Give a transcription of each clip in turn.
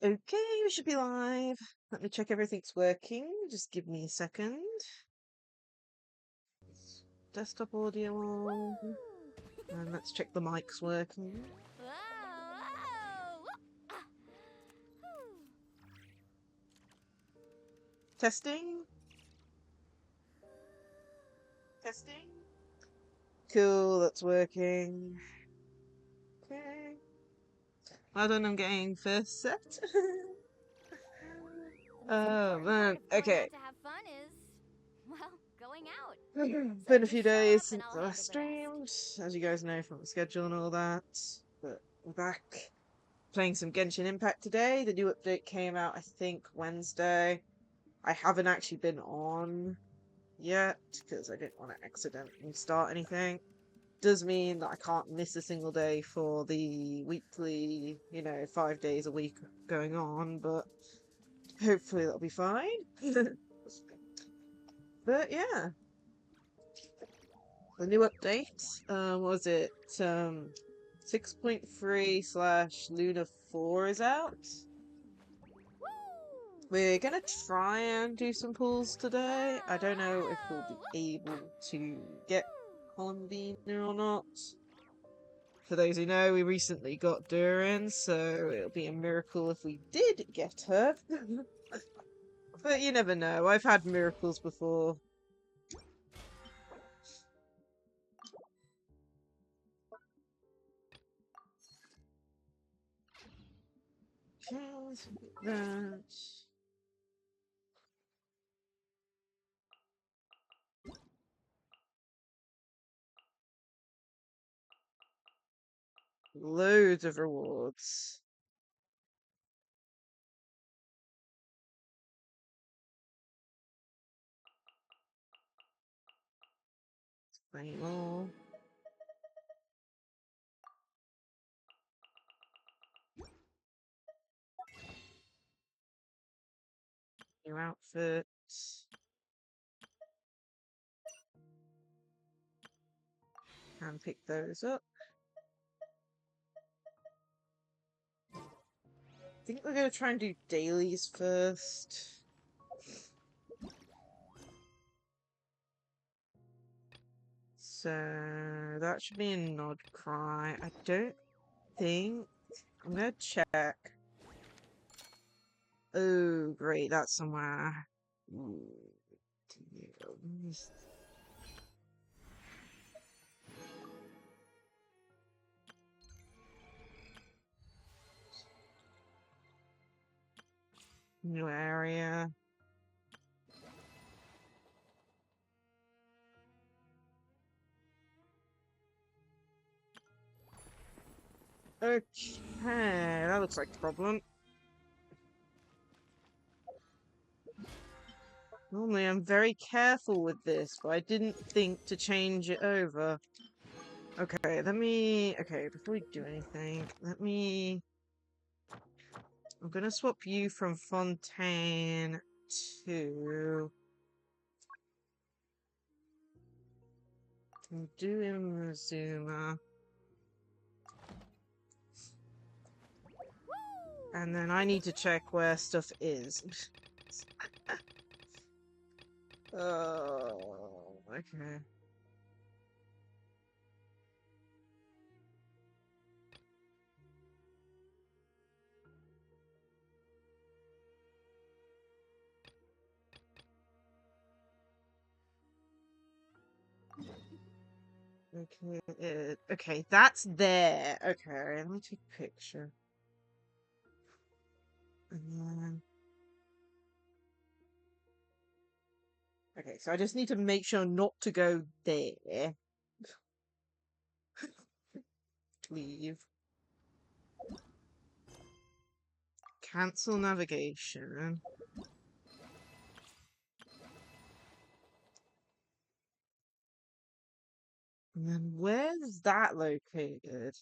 Okay, we should be live. Let me check everything's working. Just give me a second. Desktop audio on. And let's check the mic's working. Testing? Testing? Cool, that's working. Okay. Well done, I'm getting first set. Oh man, okay. To have fun is, well, going out. Been a just few show days up and since I'll I handle the streamed, as you guys know from the schedule and all that. But we're back playing some Genshin Impact today. The new update came out, I think, Wednesday. I haven't actually been on yet because I didn't want to accidentally start anything. Does mean that I can't miss a single day for the weekly, 5 days a week going on, but hopefully that'll be fine. But yeah, the new update, was it 6.3/Luna 4 is out? We're gonna try and do some pulls today. I don't know if we'll be able to get Columbina or not. For those who know, we recently got Durin, so it'll be a miracle if we did get her. But you never know. I've had miracles before. Okay, let's get that. Loads of rewards. Same all. New outfits. And pick those up. I think we're gonna try and do dailies first. So that should be a Nod-Krai. I don't think. I'm gonna check. Oh, great, that's somewhere. Ooh, new area. Okay, that looks like a problem. Normally I'm very careful with this, but I didn't think to change it over. Okay, before we do anything, I'm gonna swap you from Fontaine to... do Zuma. And then I need to check where stuff is. Oh, okay. Okay, that's there. Okay, let me take a picture. And then... okay, so I just need to make sure not to go there. Leave. Cancel navigation. And then where's that located?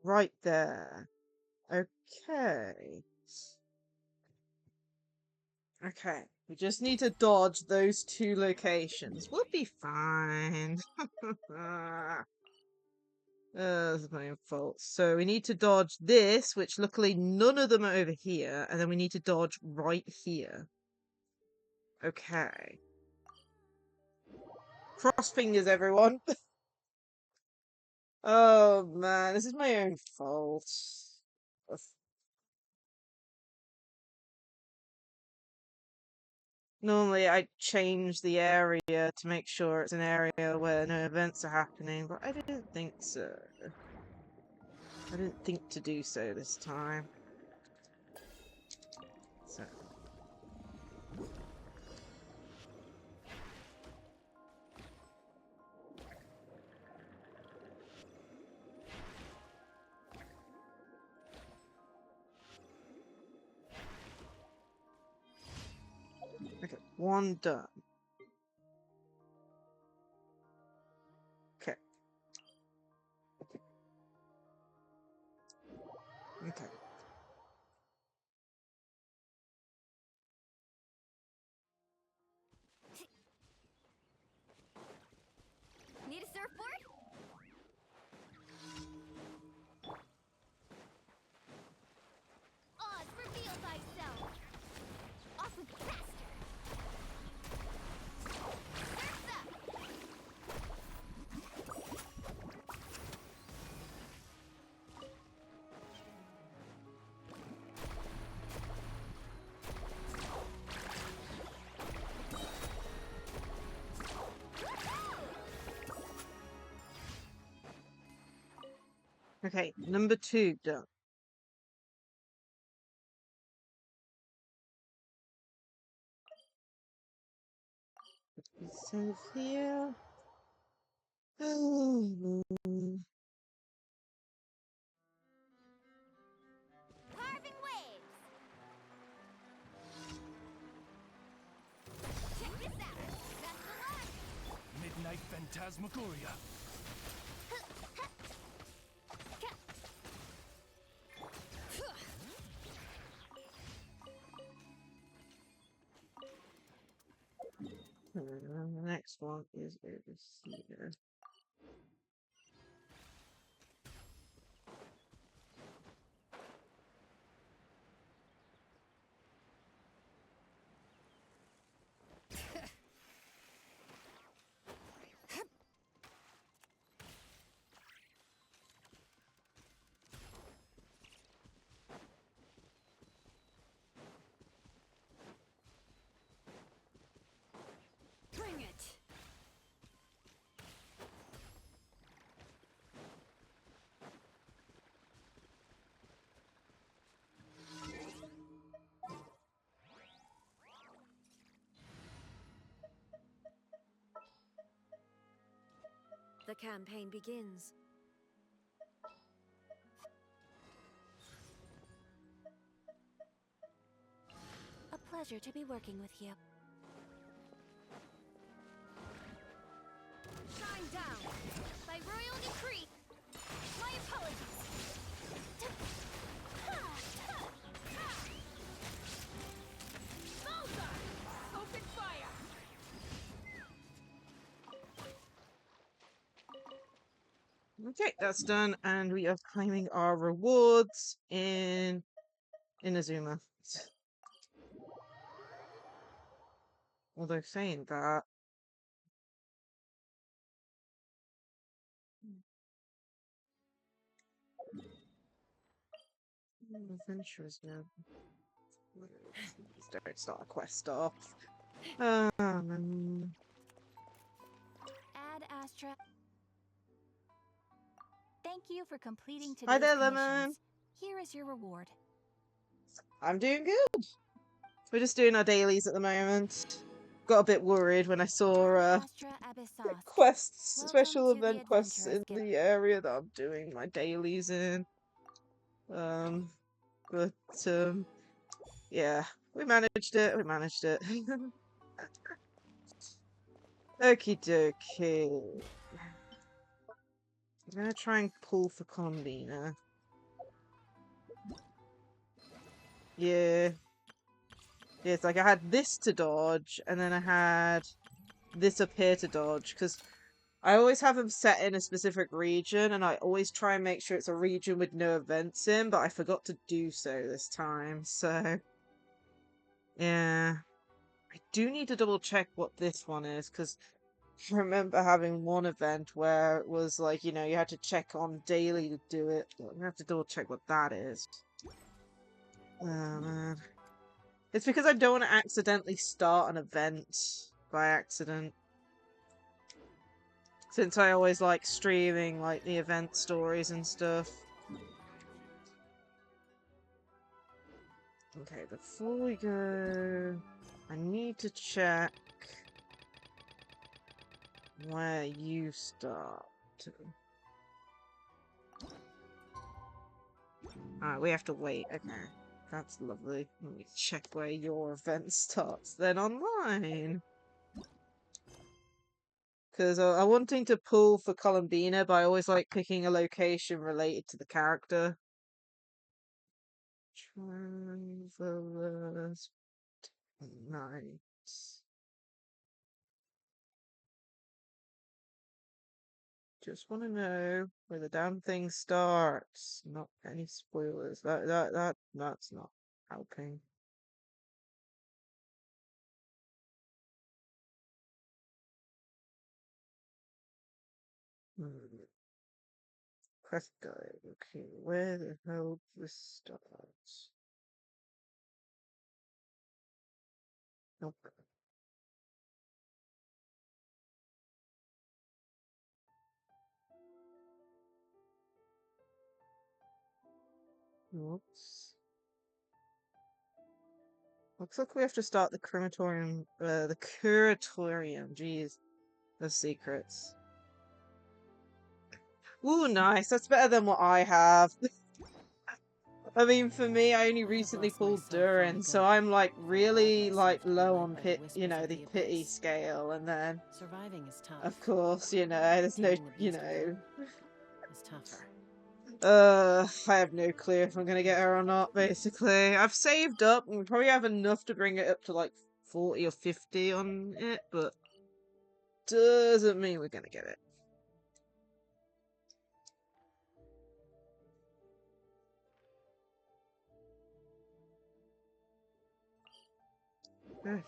right there. Okay. Okay. We just need to dodge those two locations. We'll be fine. That's my own fault. So we need to dodge this, which luckily none of them are over here, and then we need to dodge right here. Okay. Cross fingers, everyone. Oh man, this is my own fault. Ugh. Normally I change the area to make sure it's an area where no events are happening, but I didn't think so. I didn't think to do so this time. So. Okay, one done. Okay. Okay. Need a surfboard? Oz, reveal thyself! Awesome faster! Surf's up! Okay, number 2 done. Save here. Carving waves! Check this out! Best of luck! Midnight Phantasmagoria. The next one is over here. Bring it! The campaign begins. A pleasure to be working with you. Shine down! By royal decree! My apologies! Bullseye! Open fire! Okay, that's done, and we are claiming our rewards in Inazuma. Although saying that, adventures now. Don't start a quest off. Add Astra. Thank you for completing today's Hi there, commissions. Lemon. Here is your reward. I'm doing good. We're just doing our dailies at the moment. Got a bit worried when I saw Astra Abyssos. quests, Welcome special to the event quests in Adventurous the area that I'm doing my dailies in. But yeah, we managed it. We managed it. Okie dokie. I'm gonna try and pull for Combina. Yeah. Yeah, it's like I had this to dodge, and then I had this up here to dodge, because I always have them set in a specific region, and I always try and make sure it's a region with no events in, but I forgot to do so this time, so... Yeah. I do need to double check what this one is, because I remember having one event where it was like, you know, you had to check on daily to do it. But I'm gonna have to double check what that is. Oh man. It's because I don't want to accidentally start an event by accident. Since I always like streaming like the event stories and stuff. Okay, before we go, I need to check where you start. Alright, we have to wait. Okay. That's lovely. Let me check where your event starts then online. Because I'm wanting to pull for Columbina, but I always like picking a location related to the character. Traveler's Night. Just want to know where the damn thing starts. Not any spoilers. That's not helping. Hmm. Quest guide. Okay, where the hell does this start? Nope. Whoops. Looks like we have to start the curatorium, jeez, of secrets. Ooh, nice, that's better than what I have. I mean, for me, I only recently pulled Durin, so I'm like really like low on the pity scale, and then Surviving is tough. of course, there's no, It's tougher. I have no clue if I'm gonna get her or not, basically. I've saved up, and we probably have enough to bring it up to like 40 or 50 on it, but doesn't mean we're gonna get it.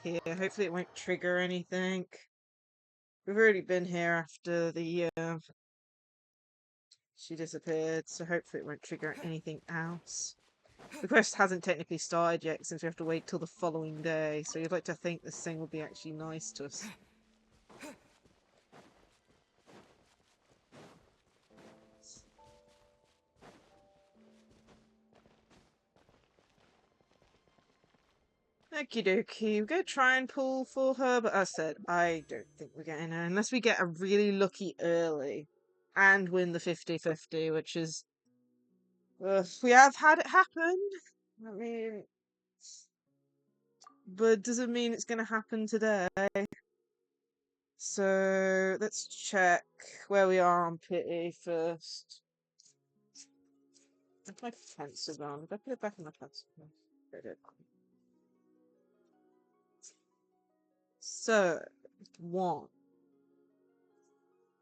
Here, hopefully it won't trigger anything. We've already been here after she disappeared, so hopefully it won't trigger anything else. The quest hasn't technically started yet since we have to wait till the following day, so you'd like to think this thing will be actually nice to us. Okie dokie, we're gonna try and pull for her, but as I said, I don't think we're getting her unless we get a really lucky early and win the 50-50, which is... we have had it happen. I mean... But it doesn't mean it's gonna happen today. So, let's check where we are on pity first. Where's my pencil gone? Did I put it back in my pencil? There it is. So,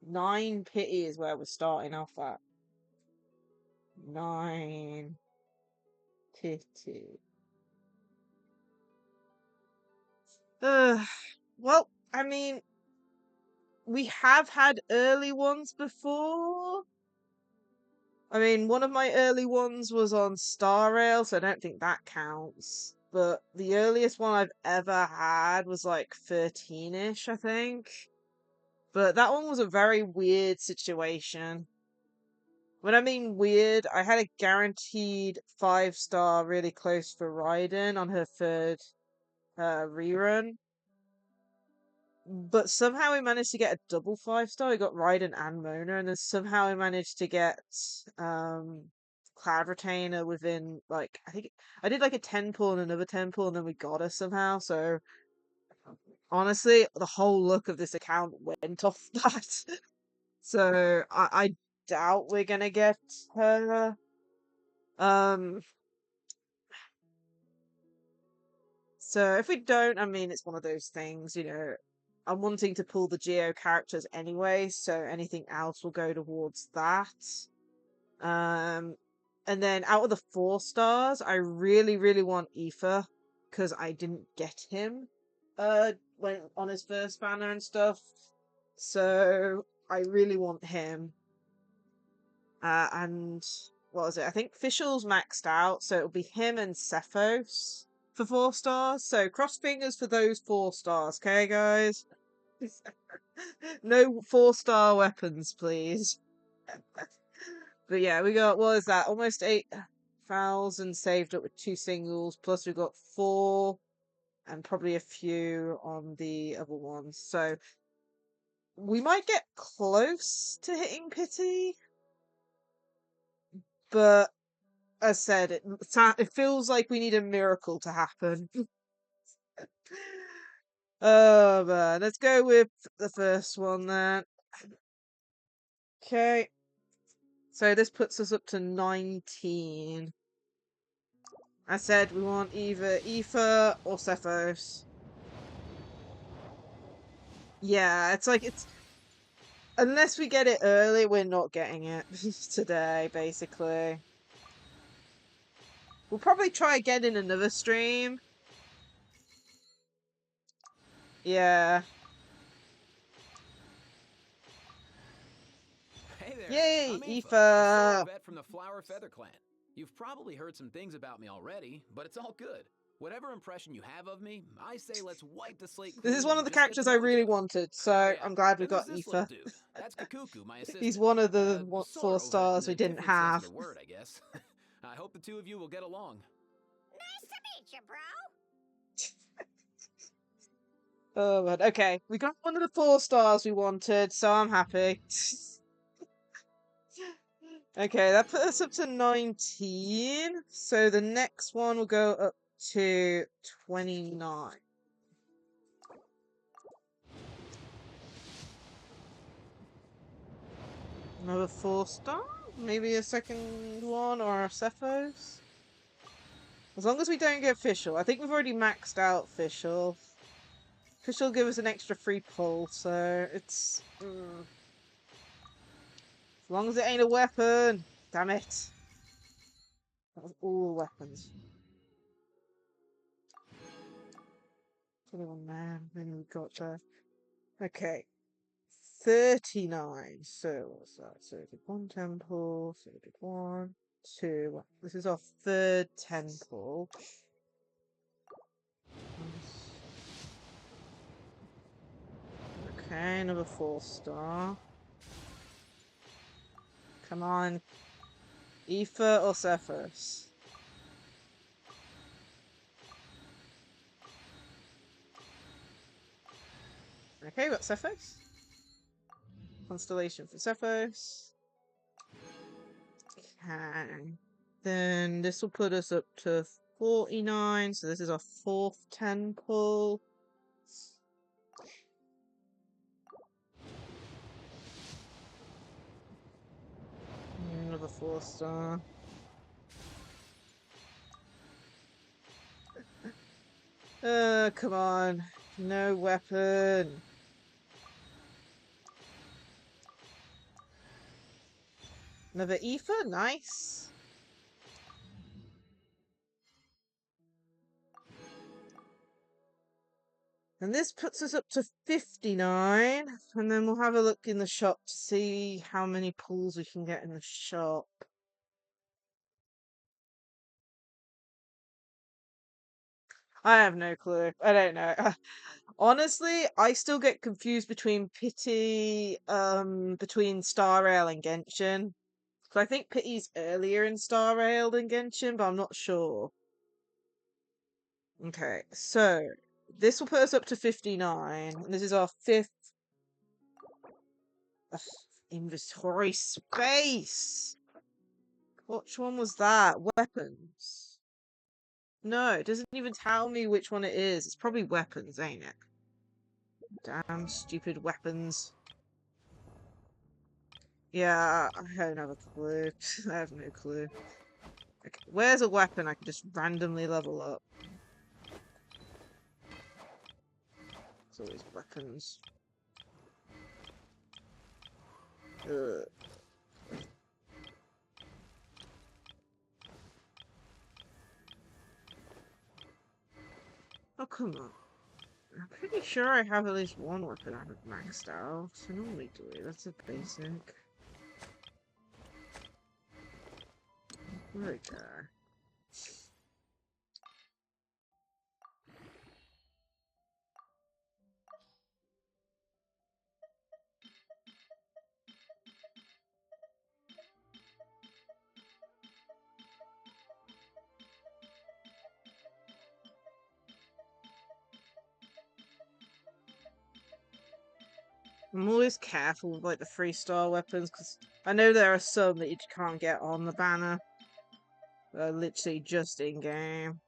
9 pity is where we're starting off at. 9 pity. Well, I mean, we have had early ones before. I mean, one of my early ones was on Star Rail, so I don't think that counts. But the earliest one I've ever had was like 13-ish, I think. But that one was a very weird situation. When I mean weird, I had a guaranteed 5-star really close for Raiden on her third rerun. But somehow we managed to get a double 5-star. We got Raiden and Mona, and then somehow we managed to get Cloud Retainer within like I think I did like a 10 pull and another 10 pull, and then we got her somehow. So honestly, the whole look of this account went off that. So I doubt we're gonna get her. Um, So if we don't, I mean, it's one of those things, you know, I'm wanting to pull the Geo characters anyway, so anything else will go towards that. And then out of the 4 stars, I really, really want Aoife, because I didn't get him when on his first banner and stuff. So I really want him. And what was it? I think Fischl's maxed out, so it'll be him and Cephos for 4 stars. So cross fingers for those 4 stars, okay, guys? No 4-star weapons, please. But yeah, we got, what is that? Almost 8,000 saved up with 2 singles, plus we've got 4 and probably a few on the other ones. So we might get close to hitting pity, but as said, it feels like we need a miracle to happen. Oh man, let's go with the first one then. Okay. So this puts us up to 19. I said we want either Aoife or Cephos. Yeah, it's like it's unless we get it early, we're not getting it today, basically. We'll probably try again in another stream. Yeah. Hey there. Yay, I'm Aoife. a vet from the Flower Feather Clan. You've probably heard some things about me already, but it's all good. Whatever impression you have of me, I say let's wipe the slate clean. This is one of the and just get characters to I know really each other. wanted, so Oh, yeah. I'm glad we And got there's this little Aoife. dude. That's Kakuku, my assistant. He's one of the Sort 4 of vet stars in we a didn't different sense have. of the word, I guess. I hope the two of you will get along. Nice to meet you, bro. Oh man, okay, we got one of the 4 stars we wanted, so I'm happy. Okay, that put us up to 19. So the next one will go up to 29. Another 4 star? Maybe a second one or a Cephos? As long as we don't get Fischl. I think we've already maxed out Fischl. Fischl give us an extra free pull, so it's... As long as it ain't a weapon. Damn it. That was all weapons. 21 man, then we got the... Okay. 39. So what's that? So we did 1 temple, so we did 1, 2. This is our 3rd temple. Okay, another 4 star. Come on. Aoife or Cephos? Okay, we got Cephos. Constellation for Cephos. Okay. Then this will put us up to 49. So this is our 4th temple. Another 4 star. Come on. No weapon. Another Aoife? Nice. And this puts us up to 59. And then we'll have a look in the shop to see how many pulls we can get in the shop. I have no clue. I don't know. Honestly, I still get confused between Pity, between Star Rail and Genshin. So I think Pity's earlier in Star Rail than Genshin, but I'm not sure. Okay, so this will put us up to 59. And this is our 5th. Ugh, inventory space! Which one was that? Weapons. No, it doesn't even tell me which one it is. It's probably weapons, ain't it? Damn stupid weapons. Yeah, I don't have a clue. I have no clue. Okay, where's a weapon I can just randomly level up? It's always weapons. Ugh. Oh, come on. I'm pretty sure I have at least one weapon I haven't maxed out. I normally do. That's a basic. There we go. I'm always careful with like the 3-star weapons because I know there are some that you can't get on the banner. They're literally just in game.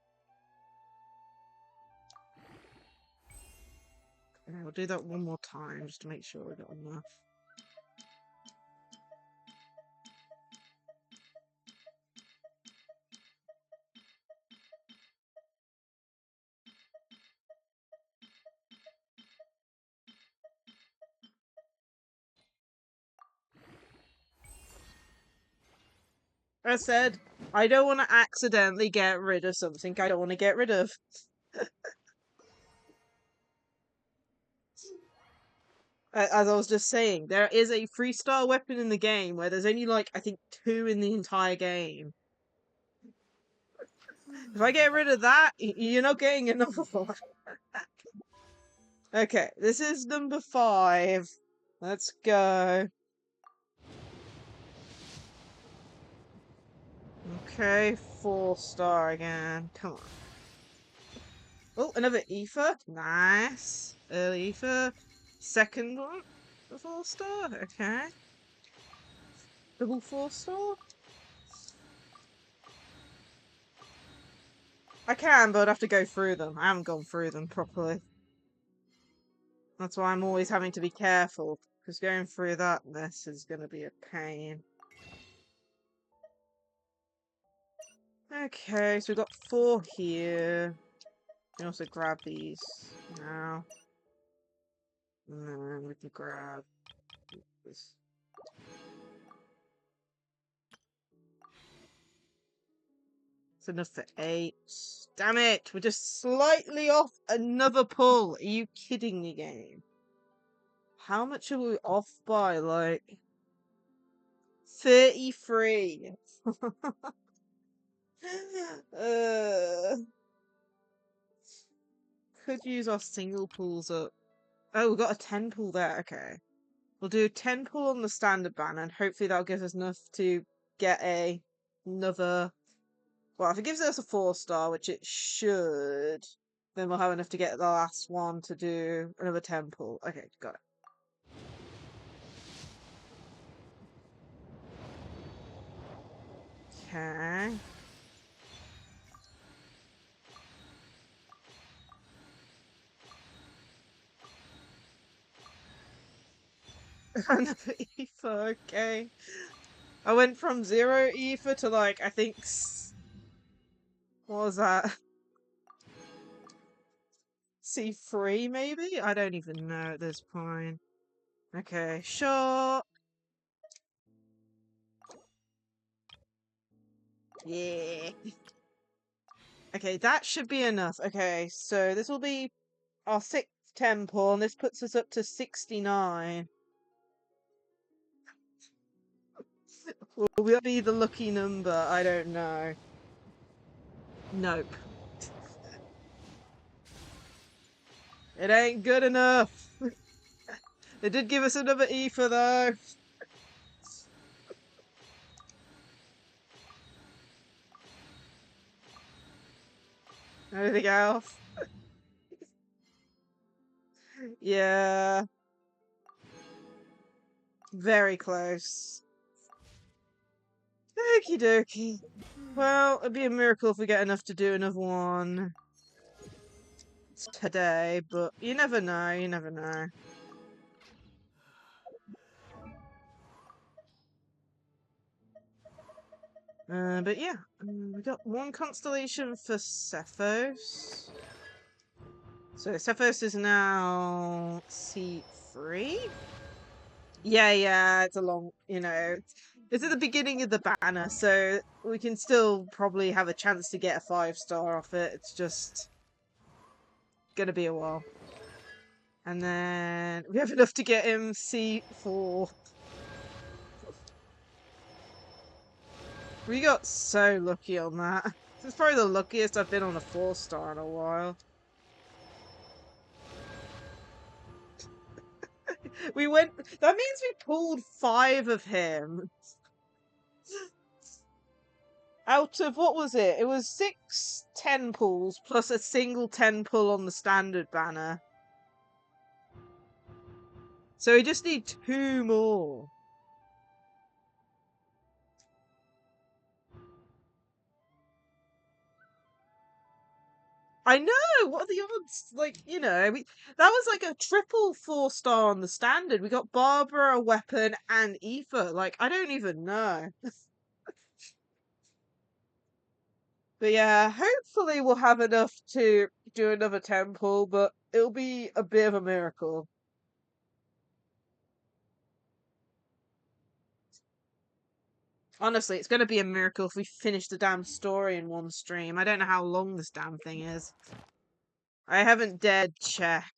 Okay, we'll do that one more time just to make sure we got enough. I said, I don't want to accidentally get rid of something I don't want to get rid of. As I was just saying, there is a 3-star weapon in the game where there's only like, I think 2 in the entire game. If I get rid of that, you're not getting another one. Okay, this is number 5. Let's go. Okay, 4-star again. Come on. Oh, another ether. Nice. Early ether. Second one. A 4-star. Okay. Double 4-star. I can, but I'd have to go through them. I haven't gone through them properly. That's why I'm always having to be careful. Because going through that mess is going to be a pain. Okay, so we've got 4 here. We can also grab these now. And then we can grab this. It's enough for 8. Damn it! We're just slightly off another pull. Are you kidding me, game? How much are we off by? Like 33. Could use our single pools up. Oh, we've got a 10 pool there. Okay. We'll do a 10 pool on the standard banner, and hopefully that'll give us enough to get another. Well, if it gives us a 4-star, which it should, then we'll have enough to get the last one to do another 10 pool. Okay, got it. Okay. Another ether, okay. I went from 0 ether to like, I think. What was that? C3 maybe? I don't even know at this point. Okay, sure. Yeah. Okay, that should be enough. Okay, so this will be our 6th temple, and this puts us up to 69. Will that be the lucky number? I don't know. Nope. It ain't good enough. They did give us another ether though. Anything else? Yeah. Very close. Okie dokie. Well, it'd be a miracle if we get enough to do another one today, but you never know, you never know. But yeah, we got 1 constellation for Cephos. So Cephos is now C3? Yeah, it's a long, it's at the beginning of the banner, so we can still probably have a chance to get a 5-star off it. It's just gonna be a while. And then we have enough to get him C4. We got so lucky on that. It's probably the luckiest I've been on a 4-star in a while. That means we pulled 5 of him. Out of, what was it? It was 6 10 pulls plus a single 10 pull on the standard banner. So we just need 2 more. I know! What are the odds? Like, that was like a triple 4-star on the standard. We got Barbara, a weapon, and Aoife. Like, I don't even know. But yeah, hopefully we'll have enough to do another temple, but it'll be a bit of a miracle. Honestly, it's going to be a miracle if we finish the damn story in one stream. I don't know how long this damn thing is. I haven't dared check,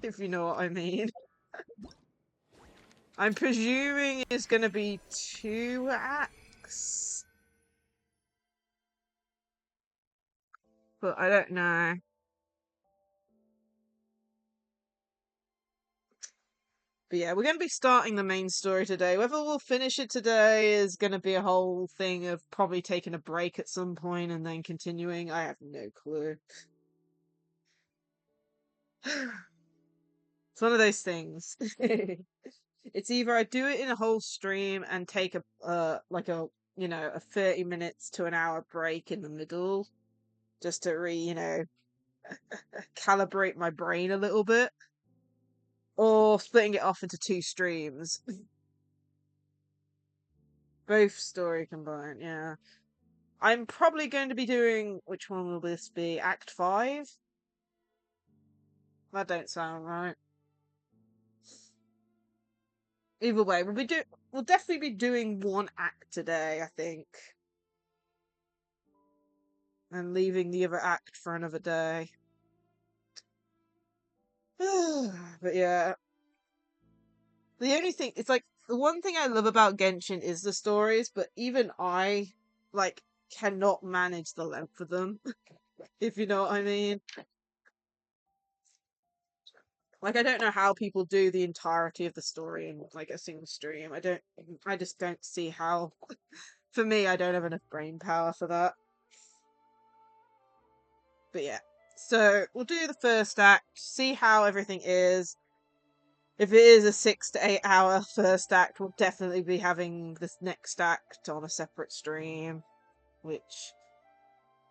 if you know what I mean. I'm presuming it's going to be 2 acts. But I don't know. But yeah, we're going to be starting the main story today. Whether we'll finish it today is going to be a whole thing of probably taking a break at some point and then continuing. I have no clue. It's one of those things. It's either I do it in a whole stream and take a 30 minutes to an hour break in the middle just to calibrate my brain a little bit, or splitting it off into 2 streams. Both story combined, yeah. I'm probably going to be doing, which one will this be? Act 5? That don't sound right. Either way, we'll definitely be doing 1 act today, I think. And leaving the other act for another day. But yeah. The only thing, it's like, the one thing I love about Genshin is the stories, but even I, cannot manage the length of them. If you know what I mean. Like, I don't know how people do the entirety of the story in, a single stream. I just don't see how. For me, I don't have enough brain power for that. But yeah. So, we'll do the first act, see how everything is. If it is a 6 to 8 hour first act, we'll definitely be having this next act on a separate stream. Which,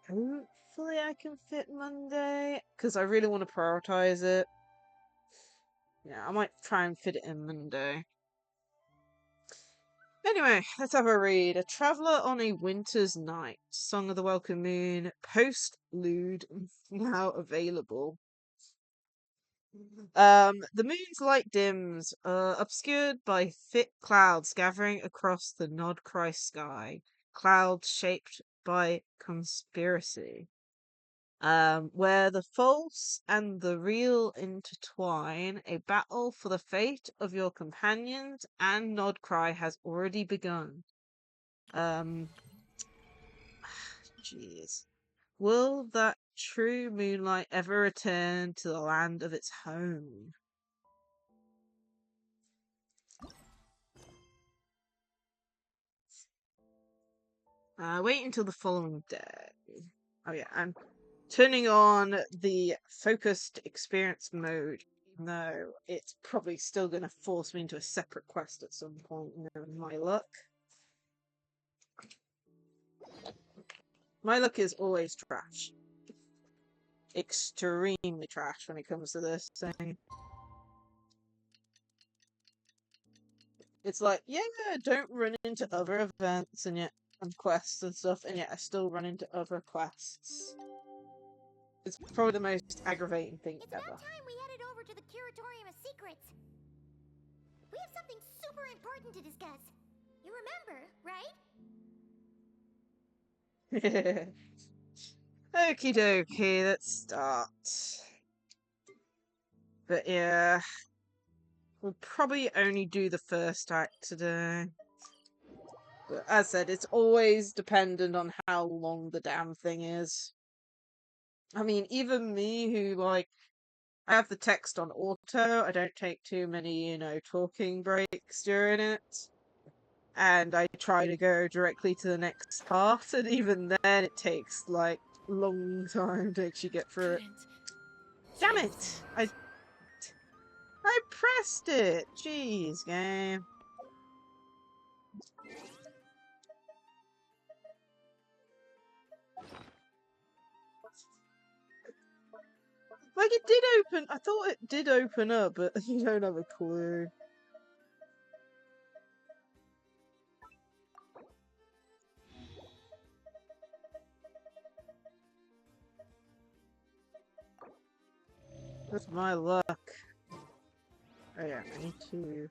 hopefully I can fit Monday. Because I really want to prioritize it. Yeah, I might try and fit it in Monday. Anyway, let's have a read. A Traveller on a Winter's Night. Song of the Welkin Moon. Post-lude. Now available. The moon's light dims, obscured by thick clouds gathering across the Nod-Krai sky. Clouds shaped by conspiracy. Where the false and the real intertwine, a battle for the fate of your companions and Nod-Krai has already begun. Jeez. Will that true moonlight ever return to the land of its home? Wait until the following day. Oh yeah, I'm turning on the focused experience mode. No, it's probably still going to force me into a separate quest at some point, my luck. My luck is always trash. Extremely trash when it comes to this thing. It's like, yeah, don't run into other events and quests and stuff, and yet I still run into other quests. It's probably the most aggravating thing It's ever. about time we headed over to the Curatorium of Secrets. We have something super important to discuss. You remember, right? Okie dokie, let's start. But yeah, we'll probably only do the first act today. But as I said, it's always dependent on how long the damn thing is. I mean, even me who, like, I have the text on auto, I don't take too many, you know, talking breaks during it. And I try to go directly to the next part, and even then it takes, like, long time to actually get through it. Damn it! I pressed it! Jeez, game. Like, it did open. I thought it did open up, but you don't have a clue. With my luck. Oh yeah, I need to...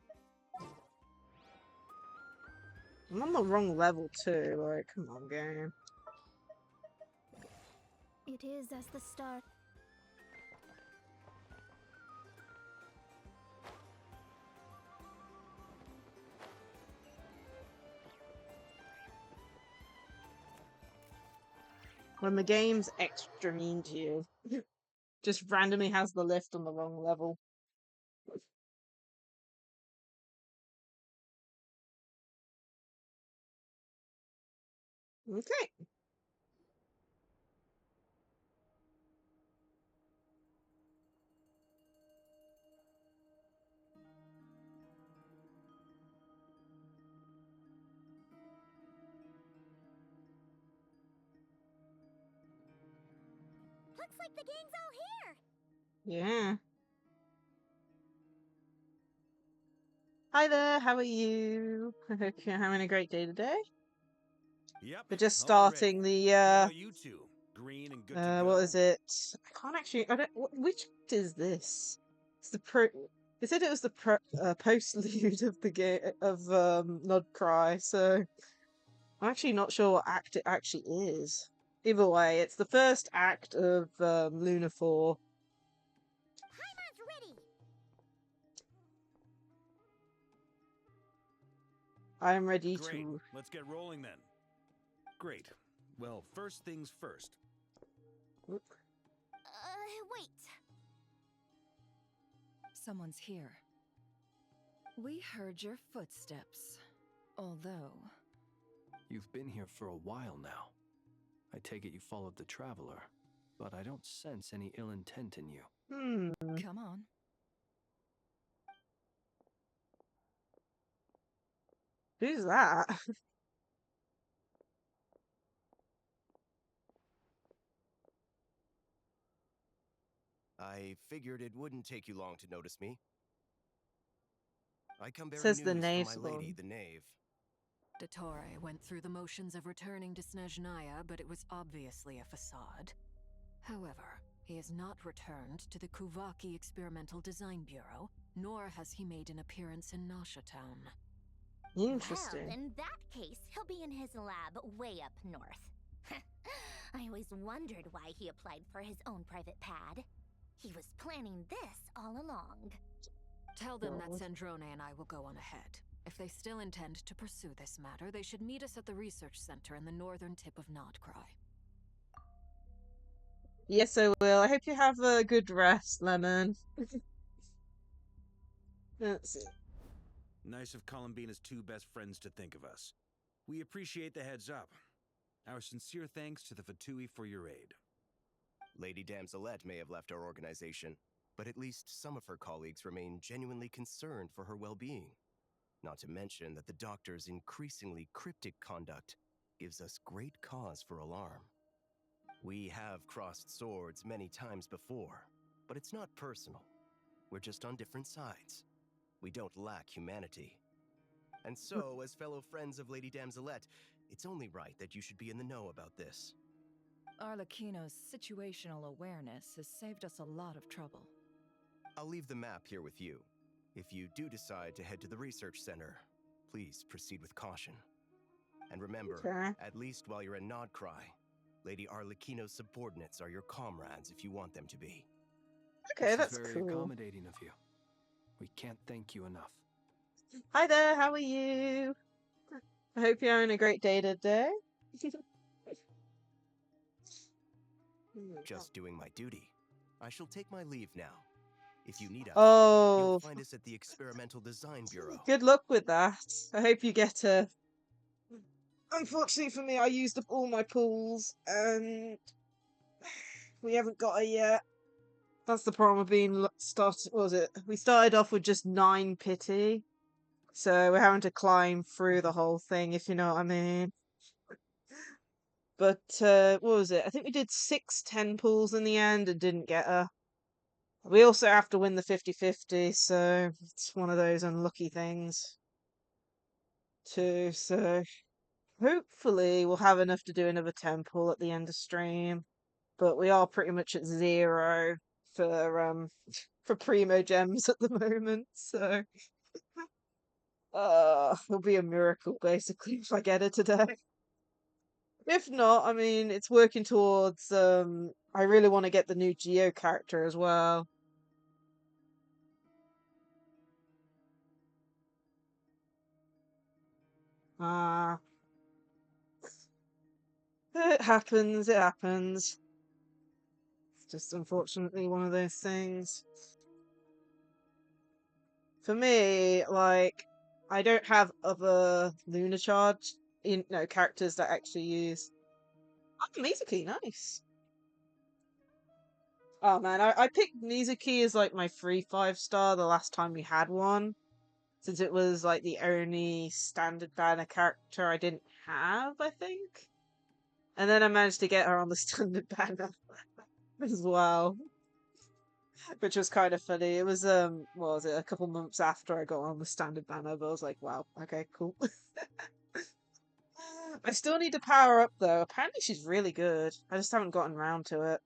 I'm on the wrong level too, like, come on, game. It is as the start. When the game's extra mean to you. Just randomly has the lift on the wrong level. Okay. Looks like the gang's all here. Yeah. Hi there, how are you? I hope you're having a great day today. Yep. We're just all ready. starting the, How about you two? Green and good to go? what is it? I can't actually, I don't, which is this? It's the they said it was the post-lead of the game, of, Nod-Krai, so I'm actually not sure what act it actually is. Either way, it's the first act of, Luna 4. Heimer's ready. I'm ready Great. to... Let's get rolling then. Great. Well, first things first. Whoop. Wait. Someone's here. We heard your footsteps. Although... You've been here for a while now. I take it you followed the Traveler, but I don't sense any ill intent in you. Come on. Who's that? I figured it wouldn't take you long to notice me. I come bearing Says news the from knave's my lady, gone. the knave. Dottore went through the motions of returning to Snezhnaya, but it was obviously a facade. However, he has not returned to the Kuvaki Experimental Design Bureau, nor has he made an appearance in Nasha Town. Interesting. Well, in that case, he'll be in his lab way up north. I always wondered why he applied for his own private pad. He was planning this all along. Tell them that Well, Sandrone and I will go on ahead. If they still intend to pursue this matter, they should meet us at the research center in the northern tip of Nod-Krai. Yes, I will. I hope you have a good rest, Lemon. Let's see. Nice of Columbina's two best friends to think of us. We appreciate the heads up. Our sincere thanks to the VIII for your aid. Lady Damselette may have left our organization, but at least some of her colleagues remain genuinely concerned for her well-being. Not to mention that the Doctor's increasingly cryptic conduct gives us great cause for alarm. We have crossed swords many times before, but it's not personal. We're just on different sides. We don't lack humanity. And so, as fellow friends of Lady Damselette, it's only right that you should be in the know about this. Arlecchino's situational awareness has saved us a lot of trouble. I'll leave the map here with you. If you do decide to head to the research center, please proceed with caution. And remember, Okay. at least while you're in Nod-Krai, Lady Arlecchino's subordinates are your comrades if you want them to be. Okay, This that's is very cool. accommodating of you. We can't thank you enough. Hi there, how are you? I hope you're having a great day today. Just doing my duty. I shall take my leave now. If you need us, Oh, you'll find us at the Experimental Design Bureau. good luck with that. I hope you get a... Unfortunately for me, I used up all my pools, and we haven't got a yet. That's the problem with being started. What was it? We started off with just 9 pity, so we're having to climb through the whole thing, if you know what I mean. But what was it? I think we did 6 10 pools in the end and didn't get her. We also have to win the 50-50, so it's one of those unlucky things too. So hopefully we'll have enough to do another 10 pool at the end of stream. But we are pretty much at 0 for primo gems at the moment, so it'll be a miracle basically if I get it today. If not, I mean it's working towards I really want to get the new Geo character as well. Ah, it happens, it happens. It's just unfortunately one of those things. For me, like, I don't have other Lunar Charge, characters that actually use. Oh, Mizuki, nice. Oh man, I picked Mizuki as like my free 5-star the last time we had one, since it was like the only standard banner character I didn't have, I think. And then I managed to get her on the standard banner as well, which was kind of funny. It was what was it, a couple months after I got on the standard banner, but I was like, wow, okay, cool. I still need to power up though. Apparently she's really good. I just haven't gotten round to it.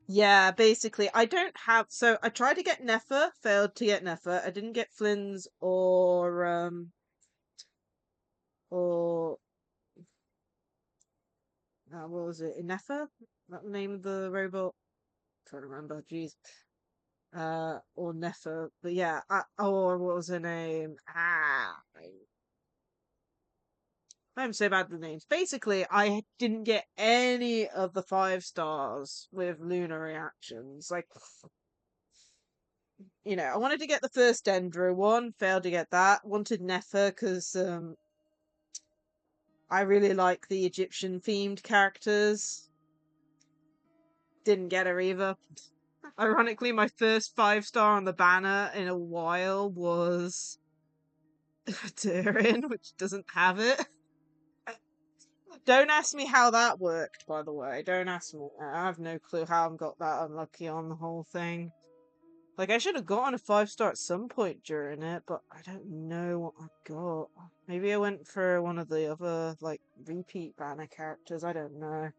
Yeah, basically, I don't have. So I tried to get Nefer, failed to get Nefer. I didn't get Flynn's or what was it? Nefer? That the name of the robot? Trying to remember. Jeez. Or Nefer. But yeah, or what was her name? I'm so bad with names. Basically, I didn't get any of the 5-stars with lunar reactions. Like, I wanted to get the first Dendro one, failed to get that. Wanted Nefer because I really like the Egyptian themed characters. Didn't get her either. Ironically, my first 5-star on the banner in a while was Turin, which doesn't have it. Don't ask me how that worked, by the way. Don't ask me. I have no clue how I got that unlucky on the whole thing. Like, I should have gotten a 5-star at some point during it, but I don't know what I got. Maybe I went for one of the other, like, repeat banner characters. I don't know.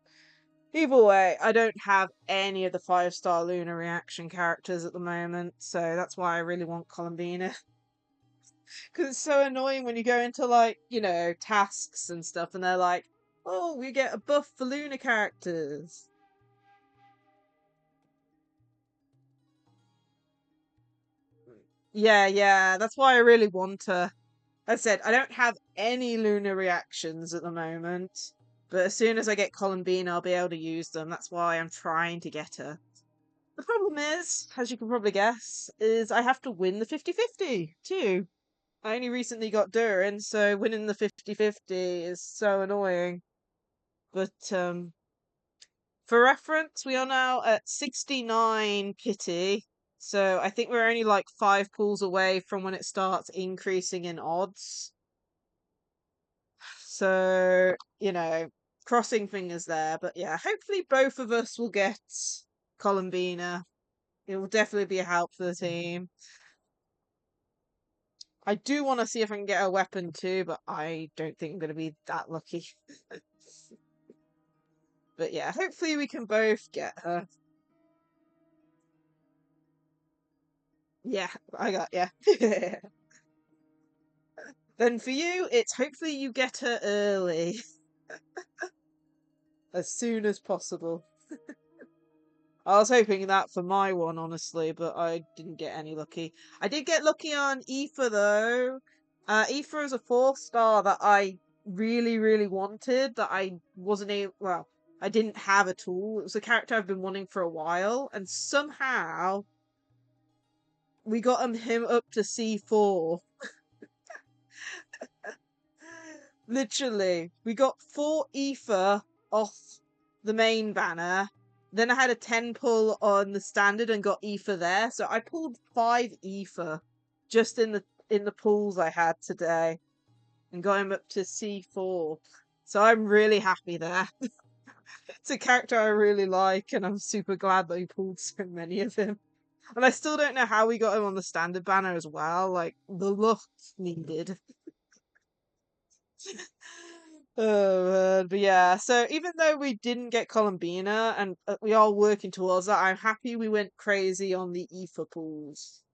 Either way, I don't have any of the 5-star Lunar reaction characters at the moment, so that's why I really want Columbina. Because it's so annoying when you go into, like, tasks and stuff, and they're like, oh, we get a buff for Lunar characters. Yeah, that's why I really want her. I said, I don't have any Lunar reactions at the moment, but as soon as I get Columbine, I'll be able to use them. That's why I'm trying to get her. The problem is, as you can probably guess, is I have to win the 50-50 too. I only recently got Durin, so winning the 50-50 is so annoying. But for reference, we are now at 69 pity. So I think we're only like 5 pools away from when it starts increasing in odds. So, crossing fingers there. But yeah, hopefully both of us will get Columbina. It will definitely be a help for the team. I do want to see if I can get a weapon too, but I don't think I'm going to be that lucky. But yeah, hopefully we can both get her. Yeah, I got yeah. Then for you, it's hopefully you get her early. As soon as possible. I was hoping that for my one, honestly, but I didn't get any lucky. I did get lucky on Aoife, though. Aoife is a 4-star that I really, really wanted, that I wasn't able... Well, I didn't have at all. It was a character I've been wanting for a while, and somehow we got him up to C4. Literally, we got 4 ether off the main banner. Then I had a 10 pull on the standard and got ether there. So I pulled 5 ether just in the pulls I had today and got him up to C4. So I'm really happy there. It's a character I really like, and I'm super glad that we pulled so many of him. And I still don't know how we got him on the standard banner as well. Like, the luck needed. Oh, man. But yeah, so even though we didn't get Columbina and we are working towards that, I'm happy we went crazy on the ether pools.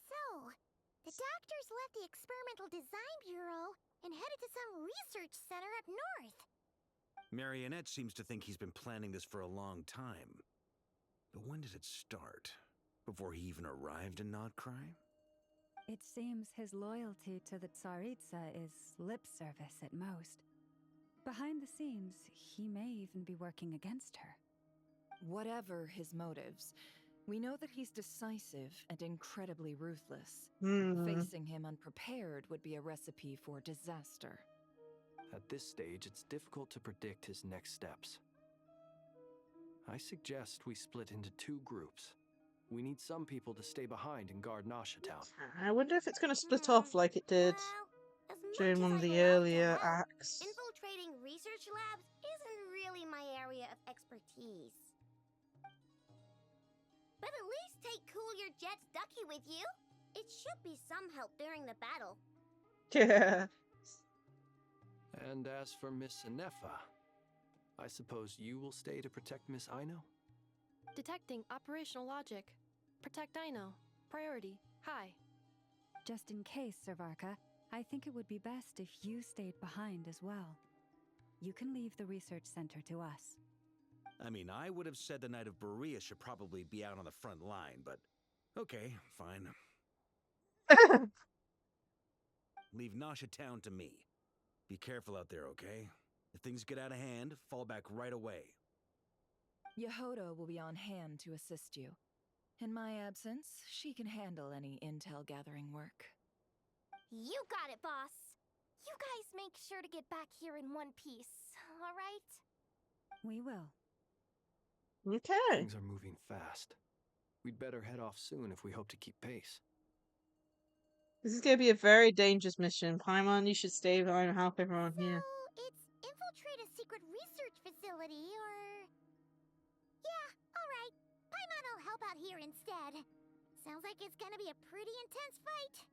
So, the doctors left the Experimental Design Bureau and headed to some research center up north. Marionette seems to think he's been planning this for a long time. But when did it start? Before he even arrived in Nod-Krai? It seems his loyalty to the Tsaritsa is lip service at most. Behind the scenes, he may even be working against her. Whatever his motives, we know that he's decisive and incredibly ruthless. Facing him unprepared would be a recipe for disaster. At this stage, it's difficult to predict his next steps. I suggest we split into 2 groups. We need some people to stay behind and guard Nacia Town. I wonder if it's going to split off like it did Well, as during much one as of I'd the love to earlier help, acts. infiltrating research labs isn't really my area of expertise. But at least take Cool Your Jet's Ducky with you. It should be some help during the battle. Yeah. And as for Miss Inefa, I suppose you will stay to protect Miss Aino? Detecting operational logic. Protect Aino. Priority. High. Just in case, Servarka, I think it would be best if you stayed behind as well. You can leave the research center to us. I mean, I would have said the Knight of Berea should probably be out on the front line, but okay, fine. Leave Nacia Town to me. Be careful out there, okay? If things get out of hand, fall back right away. Yehoda will be on hand to assist you. In my absence, she can handle any intel gathering work. You got it, boss. You guys make sure to get back here in one piece, all right? We will. Okay. Things are moving fast. We'd better head off soon if we hope to keep pace. This is going to be a very dangerous mission. Paimon, you should stay behind and help everyone here. So, it's infiltrate a secret research facility, or... Yeah, alright. Paimon will help out here instead. Sounds like it's gonna be a pretty intense fight.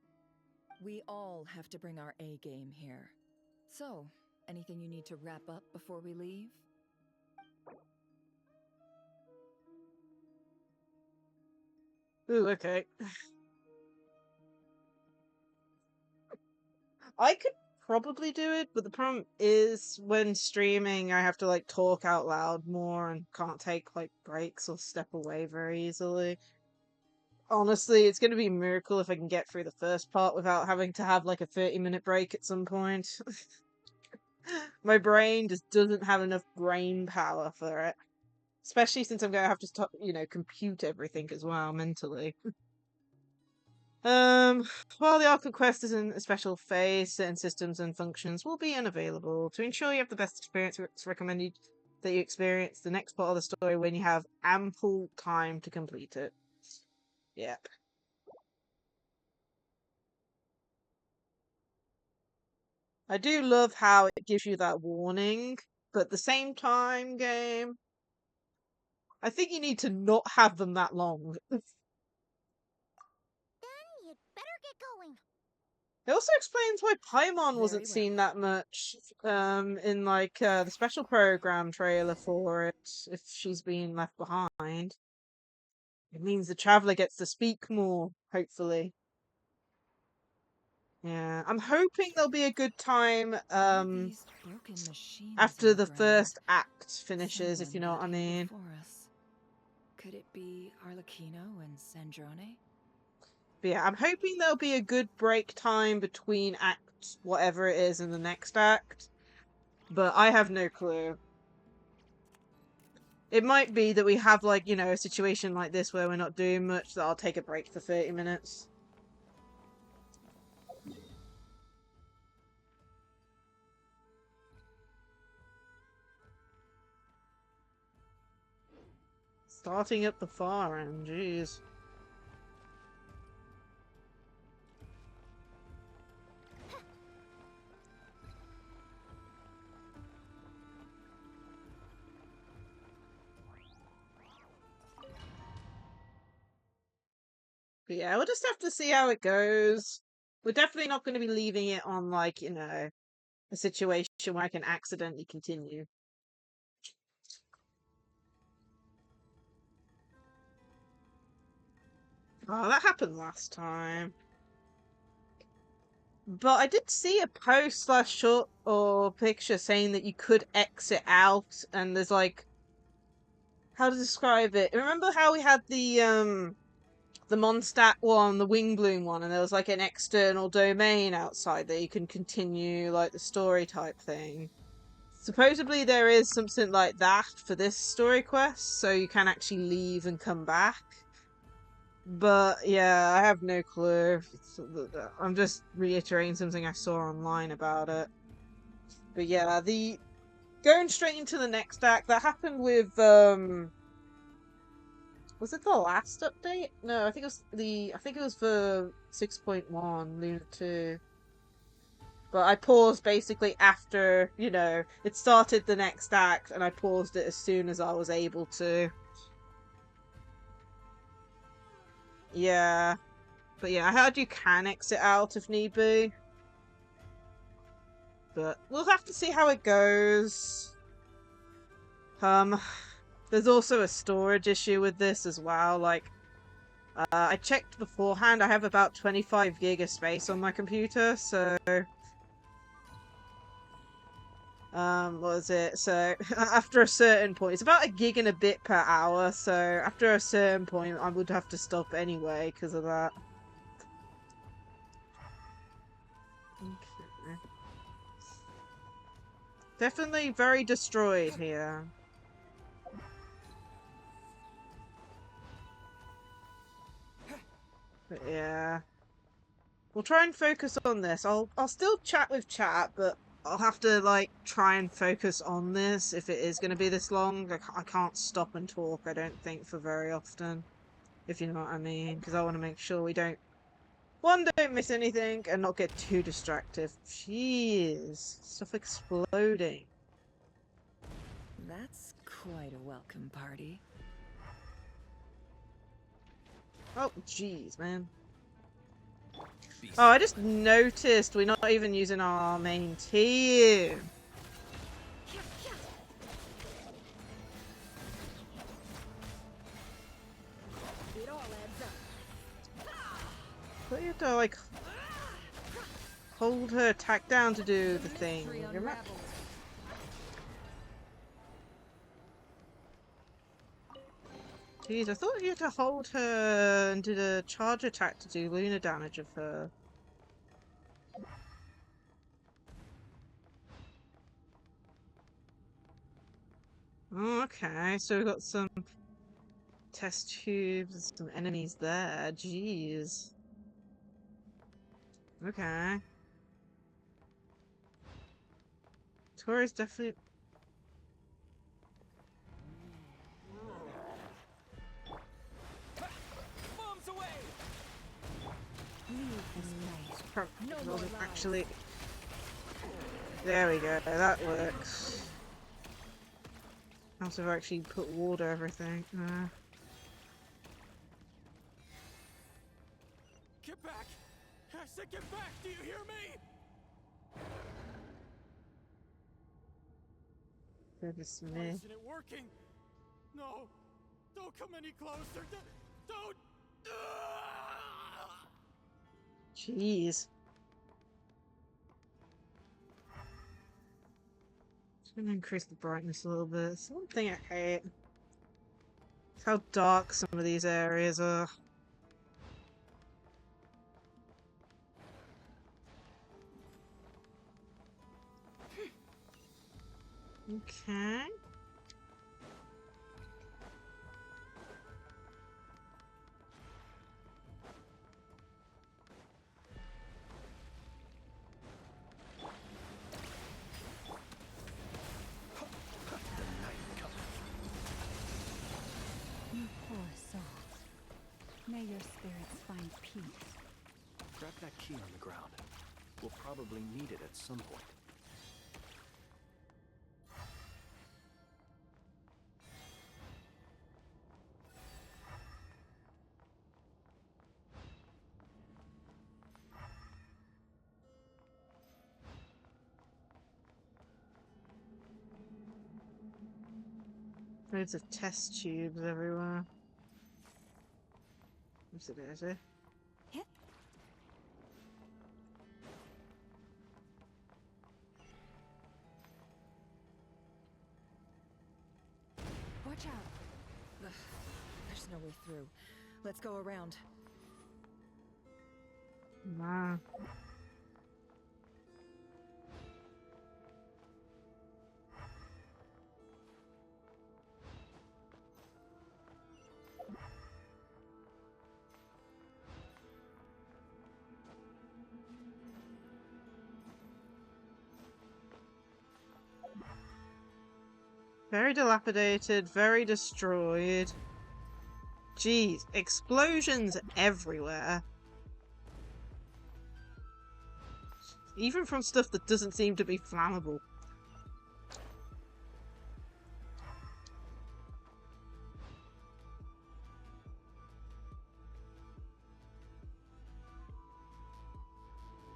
We all have to bring our A game here. So, anything you need to wrap up before we leave? Ooh, okay. I could probably do it, but the problem is when streaming, I have to like talk out loud more and can't take like breaks or step away very easily. Honestly, it's going to be a miracle if I can get through the first part without having to have like a 30-minute break at some point. My brain just doesn't have enough brain power for it. Especially since I'm going to have to, compute everything as well mentally. While the Archon quest is in a special phase, certain systems and functions will be unavailable. To ensure you have the best experience, it's recommended that you experience the next part of the story when you have ample time to complete it. Yep. I do love how it gives you that warning, but at the same time, game, I think you need to not have them that long. Then you'd better get going. It also explains why Paimon wasn't Very well. seen that much in like the special program trailer for it, if she's been left behind. It means the traveler gets to speak more, hopefully. Yeah, I'm hoping there'll be a good time What are these broken machines after in the ground? first act finishes, if you know Someone what I got here mean. before us. Could it be Arlecchino and Sandrone? But yeah, I'm hoping there'll be a good break time between acts, whatever it is, and the next act. But I have no clue. It might be that we have, like, you know, a situation like this where we're not doing much, that I'll take a break for 30 minutes. Starting at the far end, jeez. But yeah, we'll just have to see how it goes. We're definitely not going to be leaving it on, like, you know, a situation where I can accidentally continue. Oh, that happened last time. But I did see a post / short or picture saying that you could exit out, and there's like, how to describe it? Remember how we had the Mondstadt one, the Wingbloom one, and there was like an external domain outside that you can continue like the story type thing. Supposedly there is something like that for this story quest, so you can actually leave and come back. But yeah, I have no clue. I'm just reiterating something I saw online about it. But yeah, the going straight into the next act, that happened with was it the last update? No, I think it was for 6.1 Luna 2. But I paused basically after, you know, it started the next act, and I paused it as soon as I was able to. Yeah. But yeah, I heard you can exit out if need be. But we'll have to see how it goes. There's also a storage issue with this as well. Like, I checked beforehand, I have about 25 gig of space on my computer, so... what was it? So, after a certain point, it's about a gig and a bit per hour, so after a certain point, I would have to stop anyway because of that. Okay. Definitely very destroyed here. But yeah. We'll try and focus on this. I'll still chat with chat, but I'll have to, like, try and focus on this if it is going to be this long. I can't stop and talk, I don't think, for very often. If you know what I mean. Because I want to make sure we don't... One, don't miss anything, and not get too distracted. Jeez. Stuff exploding. That's quite a welcome party. Oh, jeez, man. Oh, I just noticed we're not even using our main team. It all adds up. But you have to, like, hold her attack down to do the thing. Jeez, I thought you had to hold her and do the charge attack to do Luna damage of her. Oh, okay, so we've got some test tubes and some enemies there. Jeez. Okay. Tori's definitely... Actually, there we go. That works. Also, I've actually put water everything. Get back! I said get back! Do you hear me? Goodness Why me. isn't it working? No! Don't come any closer! Don't! Jeez. Just gonna increase the brightness a little bit. It's one thing I hate. It's how dark some of these areas are. Okay. You poor soul. May your spirits find peace. Grab that key on the ground. We'll probably need it at some point. Loads of test tubes everywhere. What's it is? Watch out. Ugh, there's no way through. Let's go around. Wow. Very dilapidated, very destroyed. Jeez, explosions everywhere. Even from stuff that doesn't seem to be flammable.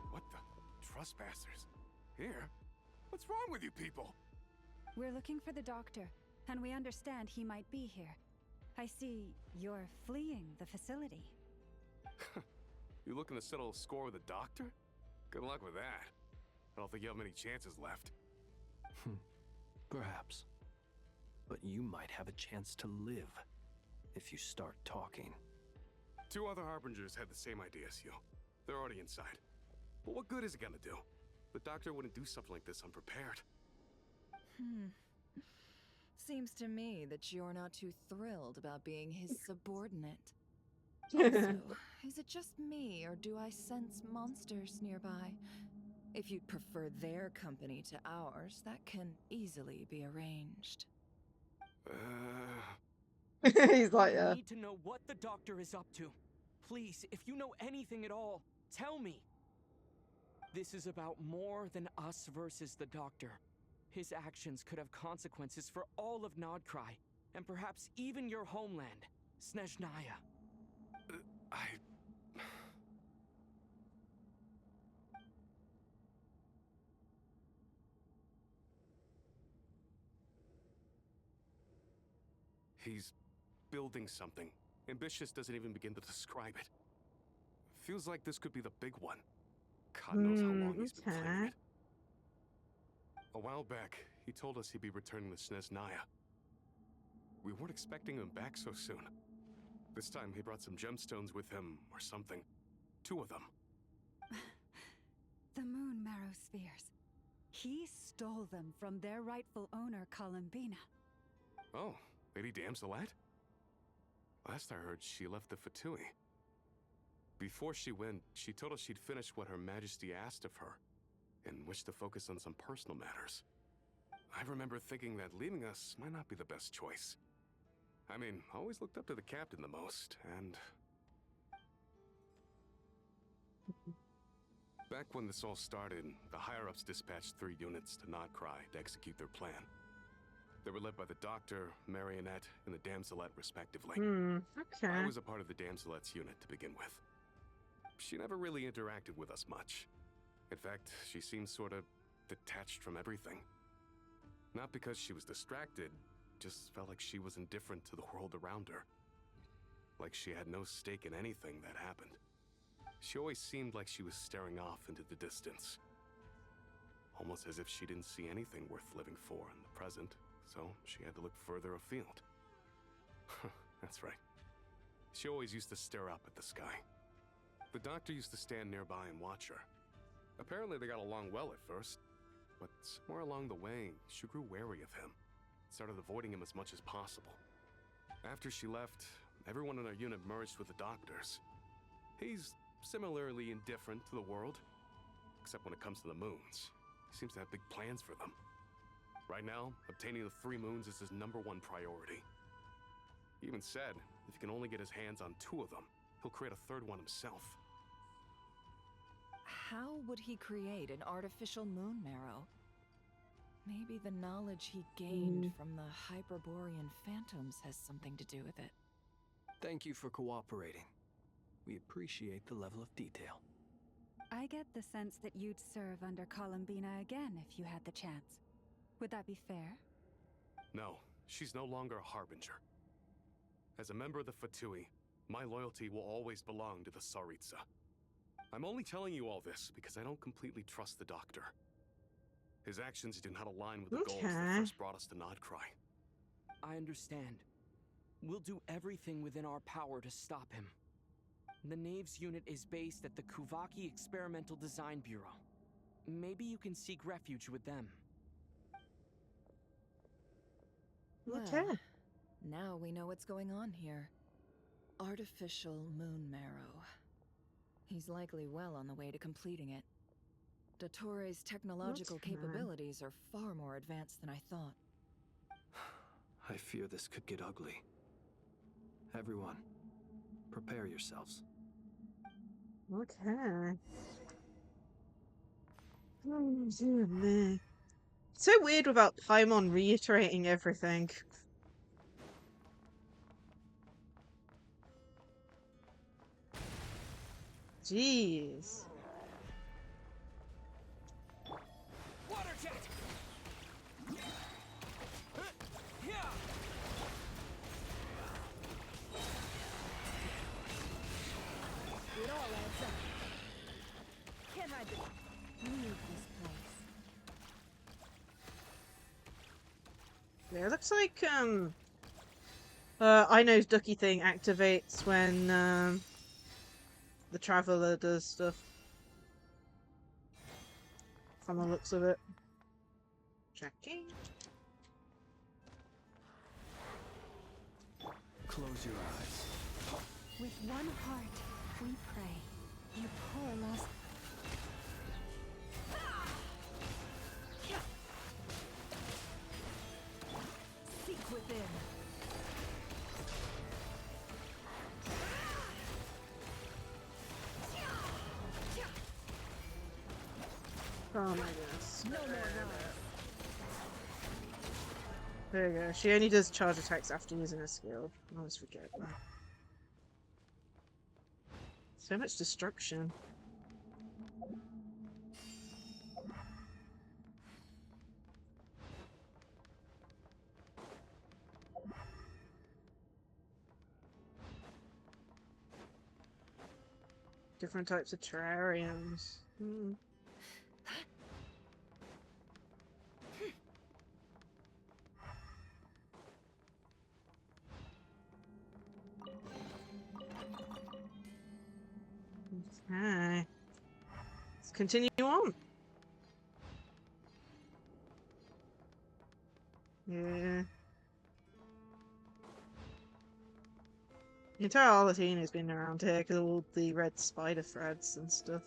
What the? Trespassers? Here? What's wrong with you people? We're looking for the doctor, and we understand he might be here. I see you're fleeing the facility. You looking to settle a score with the doctor? Good luck with that. I don't think you have many chances left. Perhaps. But you might have a chance to live if you start talking. 2 other Harbingers had the same idea as you. They're already inside. But what good is it gonna do? The doctor wouldn't do something like this unprepared. Seems to me that you're not too thrilled about being his subordinate. Also, is it just me, or do I sense monsters nearby? If you'd prefer their company to ours, that can easily be arranged. He's like, I need to know what the doctor is up to. Please, if you know anything at all, tell me. This is about more than us versus the doctor. His actions could have consequences for all of Nod-Krai, and perhaps even your homeland, Snezhnaya. He's building something. Ambitious doesn't even begin to describe it. Feels like this could be the big one. God knows how long he's been planning it. A while back, he told us he'd be returning to Snezhnaya. We weren't expecting him back so soon. This time he brought some gemstones with him, or something. 2 of them. The moon marrow spheres. He stole them from their rightful owner, Columbina. Oh, Lady Damselette? Last I heard, she left the VIII. Before she went, she told us she'd finished what Her Majesty asked of her, and wished to focus on some personal matters. I remember thinking that leaving us might not be the best choice. I mean, I always looked up to the captain the most, and... Back when this all started, the higher-ups dispatched 3 units to Nod-Krai to execute their plan. They were led by the Doctor, Marionette, and the Damselette, respectively. Okay. I was a part of the Damselette's unit to begin with. She never really interacted with us much. In fact, she seemed sort of detached from everything. Not because she was distracted, just felt like she was indifferent to the world around her. Like she had no stake in anything that happened. She always seemed like she was staring off into the distance. Almost as if she didn't see anything worth living for in the present, so she had to look further afield. That's right. She always used to stare up at the sky. The Doctor used to stand nearby and watch her. Apparently they got along well at first, but somewhere along the way, she grew wary of him. Started avoiding him as much as possible. After she left, everyone in our unit merged with the Doctor's. He's similarly indifferent to the world, except when it comes to the moons. He seems to have big plans for them. Right now, obtaining the 3 moons is his #1 priority. He even said, if he can only get his hands on 2 of them, he'll create a 3rd one himself. How would he create an artificial moon marrow? Maybe the knowledge he gained from the Hyperborean phantoms has something to do with it. Thank you for cooperating. We appreciate the level of detail. I get the sense that you'd serve under Columbina again if you had the chance. Would that be fair? No, she's no longer a Harbinger. As a member of the Fatui, my loyalty will always belong to the Tsaritsa. I'm only telling you all this because I don't completely trust the Doctor. His actions do not align with the goals that first brought us to Nod-Krai. I understand. We'll do everything within our power to stop him. The Knaves unit is based at the Kuvaki Experimental Design Bureau. Maybe you can seek refuge with them. Well, now we know what's going on here. Artificial moon marrow. He's likely well on the way to completing it. Dottore's technological capabilities are far more advanced than I thought. I fear this could get ugly. Everyone, prepare yourselves. Okay. So weird without Paimon reiterating everything. Jeez. Water jet! It all adds up. Can't hide this. Leave this place. Yeah, it looks like I know Ducky thing activates when the Traveler does stuff. From the looks of it. Checking. Close your eyes. With one heart, we pray. You poor lost. Seek within. Oh my goodness. No more noise. There you go. She only does charge attacks after using a skill. I always forget that. So much destruction. Different types of terrariums. Okay. Let's continue on. Yeah. You can tell all the team has been around here because of all the red spider threads and stuff.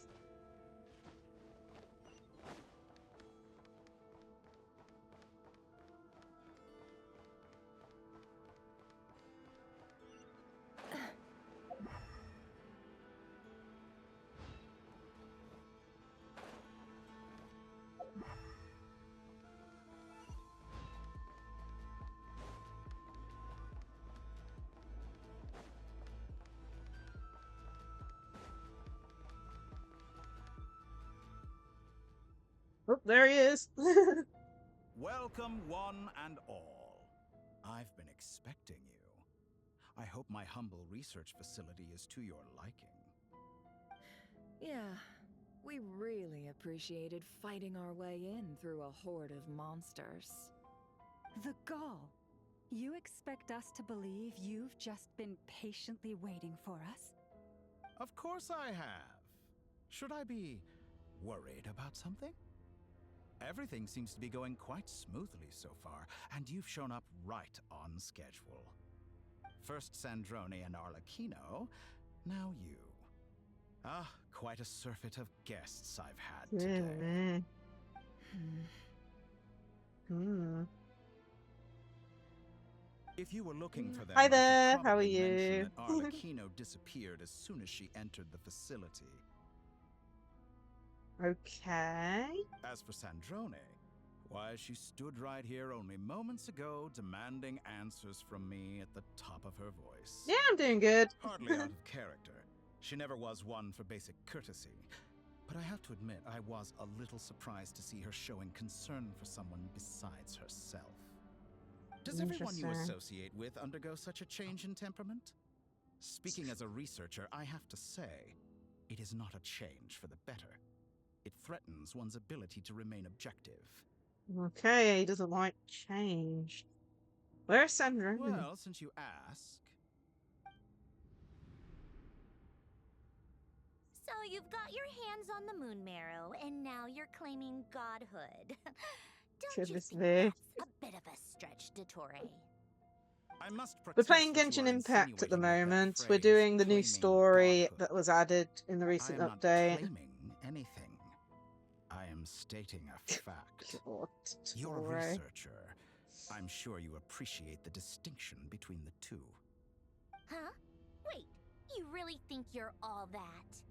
there he is. Welcome, one and all. I've been expecting you. I hope my humble research facility is to your liking. Yeah, we really appreciated fighting our way in through a horde of monsters. The gall. You expect us to believe you've just been patiently waiting for us? Of course I have. Should I be worried about something? Everything seems to be going quite smoothly so far, and you've shown up right on schedule. First Sandrone and Arlecchino, now you. Ah, quite a surfeit of guests I've had today. If you were looking for them, Hi there, I should how are probably you? mention that Arlecchino disappeared as soon as she entered the facility. Okay. As for Sandrone, why, she stood right here only moments ago, demanding answers from me at the top of her voice. Yeah, I'm doing good. Hardly out of character. She never was one for basic courtesy. But I have to admit, I was a little surprised to see her showing concern for someone besides herself. Does everyone you associate with undergo such a change in temperament? Speaking as a researcher, I have to say, it is not a change for the better. It threatens one's ability to remain objective. Okay, he doesn't like change. Where's Sandra? Well, since you ask... So you've got your hands on the moon marrow, and now you're claiming godhood. Don't you think that's a bit of a stretch, Dottore? We're playing Genshin Impact at the moment. We're doing the new story that was added in the recent update. I am not claiming anything. I am stating a fact. You're a researcher. I'm sure you appreciate the distinction between the two. Huh? Wait, you really think you're all that?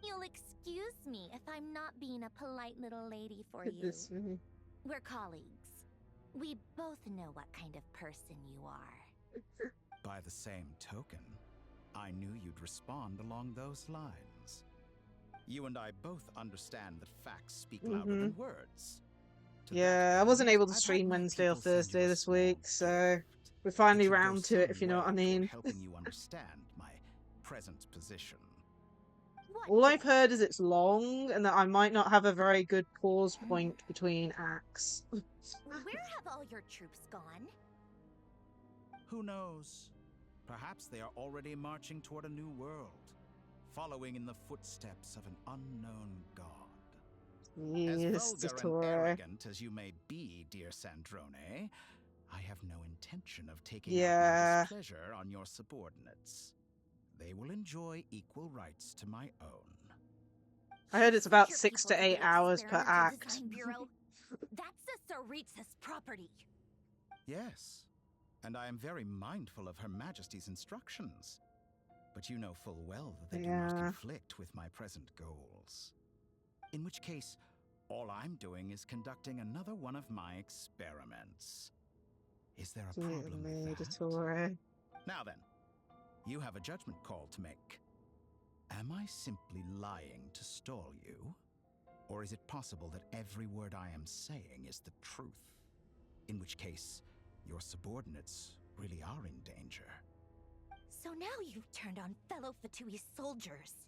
You'll excuse me if I'm not being a polite little lady for you. We're colleagues. We both know what kind of person you are. By the same token, I knew you'd respond along those lines. You and I both understand that facts speak louder than words. Yeah, I wasn't able to stream Wednesday or Thursday this week, so we're finally round to it, if you know what I mean. Helping you understand my present position. All I've heard is it's long, and that I might not have a very good pause point between acts. Where have all your troops gone? Who knows? Perhaps they are already marching toward a new world, following in the footsteps of an unknown god. Yes, as vulgar and arrogant as you may be, dear Sandrone, I have no intention of taking out my displeasure on your subordinates. They will enjoy equal rights to my own. I heard it's about 6 to 8 hours per act. That's the Tsaritsa's property. Yes, and I am very mindful of Her Majesty's instructions. But you know full well that they do not conflict with my present goals. In which case, all I'm doing is conducting another one of my experiments. Is there a problem with that? Now then, you have a judgment call to make. Am I simply lying to stall you? Or is it possible that every word I am saying is the truth? In which case, your subordinates really are in danger. So now you've turned on fellow Fatui soldiers.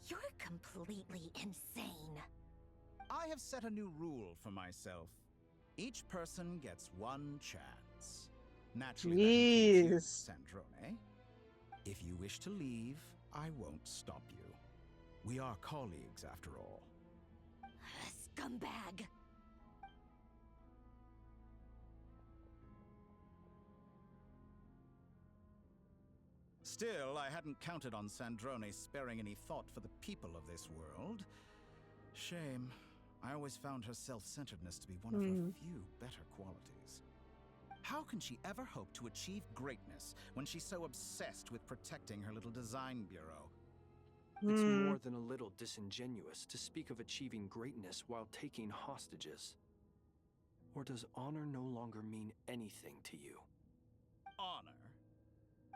You're completely insane. I have set a new rule for myself. Each person gets one chance. Naturally, that includes you, Sandrone. If you wish to leave, I won't stop you. We are colleagues, after all. Scumbag! Still, I hadn't counted on Sandrone sparing any thought for the people of this world. Shame. I always found her self-centeredness to be one of her few better qualities. How can she ever hope to achieve greatness when she's so obsessed with protecting her little design bureau? It's more than a little disingenuous to speak of achieving greatness while taking hostages. Or does honor no longer mean anything to you? Honor?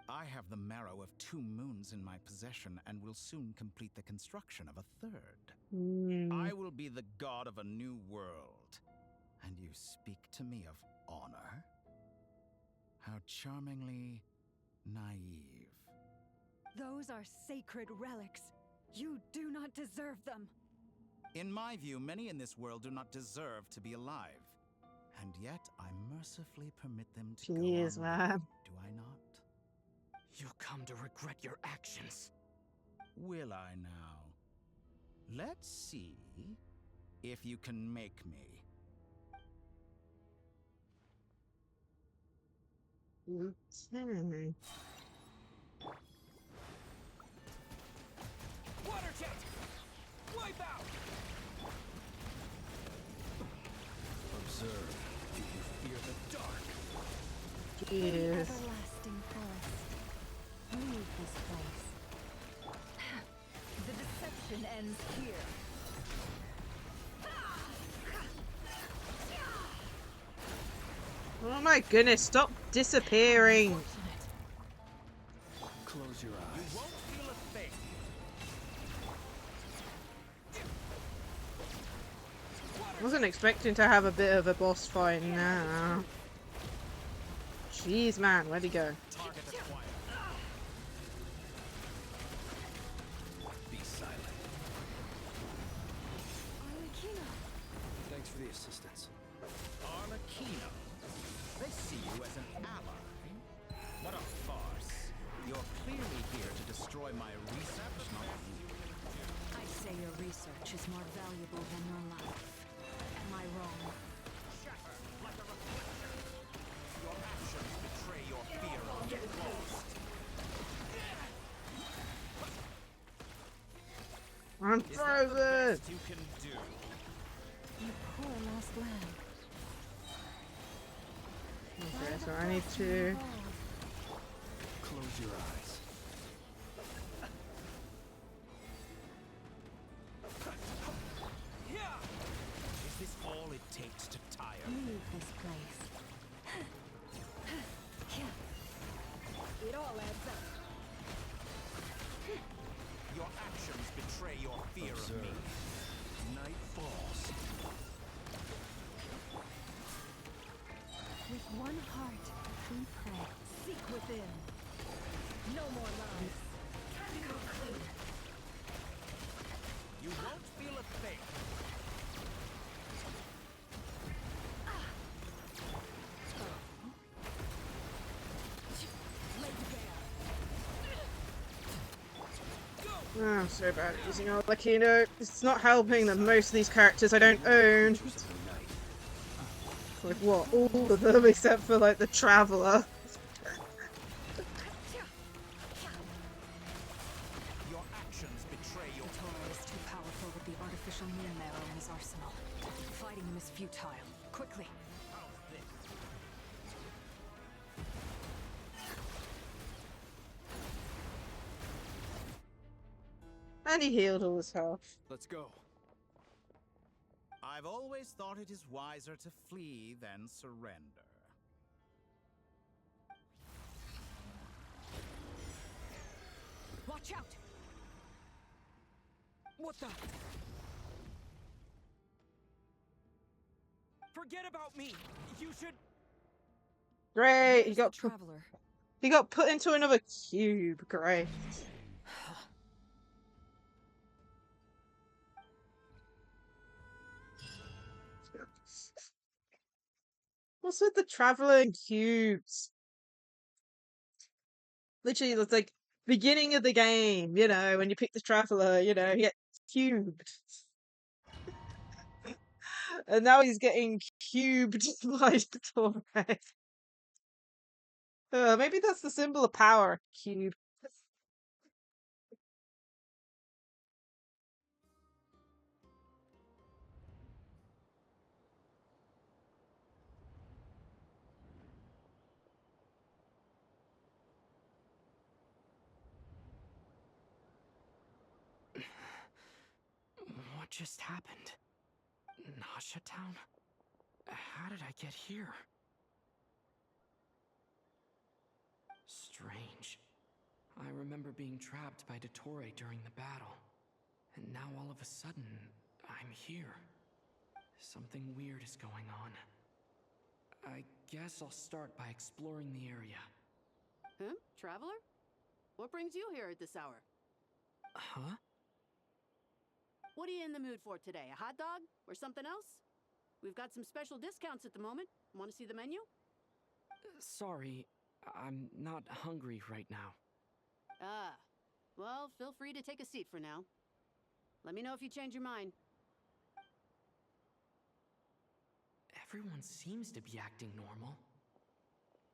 I have the marrow of 2 moons in my possession and will soon complete the construction of a 3rd. I will be the god of a new world. And you speak to me of honor? How charmingly naive. Those are sacred relics. You do not deserve them. In my view, many in this world do not deserve to be alive. And yet, I mercifully permit them to go on living, do I not? You'll come to regret your actions. Will I now? Let's see if you can make me. Okay. Water jet! Wipe out! Observe. Do you fear the dark? Jeez. Everlasting forest. Leave this place. The deception ends here. Oh my goodness, stop disappearing. Close your eyes. You won't feel a thing. Wasn't expecting to have a bit of a boss fight now. Jeez, man, where'd he go? Target acquired. Be silent. Thanks for the assistance. Arlecchino. They see you as an ally. What a farce. You're clearly here to destroy my research, not you. I say your research is more valuable than your life. Am I wrong? Shatter like a reflection. Your actions betray your fear of getting lost. I'm Is that the frozen! best you can do? You poor lost lamb. Okay, so I need to... Close your eyes. Is this all it takes to tire? Leave this place. It all adds up. Your actions betray your fear of me. Night falls. With one heart, we pray. Seek within. No more lies. Time to go clean. You won't feel a thing. Oh, I'm so bad at using Arlecchino. It's not helping that most of these characters I don't own. Like what? All of them except for like the Traveler. Your actions betray your Toro is too powerful with the artificial moon marrow in his arsenal. Fighting him is futile. Quickly! And he healed all his health. Let's go. I've always thought it is wiser to flee than surrender. Watch out! What the? Forget about me. You should. Great, There's the traveler. he got put into another cube. Great. What's with the Traveler and cubes? Literally, it's like beginning of the game, you know, when you pick the Traveler, you know, he gets cubed. And now he's getting cubed by Torre. Maybe that's the symbol of power, cube. What just happened? Nasha Town? How did I get here? Strange. I remember being trapped by Dottore during the battle. And now all of a sudden, I'm here. Something weird is going on. I guess I'll start by exploring the area. Traveler? What brings you here at this hour? Huh? What are you in the mood for today? A hot dog? Or something else? We've got some special discounts at the moment. Want to see the menu? Sorry, I'm not hungry right now. Ah. Well, feel free to take a seat for now. Let me know if you change your mind. Everyone seems to be acting normal.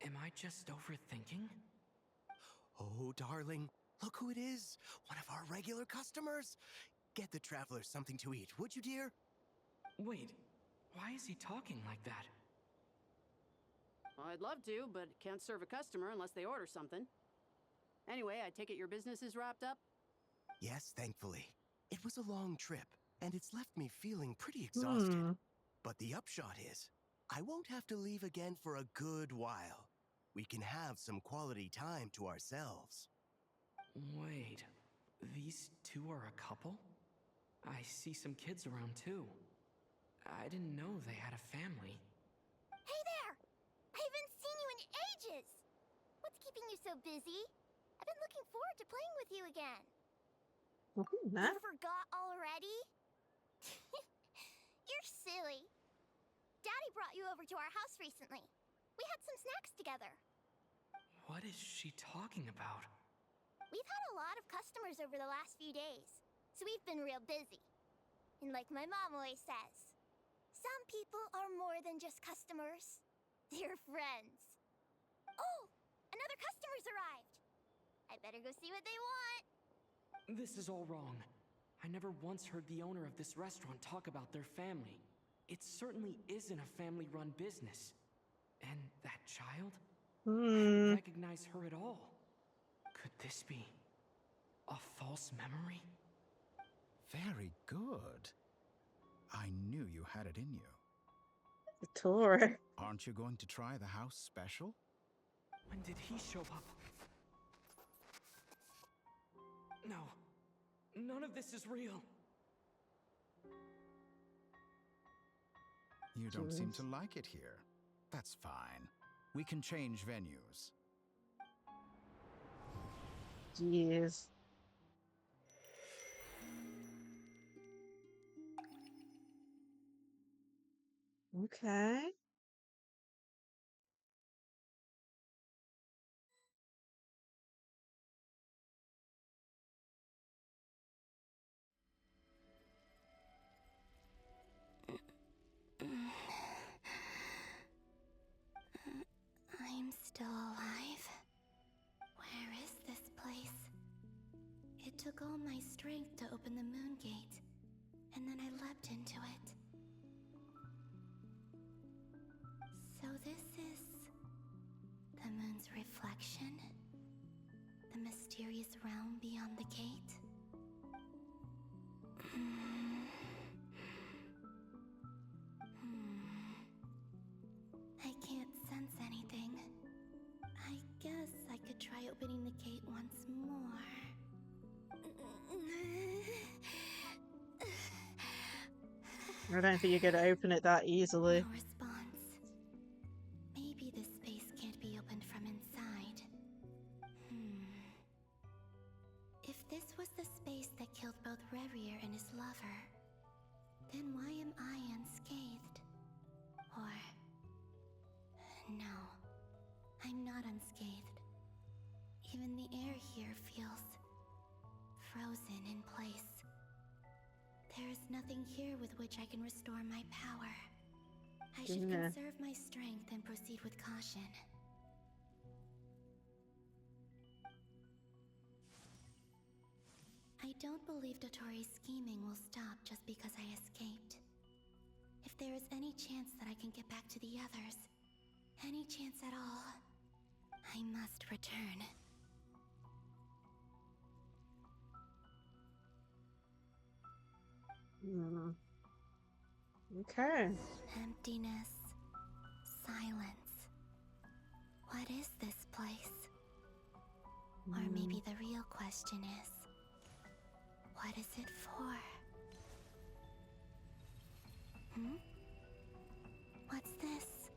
Am I just overthinking? Oh, darling, look who it is. One of our regular customers. Get the traveler something to eat, would you, dear? Wait, why is he talking like that? Well, I'd love to, but can't serve a customer unless they order something. Anyway, I take it your business is wrapped up? Yes, thankfully. It was a long trip, and it's left me feeling pretty exhausted. But the upshot is, I won't have to leave again for a good while. We can have some quality time to ourselves. Wait, these two are a couple? I see some kids around too. I didn't know they had a family. Hey there! I haven't seen you in ages! What's keeping you so busy? I've been looking forward to playing with you again. You forgot already? You're silly. Daddy brought you over to our house recently. We had some snacks together. What is she talking about? We've had a lot of customers over the last few days, so we've been real busy. And like my mom always says, some people are more than just customers. They're friends. Oh, another customer's arrived. I better go see what they want. This is all wrong. I never once heard the owner of this restaurant talk about their family. It certainly isn't a family-run business. And that child? I don't recognize her at all. Could this be a false memory? Very good. I knew you had it in you. The tour. Aren't you going to try the house special? When did he show up? No. None of this is real. You don't seem to like it here. That's fine. We can change venues. Jeez. Okay. I'm still alive. Where is this place? It took all my strength to open the moon gate, and then I leapt into it. So this is the moon's reflection? The mysterious realm beyond the gate? I can't sense anything. I guess I could try opening the gate once more. I don't think you're going to open it that easily. No response. Maybe this space can't be opened from inside. If this was the space that killed both Revrier and his lover, then why am I unscathed? Or... no, I'm not unscathed. Even the air here feels frozen in place. There is nothing here with which I can restore my power. I should conserve my strength and proceed with caution. I don't believe Dottori's scheming will stop just because I escaped. If there is any chance that I can get back to the others, any chance at all, I must return. Okay. Emptiness. Silence. What is this place? Or maybe the real question is, what is it for? Hmm? What's this?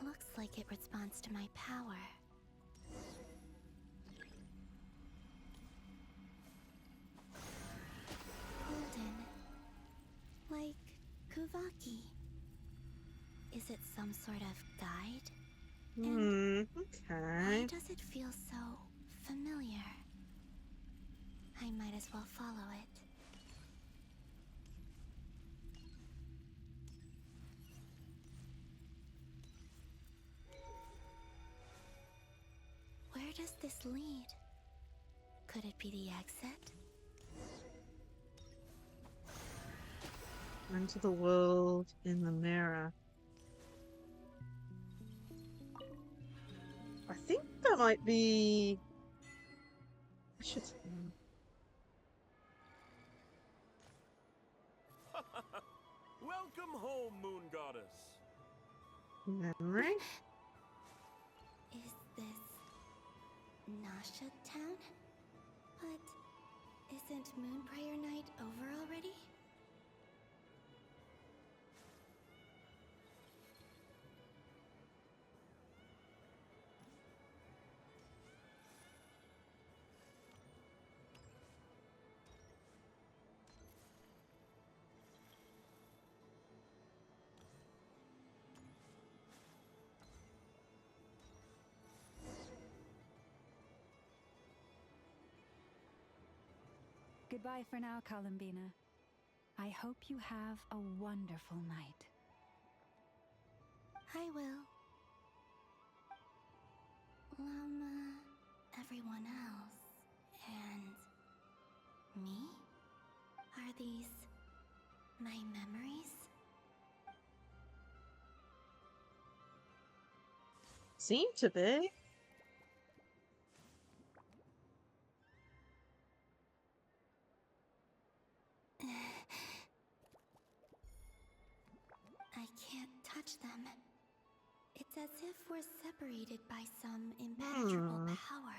Looks like it responds to my power. Golden. Like Kuvaki. Is it some sort of guide? Okay. Why does it feel so familiar? I might as well follow it. Where does this lead? Could it be the exit? Into the world in the mirror. I think that might be... I should... Welcome home, Moon Goddess. Memory? Is this Lacie-Chan? But isn't Moonprayer Night over already? Goodbye for now, Columbina. I hope you have a wonderful night. I will. Everyone else. And... me? Are these... my memories? Seem to be. I can't touch them. It's as if we're separated by some impenetrable power.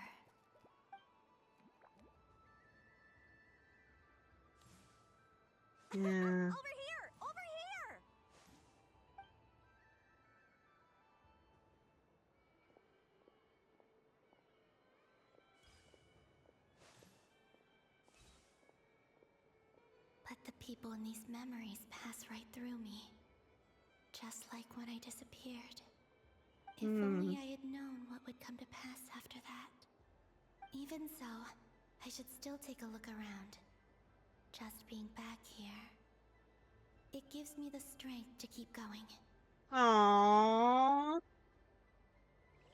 Yeah. Over here! Over here! But the people in these memories pass right through me. Just like when I disappeared. If only I had known what would come to pass after that. Even so, I should still take a look around. Just being back here, it gives me the strength to keep going. Aww.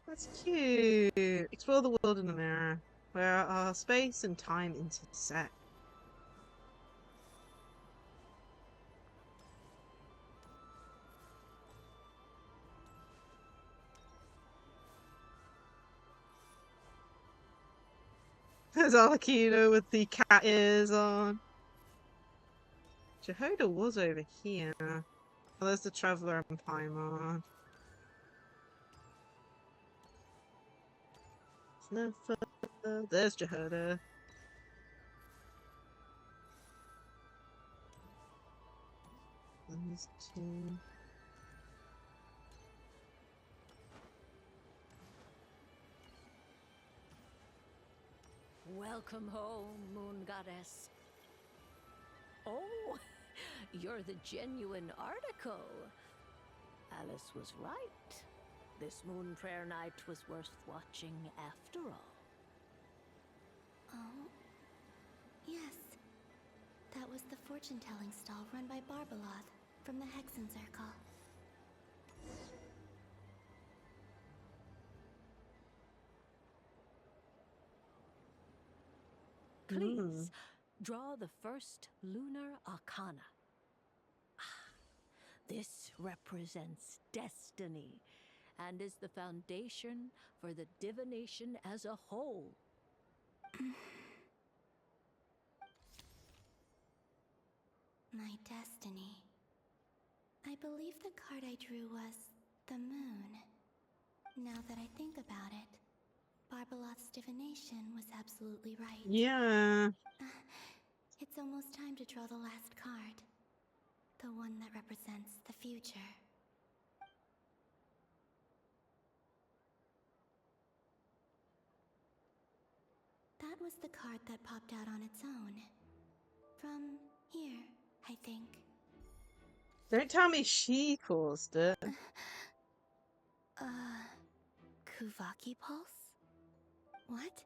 That's cute. Explore the world in the mirror, where our space and time intersect. There's Archon with the cat ears on. Jehoda was over here. Oh, there's the Traveler and Paimon. It's no further. There's Jehoda. These two. Welcome home, Moon Goddess. Oh, you're the genuine article. Alice was right. This Moonprayer Night was worth watching after all. Oh, yes. That was the fortune-telling stall run by Barbaloth from the Hexen Circle. Please, draw the first lunar arcana. This represents destiny and is the foundation for the divination as a whole. My destiny. I believe the card I drew was the moon. Now that I think about it, Barbalot's divination was absolutely right. Yeah. It's almost time to draw the last card. The one that represents the future. That was the card that popped out on its own. From here, I think. Don't tell me she caused it. Kuvaki Pulse? What?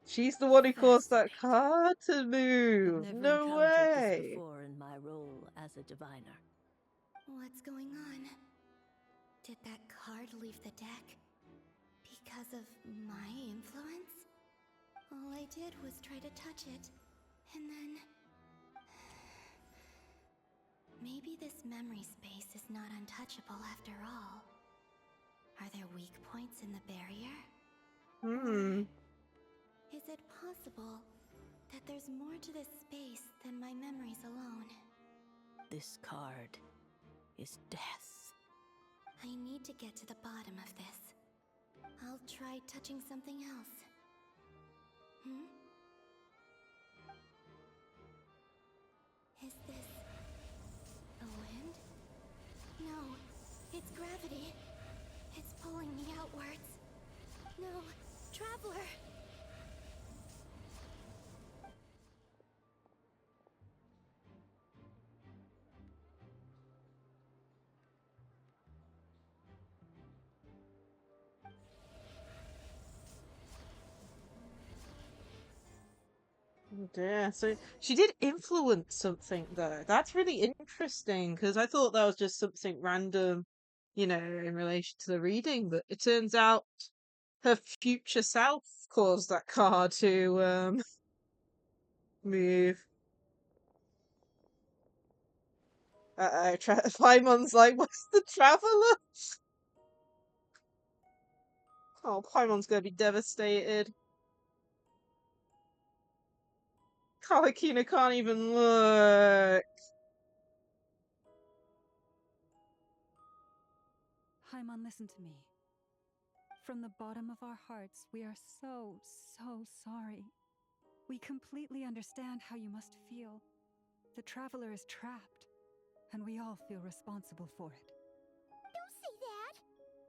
She's the one who caused that card to move. I've never No encountered this way. before in my role as a diviner. What's going on? Did that card leave the deck because of my influence? All I did was try to touch it, and then... Maybe this memory space is not untouchable after all. Are there weak points in the barrier? Is it possible that there's more to this space than my memories alone? This card is death. I need to get to the bottom of this. I'll try touching something else. Is this the wind? No, it's gravity. It's pulling me outwards. No, Traveler! Yeah, so she did influence something though. That's really interesting because I thought that was just something random, you know, in relation to the reading, but it turns out her future self caused that car to move. Paimon's like, what's the Traveler? Oh, Paimon's gonna be devastated. Kalakina can't even look. Paimon, listen to me. From the bottom of our hearts, we are so sorry. We completely understand how you must feel. The Traveler is trapped, and we all feel responsible for it. Don't say that!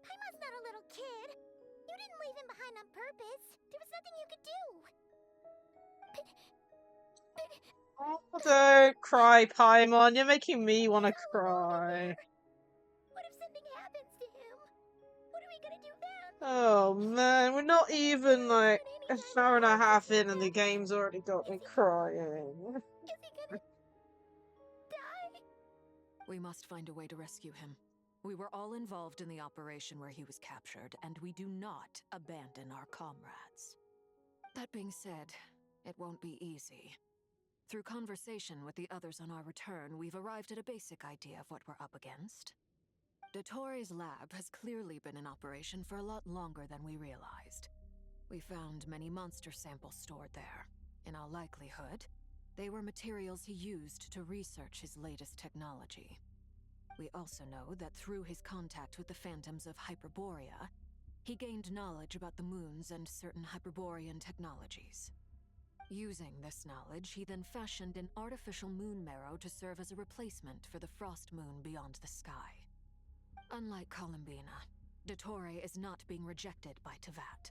Paimon's not a little kid! You didn't leave him behind on purpose! There was nothing you could do! Oh, don't cry, Paimon. You're making me want to cry. What if something happens to him? What are we gonna do then? Oh man, we're not even like an hour and a half in and the game's already got me crying. Is he gonna die? We must find a way to rescue him. We were all involved in the operation where he was captured, and we do not abandon our comrades. That being said, it won't be easy. Through conversation with the others on our return, we've arrived at a basic idea of what we're up against. Dottore's lab has clearly been in operation for a lot longer than we realized. We found many monster samples stored there. In all likelihood, they were materials he used to research his latest technology. We also know that through his contact with the phantoms of Hyperborea, he gained knowledge about the moons and certain Hyperborean technologies. Using this knowledge, he then fashioned an artificial moon marrow to serve as a replacement for the frost moon beyond the sky. Unlike Columbina, Dottore is not being rejected by Teyvat.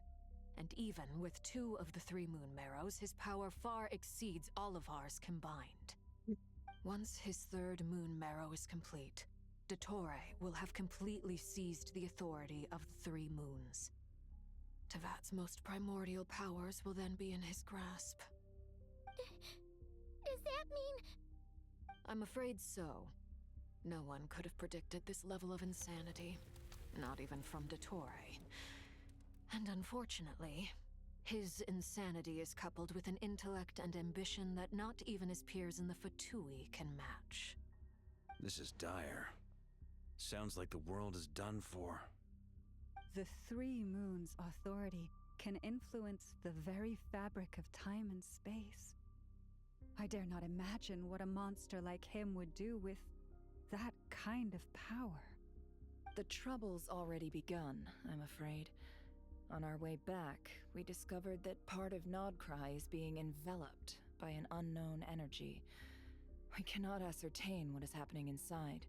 And even with 2 of the 3 moon marrows, his power far exceeds all of ours combined. Once his 3rd moon marrow is complete, Dottore will have completely seized the authority of the 3 moons. Teyvat's most primordial powers will then be in his grasp. Does that mean... I'm afraid so. No one could have predicted this level of insanity. Not even from Dottore. And unfortunately, his insanity is coupled with an intellect and ambition that not even his peers in the VIII can match. This is dire. Sounds like the world is done for. The 3 moons' authority can influence the very fabric of time and space. I dare not imagine what a monster like him would do with that kind of power. The trouble's already begun, I'm afraid. On our way back, we discovered that part of Nod-Krai is being enveloped by an unknown energy. We cannot ascertain what is happening inside.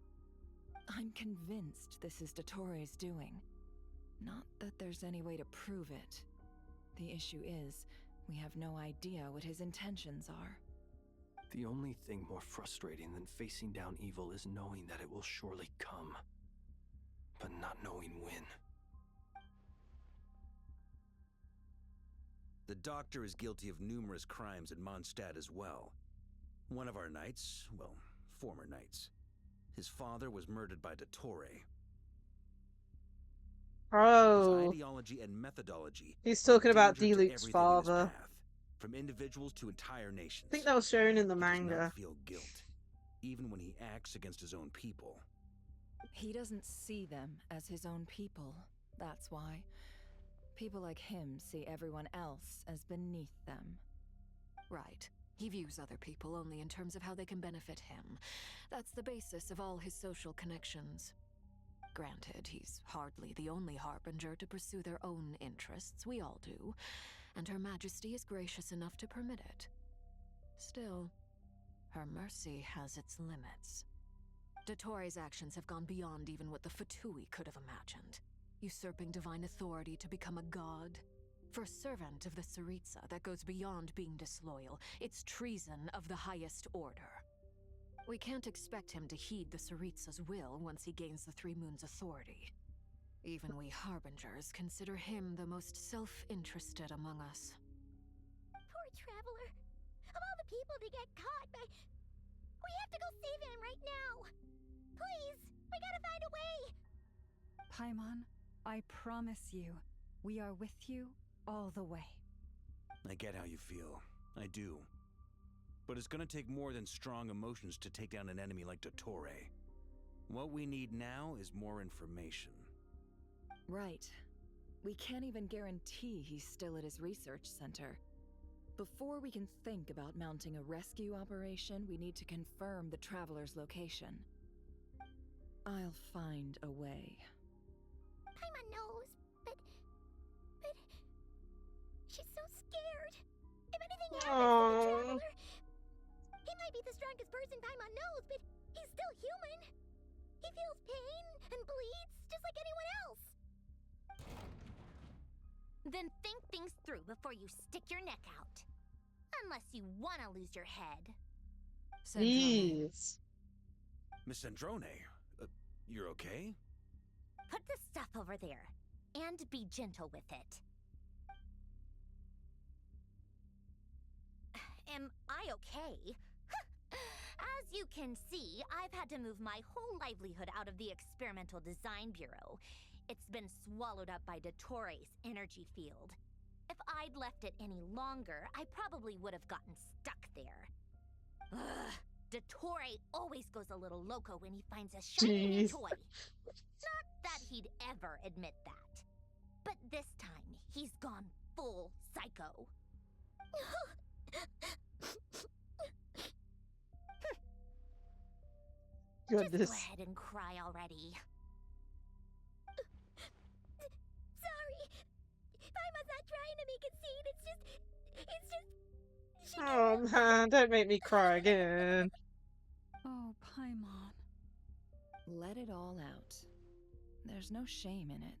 I'm convinced this is Dottore doing. Not that there's any way to prove it. The issue is, we have no idea what his intentions are. The only thing more frustrating than facing down evil is knowing that it will surely come, but not knowing when. The Doctor is guilty of numerous crimes in Mondstadt as well. One of our knights, well, former knights, his father was murdered by Dottore. Oh. His ideology and methodology. He's talking about danger to D-Luke's everything in his father. path, from individuals to entire nations. I think that was shown in the He manga. does not feel guilt, even when he acts against his own people. He doesn't see them as his own people, that's why. People like him see everyone else as beneath them. Right. He views other people only in terms of how they can benefit him. That's the basis of all his social connections. Granted, he's hardly the only harbinger to pursue their own interests. We all do. And Her Majesty is gracious enough to permit it. Still, her mercy has its limits. Dottore's actions have gone beyond even what the VIII could have imagined. Usurping divine authority to become a god. For a servant of the Tsaritsa, that goes beyond being disloyal. It's treason of the highest order. We can't expect him to heed the Tsaritsa's will once he gains the Three Moons' authority. Even we Harbingers consider him the most self-interested among us. Poor Traveler. Of all the people to get caught by... We have to go save him right now! Please! We gotta find a way! Paimon, I promise you, we are with you all the way. I get how you feel. I do. But it's gonna take more than strong emotions to take down an enemy like Dottore. What we need now is more information. Right. We can't even guarantee he's still at his research center. Before we can think about mounting a rescue operation, we need to confirm the Traveler's location. I'll find a way. Paimon knows, but... She's so scared. If anything happens to the Traveler... He might be the strongest person Paimon knows, but he's still human. He feels pain and bleeds just like anyone else. Then think things through before you stick your neck out. Unless you want to lose your head. Please. Miss Androne, you're okay? Put the stuff over there. And be gentle with it. Am I okay? As you can see, I've had to move my whole livelihood out of the Experimental Design Bureau. It's been swallowed up by Dottore's energy field. If I'd left it any longer, I probably would have gotten stuck there. Ugh, Dottore always goes a little loco when he finds a shiny new toy. Not that he'd ever admit that. But this time, he's gone full psycho. Goodness. Just go ahead and cry already. Sorry. Paimon's not trying to make it scene. It's just... Oh man, don't make me cry again. Oh, Paimon. Let it all out. There's no shame in it.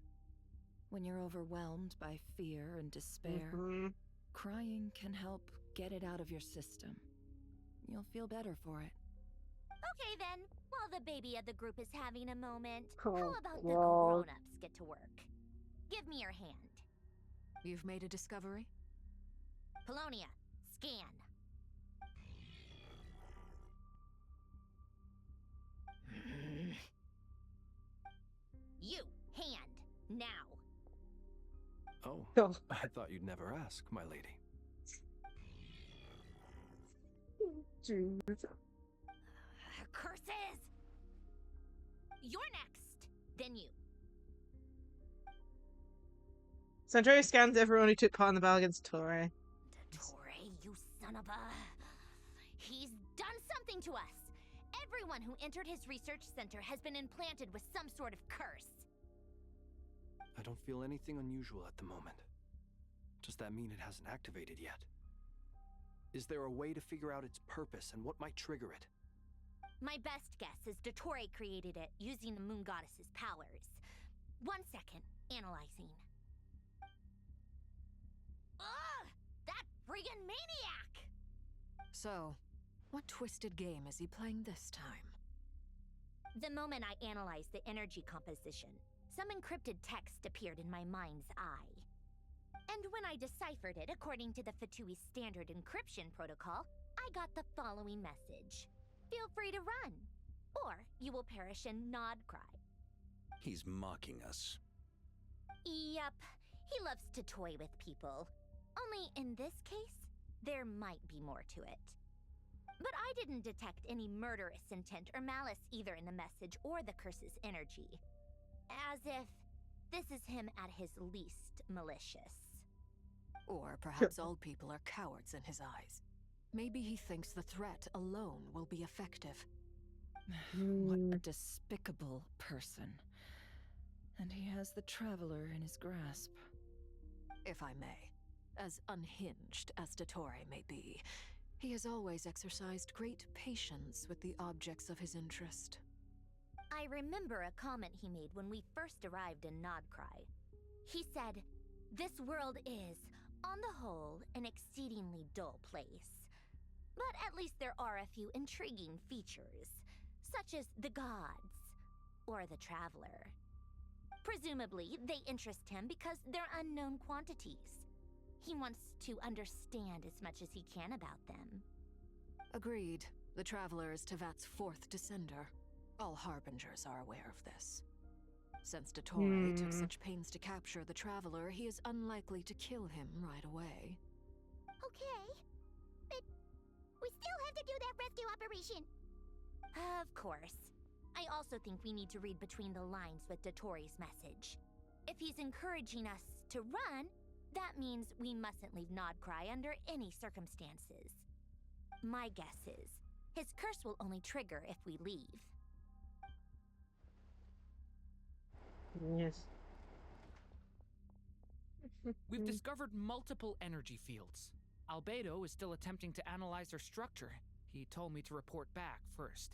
When you're overwhelmed by fear and despair, crying can help get it out of your system. You'll feel better for it. Okay then, while the baby of the group is having a moment, Oh, how about the God. grown-ups get to work? Give me your hand. You've made a discovery? Polonia, scan. You, hand, now. Oh, Oh. I thought you'd never ask, my lady. Jeez. Curses! You're next, then you. Sandro scans everyone who took part in the battle against Dottore. Dottore, you son of a... He's done something to us! Everyone who entered his research center has been implanted with some sort of curse. I don't feel anything unusual at the moment. Does that mean it hasn't activated yet? Is there a way to figure out its purpose and what might trigger it? My best guess is Dottore created it using the Moon Goddess's powers. 1 second, analyzing. Ugh! That friggin' maniac! So, what twisted game is he playing this time? The moment I analyzed the energy composition, some encrypted text appeared in my mind's eye. And when I deciphered it according to the VIII standard encryption protocol, I got the following message. Feel free to run, or you will perish in Nod-Krai. He's mocking us. Yep, he loves to toy with people. Only in this case, there might be more to it. But I didn't detect any murderous intent or malice either in the message or the curse's energy. As if this is him at his least malicious. Or perhaps all people are cowards in his eyes. Maybe he thinks the threat alone will be effective. What a despicable person. And he has the Traveler in his grasp. If I may, as unhinged as Dottore may be, he has always exercised great patience with the objects of his interest. I remember a comment he made when we first arrived in Nod-Krai. He said, "This world is, on the whole, an exceedingly dull place. But at least there are a few intriguing features, such as the gods, or the Traveler. Presumably, they interest him because they're unknown quantities. He wants to understand as much as he can about them." Agreed. The Traveler is Tevat's 4th descender. All Harbingers are aware of this. Since Dottore took such pains to capture the Traveler, he is unlikely to kill him right away. Okay, but we still have to do that rescue operation. Of course. I also think we need to read between the lines with Dottore's message. If he's encouraging us to run, that means we mustn't leave Nod-Krai under any circumstances. My guess is, his curse will only trigger if we leave. Yes. We've discovered multiple energy fields. Albedo is still attempting to analyze their structure. He told me to report back first.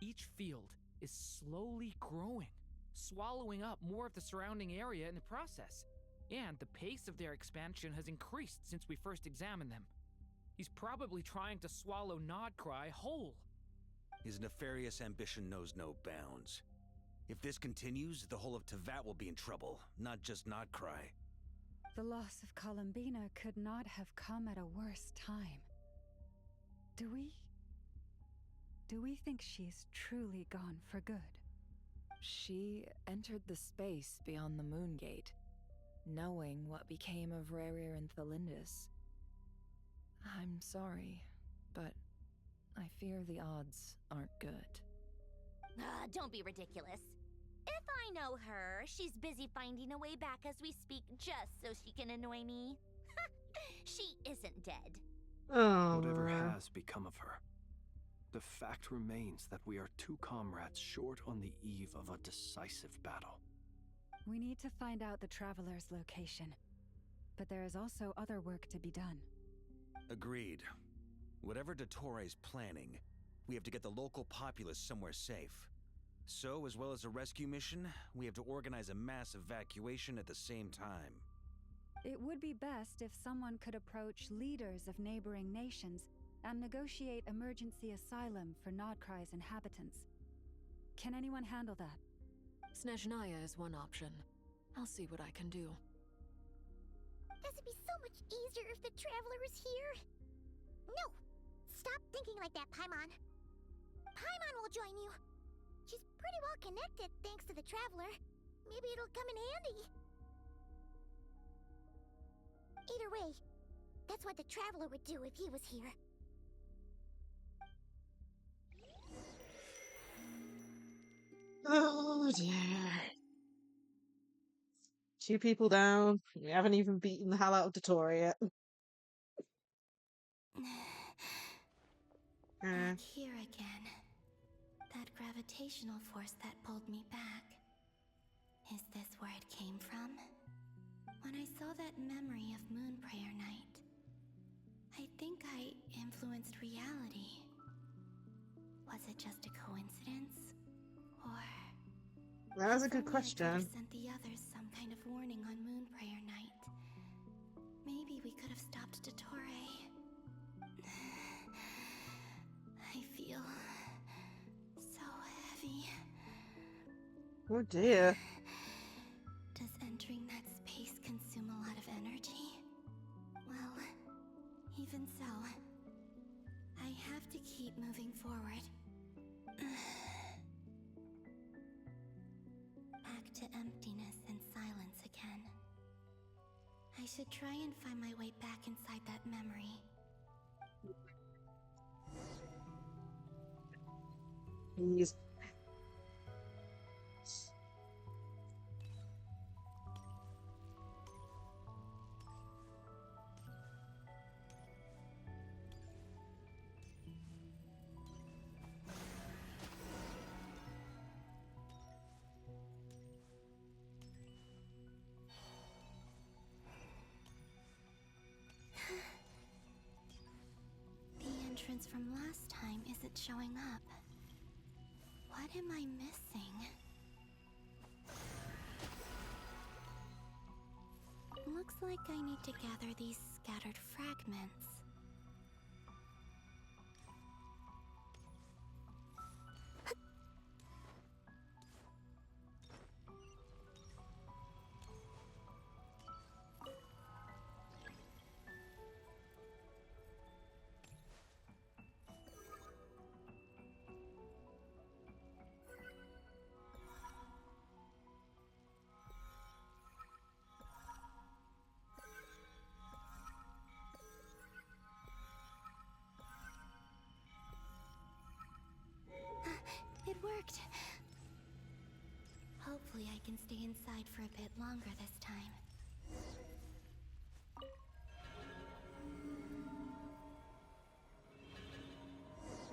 Each field is slowly growing, swallowing up more of the surrounding area in the process. And the pace of their expansion has increased since we first examined them. He's probably trying to swallow Nod-Krai whole. His nefarious ambition knows no bounds. If this continues, the whole of Tevat will be in trouble, not just Nod-Krai. The loss of Columbina could not have come at a worse time. Do we think she's truly gone for good? She entered the space beyond the Moon Gate, knowing what became of Rerir and Thalindus. I'm sorry, but I fear the odds aren't good. Don't be ridiculous. If I know her, she's busy finding a way back as we speak just so she can annoy me. She isn't dead. Whatever has become of her, the fact remains that we are 2 comrades short on the eve of a decisive battle. We need to find out the Traveler's location. But there is also other work to be done. Agreed. Whatever Dottore's planning, we have to get the local populace somewhere safe. So, as well as a rescue mission, we have to organize a mass evacuation at the same time. It would be best if someone could approach leaders of neighboring nations and negotiate emergency asylum for Nod-Krai's inhabitants. Can anyone handle that? Snezhnaya is one option. I'll see what I can do. This would be so much easier if the Traveler was here. No! Stop thinking like that, Paimon. Paimon will join you. She's pretty well connected thanks to the Traveler. Maybe it'll come in handy. Either way, that's what the Traveler would do if he was here. Oh dear. 2 people down. We haven't even beaten the hell out of Dottore yet. Back here again. That gravitational force that pulled me back. Is this where it came from? When I saw that memory of Moon Prayer Night, I think I influenced reality. Was it just a coincidence? Or... That's a good I could question. have sent the others some kind of warning on Moon Prayer Night. Maybe we could have stopped Dottore. I feel so heavy. Oh dear. Does entering that space consume a lot of energy? Well, even so, I have to keep moving forward. Back to emptiness and silence again. I should try and find my way back inside that memory. Please. The entrance from last time isn't showing up. What am I missing? Looks like I need to gather these scattered fragments. It worked. Hopefully I can stay inside for a bit longer this time.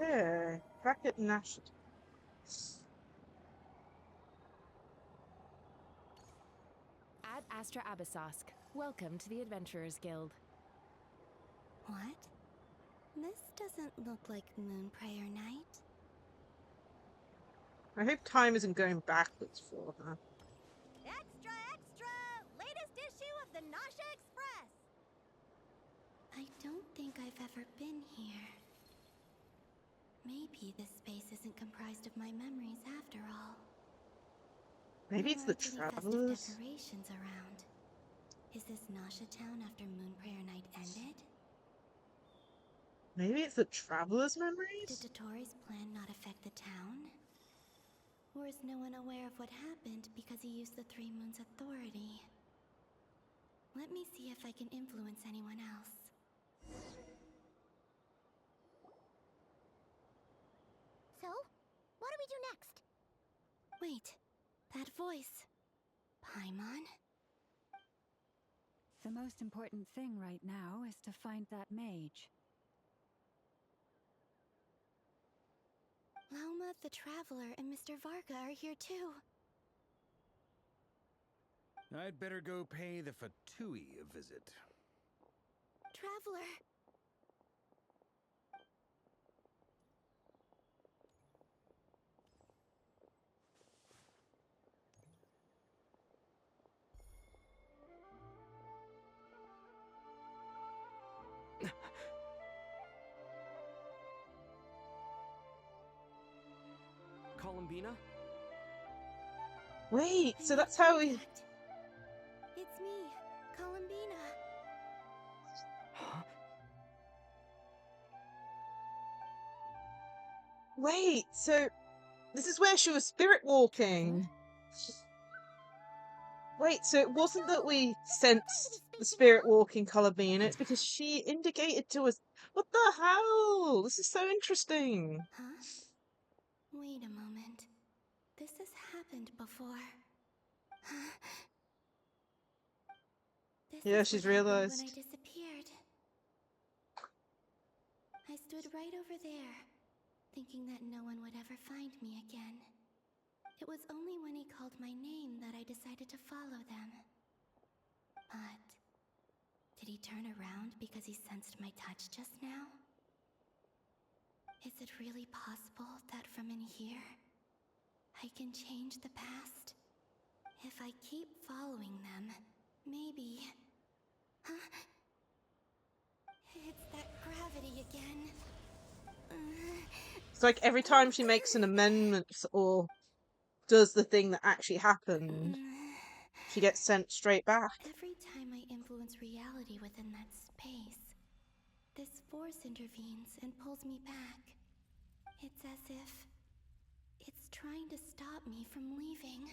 Okay, back at Nash. Ad Astra Abyssosk. Welcome to the Adventurers Guild. What? This doesn't look like Moon Prayer Night. I hope time isn't going backwards for her. Extra, extra! Latest issue of the Nasha Express! I don't think I've ever been here. Maybe this space isn't comprised of my memories after all. Maybe it's the There aren't any travelers. festive decorations around. Is this Nasha-town after Moon Prayer Night ended? Maybe it's the travelers' Did memories? Dottore's plan not affect the town? Or is no one aware of what happened because he used the Three Moons' authority? Let me see if I can influence anyone else. So, what do we do next? Wait, that voice. Paimon? The most important thing right now is to find that mage. Lauma, the Traveler, and Mr. Varga are here too. I'd better go pay the Fatui a visit. Traveler! Columbina? Wait, so that's how we... It's me, Columbina. Wait, so this is where she was spirit walking. Wait, so it wasn't that we sensed the spirit walking Columbina, it's because she indicated to us. What the hell? This is so interesting. Huh? Wait a moment. This has happened before. This Yeah, is she's what happened realized. when I disappeared. I stood right over there, thinking that no one would ever find me again. It was only when he called my name that I decided to follow them. But did he turn around because he sensed my touch just now? Is it really possible that from in here, I can change the past? If I keep following them, maybe... Huh? It's that gravity again. It's like every time she makes an amendment or does the thing that actually happened, she gets sent straight back. Every time I influence reality within that space, this force intervenes and pulls me back. It's as if it's trying to stop me from leaving.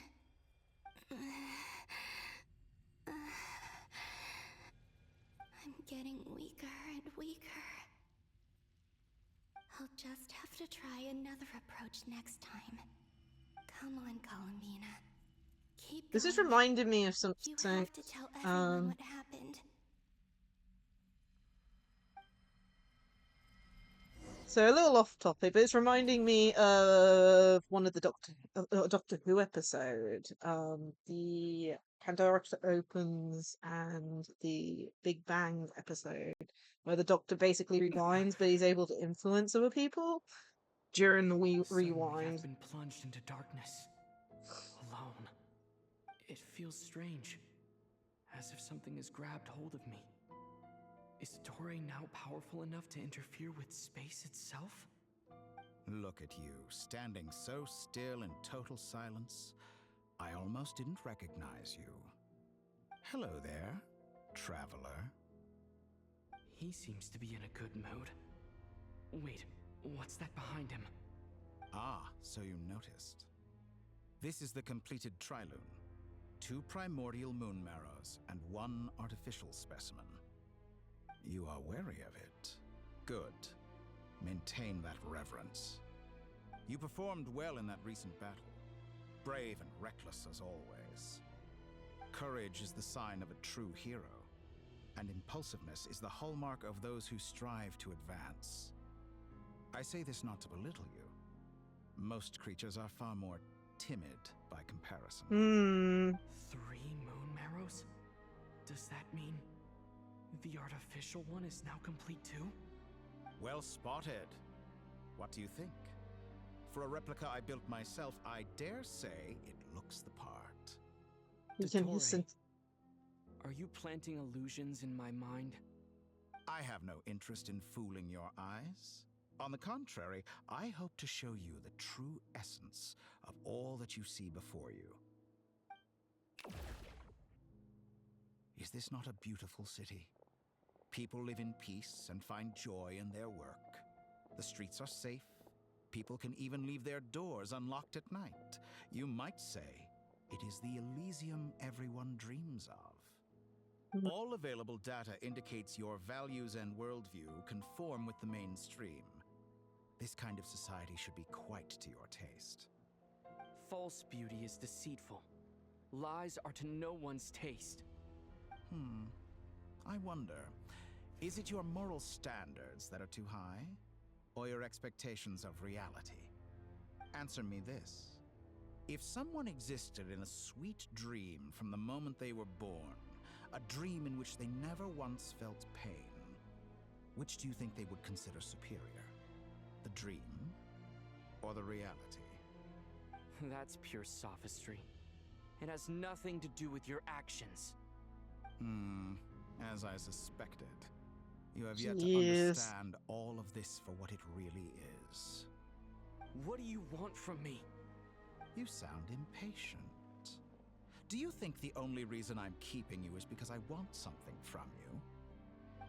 I'm getting weaker and weaker. I'll just have to try another approach next time. Come on, Columbina. Keep This is going. reminding me of something. You have to tell everyone what happened. So a little off topic, but it's reminding me of one of the Doctor Who episode. The Pandora Opens and the Big Bang episode, where the Doctor basically rewinds, but he's able to influence other people during the rewind. I've been plunged into darkness, alone. It feels strange, as if something has grabbed hold of me. Is Toray now powerful enough to interfere with space itself? Look at you, standing so still in total silence. I almost didn't recognize you. Hello there, traveler. He seems to be in a good mood. Wait, what's that behind him? Ah, so you noticed. This is the completed Trilune. 2 primordial moon marrows and 1 artificial specimen. You are wary of it. Good. Maintain that reverence. You performed well in that recent battle. Brave and reckless as always. Courage is the sign of a true hero, and impulsiveness is the hallmark of those who strive to advance. I say this not to belittle you. Most creatures are far more timid by comparison. 3 moon marrows? Does that mean the artificial one is now complete too? Well spotted. What do you think? For a replica I built myself, I dare say it looks the part. Dottore, are you planting illusions in my mind? I have no interest in fooling your eyes. On the contrary, I hope to show you the true essence of all that you see before you. Is this not a beautiful city? People live in peace and find joy in their work. The streets are safe. People can even leave their doors unlocked at night. You might say it is the Elysium everyone dreams of. All available data indicates your values and worldview conform with the mainstream. This kind of society should be quite to your taste. False beauty is deceitful. Lies are to no one's taste. I wonder, is it your moral standards that are too high? Or your expectations of reality? Answer me this. If someone existed in a sweet dream from the moment they were born, a dream in which they never once felt pain, which do you think they would consider superior? The dream or the reality? That's pure sophistry. It has nothing to do with your actions. As I suspected. You have yet to understand all of this for what it really is. What do you want from me? You sound impatient. Do you think the only reason I'm keeping you is because I want something from you?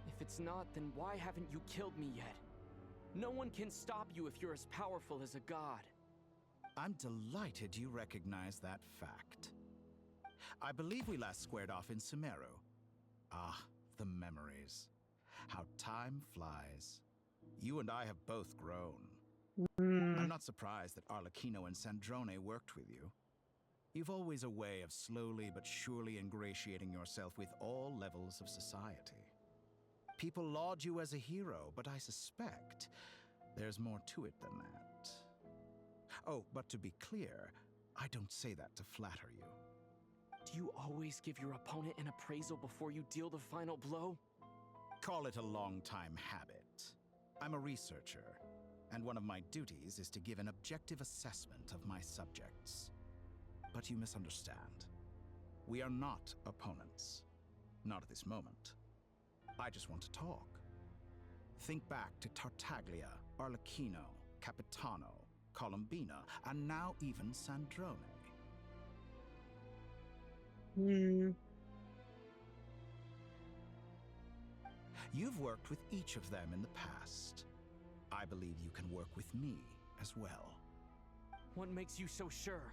If it's not, then why haven't you killed me yet? No one can stop you if you're as powerful as a god. I'm delighted you recognize that fact. I believe we last squared off in Sumeru. Ah, the memories. How time flies. You and I have both grown. I'm not surprised that Arlecchino and Sandrone worked with you. You've always a way of slowly but surely ingratiating yourself with all levels of society. People laud you as a hero, but I suspect there's more to it than that. Oh, but to be clear, I don't say that to flatter you. Do you always give your opponent an appraisal before you deal the final blow? Call it a long-time habit. I'm a researcher, and one of my duties is to give an objective assessment of my subjects. But you misunderstand. We are not opponents. Not at this moment. I just want to talk. Think back to Tartaglia, Arlecchino, Capitano, Colombina, and now even Sandrone. You've worked with each of them in the past. I believe you can work with me as well. What makes you so sure?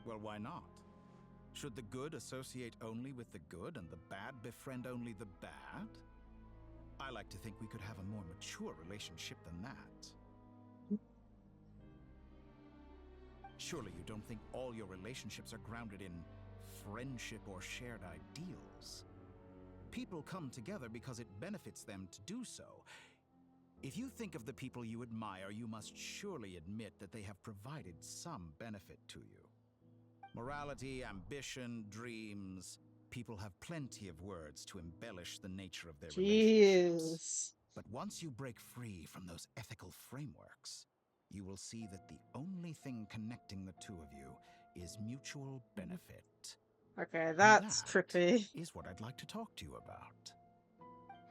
Well, why not? Should the good associate only with the good and the bad befriend only the bad? I like to think we could have a more mature relationship than that. Surely you don't think all your relationships are grounded in friendship or shared ideals. People come together because it benefits them to do so. If you think of the people you admire, you must surely admit that they have provided some benefit to you. Morality, ambition, dreams. People have plenty of words to embellish the nature of their relationships. But once you break free from those ethical frameworks, you will see that the only thing connecting the two of you is mutual benefit. Okay, that's trippy. Is what I'd like to talk to you about.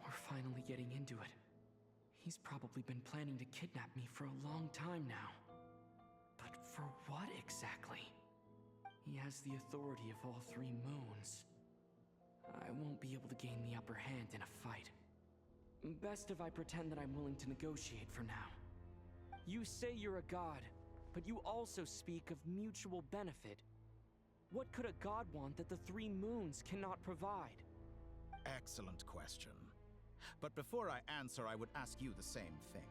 We're finally getting into it. He's probably been planning to kidnap me for a long time now. But for what exactly? He has the authority of all three moons. I won't be able to gain the upper hand in a fight. Best if I pretend that I'm willing to negotiate for now. You say you're a god, but you also speak of mutual benefit. What could a god want that the three moons cannot provide? Excellent question. But before I answer, I would ask you the same thing.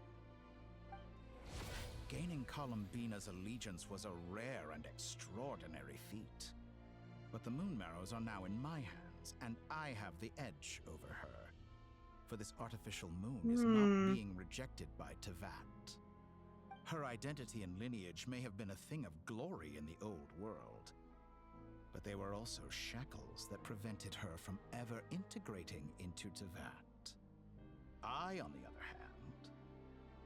Gaining Colombina's allegiance was a rare and extraordinary feat. But the Moon Marrows are now in my hands, and I have the edge over her. For this artificial moon is not being rejected by Teyvat. Her identity and lineage may have been a thing of glory in the old world, but they were also shackles that prevented her from ever integrating into Teyvat. I, on the other hand,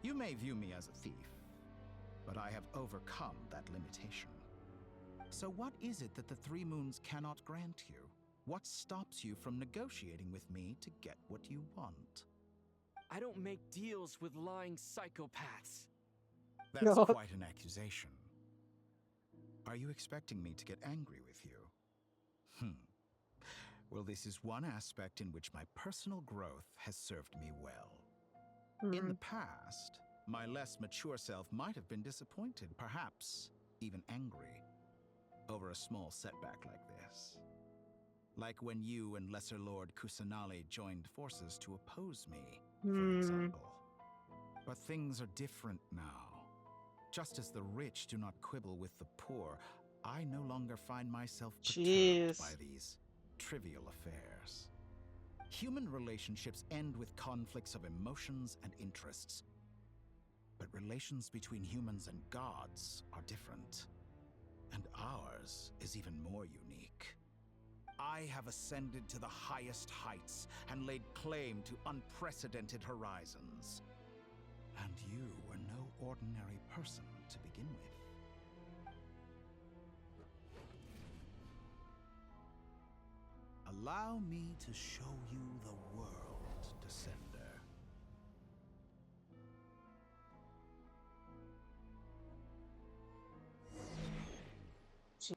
you may view me as a thief, but I have overcome that limitation. So what is it that the Three Moons cannot grant you? What stops you from negotiating with me to get what you want? I don't make deals with lying psychopaths. That's quite an accusation. Are you expecting me to get angry with you? Well, this is one aspect in which my personal growth has served me well. In the past, my less mature self might have been disappointed, perhaps even angry, over a small setback like this. Like when you and Lesser Lord Kusanali joined forces to oppose me, for example. But things are different now. Just as the rich do not quibble with the poor, I no longer find myself perturbed by these trivial affairs. Human relationships end with conflicts of emotions and interests. But relations between humans and gods are different. And ours is even more unique. I have ascended to the highest heights and laid claim to unprecedented horizons. And you were no ordinary person to begin with. Allow me to show you the world, Descender.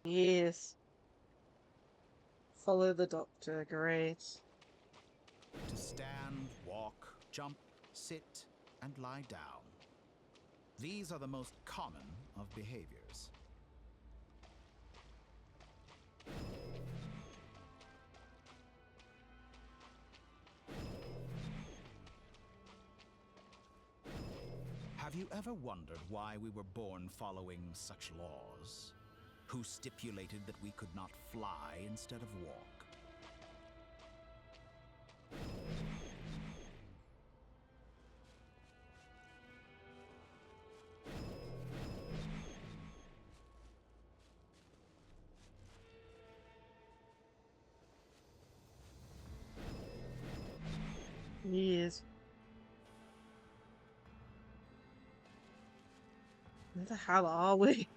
Jeez. Follow the doctor, great. To stand, walk, jump, sit, and lie down. These are the most common of behaviors. Have you ever wondered why we were born following such laws? Who stipulated that we could not fly instead of walk? Yes. Where the hell are we?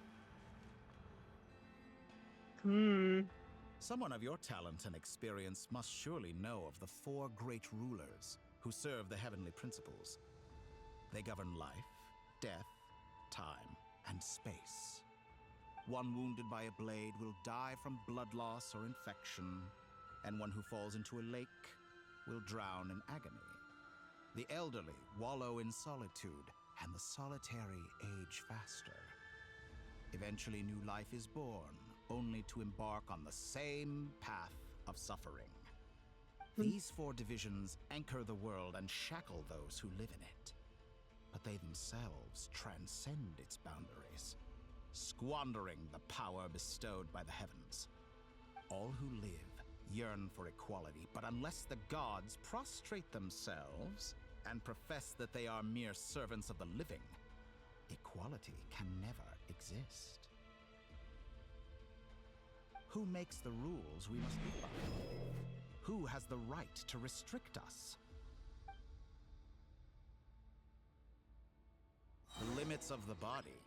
Someone of your talent and experience must surely know of the 4 great rulers who serve the heavenly principles. They govern life, death, time, and space. One wounded by a blade will die from blood loss or infection, and one who falls into a lake will drown in agony. The elderly wallow in solitude, and the solitary age faster. Eventually, new life is born, only to embark on the same path of suffering. These 4 divisions anchor the world and shackle those who live in it. But they themselves transcend its boundaries, squandering the power bestowed by the heavens. All who live yearn for equality, but unless the gods prostrate themselves and profess that they are mere servants of the living, equality can never exist. Who makes the rules we must live by? Who has the right to restrict us? The limits of the body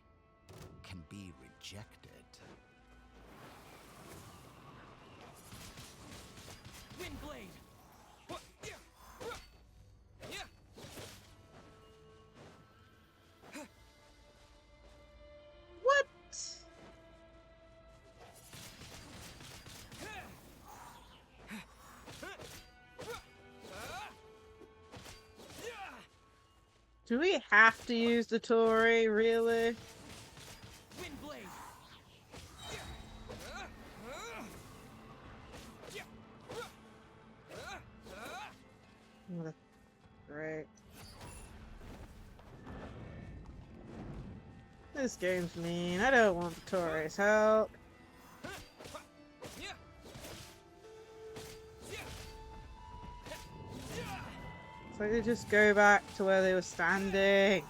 can be rejected. Windblade! What? Do we have to use the Torii, really? Windblade! Great. This game's mean. I don't want the Torii's help. It's like they just go back to where they were standing.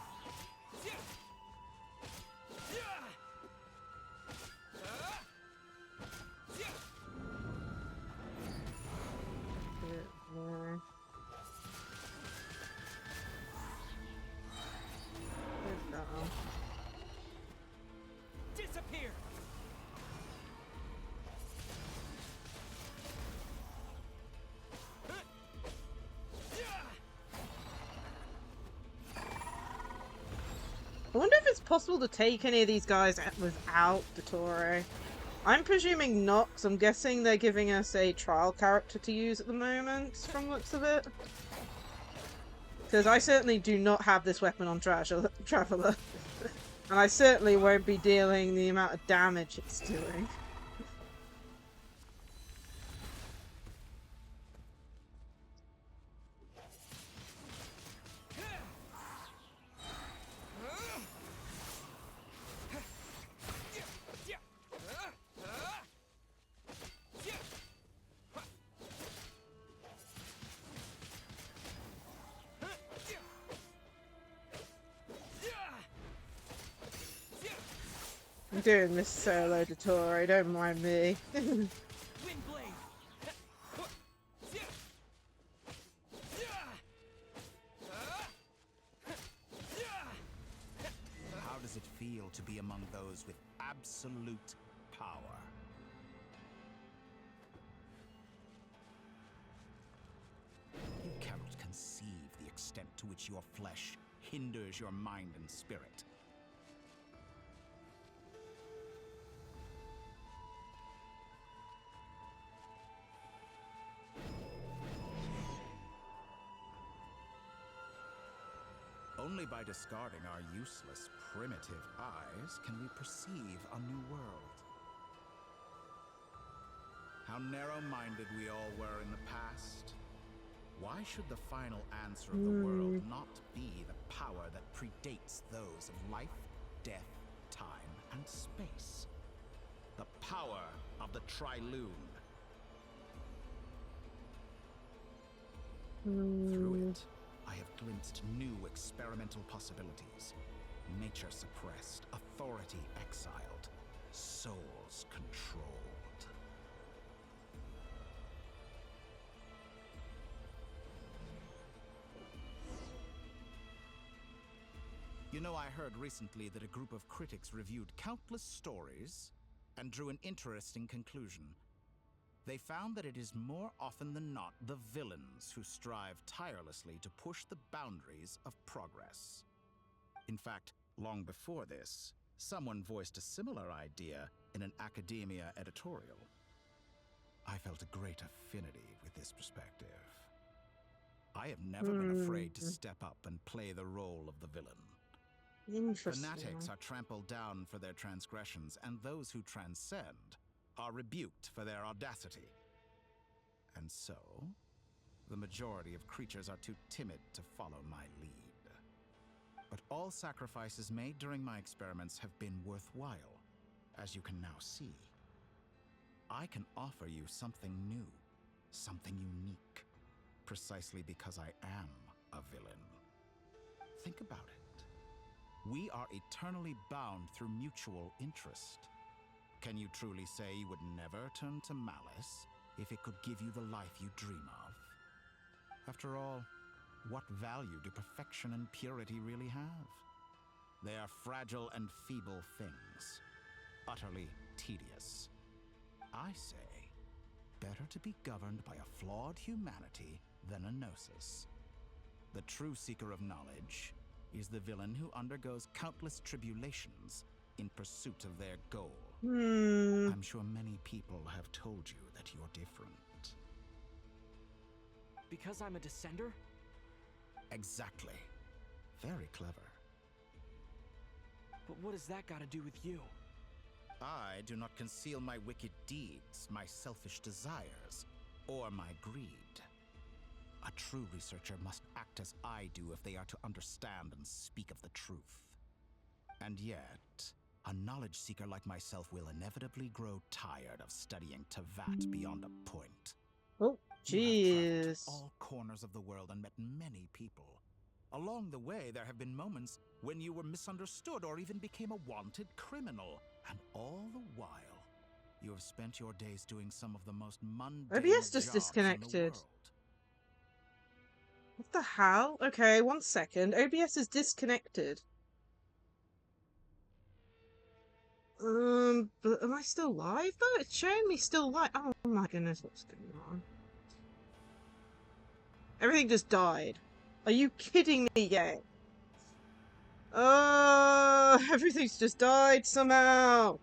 Disappear! I wonder if it's possible to take any of these guys out without the Torii. I'm presuming not, because I'm guessing they're giving us a trial character to use at the moment, from the looks of it. Because I certainly do not have this weapon on Traveler. And I certainly won't be dealing the amount of damage it's doing. I'm doing this solo to Torii, don't mind me. How does it feel to be among those with absolute power? You cannot conceive the extent to which your flesh hinders your mind and spirit. Only by discarding our useless, primitive eyes can we perceive a new world. How narrow-minded we all were in the past. Why should the final answer of the world not be the power that predates those of life, death, time, and space? The power of the Triloon. Through it, I have glimpsed new experimental possibilities. Nature suppressed, authority exiled, souls controlled. know, I heard recently that a group of critics reviewed countless stories and drew an interesting conclusion. They found that it is more often than not the villains who strive tirelessly to push the boundaries of progress. In fact, long before this, someone voiced a similar idea in an academia editorial. I felt a great affinity with this perspective. I have never been afraid to step up and play the role of the villain. Fanatics are trampled down for their transgressions, and those who transcend are rebuked for their audacity. And so, the majority of creatures are too timid to follow my lead. But all sacrifices made during my experiments have been worthwhile, as you can now see. I can offer you something new, something unique, precisely because I am a villain. Think about it. We are eternally bound through mutual interest. Can you truly say you would never turn to malice if it could give you the life you dream of? After all, what value do perfection and purity really have? They are fragile and feeble things, utterly tedious. I say, better to be governed by a flawed humanity than a gnosis. The true seeker of knowledge is the villain who undergoes countless tribulations in pursuit of their goal. I'm sure many people have told you that you're different. Because I'm a descender? Exactly. Very clever. But what has that got to do with you? I do not conceal my wicked deeds, my selfish desires, or my greed. A true researcher must act as I do if they are to understand and speak of the truth. And yet, a knowledge seeker like myself will inevitably grow tired of studying Teyvat beyond a point. Oh, jeez. All corners of the world and met many people. Along the way, there have been moments when you were misunderstood or even became a wanted criminal. And all the while, you have spent your days doing some of the most mundane OBS just jobs disconnected. in the world. What the hell? Okay, 1 second. OBS is disconnected. But am I still live though? It's showing me still live. Oh my goodness, what's going on? Everything just died. Are you kidding me, yet? Everything's just died somehow.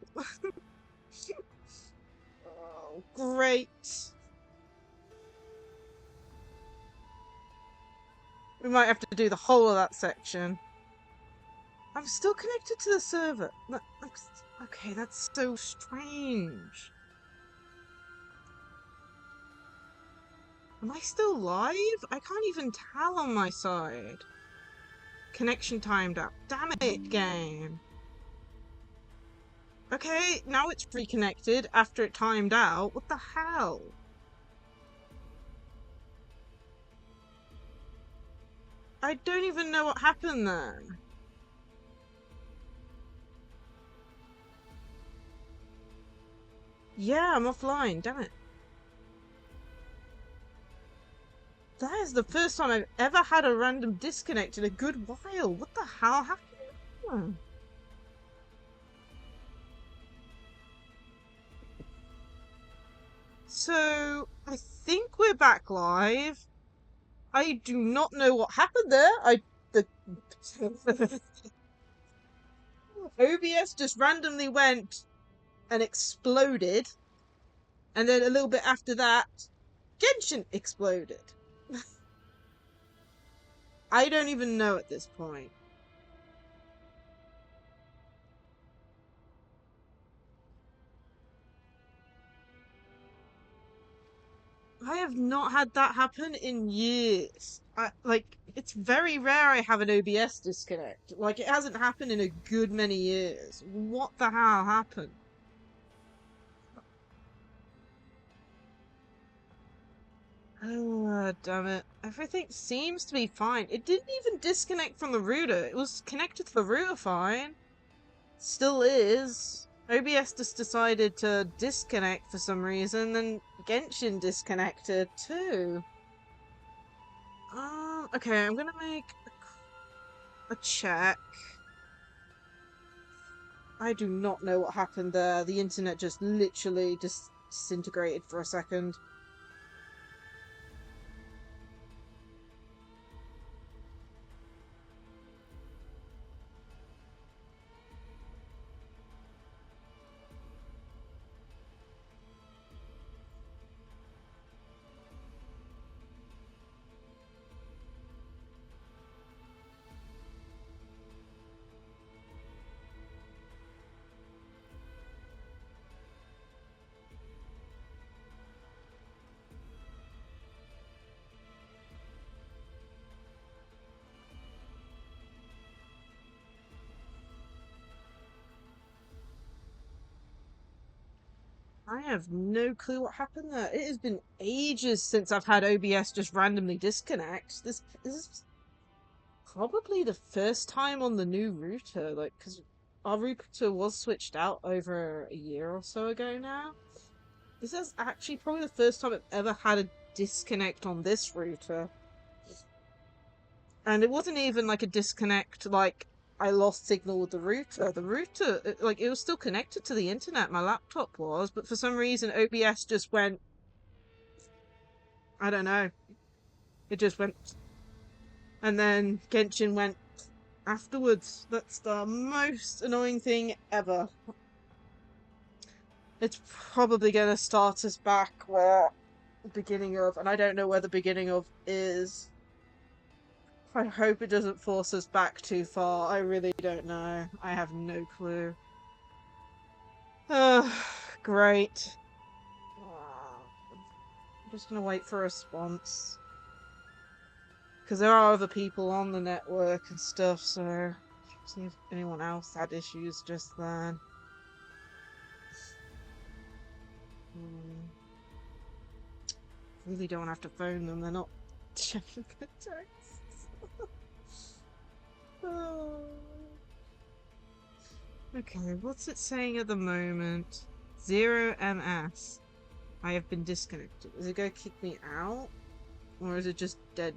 Oh, great. We might have to do the whole of that section. I'm still connected to the server. Okay, that's so strange. Am I still live? I can't even tell on my side. Connection timed out. Damn it, game. Okay, now it's reconnected after it timed out. What the hell? I don't even know what happened there. Yeah, I'm offline, damn it. That is the first time I've ever had a random disconnect in a good while. What the hell happened? So, I think we're back live. I do not know what happened there. OBS just randomly went and exploded. And then a little bit after that, Genshin exploded. I don't even know at this point. I have not had that happen in years. It's very rare I have an OBS disconnect. Like, it hasn't happened in a good many years. What the hell happened? Oh, damn it. Everything seems to be fine. It didn't even disconnect from the router. It was connected to the router fine. Still is. OBS just decided to disconnect for some reason, then Genshin disconnected too. Okay, I'm gonna make a check. I do not know what happened there. The internet just literally disintegrated for a second. I have no clue what happened there. It has been ages since I've had OBS just randomly disconnect. This is probably the first time on the new router, like, because our router was switched out over a year or so ago now. This is actually probably the first time I've ever had a disconnect on this router. And it wasn't even like a disconnect, like, I lost signal with the router. The router, it was still connected to the internet, my laptop was, but for some reason OBS just went... I don't know. It just went... And then Genshin went afterwards. That's the most annoying thing ever. It's probably gonna start us back where the beginning of... And I don't know where the beginning of is. I hope it doesn't force us back too far. I really don't know. I have no clue. Great. I'm just gonna wait for a response. Because there are other people on the network and stuff, so... See if anyone else had issues just then. Really don't have to phone them, they're not checking the texts. Oh. Okay, what's it saying at the moment? 0MS. I have been disconnected. Is it going to kick me out? Or is it just dead?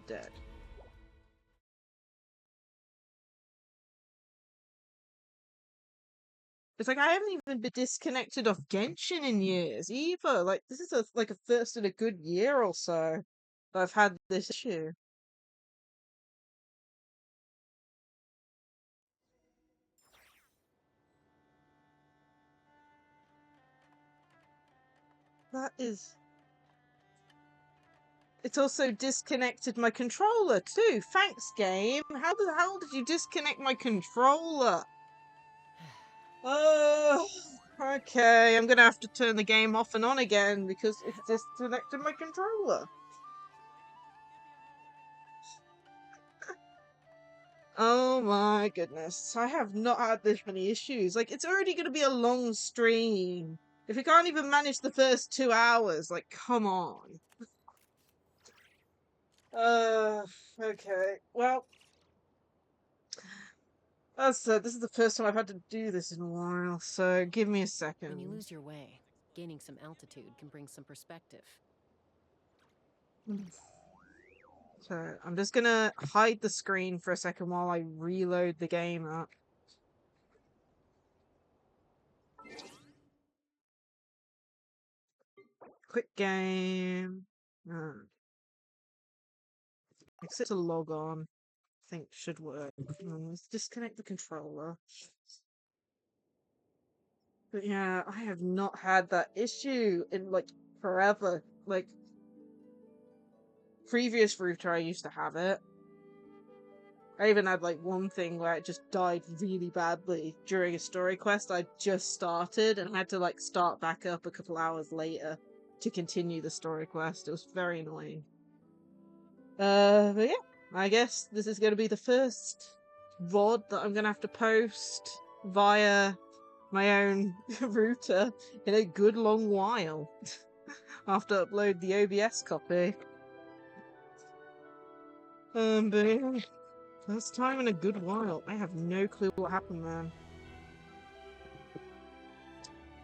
It's like I haven't even been disconnected off Genshin in years either. Like, this is a first in a good year or so that I've had this issue. That is... It's also disconnected my controller too. Thanks, game. How the hell did you disconnect my controller? Oh, okay. I'm gonna have to turn the game off and on again because it disconnected my controller. Oh my goodness. I have not had this many issues. Like, it's already gonna be a long stream. If we can't even manage the first 2 hours, like, come on. Okay. Well, as I said, this is the first time I've had to do this in a while, so give me a second. When you lose your way, gaining some altitude can bring some perspective. So, I'm just gonna hide the screen for a second while I reload the game up. Quick game. Exit to log on. I think should work. Let's disconnect the controller. But yeah, I have not had that issue in like forever. Like, previous router I used to have it. I even had like one thing where it just died really badly during a story quest I just started and had to like start back up a couple hours later to continue the story quest. It was very annoying. But yeah, I guess this is going to be the first VOD that I'm going to have to post via my own router in a good long while. I have to upload the OBS copy. But yeah, first time in a good while. I have no clue what happened there.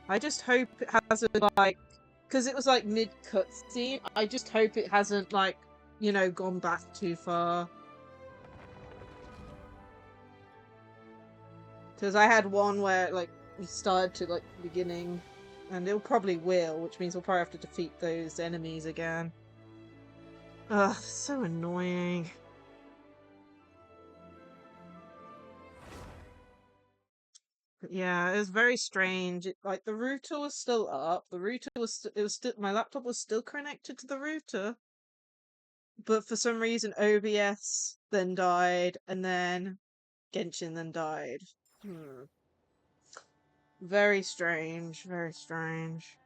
I just hope it hasn't, like, because it was like mid-cutscene, I just hope it hasn't, like, you know, gone back too far. Because I had one where, like, we started to like the beginning, and it probably will, which means we'll probably have to defeat those enemies again. Ugh, so annoying. But yeah, it was very strange. Like the router was still up. The router was it was still my laptop was still connected to the router, but for some reason OBS then died, and then Genshin then died. Very strange. Very strange.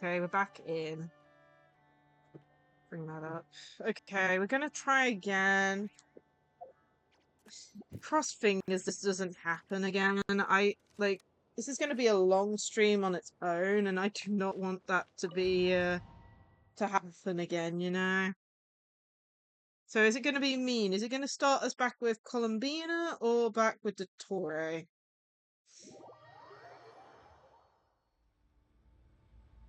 Okay, we're back in. Bring that up. Okay, we're gonna try again. Cross fingers this doesn't happen again. This is gonna be a long stream on its own, and I do not want that to be to happen again, you know? So is it gonna be mean? Is it gonna start us back with Columbina or back with the Torre?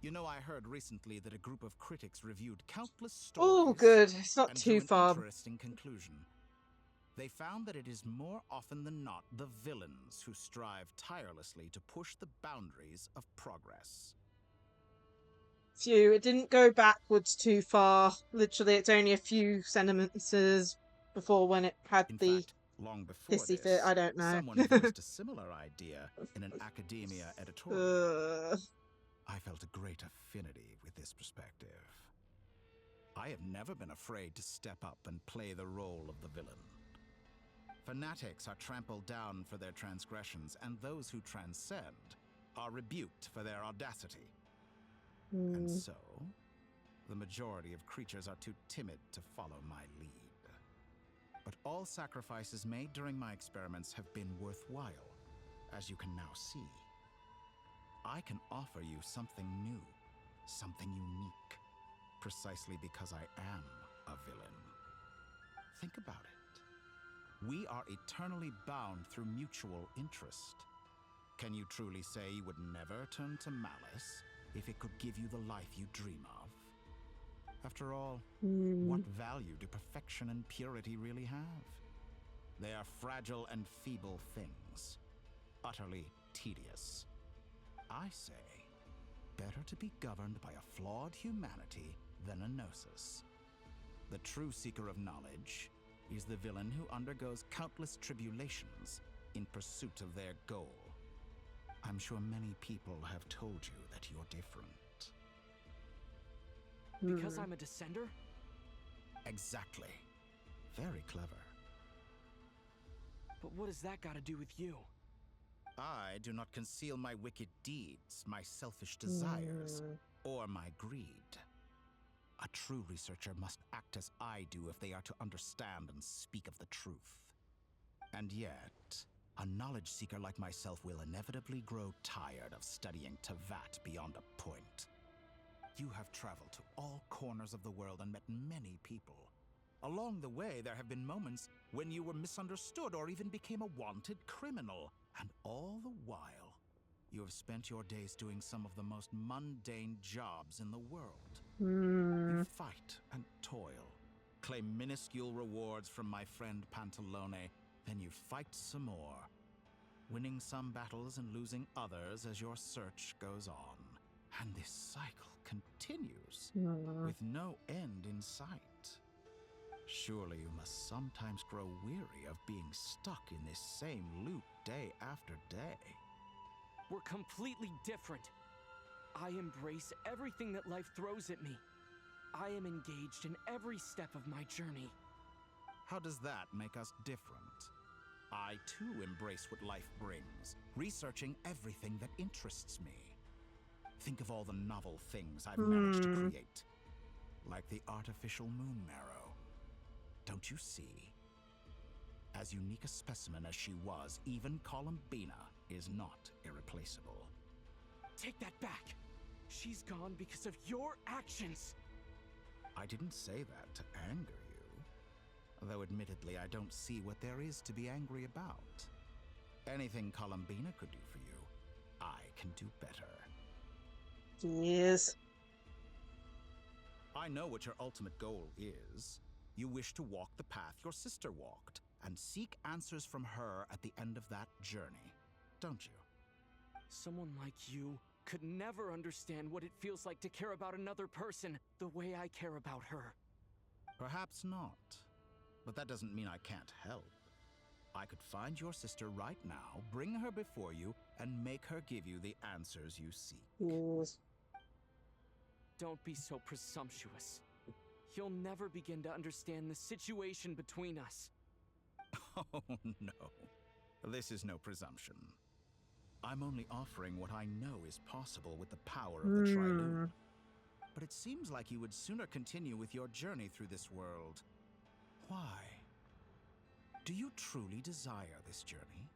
You know, I heard recently that a group of critics reviewed countless stories. Oh, good. It's not and too drew far. an interesting conclusion. They found that it is more often than not the villains who strive tirelessly to push the boundaries of progress. Phew, it didn't go backwards too far. Literally, it's only a few sentences before when it had Long before hissy fit. I don't know. Someone voiced a similar idea in an academia editorial. I felt a great affinity with this perspective. I have never been afraid to step up and play the role of the villain. Fanatics are trampled down for their transgressions, and those who transcend are rebuked for their audacity. And so, the majority of creatures are too timid to follow my lead. But all sacrifices made during my experiments have been worthwhile, as you can now see. I can offer you something new, something unique, precisely because I am a villain. Think about it. We are eternally bound through mutual interest. Can you truly say you would never turn to malice if it could give you the life you dream of? After all, what value do perfection and purity really have? They are fragile and feeble things, utterly tedious. I say, better to be governed by a flawed humanity than a gnosis. The true seeker of knowledge is the villain who undergoes countless tribulations in pursuit of their goal. I'm sure many people have told you that you're different. Because I'm a descender? Exactly. Very clever. But what has that got to do with you? I do not conceal my wicked deeds, my selfish desires, or my greed. A true researcher must act as I do if they are to understand and speak of the truth. And yet, a knowledge seeker like myself will inevitably grow tired of studying Teyvat beyond a point. You have traveled to all corners of the world and met many people. Along the way, there have been moments when you were misunderstood or even became a wanted criminal. And all the while, you have spent your days doing some of the most mundane jobs in the world. You fight and toil, claim minuscule rewards from my friend Pantalone, then you fight some more, winning some battles and losing others as your search goes on. And this cycle continues, with no end in sight. Surely you must sometimes grow weary of being stuck in this same loop day after day. We're completely different. I embrace everything that life throws at me. I am engaged in every step of my journey. How does that make us different? I too embrace what life brings, researching everything that interests me. Think of all the novel things I've managed to create, like the artificial moon marrow. Don't you see? As unique a specimen as she was, even Columbina is not irreplaceable. Take that back! She's gone because of your actions! I didn't say that to anger you. Though admittedly, I don't see what there is to be angry about. Anything Columbina could do for you, I can do better. Yes. I know what your ultimate goal is. You wish to walk the path your sister walked, and seek answers from her at the end of that journey, don't you? Someone like you could never understand what it feels like to care about another person the way I care about her. Perhaps not. But that doesn't mean I can't help. I could find your sister right now, bring her before you, and make her give you the answers you seek. Yes. Don't be so presumptuous. You'll never begin to understand the situation between us. Oh, no. This is no presumption. I'm only offering what I know is possible with the power of the Triune. But it seems like you would sooner continue with your journey through this world. Why? Do you truly desire this journey?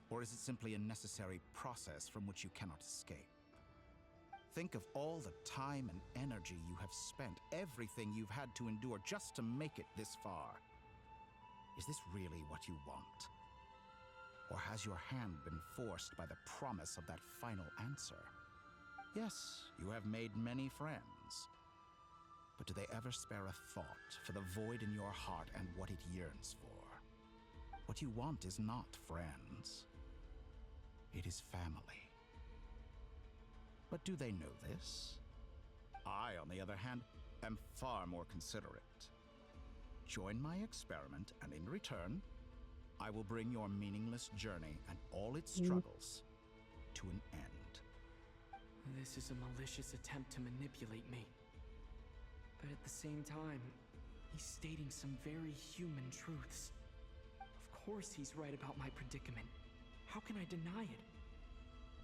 Or is it simply a necessary process from which you cannot escape? Think of all the time and energy you have spent, everything you've had to endure just to make it this far. Is this really what you want? Or has your hand been forced by the promise of that final answer? Yes, you have made many friends. But do they ever spare a thought for the void in your heart and what it yearns for? What you want is not friends. It is family. But do they know this? I, on the other hand, am far more considerate. Join my experiment, and in return, I will bring your meaningless journey and all its struggles to an end. This is a malicious attempt to manipulate me. But at the same time, he's stating some very human truths. Of course he's right about my predicament. How can I deny it?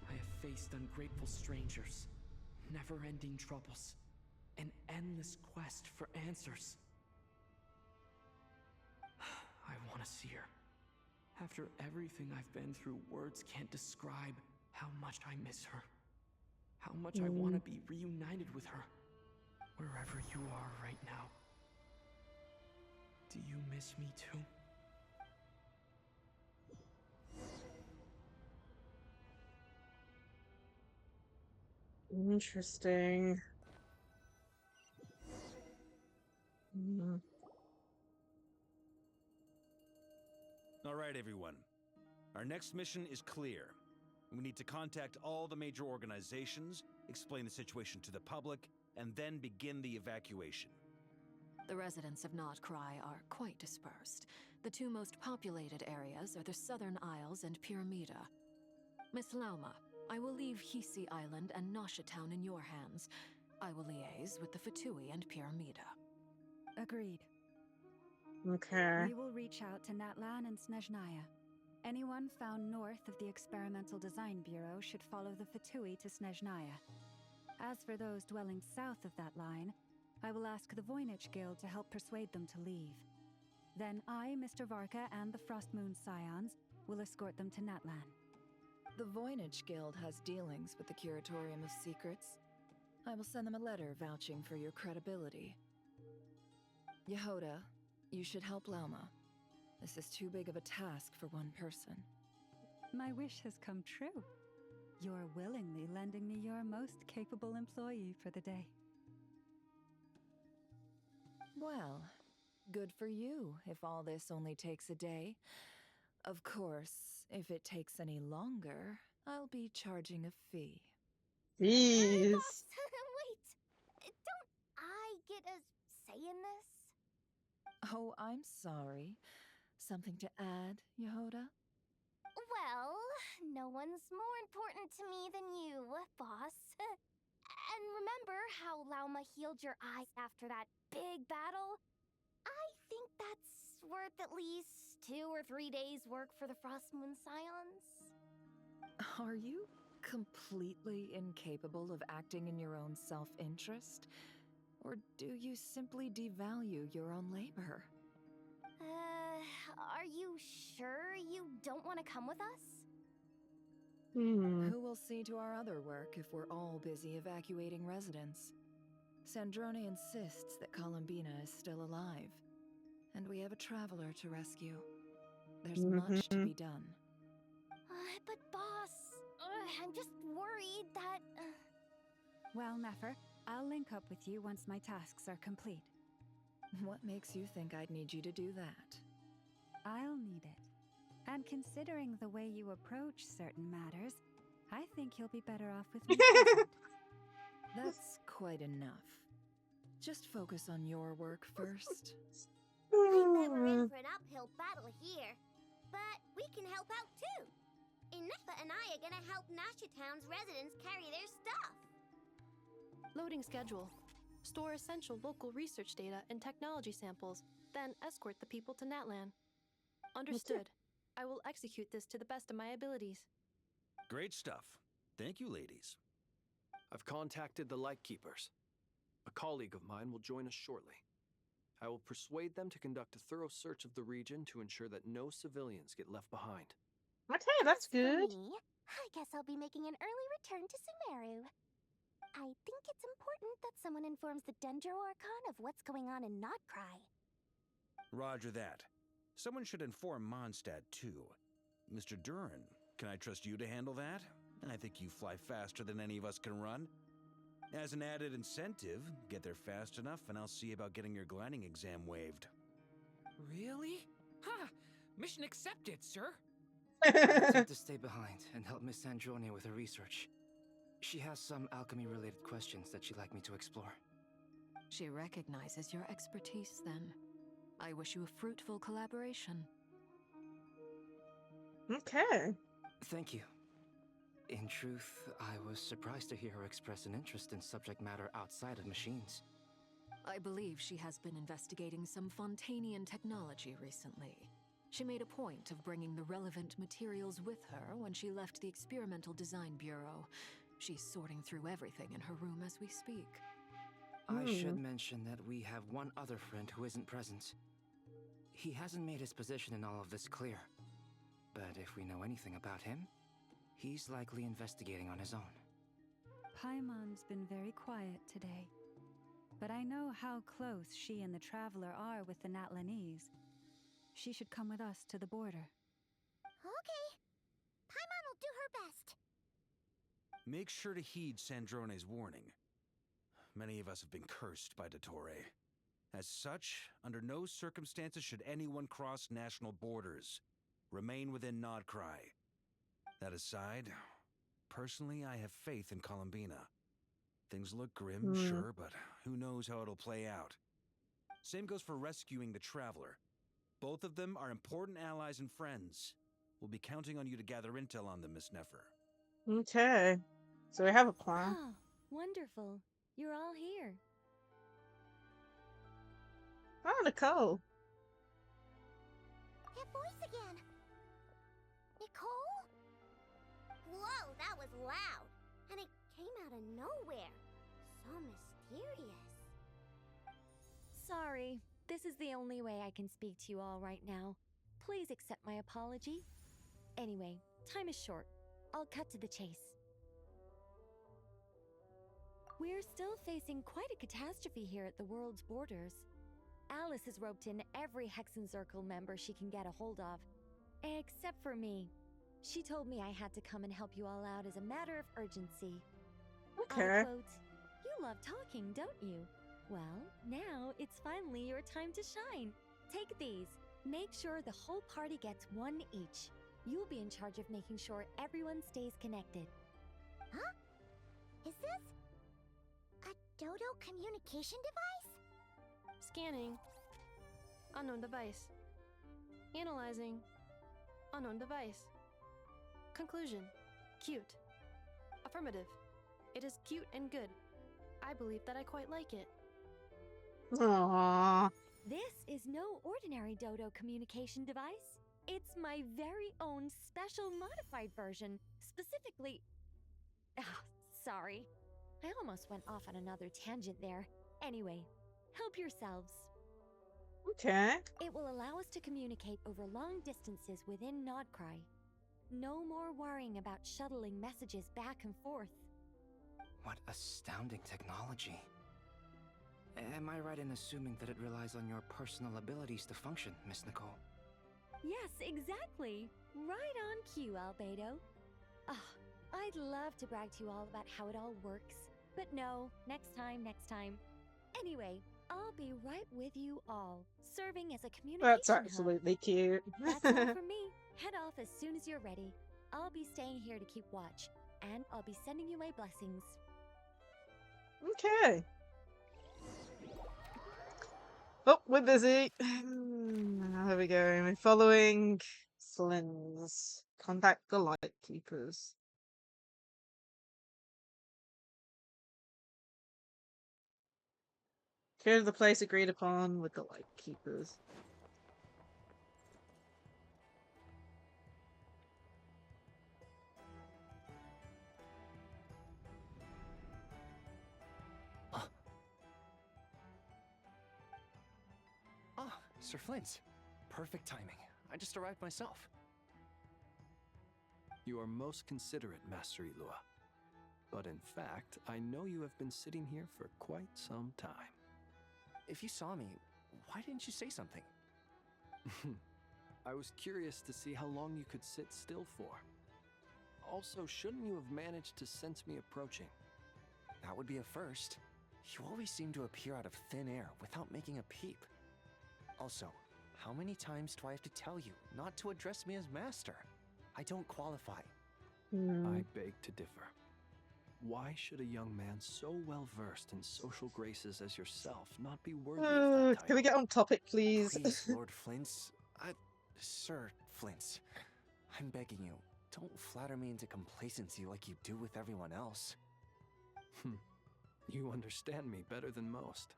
I have faced ungrateful strangers, never-ending troubles, an endless quest for answers. I want to see her. After everything I've been through, words can't describe how much I miss her. How much I want to be reunited with her, wherever you are right now. Do you miss me too? Interesting. All right, everyone. Our next mission is clear. We need to contact all the major organizations, explain the situation to the public, and then begin the evacuation. The residents of Nod-Krai are quite dispersed. The two most populated areas are the Southern Isles and Pyramida. Miss Lauma, I will leave VIII Island and Lacie-Chan in your hands. I will liaise with the VIII and Pyramida. Agreed. Okay. We will reach out to Natlan and Snezhnaya. Anyone found north of the Experimental Design Bureau should follow the VIII to Snezhnaya. As for those dwelling south of that line, I will ask the VIII Guild to help persuade them to leave. Then I, Mr. Varka, and the Frostmoon Scions will escort them to Natlan. The VIII Guild has dealings with the Curatorium of Secrets. I will send them a letter vouching for your credibility. Yehoda, you should help Lauma. This is too big of a task for one person. My wish has come true. You're willingly lending me your most capable employee for the day. Well, good for you if all this only takes a day. Of course, if it takes any longer, I'll be charging a fee. Jeez. Wait, don't I get a say in this? Oh, I'm sorry. Something to add, Yehoda? Well, no one's more important to me than you, boss. And remember how Lauma healed your eyes after that big battle? I think that's worth at least 2 or 3 days' work for the Frostmoon Scions. Are you completely incapable of acting in your own self-interest? Or do you simply devalue your own labor? Are you sure you don't want to come with us? Who will see to our other work if we're all busy evacuating residents? Sandrone insists that Columbina is still alive, and we have a traveler to rescue. There's much to be done. But boss, I'm just worried that... Well, Nefer, I'll link up with you once my tasks are complete. What makes you think I'd need you to do that? I'll need it. And considering the way you approach certain matters, I think you'll be better off with me present. That's quite enough. Just focus on your work first. I bet we're in for an uphill battle here, but we can help out too. Nefer and I are gonna help Lacie-Chan's residents carry their stuff. Loading schedule. Store essential local research data and technology samples, then escort the people to Natlan. Understood. I will execute this to the best of my abilities. Great stuff. Thank you, ladies. I've contacted the Lightkeepers. A colleague of mine will join us shortly. I will persuade them to conduct a thorough search of the region to ensure that no civilians get left behind. Okay, that's good. For me, I guess I'll be making an early return to Sumeru. I think it's important that someone informs the Dendro Archon of what's going on in Nod-Krai. Roger that. Someone should inform Mondstadt, too. Mr. Duran, can I trust you to handle that? I think you fly faster than any of us can run. As an added incentive, get there fast enough and I'll see about getting your gliding exam waived. Really? Ha! Mission accepted, sir. I'll take to stay behind and help Miss Sandrone with her research. She has some alchemy-related questions that she'd like me to explore. She recognizes your expertise, then. I wish you a fruitful collaboration. Okay. Thank you. In truth, I was surprised to hear her express an interest in subject matter outside of machines. I believe she has been investigating some Fontanian technology recently. She made a point of bringing the relevant materials with her when she left the Experimental Design Bureau. She's sorting through everything in her room as we speak. I should mention that we have one other friend who isn't present. He hasn't made his position in all of this clear. But if we know anything about him, he's likely investigating on his own. Paimon's been very quiet today. But I know how close she and the Traveler are with the Natlanese. She should come with us to the border. Okay. Paimon will do her best. Make sure to heed Sandrone's warning. Many of us have been cursed by Dottore. As such, under no circumstances should anyone cross national borders. Remain within Nod-Krai. That aside, personally, I have faith in Columbina. Things look grim, sure, but who knows how it'll play out. Same goes for rescuing the Traveler. Both of them are important allies and friends. We'll be counting on you to gather intel on them, Miss Nefer. Okay. So we have a plan. Oh, wonderful. You're all here. Oh, Nicole. That voice again. Nicole? Whoa, that was loud. And it came out of nowhere. So mysterious. Sorry. This is the only way I can speak to you all right now. Please accept my apology. Anyway, time is short. I'll cut to the chase. We're still facing quite a catastrophe here at the world's borders. Alice has roped in every Hexen Circle member she can get a hold of. Except for me. She told me I had to come and help you all out as a matter of urgency. Okay. I quote, "You love talking, don't you? Well, now it's finally your time to shine. Take these. Make sure the whole party gets one each. You'll be in charge of making sure everyone stays connected." Huh? Is this a Dodo communication device? Scanning. Unknown device. Analyzing. Unknown device. Conclusion. Cute. Affirmative. It is cute and good. I believe that I quite like it. Aww. This is no ordinary Dodo communication device. It's my very own special modified version. Specifically... sorry. I almost went off on another tangent there. Anyway, help yourselves. Okay. It will allow us to communicate over long distances within Nod-Krai. No more worrying about shuttling messages back and forth. What astounding technology. Am I right in assuming that it relies on your personal abilities to function, Miss Nicole? Yes, exactly. Right on cue, Albedo. Ah, I'd love to brag to you all about how it all works. But no, next time, next time. Anyway, I'll be right with you all, serving as a communication That's absolutely hub. cute. That's all from me. Head off as soon as you're ready. I'll be staying here to keep watch, and I'll be sending you my blessings. Okay. Oh, we're busy. There we go. We're following Flynn's. Contact the Light Keepers. Go to the place agreed upon with the Light Keepers. Ah, Sir Flint. Perfect timing. I just arrived myself. You are most considerate, Master Ilua. But in fact, I know you have been sitting here for quite some time. If you saw me, why didn't you say something? I was curious to see how long you could sit still for. Also, shouldn't you have managed to sense me approaching? That would be a first. You always seem to appear out of thin air without making a peep. Also, how many times do I have to tell you not to address me as master? I don't qualify. I beg to differ. Why should a young man so well versed in social graces as yourself not be worthy of that title? Can we get on topic, please? Please, Lord Flint's. Sir Flint's. I'm begging you, don't flatter me into complacency like you do with everyone else. You understand me better than most.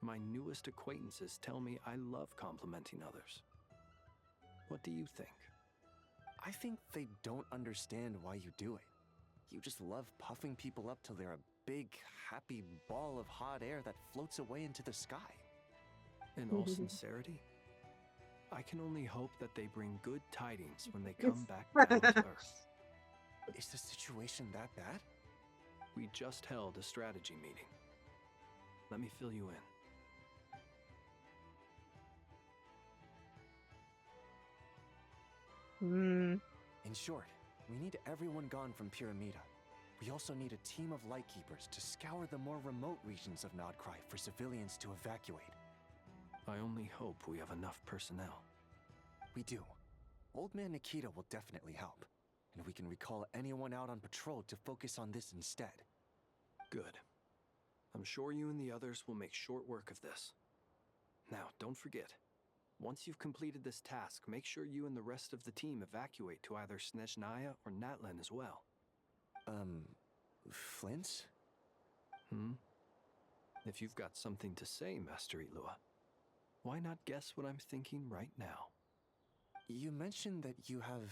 My newest acquaintances tell me I love complimenting others. What do you think? I think they don't understand why you do it. You just love puffing people up till they're a big, happy ball of hot air that floats away into the sky. In all sincerity, I can only hope that they bring good tidings when they come back down to Earth. Is the situation that bad? We just held a strategy meeting. Let me fill you in. In short, we need everyone gone from Pyramida. We also need a team of Lightkeepers to scour the more remote regions of Nod-Krai for civilians to evacuate. I only hope we have enough personnel. We do. Old Man Nikita will definitely help, and we can recall anyone out on patrol to focus on this instead. Good. I'm sure you and the others will make short work of this. Now, don't forget, once you've completed this task, make sure you and the rest of the team evacuate to either Snezhnaya or Natlan as well. Flint? If you've got something to say, Master Ilua, why not guess what I'm thinking right now? You mentioned that you have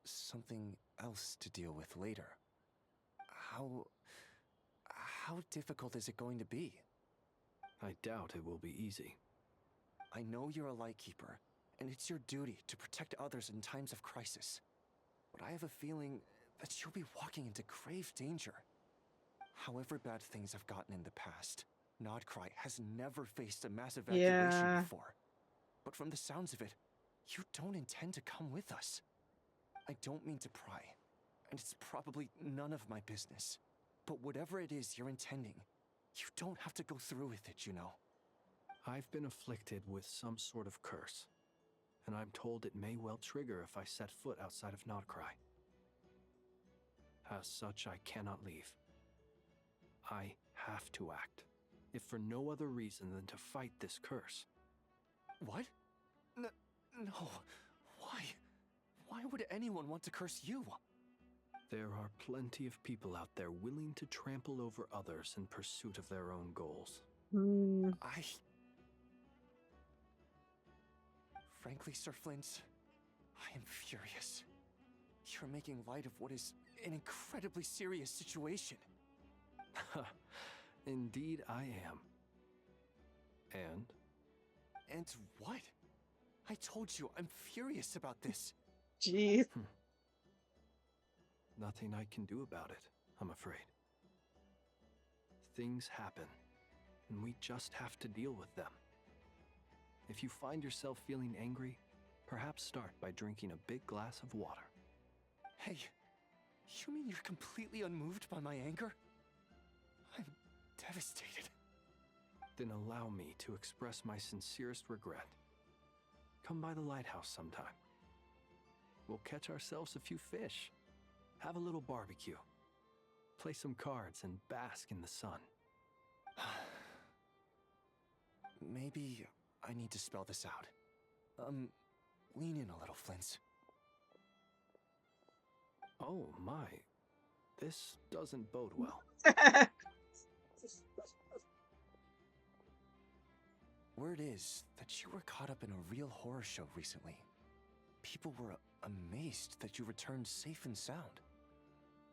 something else to deal with later. How difficult is it going to be? I doubt it will be easy. I know you're a Lightkeeper, and it's your duty to protect others in times of crisis. But I have a feeling that you'll be walking into grave danger. However bad things have gotten in the past, Nod-Krai has never faced a mass evacuation before. But from the sounds of it, you don't intend to come with us. I don't mean to pry, and it's probably none of my business. But whatever it is you're intending, you don't have to go through with it, you know. I've been afflicted with some sort of curse, and I'm told it may well trigger if I set foot outside of Nod-Krai. As such, I cannot leave. I have to act, if for no other reason than to fight this curse. What? No. Why? Why would anyone want to curse you? There are plenty of people out there willing to trample over others in pursuit of their own goals. Frankly, Sir Flint, I am furious. You're making light of what is an incredibly serious situation. Indeed I am. And? And what? I told you, I'm furious about this. Jeez. Nothing I can do about it, I'm afraid. Things happen. and we just have to deal with them. If you find yourself feeling angry, perhaps start by drinking a big glass of water. Hey, you mean you're completely unmoved by my anger? I'm devastated. Then allow me to express my sincerest regret. Come by the lighthouse sometime. We'll catch ourselves a few fish, have a little barbecue, play some cards, and bask in the sun. Maybe I need to spell this out. Lean in a little, Flint's. Oh my, this doesn't bode well. Word is that you were caught up in a real horror show recently. People were amazed that you returned safe and sound.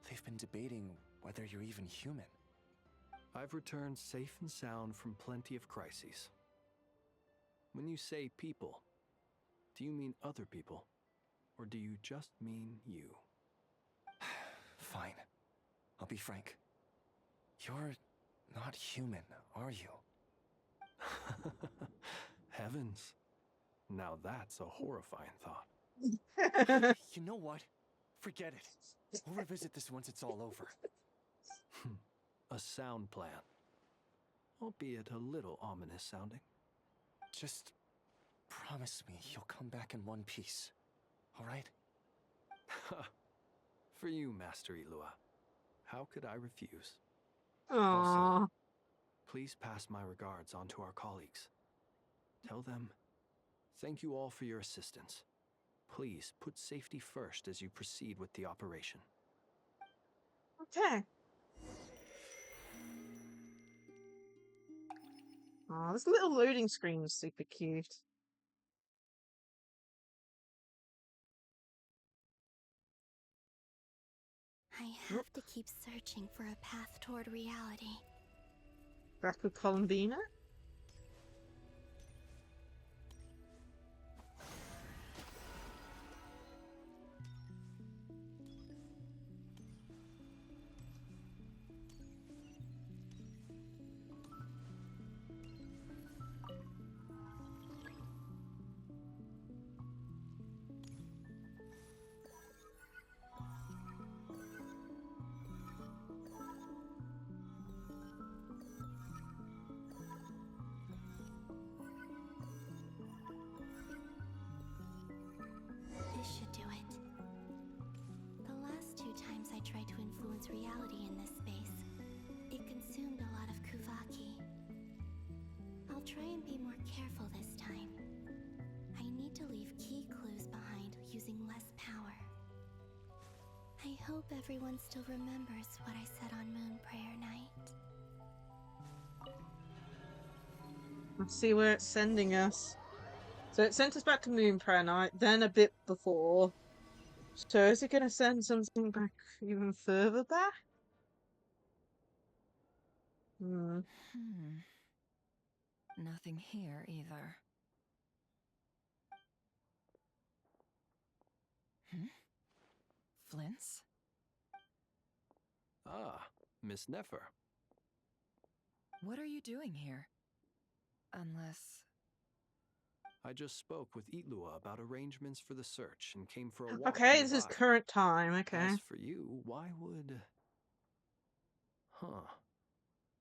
They've been debating whether you're even human. I've returned safe and sound from plenty of crises. When you say people, do you mean other people, or do you just mean you? Fine. I'll be frank. You're not human, are you? Heavens. Now that's a horrifying thought. You know what? Forget it. We'll revisit this once it's all over. A sound plan. Albeit a little ominous sounding. Just promise me you'll come back in one piece. All right? For you, Master Ilua. How could I refuse? Aww. Also, please pass my regards on to our colleagues. Tell them, thank you all for your assistance. Please put safety first as you proceed with the operation. Okay. Oh, this little loading screen is super cute. I have to keep searching for a path toward reality. Back with Columbina? This should do it. The last 2 times I tried to influence reality in this space, it consumed a lot of Kuvaki. I'll try and be more careful this time. I need to leave key clues behind using less power. I hope everyone still remembers what I said on Moon Prayer Night. Let's see where it's sending us. So it sent us back to Moon Prayer Night, then a bit before. So is it going to send something back even further back? Nothing here either. Flint's? Ah, Miss Nefer. What are you doing here? Unless... I just spoke with Ilua about arrangements for the search and came for a walk. Okay, this is nearby. current time, okay. As for you, why would...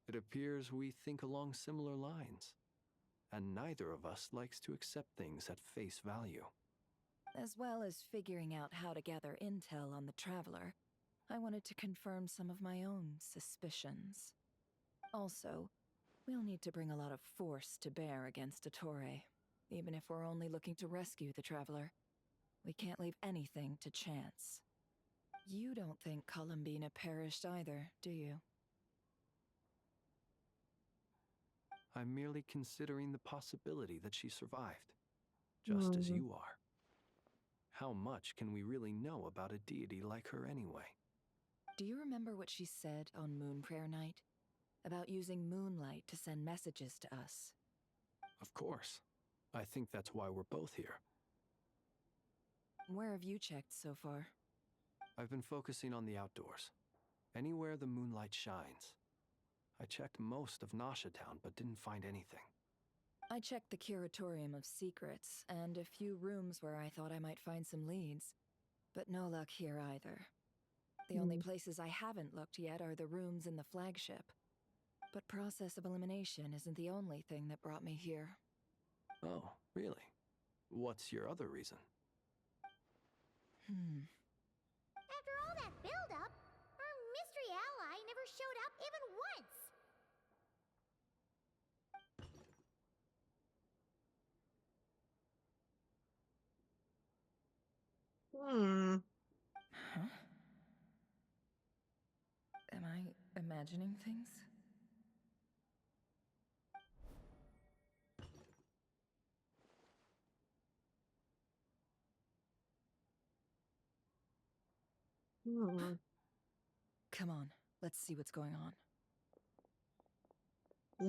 It appears we think along similar lines. And neither of us likes to accept things at face value. As well as figuring out how to gather intel on the Traveler, I wanted to confirm some of my own suspicions. Also, we'll need to bring a lot of force to bear against Dottore, even if we're only looking to rescue the Traveler. We can't leave anything to chance. You don't think Columbina perished either, do you? I'm merely considering the possibility that she survived, just as you are. How much can we really know about a deity like her anyway? Do you remember what she said on Moon Prayer Night? About using moonlight to send messages to us? Of course. I think that's why we're both here. Where have you checked so far? I've been focusing on the outdoors. Anywhere the moonlight shines. I checked most of Nasha Town, but didn't find anything. I checked the Curatorium of Secrets and a few rooms where I thought I might find some leads, but no luck here either. The only places I haven't looked yet are the rooms in the flagship. But process of elimination isn't the only thing that brought me here. Oh, really? What's your other reason? After all that build-up, our mystery ally never showed up even once! Huh? Am I imagining things? Come on, let's see what's going on.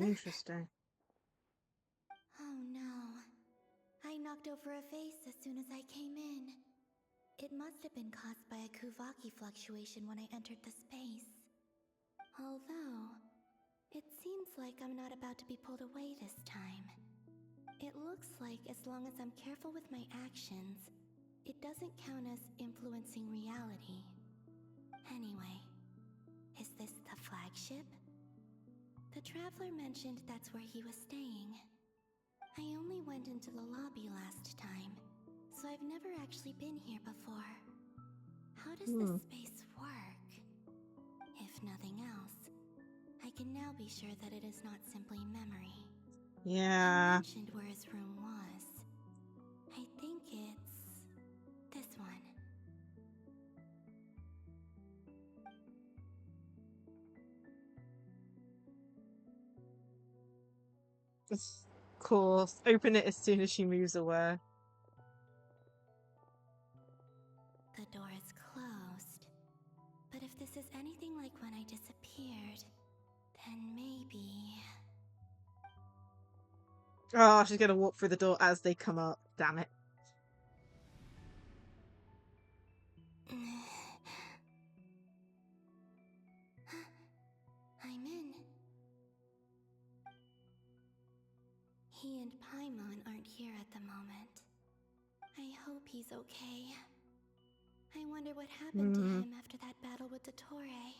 Interesting. Oh no. I knocked over a vase as soon as I came in. It must have been caused by a Kuvaki fluctuation when I entered the space. Although, it seems like I'm not about to be pulled away this time. It looks like as long as I'm careful with my actions, it doesn't count as influencing reality. Anyway, is this the flagship? The Traveler mentioned that's where he was staying. I only went into the lobby last time, so I've never actually been here before. How does this space work? If nothing else, I can now be sure that it is not simply memory. Yeah. I mentioned where his room was. I think it's this one. Of course. Open it as soon as she moves away. The door is closed. But if this is anything like when I disappeared, then maybe... Oh, she's gonna walk through the door as they come up. Damn it. I'm in. He and Paimon aren't here at the moment. I hope he's okay. I wonder what happened to him after that battle with Dottore.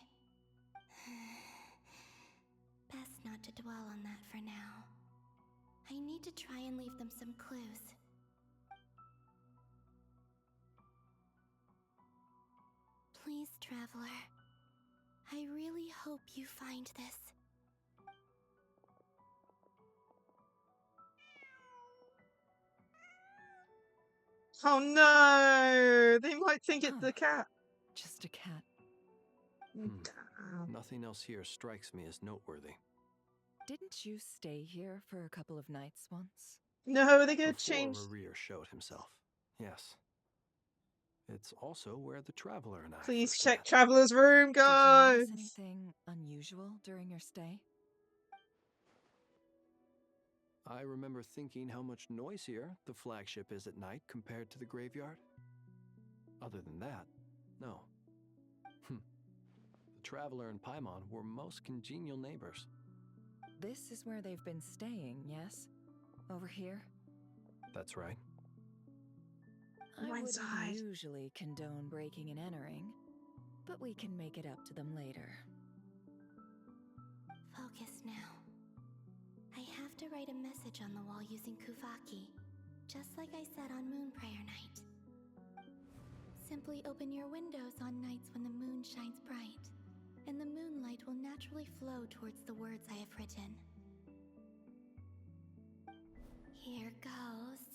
Best not to dwell on that for now. I need to try and leave them some clues. Please, Traveler. I really hope you find this. Oh no! They might think it's the cat. Just a cat. Nothing else here strikes me as noteworthy. Didn't you stay here for a couple of nights once? No, they could Before change. Maria showed himself. Yes. It's also where the Traveler and I Please first check met. Traveler's room, guys. Did you notice anything unusual during your stay? I remember thinking how much noisier the flagship is at night compared to the graveyard. Other than that, no. The Traveler and Paimon were most congenial neighbors. This is where they've been staying, yes? Over here? That's right. I wouldn't usually condone breaking and entering, but we can make it up to them later. Focus now. I have to write a message on the wall using Kuvaki, just like I said on Moon Prayer Night. Simply open your windows on nights when the moon shines bright, and the moonlight will naturally flow towards the words I have written. Here goes.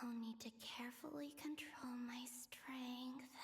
I'll need to carefully control my strength.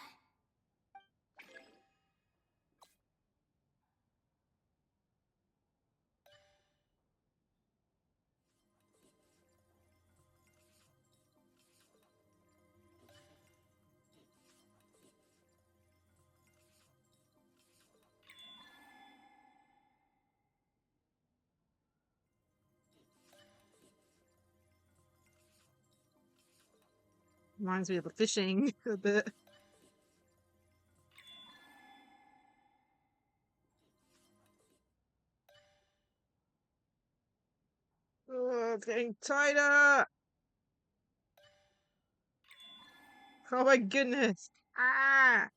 Reminds me of the fishing a bit. it's getting tighter. Oh my goodness. Ah.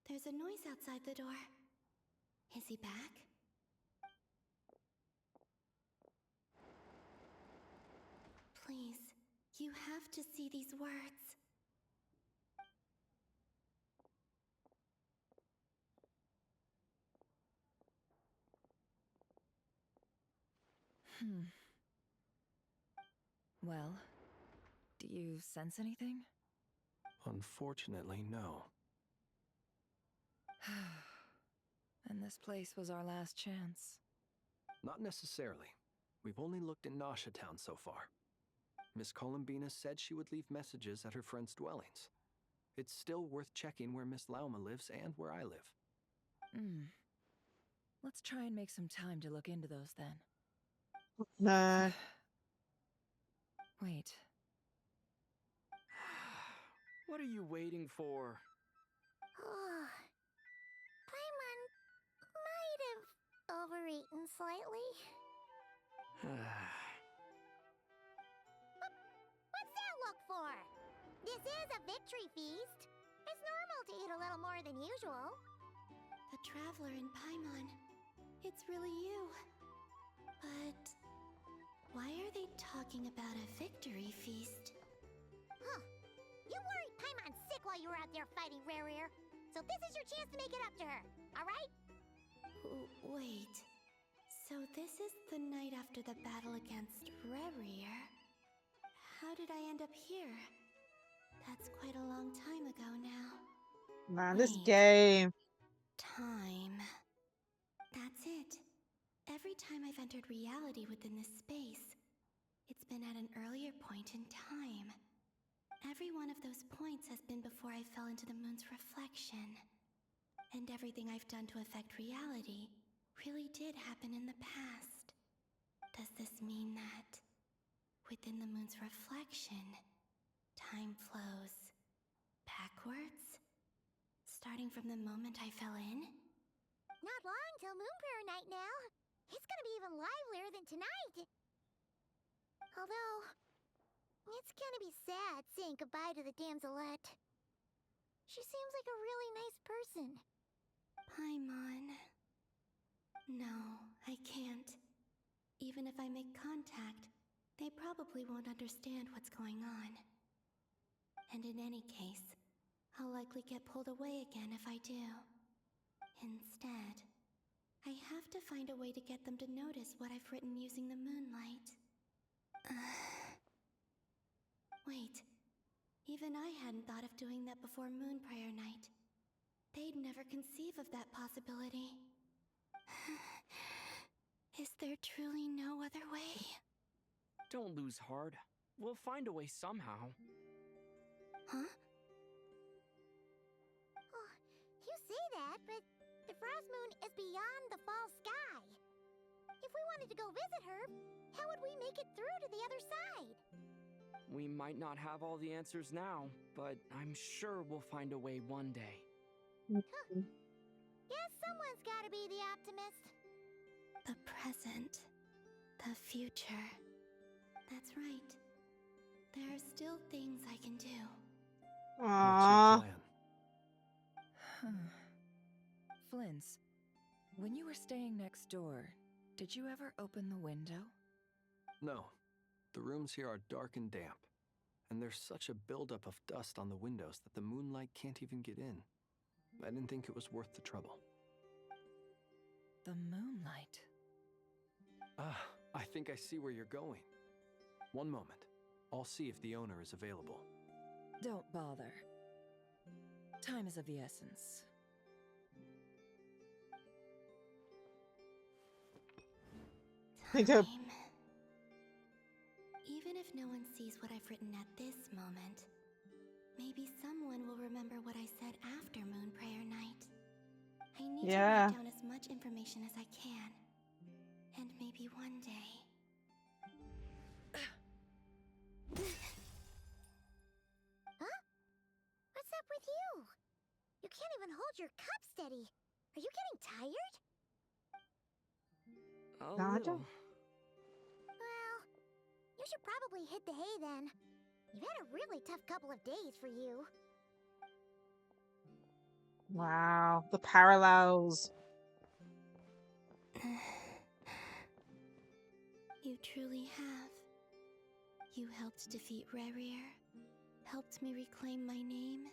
There's a noise outside the door. Is he back? Please, you have to see these words. Well, do you sense anything? Unfortunately, no. And this place was our last chance. Not necessarily. We've only looked in Lacie-Town so far. Miss Columbina said she would leave messages at her friends' dwellings. It's still worth checking where Miss Lauma lives and where I live. Let's try and make some time to look into those then. No. Wait. What are you waiting for? Oh, Paimon might have overeaten slightly. What's that look for? This is a victory feast. It's normal to eat a little more than usual. The Traveler in Paimon. It's really you. But why are they talking about a victory feast? Huh. You worried Paimon sick while you were out there fighting Rare. So this is your chance to make it up to her, alright? Wait. So this is the night after the battle against Rare. How did I end up here? That's quite a long time ago now. Man, this game. Time. That's it. Every time I've entered reality within this space, it's been at an earlier point in time. Every one of those points has been before I fell into the moon's reflection. And everything I've done to affect reality really did happen in the past. Does this mean that within the moon's reflection, time flows backwards? Starting from the moment I fell in? Not long till Moon Prayer Night now. It's gonna be even livelier than tonight. Although, it's gonna be sad saying goodbye to the damselette. She seems like a really nice person. Paimon. No, I can't. Even if I make contact, they probably won't understand what's going on. And in any case, I'll likely get pulled away again if I do. Instead, I have to find a way to get them to notice what I've written using the moonlight. Wait, even I hadn't thought of doing that before Moon Prayer Night. They'd never conceive of that possibility. Is there truly no other way? Don't lose heart. We'll find a way somehow. Huh? Oh, you say that, but the Frost Moon is beyond the fall sky. If we wanted to go visit her, how would we make it through to the other side? We might not have all the answers now, but I'm sure we'll find a way one day. Huh. Guess someone's gotta be the optimist. The present. The future. That's right. There are still things I can do. Aww. Flint's, when you were staying next door, did you ever open the window? No. The rooms here are dark and damp, and there's such a buildup of dust on the windows that the moonlight can't even get in. I didn't think it was worth the trouble. The moonlight? I think I see where you're going. One moment. I'll see if the owner is available. Don't bother. Time is of the essence. Time. Even if no one sees what I've written at this moment, maybe someone will remember what I said after Moon Prayer Night. I need to write down as much much information as I can. And maybe one day... Huh? What's up with you? You can't even hold your cup steady. Are you getting tired? Nada? Well, you should probably hit the hay then. You've had a really tough couple of days for you. Wow, the parallels. You truly have. You helped defeat Rerir, helped me reclaim my name,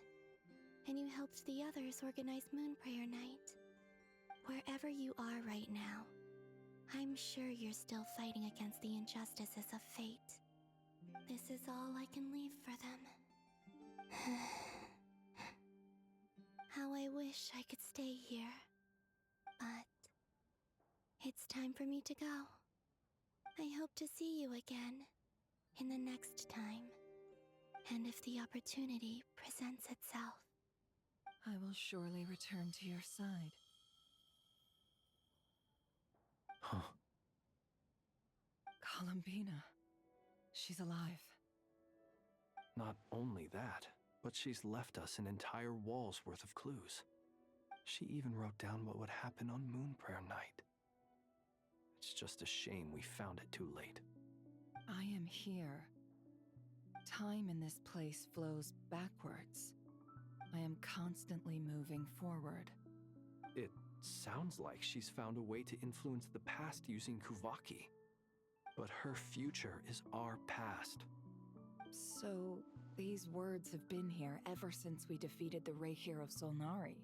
and you helped the others organize Moon Prayer Night. Wherever you are right now, I'm sure you're still fighting against the injustices of fate. This is all I can leave for them. How I wish I could stay here. But it's time for me to go. I hope to see you again in the next time. And if the opportunity presents itself. I will surely return to your side. Huh. Columbina. She's alive. Not only that, but she's left us an entire wall's worth of clues. She even wrote down what would happen on Moon Prayer Night. It's just a shame we found it too late. I am here. Time in this place flows backwards. I am constantly moving forward. It sounds like she's found a way to influence the past using Kuvaki. But her future is our past. So, these words have been here ever since we defeated the Reikir of Solnari.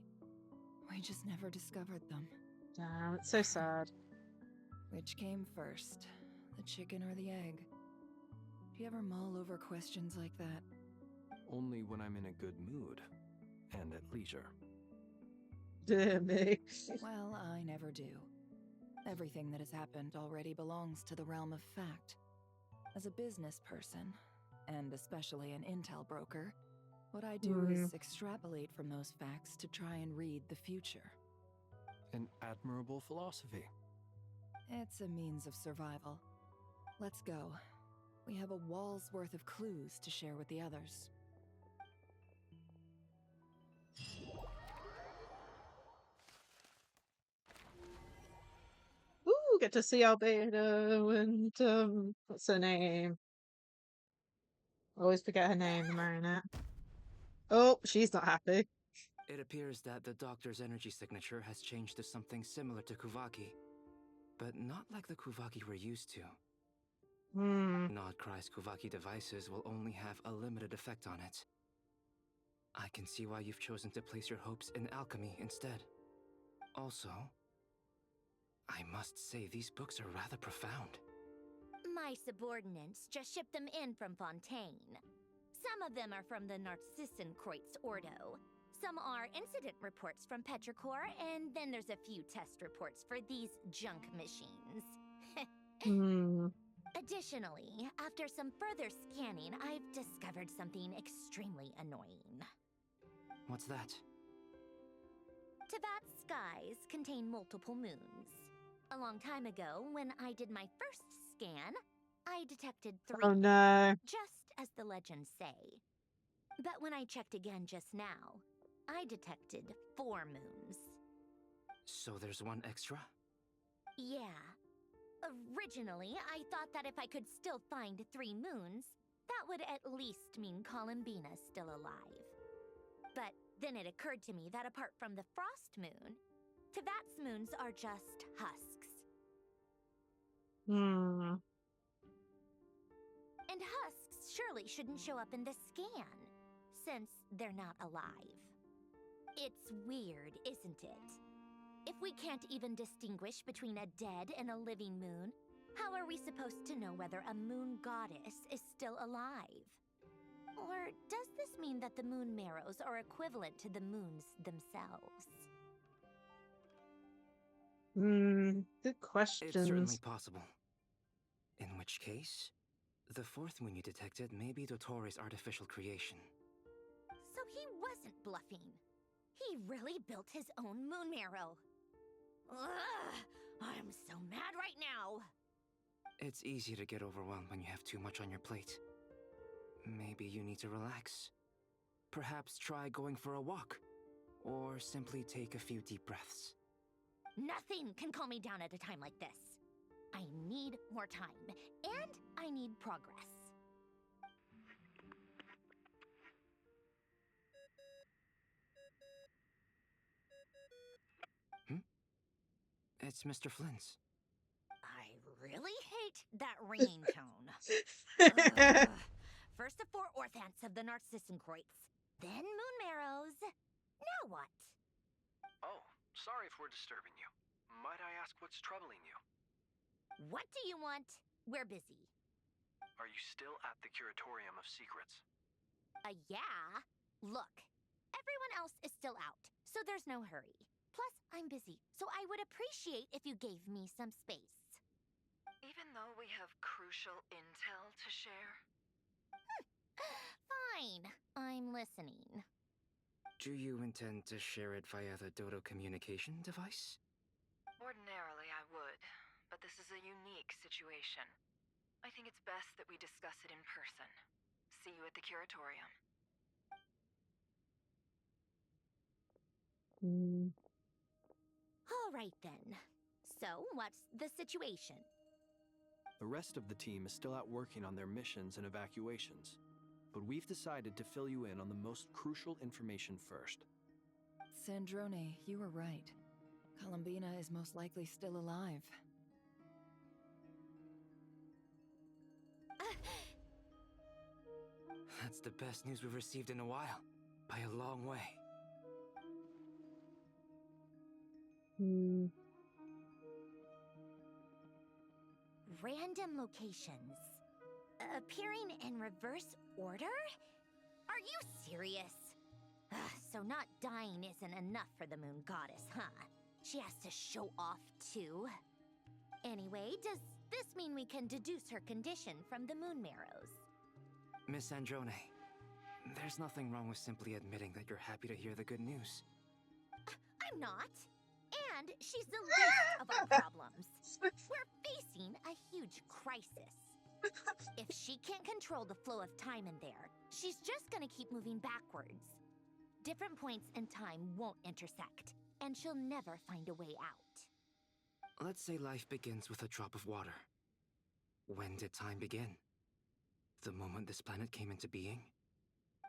We just never discovered them. Damn, it's so sad. Which came first, the chicken or the egg? Do you ever mull over questions like that? Only when I'm in a good mood and at leisure. Dear me. Well, I never do. Everything that has happened already belongs to the realm of fact. As a business person, and especially an intel broker, what I do is extrapolate from those facts to try and read the future. An admirable philosophy. It's a means of survival. Let's go. We have a wall's worth of clues to share with the others. Ooh, get to see Albedo and what's her name? I always forget her name, the marionette. Oh, she's not happy. It appears that the doctor's energy signature has changed to something similar to Kuvaki, but not like the Kuvaki we're used to. Nod-Krai's Kuvaki devices will only have a limited effect on it. I can see why you've chosen to place your hopes in alchemy instead. Also, I must say these books are rather profound. My subordinates just shipped them in from Fontaine. Some of them are from the Narcissenkreuz Ordo. Some are incident reports from Petrichor, and then there's a few test reports for these junk machines. Additionally, after some further scanning, I've discovered something extremely annoying. What's that? Teyvat's skies contain multiple moons. A long time ago, when I did my first scan, I detected 3. Oh no. Just as the legends say. But when I checked again just now, I detected 4 moons. So there's one extra? Yeah. Originally, I thought that if I could still find 3 moons, that would at least mean Columbina's still alive. But then it occurred to me that apart from the frost moon, Teyvat's moons are just husks. And husks surely shouldn't show up in the scan, since they're not alive. It's weird, isn't it? If we can't even distinguish between a dead and a living moon, how are we supposed to know whether a moon goddess is still alive? Or does this mean that the moon marrows are equivalent to the moons themselves? Good questions. It's certainly possible. In which case, the 4th moon you detected may be Dottore artificial creation. So he wasn't bluffing. He really built his own moon marrow. Ugh, I'm so mad right now. It's easy to get overwhelmed when you have too much on your plate. Maybe you need to relax. Perhaps try going for a walk. Or simply take a few deep breaths. Nothing can calm me down at a time like this. I need more time, and I need progress. It's Mr. Flynn's. I really hate that ringing tone. Ugh. First the 4 orthants of the Narcissenkreuz, then moon marrows. Now what? Oh, sorry if we're disturbing you. Might I ask what's troubling you? What do you want? We're busy. Are you still at the Curatorium of Secrets? Yeah. Look, everyone else is still out, so there's no hurry. Plus, I'm busy, so I would appreciate if you gave me some space. Even though we have crucial intel to share? Fine, I'm listening. Do you intend to share it via the Dodo communication device? Ordinarily, I would, but this is a unique situation. I think it's best that we discuss it in person. See you at the Curatorium. All right then. So, what's the situation? The rest of the team is still out working on their missions and evacuations, but we've decided to fill you in on the most crucial information first. Sandrone, you were right. Columbina is most likely still alive. That's the best news we've received in a while. By a long way. Random locations. Appearing in reverse order? Are you serious? So not dying isn't enough for the moon goddess, huh? She has to show off too. Anyway, does this mean we can deduce her condition from the moon marrows? Miss Sandrone, there's nothing wrong with simply admitting that you're happy to hear the good news. I'm not. And she's the least of our problems. We're facing a huge crisis. If she can't control the flow of time in there, she's just gonna keep moving backwards. Different points in time won't intersect, and she'll never find a way out. Let's say life begins with a drop of water. When did time begin? The moment this planet came into being?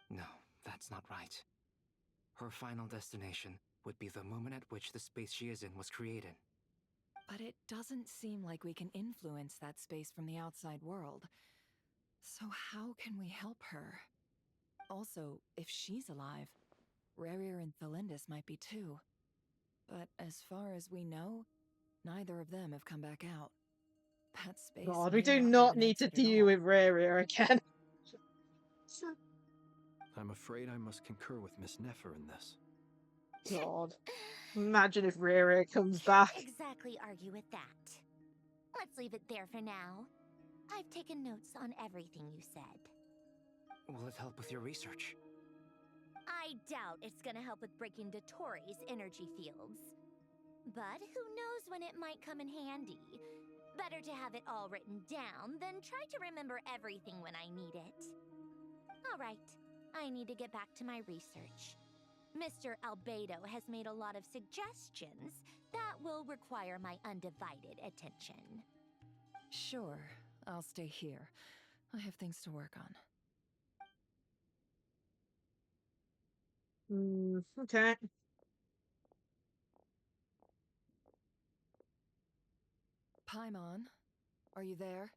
No, that's not right. Her final destination would be the moment at which the space she is in was created. But it doesn't seem like we can influence that space from the outside world. So how can we help her? Also, if she's alive, Rerir and Thalindis might be too. But as far as we know, neither of them have come back out. That space. God, we do not need to deal with Rerir again. I'm afraid I must concur with Miss Nefer in this. God. Imagine if Rerir comes back. Can't exactly argue with that. Let's leave it there for now. I've taken notes on everything you said. Will it help with your research? I doubt it's gonna help with breaking Dottoro's energy fields. But who knows when it might come in handy. Better to have it all written down than try to remember everything when I need it. Alright, I need to get back to my research. Mr. Albedo has made a lot of suggestions that will require my undivided attention. Sure, I'll stay here. I have things to work on. Okay. Paimon, are you there?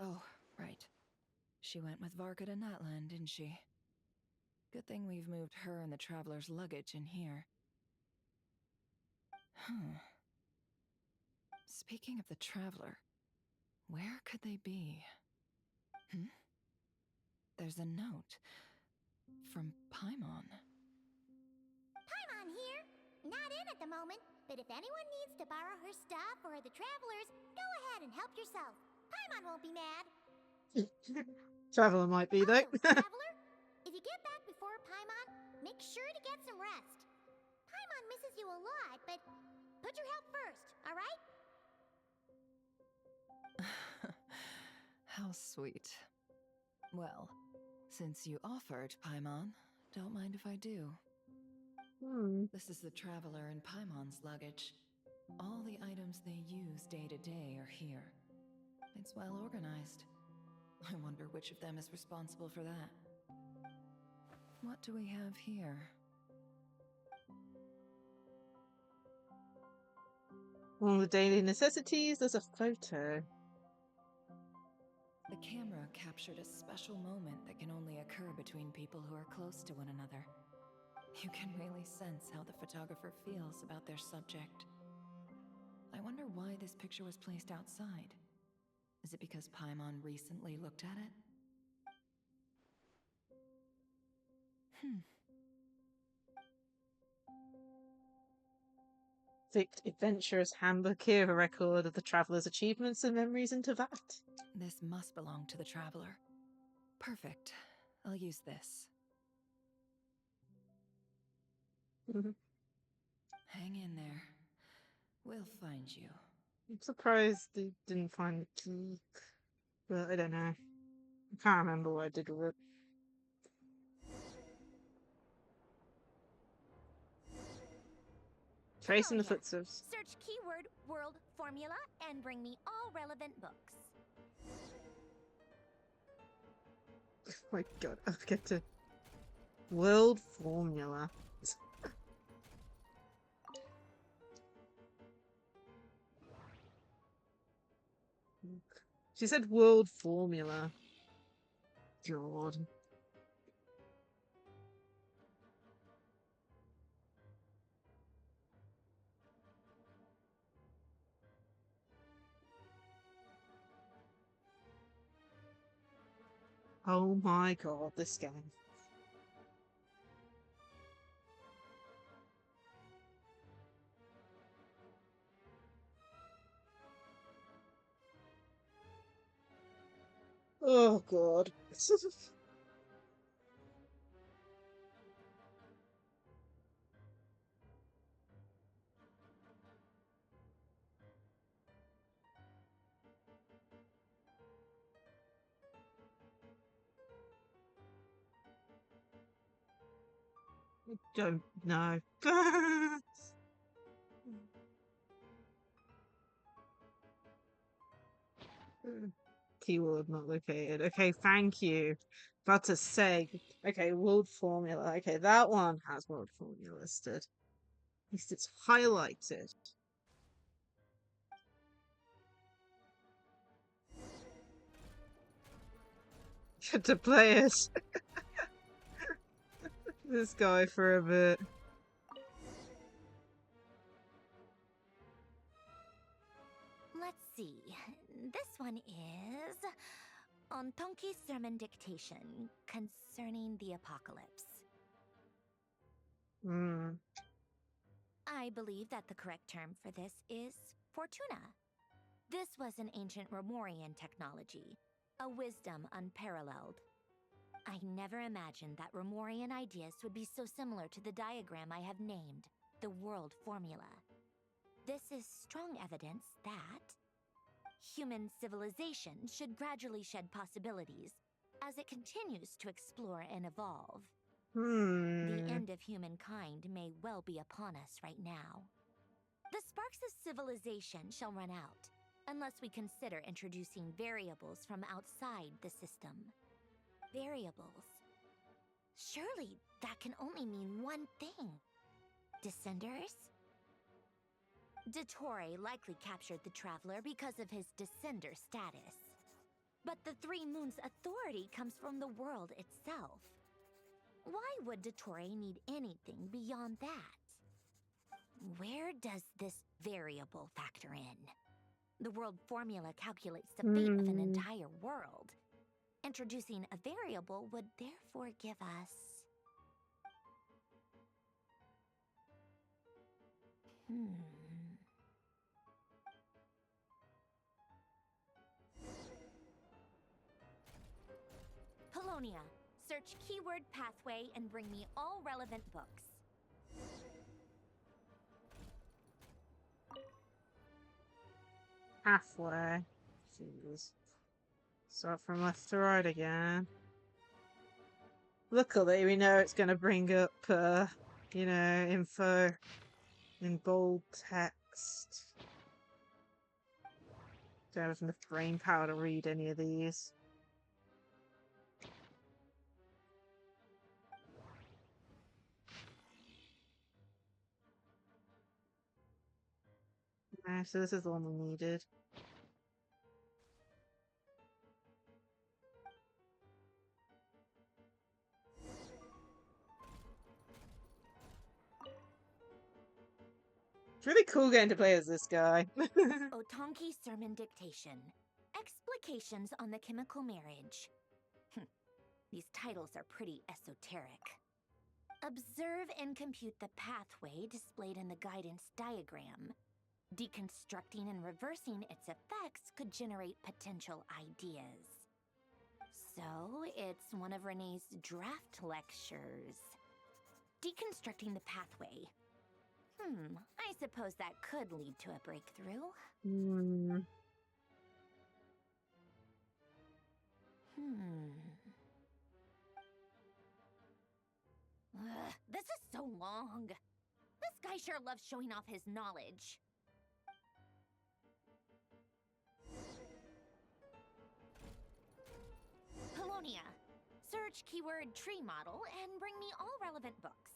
Oh, right. She went with Varka to Natlan, didn't she? Good thing we've moved her and the Traveler's luggage in here. Speaking of the Traveler, where could they be? There's a note from Paimon. Paimon here. Not in at the moment, but if anyone needs to borrow her stuff or the Travelers, go ahead and help yourself. Paimon won't be mad. Traveler might be, though. Traveler, if you get back before Paimon, make sure to get some rest. Paimon misses you a lot, but How sweet. Well, since you offered, Paimon, don't mind if I do. This is the Traveler and Paimon's luggage. All the items they use day to day are here. It's well organized. I wonder which of them is responsible for that. What do we have here? All the daily necessities, there's a photo. The camera captured a special moment that can only occur between people who are close to one another. You can really sense how the photographer feels about their subject. I wonder why this picture was placed outside. Is it because Paimon recently looked at it? VIII Adventurer's Handbook here, a record of the Traveler's achievements and memories into that. This must belong to the Traveler. Perfect. I'll use this. Hang in there. We'll find you. I'm surprised they didn't find the key. But I don't know. I can't remember what I did with it. Tracing the footsteps. Search keyword world formula and bring me all relevant books. Oh my god, I'll get to world formula. She said world formula. God. Oh my god, this game. Oh god. I don't know. Keyword not located. Okay, thank you. About to say. Okay, world formula. Okay, that one has world formula listed. At least it's highlighted. Get to play it. This guy for a bit. Let's see. This one is Ontonki Sermon Dictation concerning the apocalypse. I believe that the correct term for this is Fortuna. This was an ancient Romorian technology, a wisdom unparalleled. I never imagined that Romorian ideas would be so similar to the diagram I have named, the world formula. This is strong evidence that human civilization should gradually shed possibilities as it continues to explore and evolve. The end of humankind may well be upon us right now. The sparks of civilization shall run out, unless we consider introducing variables from outside the system. Variables. Surely that can only mean one thing. Descenders? Dottore likely captured the Traveler because of his descender status. But the Three Moons' authority comes from the world itself. Why would Dottore need anything beyond that? Where does this variable factor in? The world formula calculates the fate of an entire world. Introducing a variable would therefore give us... Polonia. Search keyword pathway and bring me all relevant books. Halfway. Jeez. Start from left to right again. Luckily, we know it's going to bring up, you know, info in bold text. Don't have enough brain power to read any of these. Okay, so this is the one we needed. It's really cool getting to play as this guy. Otonki Sermon Dictation. Explications on the chemical marriage. These titles are pretty esoteric. Observe and compute the pathway displayed in the guidance diagram. Deconstructing and reversing its effects could generate potential ideas. So, it's one of Renee's draft lectures. Deconstructing the pathway. I suppose that could lead to a breakthrough. This is so long. This guy sure loves showing off his knowledge. Polonia. Search keyword tree model and bring me all relevant books.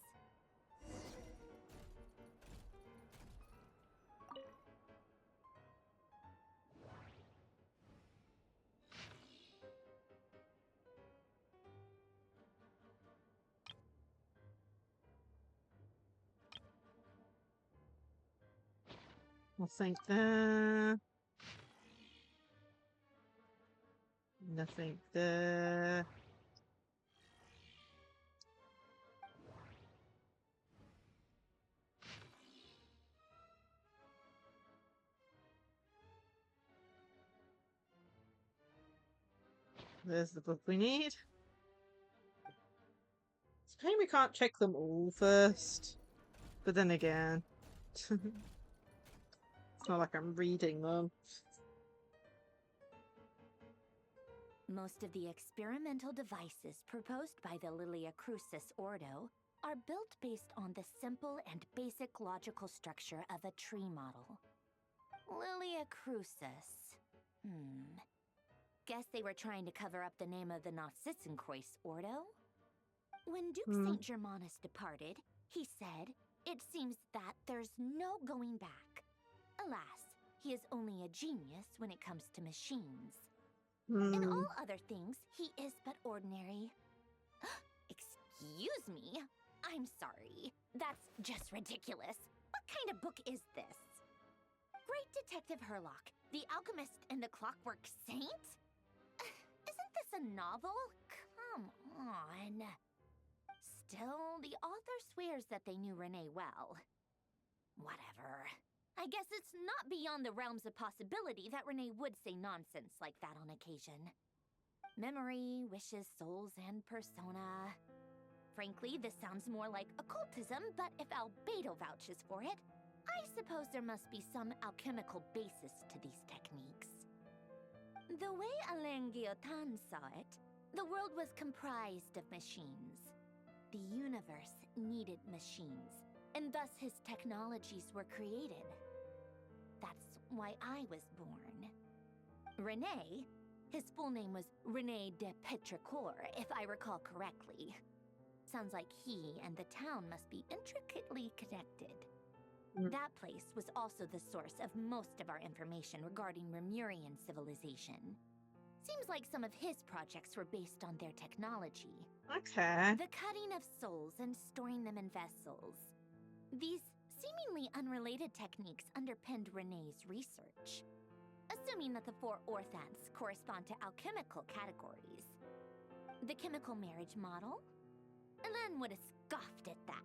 Nothing there. Nothing there. There's the book we need. It's a pain we can't check them all first. But then again, it's not like I'm reading them. Most of the experimental devices proposed by the Lacie-Chan Ordo are built based on the simple and basic logical structure of a tree model. Lacie-Chan. Guess they were trying to cover up the name of the Lacie-Chan Ordo? When Duke St. Germanus departed, he said, "It seems that there's no going back." Alas, he is only a genius when it comes to machines. In all other things, he is but ordinary. Excuse me? I'm sorry. That's just ridiculous. What kind of book is this? Great Detective Herlock, the Alchemist and the Clockwork Saint? Isn't this a novel? Come on. Still, the author swears that they knew Renee well. Whatever. I guess it's not beyond the realms of possibility that Renee would say nonsense like that on occasion. Memory, wishes, souls, and persona. Frankly, this sounds more like occultism, but if Albedo vouches for it, I suppose there must be some alchemical basis to these techniques. The way Alain Guillotin saw it, the world was comprised of machines. The universe needed machines, and thus his technologies were created. That's why I was born. Renee, his full name was René de Petrichor, if I recall correctly. Sounds like he and the town must be intricately connected. That place was also the source of most of our information regarding Remurian civilization. Seems like some of his projects were based on their technology. Okay. The cutting of souls and storing them in vessels. These seemingly unrelated techniques underpinned Renee's research. Assuming that the 4 orthants correspond to alchemical categories. The chemical marriage model? Alain would have scoffed at that.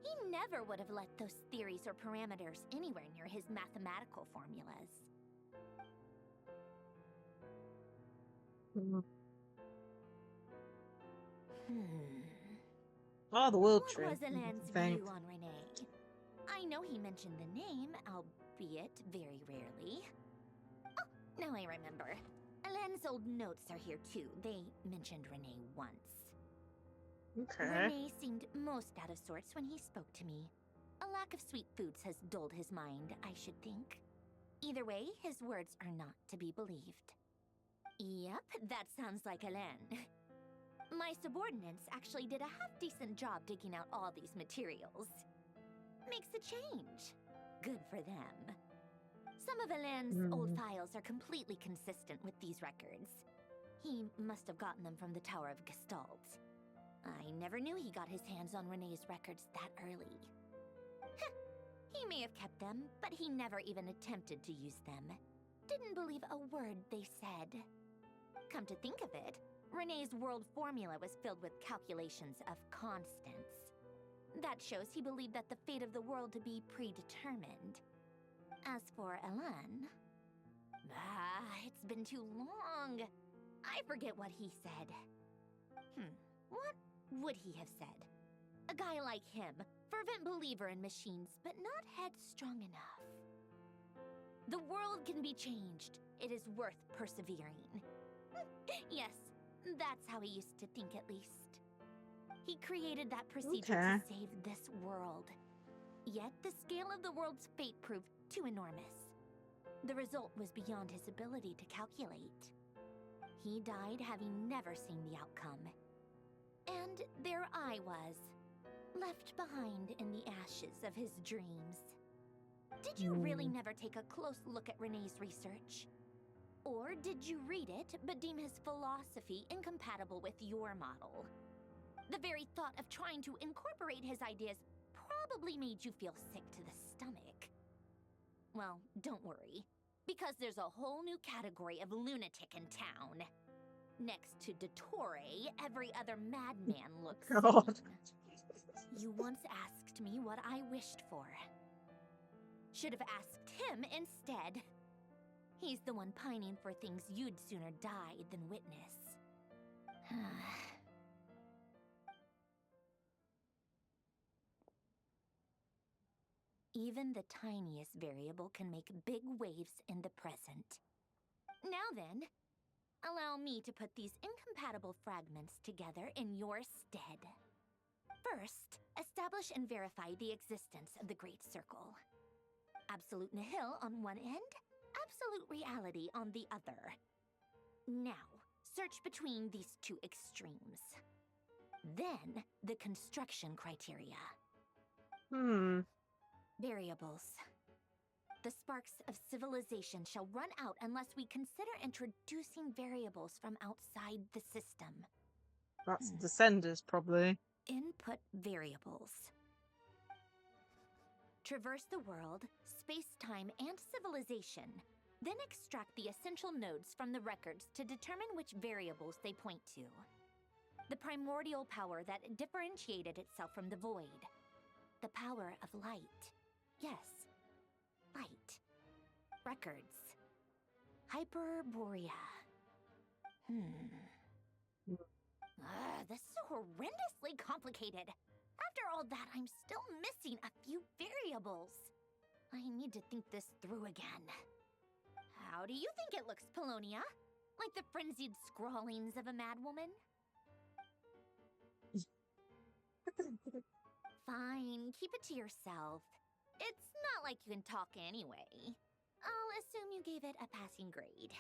He never would have let those theories or parameters anywhere near his mathematical formulas. Oh, the world What trip. was Alain's view on Renee? I know he mentioned the name, albeit very rarely. Oh, now I remember. Alain's old notes are here too. They mentioned Renee once. Okay. Renee seemed most out of sorts when he spoke to me. A lack of sweet foods has dulled his mind, I should think. Either way, his words are not to be believed. Yep, that sounds like Alain. My subordinates actually did a half-decent job digging out all these materials. Makes a change. Good for them. Some of Alain's old files are completely consistent with these records. He must have gotten them from the Tower of Gestalt. I never knew he got his hands on Renee's records that early. He may have kept them, but he never even attempted to use them. Didn't believe a word they said. Come to think of it, Renee's world formula was filled with calculations of constants. That shows he believed that the fate of the world to be predetermined. As for Alain... it's been too long. I forget what he said. What would he have said? A guy like him, fervent believer in machines, but not headstrong enough. The world can be changed. It is worth persevering. Yes, that's how he used to think at least. He created that procedure to save this world. Yet the scale of the world's fate proved too enormous. The result was beyond his ability to calculate. He died having never seen the outcome. And there I was, left behind in the ashes of his dreams. Did you really never take a close look at Renee's research? Or did you read it, but deem his philosophy incompatible with your model? The very thought of trying to incorporate his ideas probably made you feel sick to the stomach. Well, don't worry, because there's a whole new category of lunatic in town. Next to Dottore, every other madman looks sane. You once asked me what I wished for. Should have asked him instead. He's the one pining for things you'd sooner die than witness. Even the tiniest variable can make big waves in the present. Now then, allow me to put these incompatible fragments together in your stead. First, establish and verify the existence of the Great Circle. Absolute nihil on one end, absolute reality on the other. Now, search between these two extremes. Then, the construction criteria. Variables. The sparks of civilization shall run out unless we consider introducing variables from outside the system. That's Descenders, probably. Input variables. Traverse the world, space-time, and civilization. Then extract the essential nodes from the records to determine which variables they point to. The primordial power that differentiated itself from the void. The power of light. Yes, light. Records. Hyperborea. This is so horrendously complicated. After all that, I'm still missing a few variables. I need to think this through again. How do you think it looks, Polonia? Like the frenzied scrawlings of a madwoman? Fine, keep it to yourself. It's not like you can talk anyway. I'll assume you gave it a passing grade.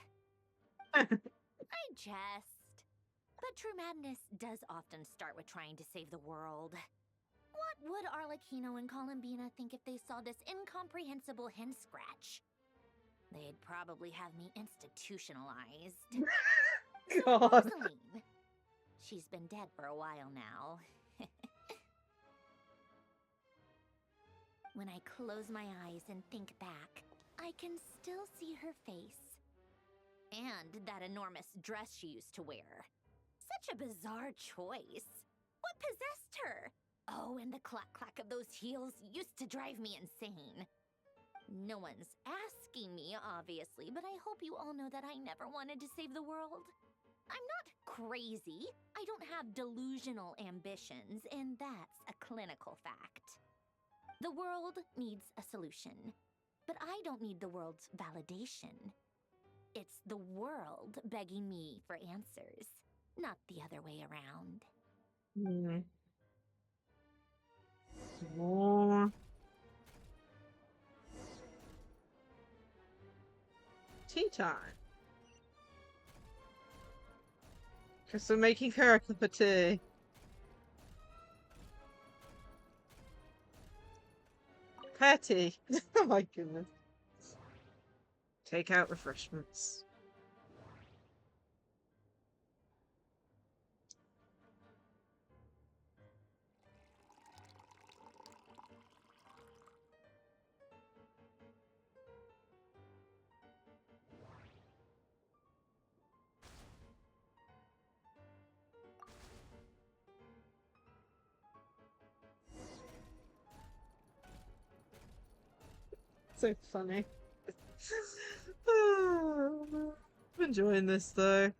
I jest. But true madness does often start with trying to save the world. What would Arlecchino and Columbina think if they saw this incomprehensible hen scratch? They'd probably have me institutionalized. God. Rosaline. She's been dead for a while now. When I close my eyes and think back, I can still see her face. And that enormous dress she used to wear. Such a bizarre choice. What possessed her? Oh, and the clack-clack of those heels used to drive me insane. No one's asking me, obviously, but I hope you all know that I never wanted to save the world. I'm not crazy. I don't have delusional ambitions, and that's a clinical fact. The world needs a solution, but I don't need the world's validation. It's the world begging me for answers, not the other way around. More tea time. Because we're making her a cup of tea. Patty! Oh my goodness. Take out refreshments. So funny. I'm enjoying this though.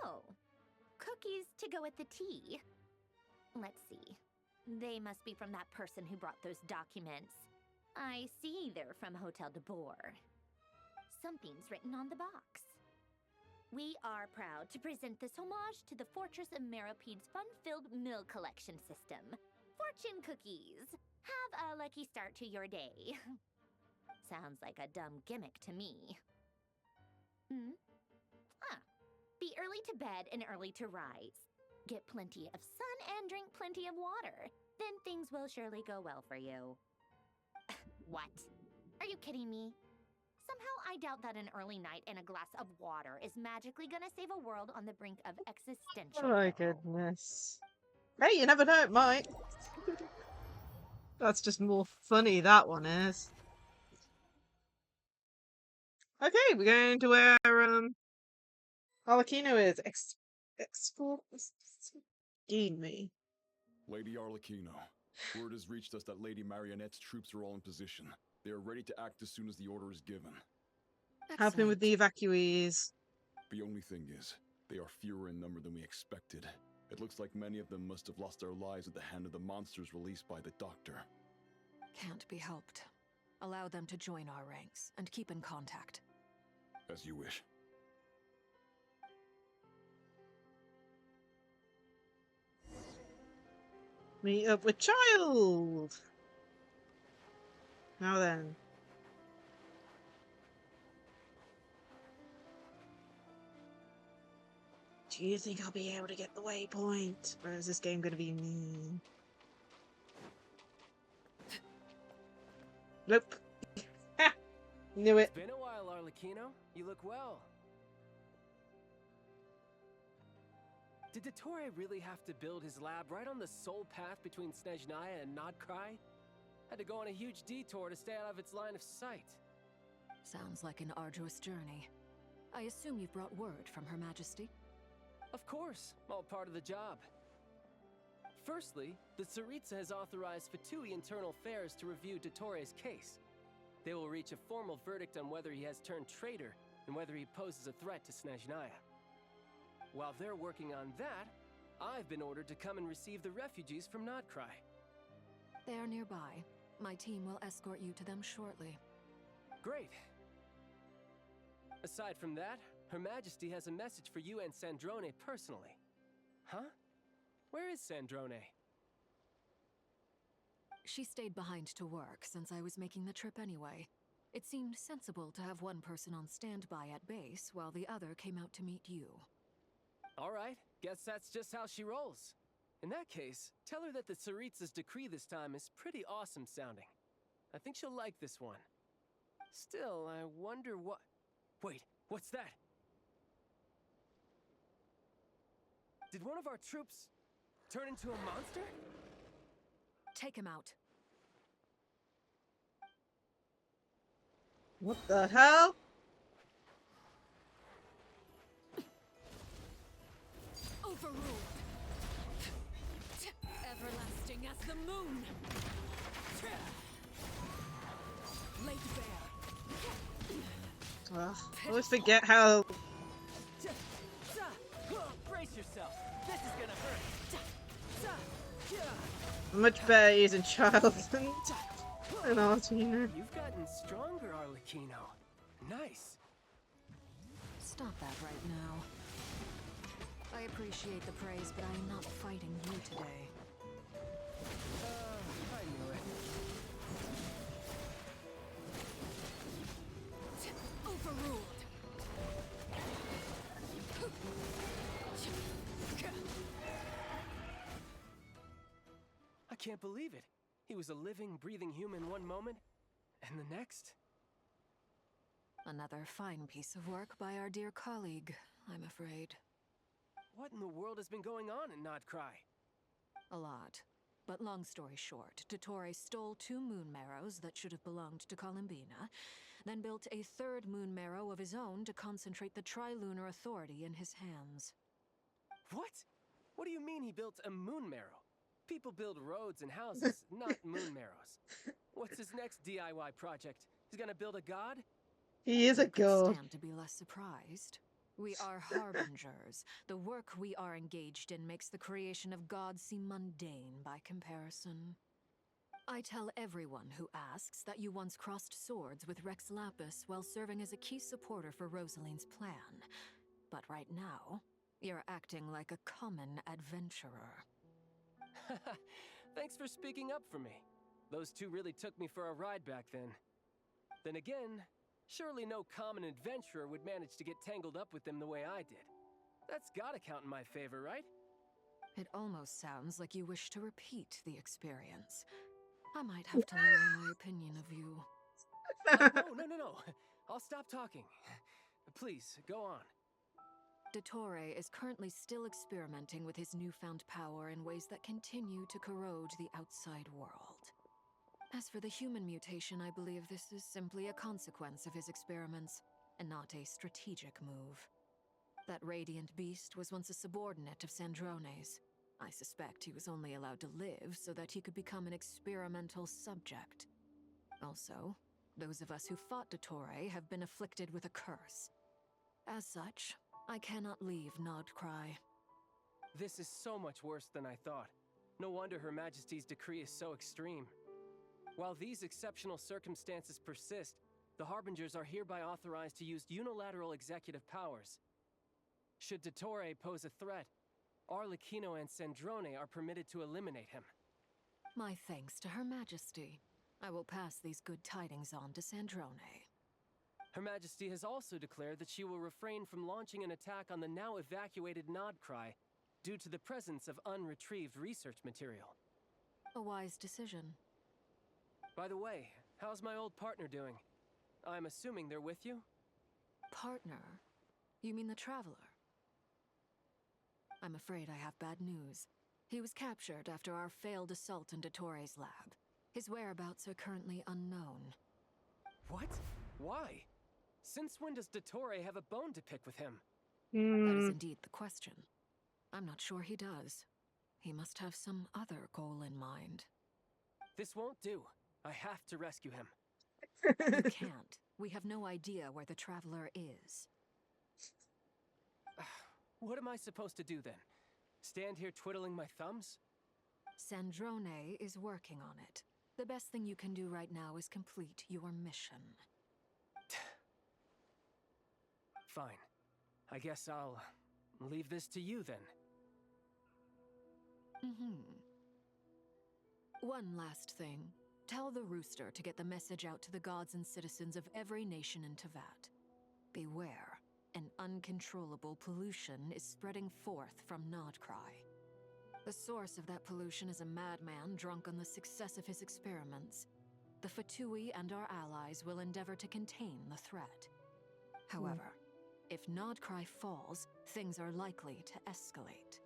Oh, cookies to go with the tea. Let's see. They must be from that person who brought those documents. I see they're from Hotel de Boer. Something's written on the box. We are proud to present this homage to the Fortress of Meropede's fun-filled mill collection system. Fortune cookies! Have a lucky start to your day. Sounds like a dumb gimmick to me. Be early to bed and early to rise. Get plenty of sun and drink plenty of water. Then things will surely go well for you. What? Are you kidding me? Somehow I doubt that an early night and a glass of water is magically gonna save a world on the brink of existential Oh my peril. goodness. Hey, you never know, it might. That's just more funny, that one is. Okay, we're going to where Arlecchino is. Explain me. Lady Arlecchino, word has reached us that Lady Marionette's troops are all in position. They are ready to act as soon as the order is given. Helping with the evacuees. The only thing is, they are fewer in number than we expected. It looks like many of them must have lost their lives at the hand of the monsters released by the Doctor. Can't be helped. Allow them to join our ranks and keep in contact. As you wish. Meet up with Child! Now then. Do you think I'll be able to get the waypoint? Or is this game gonna be mean? Nope. Ha! Knew it. It's been a while, Arlecchino. You look well. Did Dottore really have to build his lab right on the sole path between Snezhnaya and Nod-Krai? Had to go on a huge detour to stay out of its line of sight. Sounds like an arduous journey. I assume you've brought word from Her Majesty? Of course, all part of the job. Firstly, the Tsaritsa has authorized Fatui Internal Affairs to review Dottore's case. They will reach a formal verdict on whether he has turned traitor and whether he poses a threat to Snezhnaya. While they're working on that, I've been ordered to come and receive the refugees from Nod-Krai. They are nearby. My team will escort you to them shortly. Great. Aside from that, Her Majesty has a message for you and Sandrone personally. Huh? Where is Sandrone? She stayed behind to work since I was making the trip anyway. It seemed sensible to have one person on standby at base while the other came out to meet you. All right, guess that's just how she rolls. In that case, tell her that the Tsaritsa's decree this time is pretty awesome sounding. I think she'll like this one. Still, I wonder what... Wait, what's that? Did one of our troops turn into a monster? Take him out. What the hell? Overruled. Everlasting as the moon. Laid bare. Ugh, I always forget how... Brace yourself. This is gonna hurt. Much better using child than Archon. You've gotten stronger, Arlecchino. Nice. Stop that right now. I appreciate the praise, but I am not fighting you today. I knew it. Overruled. I can't believe it. He was a living, breathing human one moment, and the next? Another fine piece of work by our dear colleague, I'm afraid. What in the world has been going on in Nod-Krai? A lot. But long story short, Dottore stole 2 moon marrows that should have belonged to Columbina, then built a 3rd moon marrow of his own to concentrate the Tri-Lunar Authority in his hands. What? What do you mean he built a moon marrow? People build roads and houses, not moon marrows. What's his next DIY project? He's gonna build a god? He is a god. Stand to be less surprised. We are harbingers. The work we are engaged in makes the creation of gods seem mundane by comparison. I tell everyone who asks that you once crossed swords with Rex Lapis while serving as a key supporter for Rosaline's plan. But right now, you're acting like a common adventurer. Thanks for speaking up for me. Those 2 really took me for a ride back then. Then again, surely no common adventurer would manage to get tangled up with them the way I did. That's gotta count in my favor, right? It almost sounds like you wish to repeat the experience. I might have to lower my opinion of you. No. I'll stop talking. Please, go on. Dottore is currently still experimenting with his newfound power in ways that continue to corrode the outside world. As for the human mutation, I believe this is simply a consequence of his experiments, and not a strategic move. That radiant beast was once a subordinate of Sandrone's. I suspect he was only allowed to live so that he could become an experimental subject. Also, those of us who fought Dottore have been afflicted with a curse. As such, I cannot leave Nod-Krai. This is so much worse than I thought. No wonder Her Majesty's decree is so extreme. While these exceptional circumstances persist, the Harbingers are hereby authorized to use unilateral executive powers. Should Dottore pose a threat, Arlecchino and Sandrone are permitted to eliminate him. My thanks to Her Majesty. I will pass these good tidings on to Sandrone. Her Majesty has also declared that she will refrain from launching an attack on the now evacuated Nod-Krai due to the presence of unretrieved research material. A wise decision. By the way, how's my old partner doing? I'm assuming they're with you? Partner? You mean the Traveler? I'm afraid I have bad news. He was captured after our failed assault in Dottore's lab. His whereabouts are currently unknown. What? Why? Since when does Dottore have a bone to pick with him? That is indeed the question. I'm not sure he does. He must have some other goal in mind. This won't do. I have to rescue him. You can't. We have no idea where the Traveler is. What am I supposed to do then? Stand here twiddling my thumbs? Sandrone is working on it. The best thing you can do right now is complete your mission. Fine. I guess I'll leave this to you then. One last thing. Tell the Rooster to get the message out to the gods and citizens of every nation in Teyvat. Beware. An uncontrollable pollution is spreading forth from Nod-Krai. The source of that pollution is a madman drunk on the success of his experiments. The VIII and our allies will endeavor to contain the threat. However, if Nod-Krai falls, things are likely to escalate.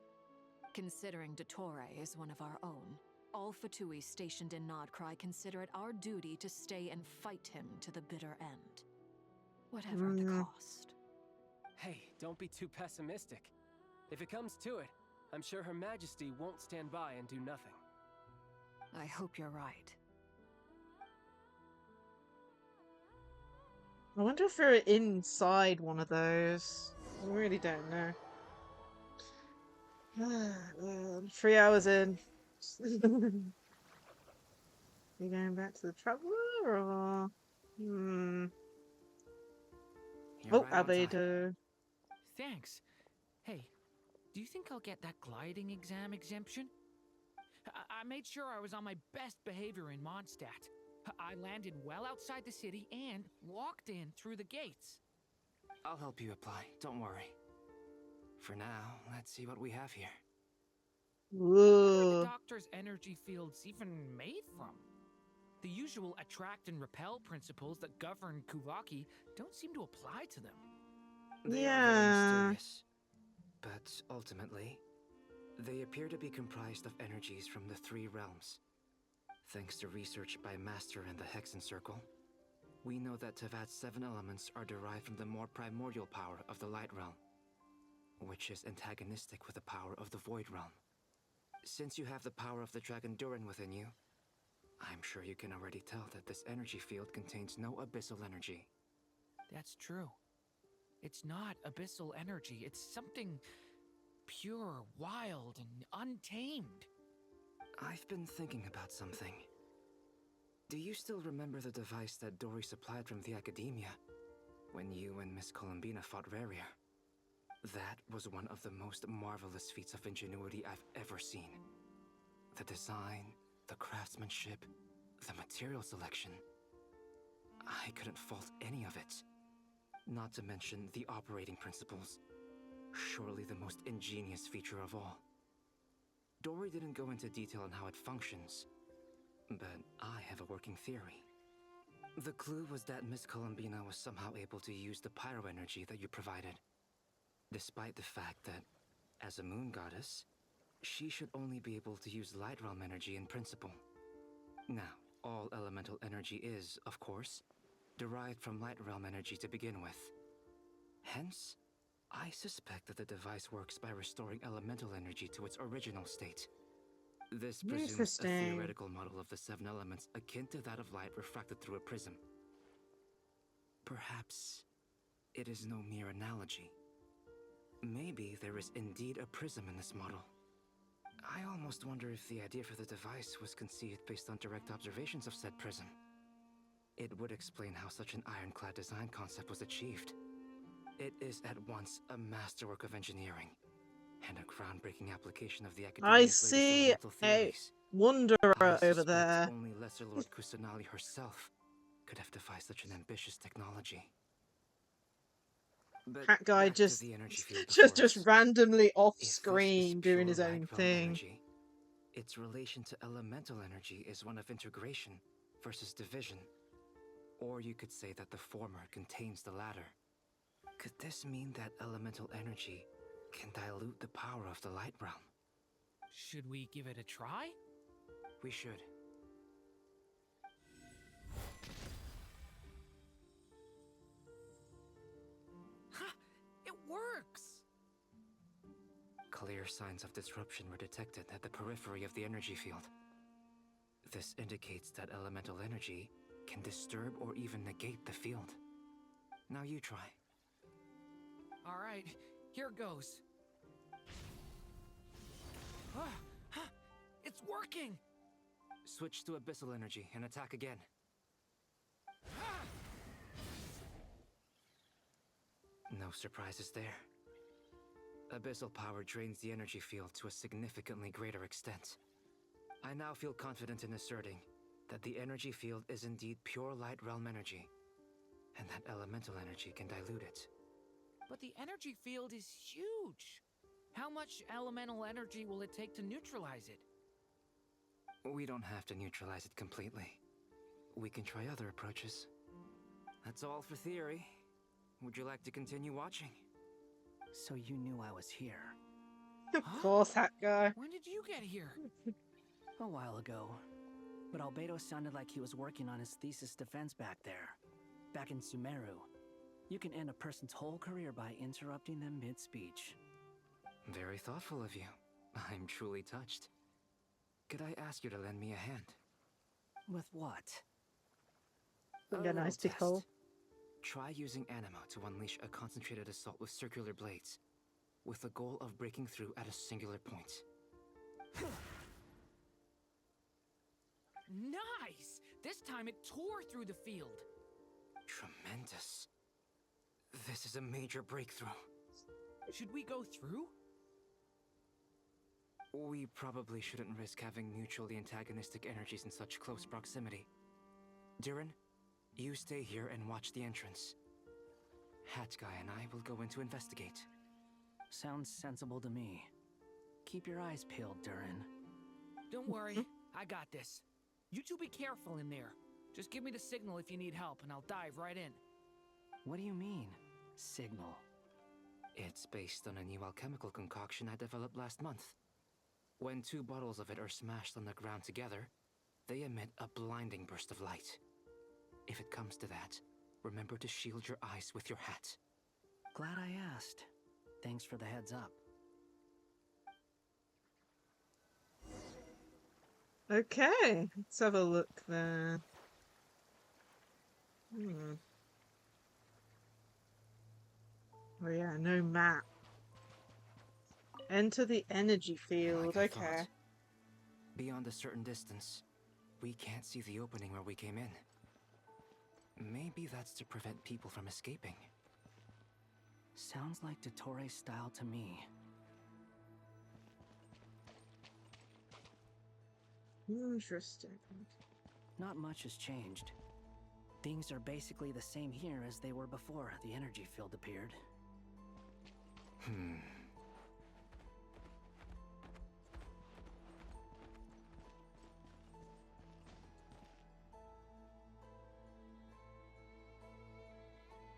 Considering Dottore is one of our own, all VIII stationed in Nod-Krai consider it our duty to stay and fight him to the bitter end. Whatever the cost. Hey, don't be too pessimistic. If it comes to it, I'm sure Her Majesty won't stand by and do nothing. I hope you're right. I wonder if we're inside one of those. I really don't know. 3 hours in. You going back to the Traveler or? You're Oh, right on time. Albedo. Thanks. Hey, do you think I'll get that gliding exam exemption? I made sure I was on my best behavior in Mondstadt. I landed well outside the city and walked in through the gates. I'll help you apply, don't worry. For now, let's see what we have here. What are the Doctor's energy fields even made from? The usual attract and repel principles that govern Kuvaki don't seem to apply to them. They are very mysterious. But ultimately, they appear to be comprised of energies from the 3 realms. Thanks to research by Master and the Hexen Circle, we know that Tevat's 7 elements are derived from the more primordial power of the Light Realm, which is antagonistic with the power of the Void Realm. Since you have the power of the Dragon Durin within you, I'm sure you can already tell that this energy field contains no abyssal energy. That's true. It's not abyssal energy. It's something pure, wild, and untamed. I've been thinking about something. Do you still remember the device that Dory supplied from the Academia when you and Miss Columbina fought Raria? That was one of the most marvelous feats of ingenuity I've ever seen. The design, the craftsmanship, the material selection. I couldn't fault any of it. Not to mention the operating principles. Surely the most ingenious feature of all. Dory didn't go into detail on how it functions, but I have a working theory. The clue was that Miss Columbina was somehow able to use the pyro energy that you provided, despite the fact that, as a moon goddess, she should only be able to use Light Realm energy in principle. Now, all elemental energy is, of course, derived from Light Realm energy to begin with. Hence, I suspect that the device works by restoring elemental energy to its original state. This presumes a theoretical model of the 7 elements akin to that of light refracted through a prism. Perhaps it is no mere analogy. Maybe there is indeed a prism in this model. I almost wonder if the idea for the device was conceived based on direct observations of said prism. It would explain how such an ironclad design concept was achieved. It is at once a masterwork of engineering and a groundbreaking application of the Academia's I see a wanderer over there. Only Lesser Lord Kusanali herself could have devised such an ambitious technology. But that guy just just randomly off screen doing his own thing. Energy, its relation to elemental energy is one of integration versus division. Or you could say that the former contains the latter. Could this mean that elemental energy can dilute the power of the Light Realm? Should we give it a try? We should. Ha! It works! Clear signs of disruption were detected at the periphery of the energy field. This indicates that elemental energy can disturb or even negate the field. Now you try. All right, here goes. It's working! Switch to abyssal energy and attack again. No surprises there. Abyssal power drains the energy field to a significantly greater extent. I now feel confident in asserting that the energy field is indeed pure Light Realm energy, and that elemental energy can dilute it. But the energy field is huge! How much elemental energy will it take to neutralize it? We don't have to neutralize it completely. We can try other approaches. That's all for theory. Would you like to continue watching? So you knew I was here. Of course, that guy. When did you get here? A while ago. But Albedo sounded like he was working on his thesis defense back there. Back in Sumeru. You can end a person's whole career by interrupting them mid-speech. Very thoughtful of you. I'm truly touched. Could I ask you to lend me a hand? With what? A nice big hole. Try using Animo to unleash a concentrated assault with circular blades, with the goal of breaking through at a singular point. Nice! This time it tore through the field. Tremendous. This is a major breakthrough. Should we go through? We probably shouldn't risk having mutually antagonistic energies in such close proximity. Durin, you stay here and watch the entrance. Hat Guy and I will go in to investigate. Sounds sensible to me. Keep your eyes peeled, Durin. Don't worry, I got this. You two be careful in there. Just give me the signal if you need help, and I'll dive right in. What do you mean, signal? It's based on a new alchemical concoction I developed last month. When 2 bottles of it are smashed on the ground together, they emit a blinding burst of light. If it comes to that, remember to shield your eyes with your hat. Glad I asked. Thanks for the heads up. Okay, let's have a look there. Oh yeah, no map. Enter the energy field, Like I okay. thought. Beyond a certain distance, we can't see the opening where we came in. Maybe that's to prevent people from escaping. Sounds like Dottore style to me. Interesting. Not much has changed. Things are basically the same here as they were before the energy field appeared.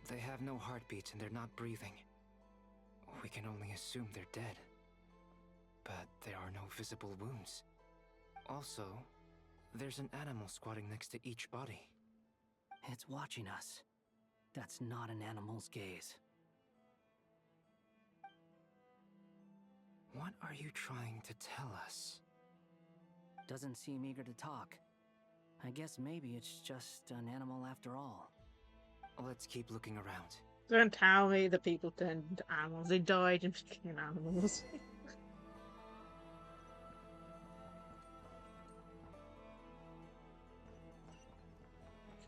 They have no heartbeats and they're not breathing. We can only assume they're dead. But there are no visible wounds. Also, there's an animal squatting next to each body. It's watching us. That's not an animal's gaze. What are you trying to tell us? Doesn't seem eager to talk. I guess maybe it's just an animal after all. Let's keep looking around. Don't tell me the people turned into animals. They died and became animals.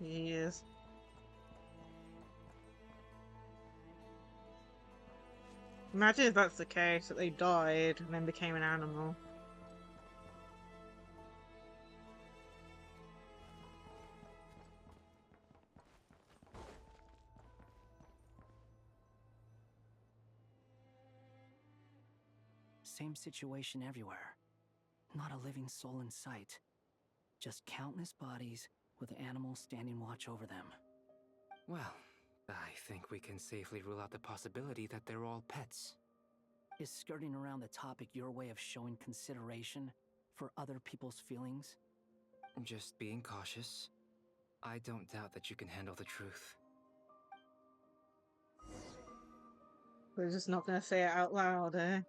Jeez. Imagine if that's the case, that they died and then became an animal. Same situation everywhere. Not a living soul in sight. Just countless bodies with animals standing watch over them. Well, I think we can safely rule out the possibility that they're all pets. Is skirting around the topic your way of showing consideration for other people's feelings? Just being cautious. I don't doubt that you can handle the truth. We're just not gonna say it out loud, eh?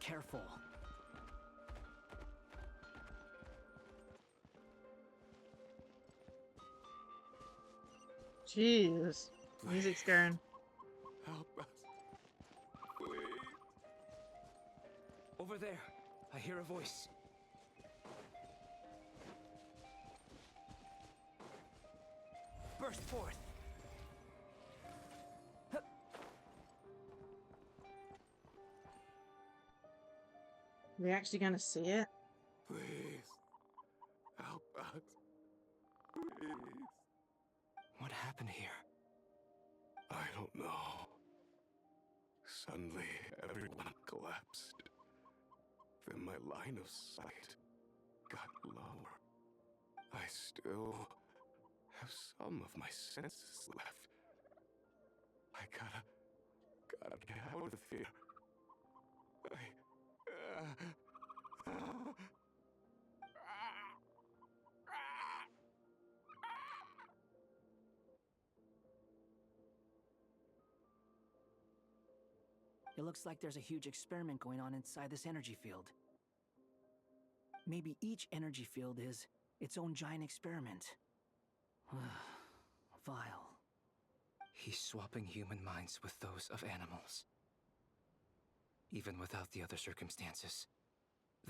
Careful. Jeez. Music's going. Help us. Please. Over there, I hear a voice. Burst forth. Are we actually gonna see it? Please. Help us. Please. What happened here? I don't know. Suddenly, everyone collapsed. Then my line of sight got lower. I still have some of my senses left. I gotta get out of here. It looks like there's a huge experiment going on inside this energy field. Maybe each energy field is its own giant experiment. vile. He's swapping human minds with those of animals. Even without the other circumstances,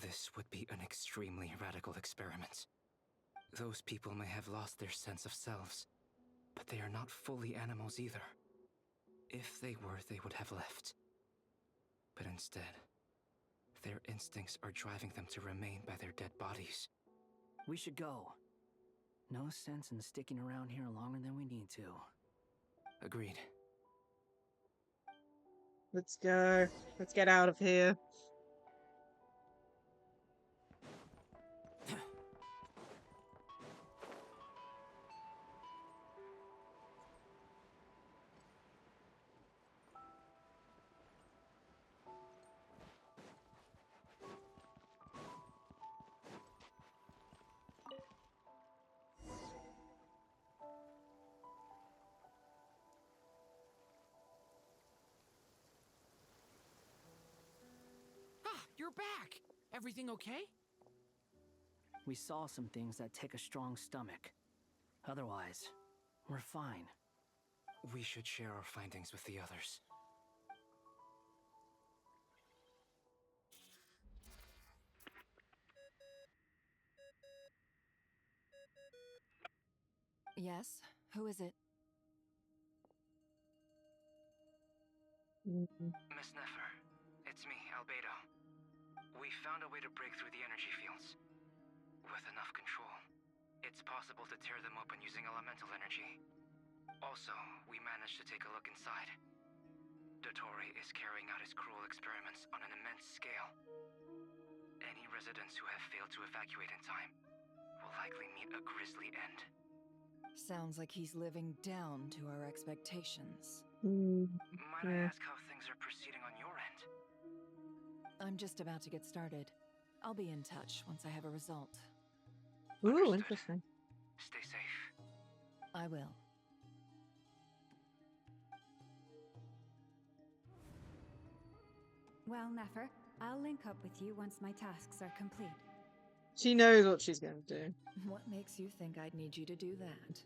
this would be an extremely radical experiment. Those people may have lost their sense of selves, but they are not fully animals either. If they were, they would have left. But instead, their instincts are driving them to remain by their dead bodies. We should go. No sense in sticking around here longer than we need to. Agreed. Let's go. Let's get out of here. You're back! Everything okay? We saw some things that take a strong stomach. Otherwise, we're fine. We should share our findings with the others. Yes? Who is it? Miss Nefer, it's me, Albedo. We found a way to break through the energy fields. With enough control, it's possible to tear them open using elemental energy. Also, we managed to take a look inside. Dottore is carrying out his cruel experiments on an immense scale. Any residents who have failed to evacuate in time will likely meet a grisly end. Sounds like he's living down to our expectations. Might I ask how things are proceeding on your end? I'm just about to get started. I'll be in touch once I have a result. Ooh, interesting. Stay safe. I will. Well, Nefer, I'll link up with you once my tasks are complete. She knows what she's going to do. What makes you think I'd need you to do that?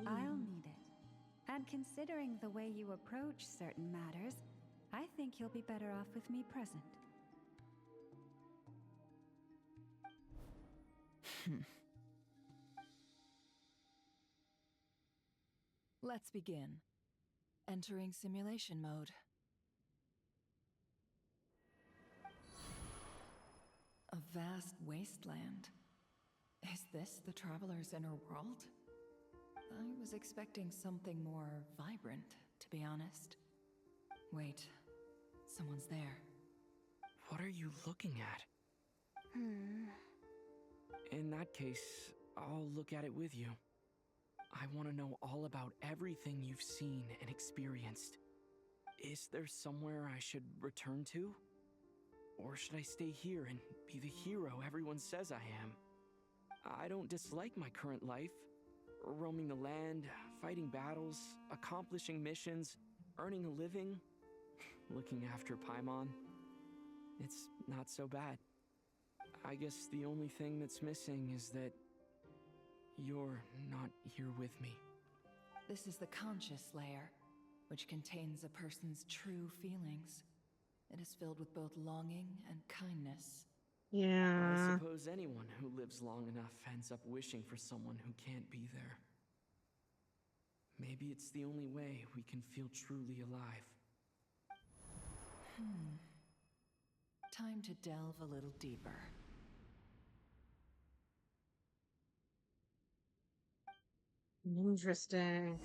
I'll need it. And considering the way you approach certain matters, I think you'll be better off with me present. Let's begin. Entering simulation mode. A vast wasteland. Is this the Traveler's inner world? I was expecting something more vibrant, to be honest. Wait, someone's there. What are you looking at? In that case, I'll look at it with you. I want to know all about everything you've seen and experienced. Is there somewhere I should return to? Or should I stay here and be the hero everyone says I am? I don't dislike my current life. Roaming the land, fighting battles, accomplishing missions, earning a living, looking after Paimon. It's not so bad. I guess the only thing that's missing is that you're not here with me. This is the conscious layer, which contains a person's true feelings. It is filled with both longing and kindness. Yeah. I suppose anyone who lives long enough ends up wishing for someone who can't be there. Maybe it's the only way we can feel truly alive. Time to delve a little deeper. Interesting.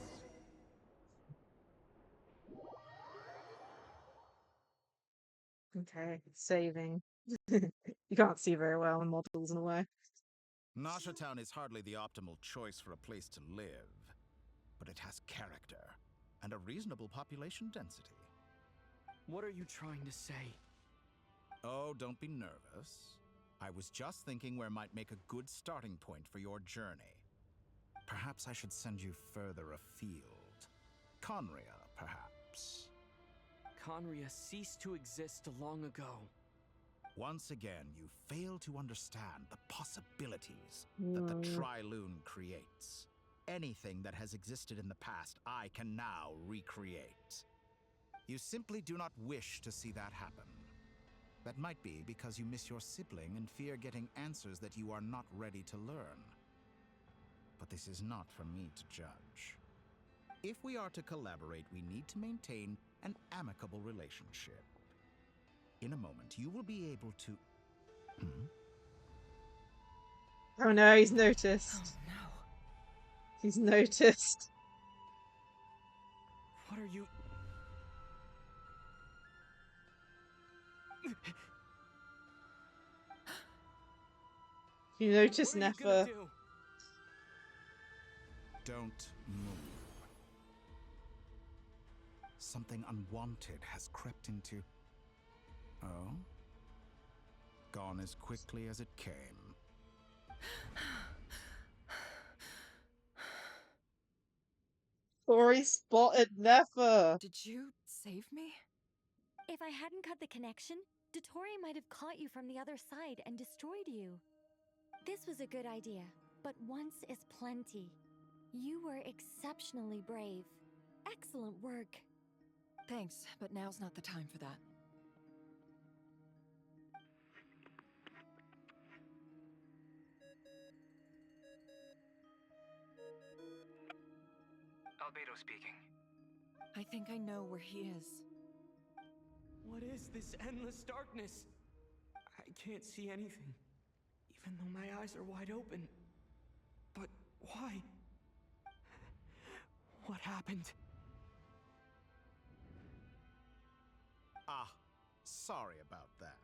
Okay, saving. You can't see very well when models in the way. Narsha Town is hardly the optimal choice for a place to live, but it has character and a reasonable population density. What are you trying to say? Oh, don't be nervous. I was just thinking where might make a good starting point for your journey. Perhaps I should send you further afield. Conria, perhaps. Conria ceased to exist long ago. Once again, you fail to understand the possibilities that the Tri-Lune creates. anything that has existed in the past, I can now recreate. You simply do not wish to see that happen. That might be because you miss your sibling and fear getting answers that you are not ready to learn. But this is not for me to judge. If we are to collaborate, we need to maintain an amicable relationship. In a moment, you will be able to... Oh no, he's noticed. Oh no. He's noticed. What are you... You notice, What are you Nefer. gonna do? Don't move. Something unwanted has crept into... Oh? Gone as quickly as it came. Tori spotted Nefer. Did you save me? If I hadn't cut the connection, Dottore might have caught you from the other side and destroyed you. This was a good idea, but once is plenty. You were exceptionally brave. Excellent work. Thanks, but now's not the time for that. Albedo speaking. I think I know where he is. What is this endless darkness? I can't see anything, even though my eyes are wide open. But why? What happened? Ah, sorry about that.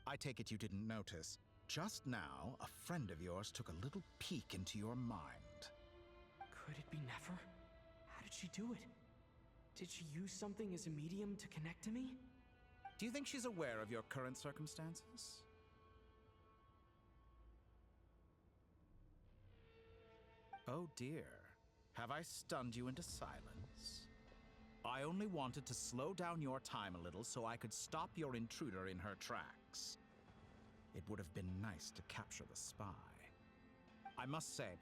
I take it you didn't notice. Just now, a friend of yours took a little peek into your mind. Could it be Nefer? How did she do it? Did she use something as a medium to connect to me? Do you think she's aware of your current circumstances? Oh dear. Have I stunned you into silence? I only wanted to slow down your time a little so I could stop your intruder in her tracks. It would have been nice to capture the spy. I must say,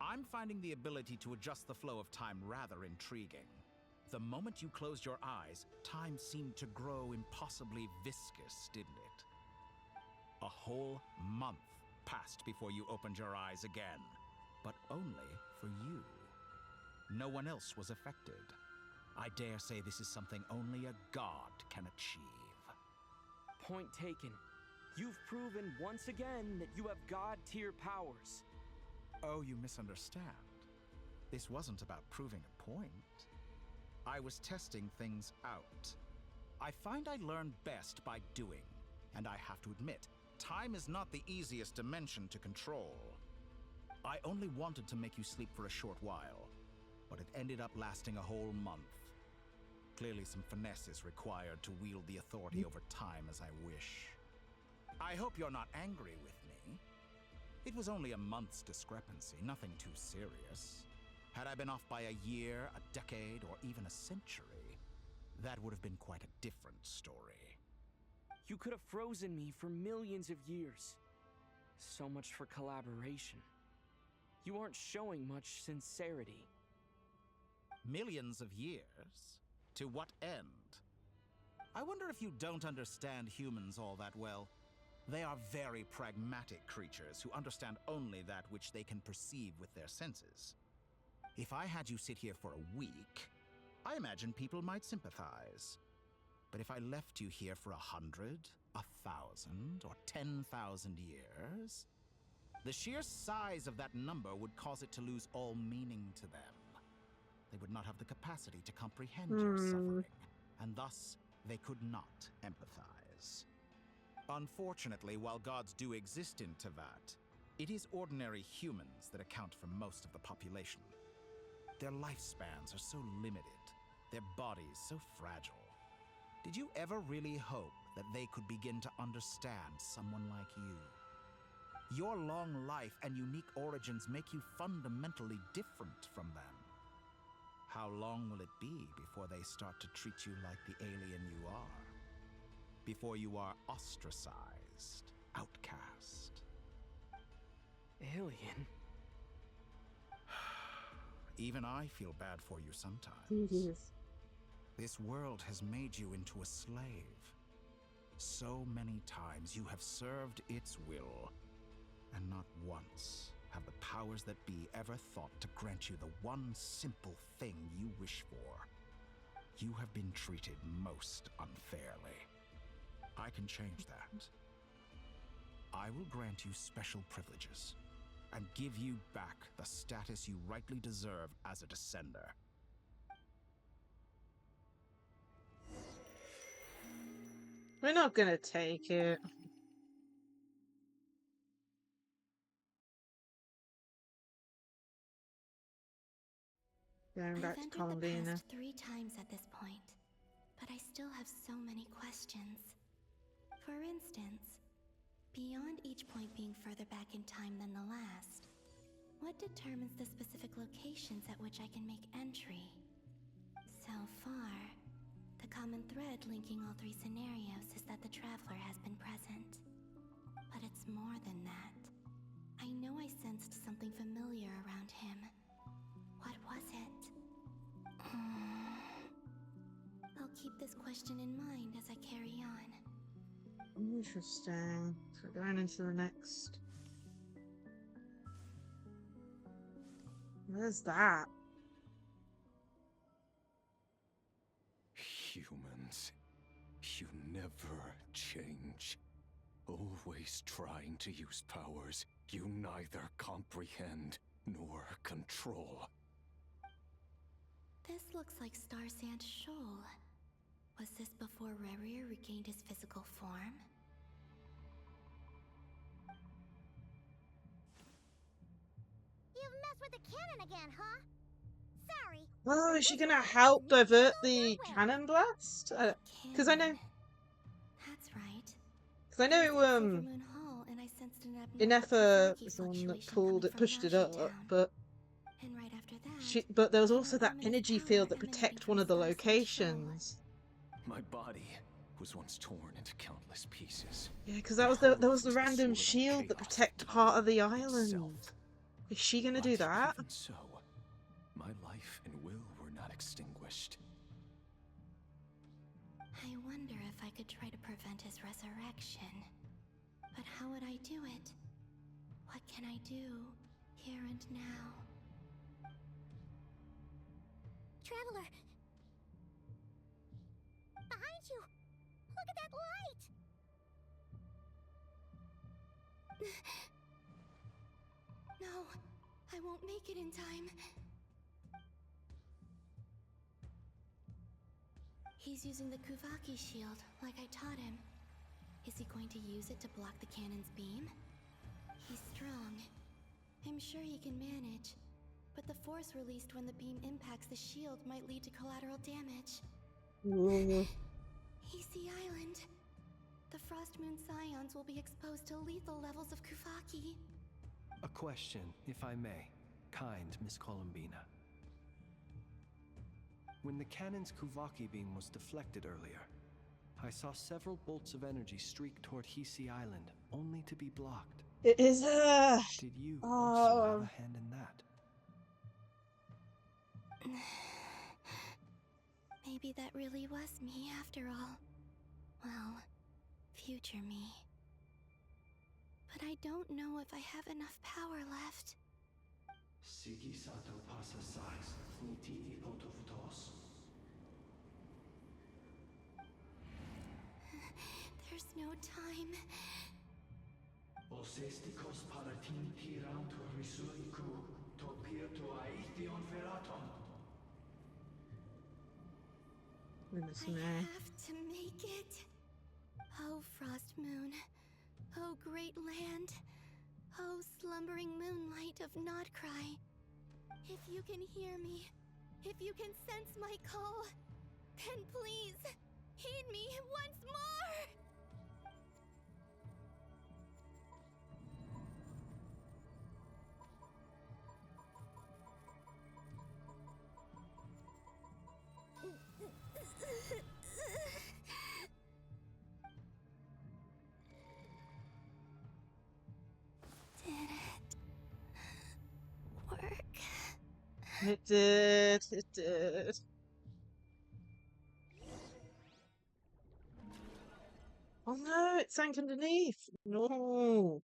I'm finding the ability to adjust the flow of time rather intriguing. The moment you closed your eyes, time seemed to grow impossibly viscous, didn't it? A whole month passed before you opened your eyes again, but only for you. No one else was affected. I dare say this is something only a god can achieve. Point taken. You've proven once again that you have god-tier powers. Oh, you misunderstand. This wasn't about proving a point. I was testing things out. I find I learn best by doing, and I have to admit, time is not the easiest dimension to control. I only wanted to make you sleep for a short while, but it ended up lasting a whole month. Clearly some finesse is required to wield the authority over time as I wish. I hope you're not angry with me. It was only a month's discrepancy, nothing too serious. Had I been off by a year, a decade, or even a century, that would have been quite a different story. You could have frozen me for millions of years. So much for collaboration. You aren't showing much sincerity. Millions of years? To what end? I wonder if you don't understand humans all that well. They are very pragmatic creatures who understand only that which they can perceive with their senses. If I had you sit here for a week, I imagine people might sympathize. But if I left you here for 100, 1,000, or 10,000 years, the sheer size of that number would cause it to lose all meaning to them. They would not have the capacity to comprehend your suffering, and thus they could not empathize. Unfortunately, while gods do exist in Teyvat, it is ordinary humans that account for most of the population. Their lifespans are so limited, their bodies so fragile. Did you ever really hope that they could begin to understand someone like you? Your long life and unique origins make you fundamentally different from them. How long will it be before they start to treat you like the alien you are? Before you are ostracized, outcast? Alien? Even I feel bad for you sometimes. This world has made you into a slave. So many times you have served its will, and not once have the powers that be ever thought to grant you the one simple thing you wish for. You have been treated most unfairly. I can change that. I will grant you special privileges and give you back the status you rightly deserve as a descender. We're not gonna take it. Going back to I've entered the Columbina. past 3 times at this point, but I still have so many questions. For instance, beyond each point being further back in time than the last, what determines the specific locations at which I can make entry? So far, the common thread linking all 3 scenarios is that the Traveler has been present. But it's more than that. I know I sensed something familiar around him. What was it? I'll keep this question in mind as I carry on. Interesting. So we're going into the next. Where's that? Humans, you never change. Always trying to use powers you neither comprehend nor control. This looks like Star Sand Shoal. Was this before Rerir regained his physical form? You've messed with the cannon again, huh? Sorry. Oh, is she gonna help divert the cannon blast? Because I know. That's right. Because I know Inefa is the one that pushed it up, but but there was also that energy field that protected one of the locations. My body was once torn into countless pieces. Yeah, because that was the random shield that protected part of the island. Is she gonna do that? Even so, my life and will were not extinguished. I wonder if I could try to prevent his resurrection. But how would I do it? What can I do here and now? Traveler! Behind you! Look at that light! No, I won't make it in time. He's using the Kuvaki shield, like I taught him. Is he going to use it to block the cannon's beam? He's strong. I'm sure he can manage. But the force released when the beam impacts the shield might lead to collateral damage. Easy Island. The Frost Moon Scions will be exposed to lethal levels of Kuvaki. A question, if I may. Kind Miss Columbina. When the cannon's Kuvaki beam was deflected earlier, I saw several bolts of energy streak toward Hisi Island, only to be blocked. It is Did you also have a hand in that? Maybe that really was me after all. Well, future me. But I don't know if I have enough power left. There's no time. I have to make it. Oh, Frost Moon. Oh, great land. Oh, slumbering moonlight of Nod-Krai. If you can hear me, if you can sense my call, then please, heed me once more! Did it. It did. It did. Oh no, it sank underneath. No.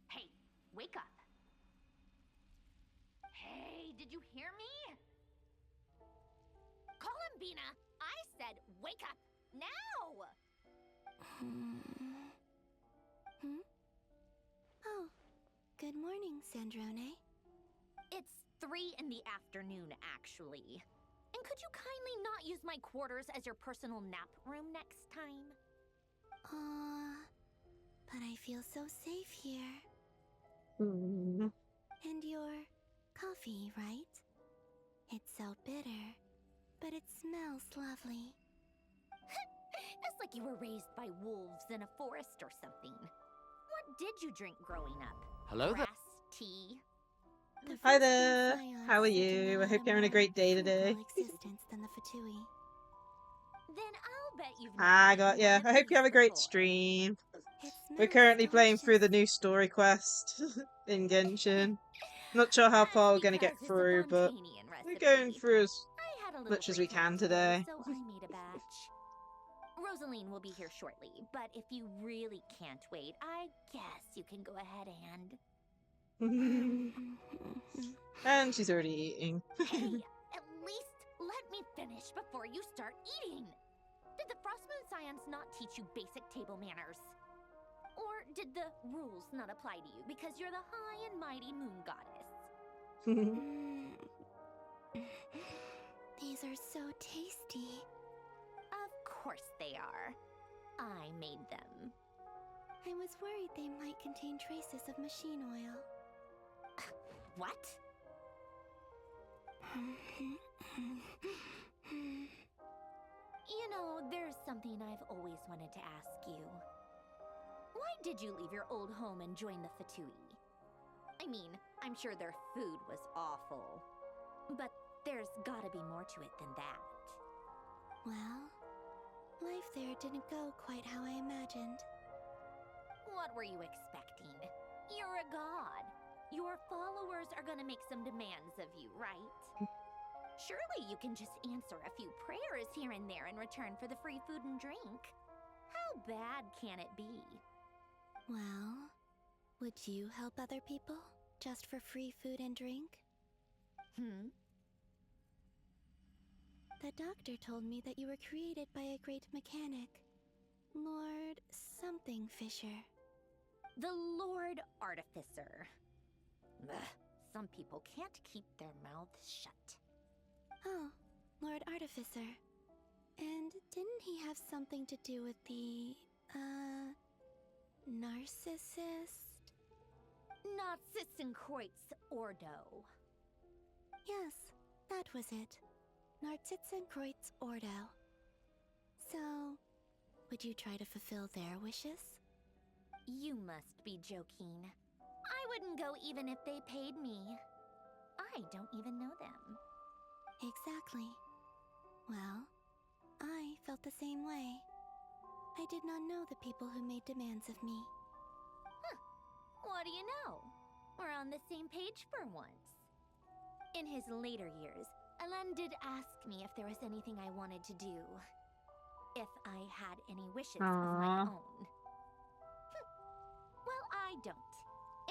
Hey, wake up. Hey, did you hear me? Call him, Bina. I said wake up now. Oh, good morning, Sandrone. It's 3 in the afternoon, actually. And could you kindly not use my quarters as your personal nap room next time? But I feel so safe here. And your coffee, right? It's so bitter, but it smells lovely. It's like you were raised by wolves in a forest or something. What did you drink growing up? Hello there. Grass tea? Hi there. How are you? I hope you're having a great day today. Existence than the Fatui. Then I'll bet you've I got ya. I hope you have a great stream. We're currently playing through the new story quest in Genshin. Not sure how far we're gonna get through, but we're going through as much as we can today. So I made a batch. Rosaline will be here shortly, but if you really can't wait, I guess you can go ahead and... And she's already eating. Hey, at least let me finish before you start eating. Did the Frostmoon Scions not teach you basic table manners? Or did the rules not apply to you because you're the high and mighty moon goddess? These are so tasty. Of course they are. I made them. I was worried they might contain traces of machine oil. What? You know, there's something I've always wanted to ask you. Why did you leave your old home and join the Fatui? I mean, I'm sure their food was awful. But there's gotta be more to it than that. Well, life there didn't go quite how I imagined. What were you expecting? You're a god. Your followers are gonna make some demands of you, right? Surely you can just answer a few prayers here and there in return for the free food and drink. How bad can it be? Well, would you help other people just for free food and drink? The doctor told me that you were created by a great mechanic, Lord something Fisher. The Lord Artificer. Ugh, some people can't keep their mouths shut. Oh, Lord Artificer. And didn't he have something to do with the, narcissist? Narcissenkreuz Ordo. Yes, that was it. Narcissenkreuz Ordo. So, would you try to fulfill their wishes? You must be joking. I wouldn't go even if they paid me. I don't even know them. Exactly. Well, I felt the same way. I did not know the people who made demands of me. Huh. What do you know? We're on the same page for once. In his later years, Alan did ask me if there was anything I wanted to do. If I had any wishes of my own. Well, I don't.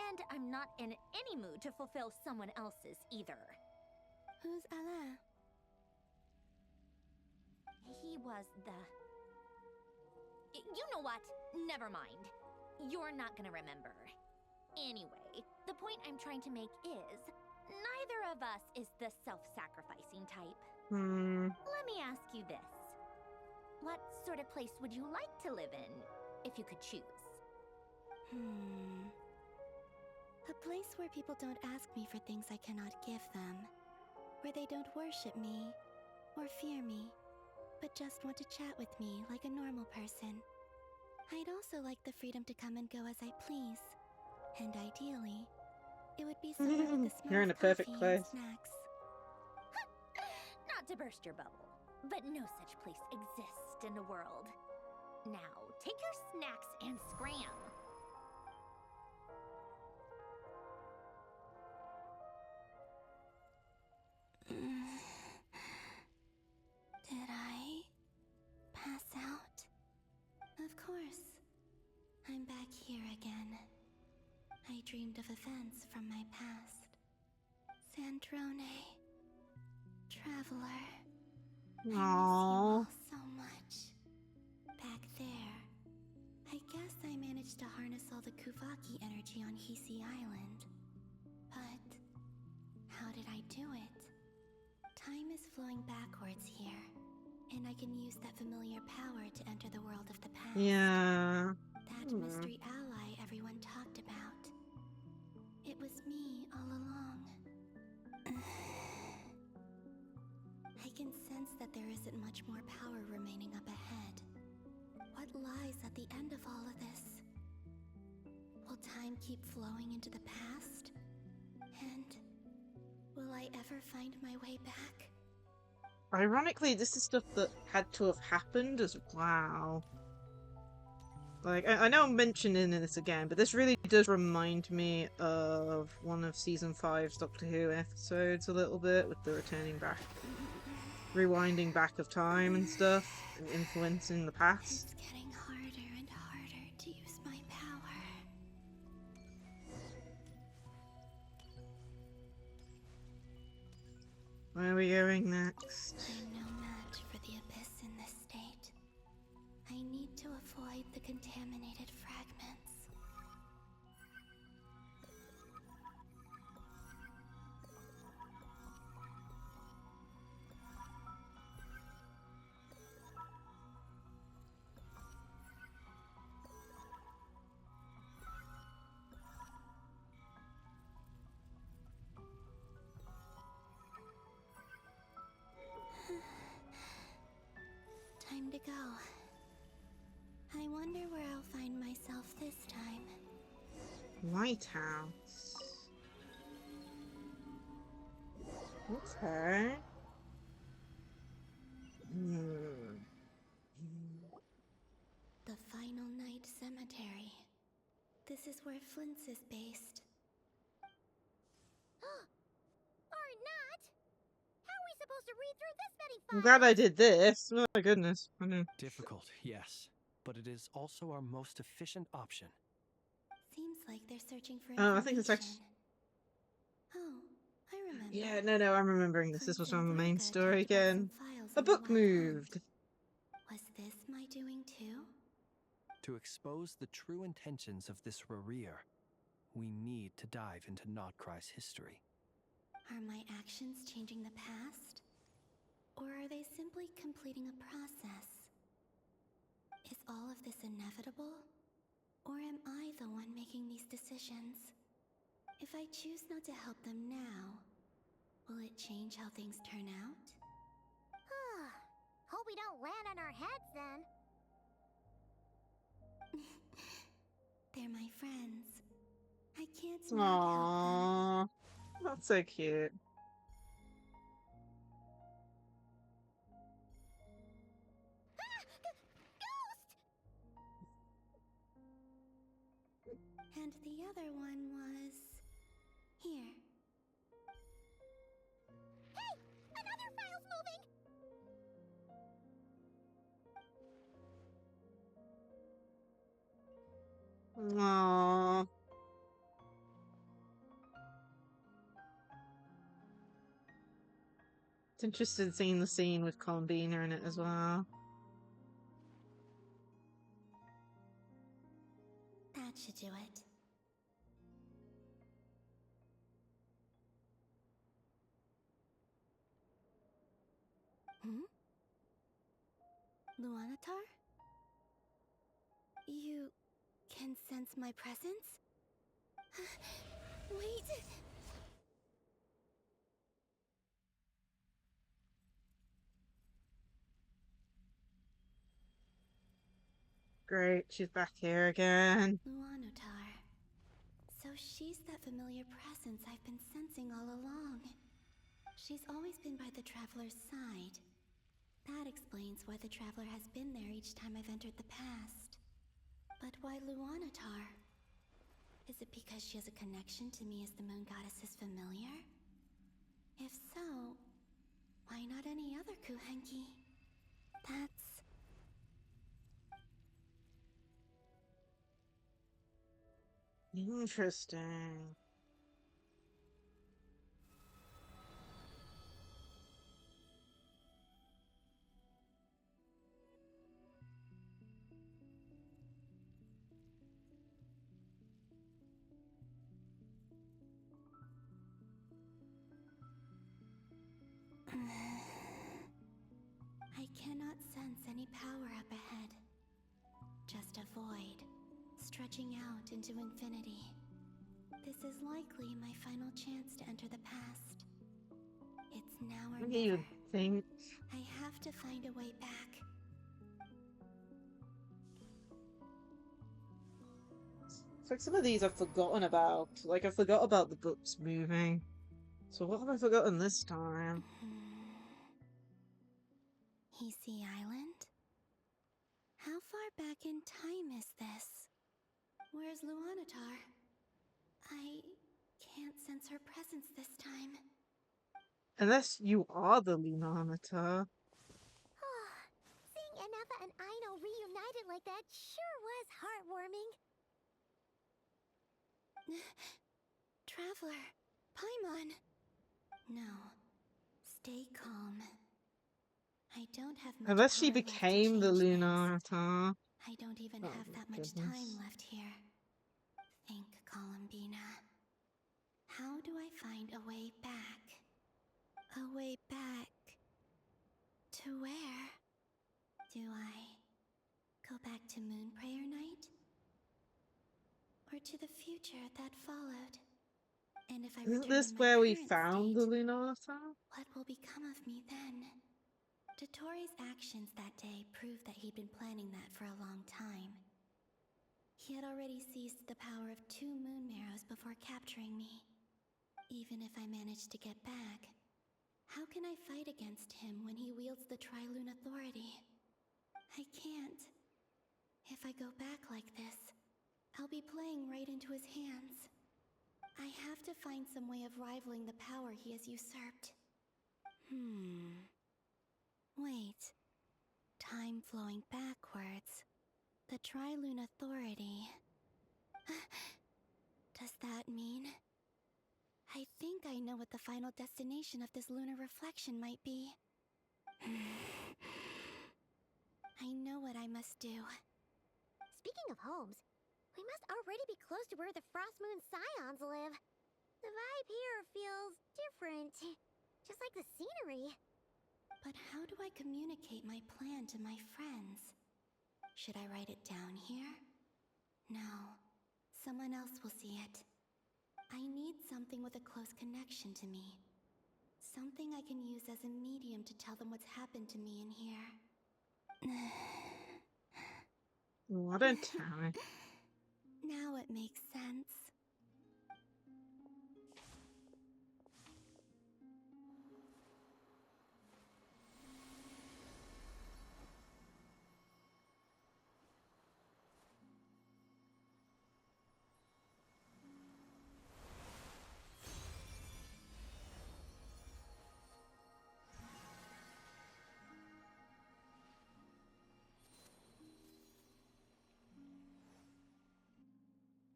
And I'm not in any mood to fulfill someone else's either. Who's Alain? He was the... You know what? Never mind. You're not gonna remember. Anyway, the point I'm trying to make is, neither of us is the self-sacrificing type. Let me ask you this. What sort of place would you like to live in, if you could choose? A place where people don't ask me for things I cannot give them. Where they don't worship me, or fear me, but just want to chat with me like a normal person. I'd also like the freedom to come and go as I please. And ideally, it would be somewhere with the smell You're in a of perfect coffee place. and snacks. Not to burst your bubble, but no such place exists in the world. Now, take your snacks and scram. Aww. I miss you all so much. Back there, I guess I managed to harness all the Kuvaki energy on Hisi Island. But how did I do it? Time is flowing backwards here, and I can use that familiar power to enter the world of the past. Yeah. That mystery ally everyone talked about. It was me all along. I can sense that there isn't much more power remaining up ahead. What lies at the end of all of this? Will time keep flowing into the past? And will I ever find my way back? Ironically, this is stuff that had to have happened as wow. Like, I know I'm mentioning this again, but this really does remind me of one of Season 5's Doctor Who episodes a little bit, with the returning back, rewinding back of time and stuff, and influencing the past. It's getting harder and harder to use my power. Where are we going next? I'm no match for the abyss in this state. I need to avoid the contaminated fragments. Time to go. I wonder where I'll find myself this time. Lighthouse. Okay. The Final Night Cemetery. This is where Flint's is based. Or not? How are we supposed to read through this many I'm files? glad I did this. Oh my goodness. I know. Difficult, yes, but it is also our most efficient option. Seems like they're searching for Oh, I think it's actually. Oh, I remember. Yeah, no, I'm remembering this. This was from the main story talked about again. some files A in the book Wild Hunt. moved. Was this my doing too? To expose the true intentions of this Rarir, we need to dive into Nod-Krai's history. Are my actions changing the past? Or are they simply completing a process? Is all of this inevitable? Or am I the one making these decisions? If I choose not to help them now, will it change how things turn out? Hope we don't land on our heads then. They're my friends. I can't not help them. Aww. That's so cute. And the other one was... here. Hey! Another file's moving! Aww. It's interesting seeing the scene with Columbina in it as well. That should do it. Luanatar? You can sense my presence? Wait! Great, she's back here again. Luanatar. So she's that familiar presence I've been sensing all along. She's always been by the Traveler's side. That explains why the Traveler has been there each time I've entered the past. But why Luanatar? Is it because she has a connection to me as the Moon Goddess's familiar? If so, why not any other Kuhenki? That's... Interesting. stretching out into infinity. This is likely my final chance to enter the past. It's now or What do you never. think? I have to find a way back. It's like some of these I've forgotten about. Like, I forgot about the books moving. So what have I forgotten this time? Heesey Island? How far back in time is this? Where's Luanatar? I can't sense her presence this time. Unless you are the Lunameter. Seeing Anafa and Aino reunited like that sure was heartwarming. Traveler, Paimon. No, stay calm. I don't have much Unless she power left to became the change things. Lunameter. I don't even Oh have my that much goodness. time left here. Think, Columbina. How do I find a way back? A way back... to where? Do I go back to Moonprayer Night? Or to the future that followed? And if I Isn't return this in my where we current found state, the Lunameter? what will become of me then? Dotori's actions that day proved that he'd been planning that for a long time. He had already seized the power of 2 moon marrows before capturing me. Even if I managed to get back, how can I fight against him when he wields the Tri-Lune Authority? I can't. If I go back like this, I'll be playing right into his hands. I have to find some way of rivaling the power he has usurped. Wait. Time flowing backwards. The Tri-Lune Authority. Does that mean... I think I know what the final destination of this lunar reflection might be. I know what I must do. Speaking of homes, we must already be close to where the Frost Moon Scions live. The vibe here feels different, just like the scenery. But how do I communicate my plan to my friends? Should I write it down here? No. Someone else will see it. I need something with a close connection to me. Something I can use as a medium to tell them what's happened to me in here. What a time. Now it makes sense.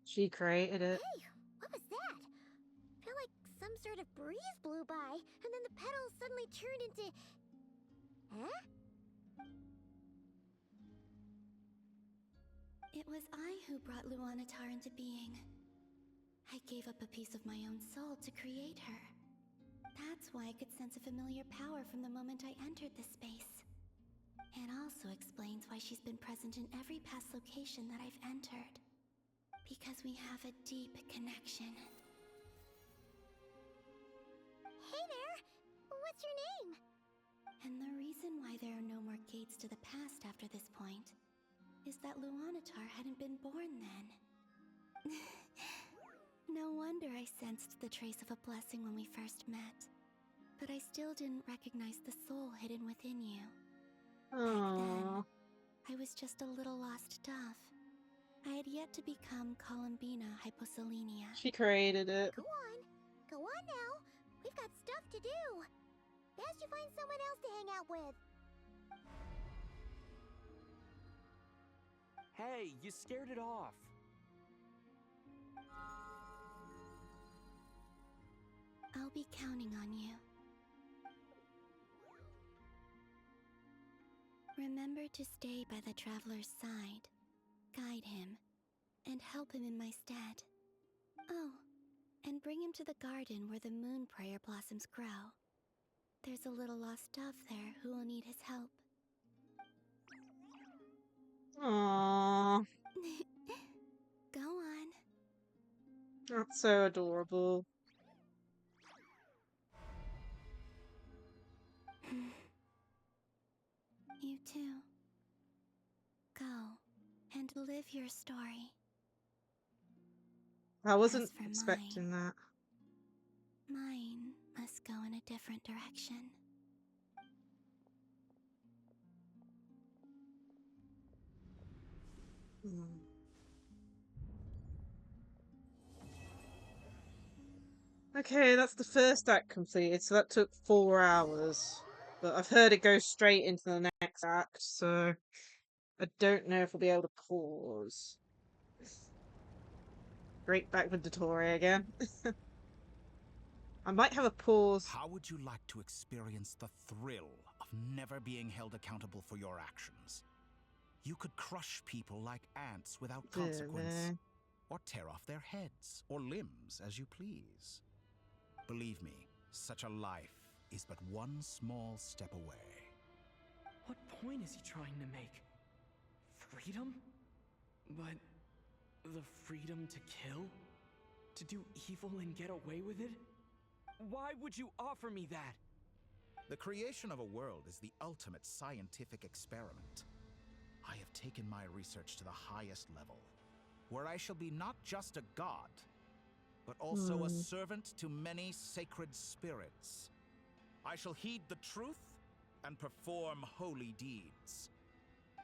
She created it. Hey, what was that? I feel like some sort of breeze blew by, and then the petals suddenly turned into... Huh? It was I who brought Luanatar into being. I gave up a piece of my own soul to create her. That's why I could sense a familiar power from the moment I entered this space. It also explains why she's been present in every past location that I've entered. Because we have a deep connection. Hey there! What's your name? And the reason why there are no more gates to the past after this point is that Luanatar hadn't been born then. No wonder I sensed the trace of a blessing when we first met. But I still didn't recognize the soul hidden within you. Back then, I was just a little lost dove. I had yet to become Columbina Hyposelenia. She created it. Go on now. We've got stuff to do. Best you find someone else to hang out with. Hey, you scared it off. I'll be counting on you. Remember to stay by the traveler's side, guide him, and help him in my stead. Oh, and bring him to the garden where the Moonprayer blossoms grow. There's a little lost dove there who will need his help. Aww. That's so adorable. You too. Go and live your story. I wasn't expecting that. Mine must go in a different direction. Okay, that's the first act completed, so that took 4 hours. But I've heard it goes straight into the next act, so I don't know if we'll be able to pause. Great, back with Dottore again. I might have a pause. How would you like to experience the thrill of never being held accountable for your actions? You could crush people like ants without consequence, or tear off their heads or limbs as you please. Believe me, such a life is but one small step away. What point is he trying to make? Freedom? But the freedom to kill? To do evil and get away with it? Why would you offer me that? The creation of a world is the ultimate scientific experiment. I have taken my research to the highest level, where I shall be not just a god, but also a servant to many sacred spirits. I shall heed the truth and perform holy deeds.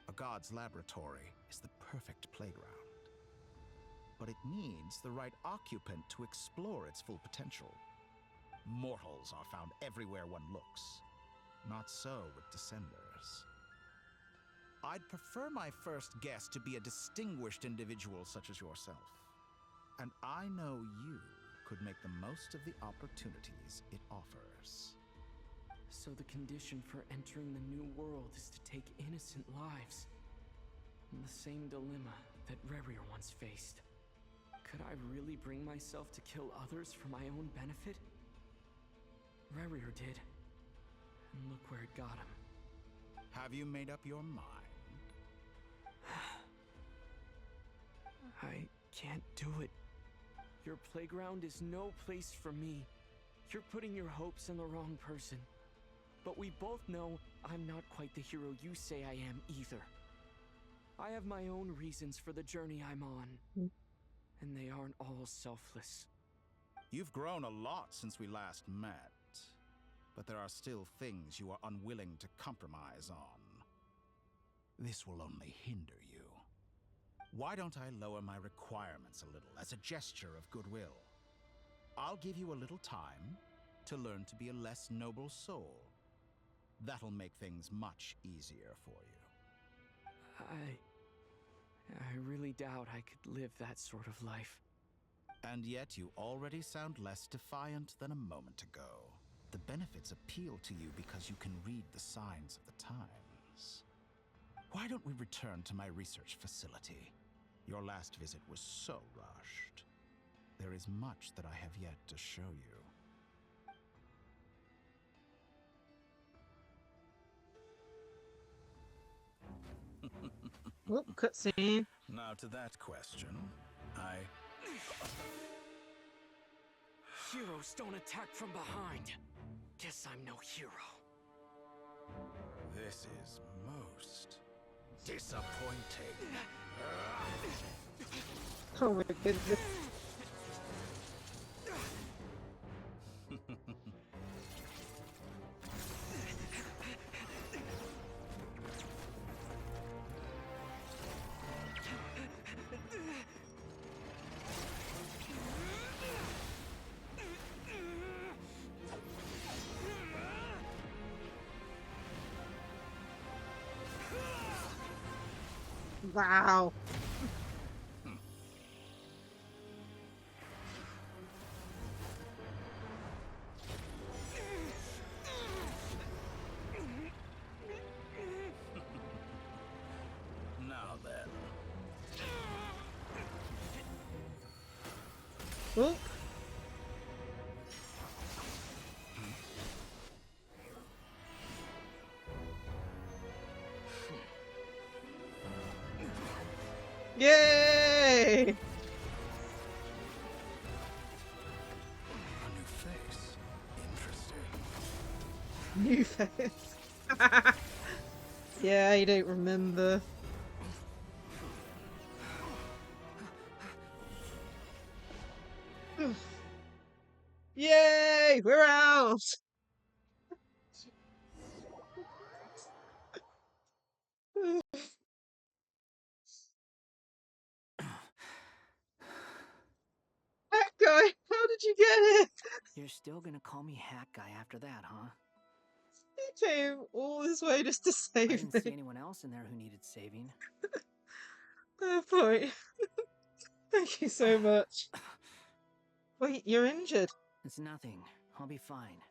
A god's laboratory is the perfect playground, but it needs the right occupant to explore its full potential. Mortals are found everywhere one looks. Not so with Descenders. I'd prefer my first guest to be a distinguished individual such as yourself. And I know you could make the most of the opportunities it offers. So the condition for entering the new world is to take innocent lives. The same dilemma that Rerir once faced. Could I really bring myself to kill others for my own benefit? Rerir did. And look where it got him. Have you made up your mind? I can't do it. Your playground is no place for me. You're putting your hopes in the wrong person. But we both know I'm not quite the hero you say I am either. I have my own reasons for the journey I'm on. And they aren't all selfless. You've grown a lot since we last met. But there are still things you are unwilling to compromise on. This will only hinder you. Why don't I lower my requirements a little as a gesture of goodwill? I'll give you a little time to learn to be a less noble soul. That'll make things much easier for you. I really doubt I could live that sort of life. And yet you already sound less defiant than a moment ago. The benefits appeal to you because you can read the signs of the times. Why don't we return to my research facility? Your last visit was so rushed. There is much that I have yet to show you. Oh, cutscene. Now to that question, Heroes don't attack from behind. Guess I'm no hero. This is most disappointing. Oh my goodness. Wow. Now then. Oop. Yay! face. Yeah, you don't remember. Yay! We're out! Hat guy, how did you get it? You're still gonna call me Hat Guy after that, huh? He came all this way just to save me. I didn't see anyone else in there who needed saving. Fair point. Thank you so much. Wait, you're injured. It's nothing. I'll be fine.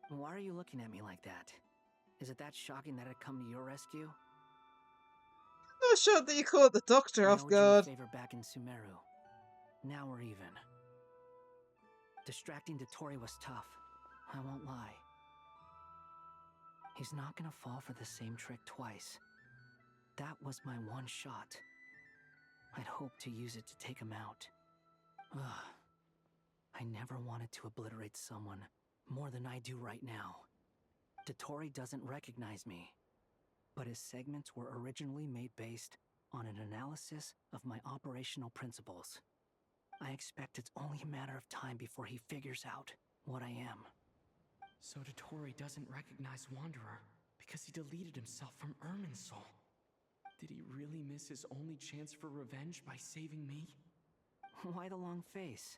Why are you looking at me like that? Is it that shocking that I'd come to your rescue? I'm not sure that you caught the doctor off guard. I owed you a favor back in Sumeru. Now we're even. Distracting Dottore was tough. I won't lie. He's not gonna fall for the same trick twice. That was my one shot. I'd hoped to use it to take him out. Ugh. I never wanted to obliterate someone more than I do right now. Dottore doesn't recognize me, but his segments were originally made based on an analysis of my operational principles. I expect it's only a matter of time before he figures out what I am. So Dottore doesn't recognize Wanderer because he deleted himself from Irminsul. Did he really miss his only chance for revenge by saving me? Why the long face?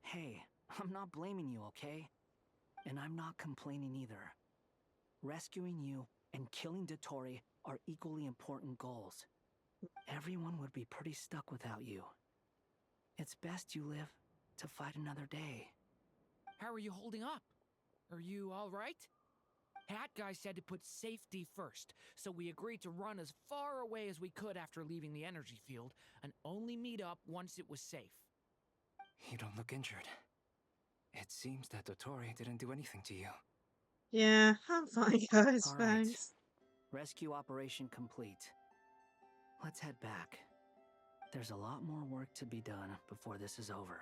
Hey, I'm not blaming you, okay? And I'm not complaining either. Rescuing you and killing Dottore are equally important goals. Everyone would be pretty stuck without you. It's best you live to fight another day. How are you holding up? Are you all right? Hat Guy said to put safety first, so we agreed to run as far away as we could after leaving the energy field and only meet up once it was safe. You don't look injured. It seems that Dottore didn't do anything to you. Yeah, I'm fine, guys. All right. Thanks. Rescue operation complete. Let's head back. There's a lot more work to be done before this is over.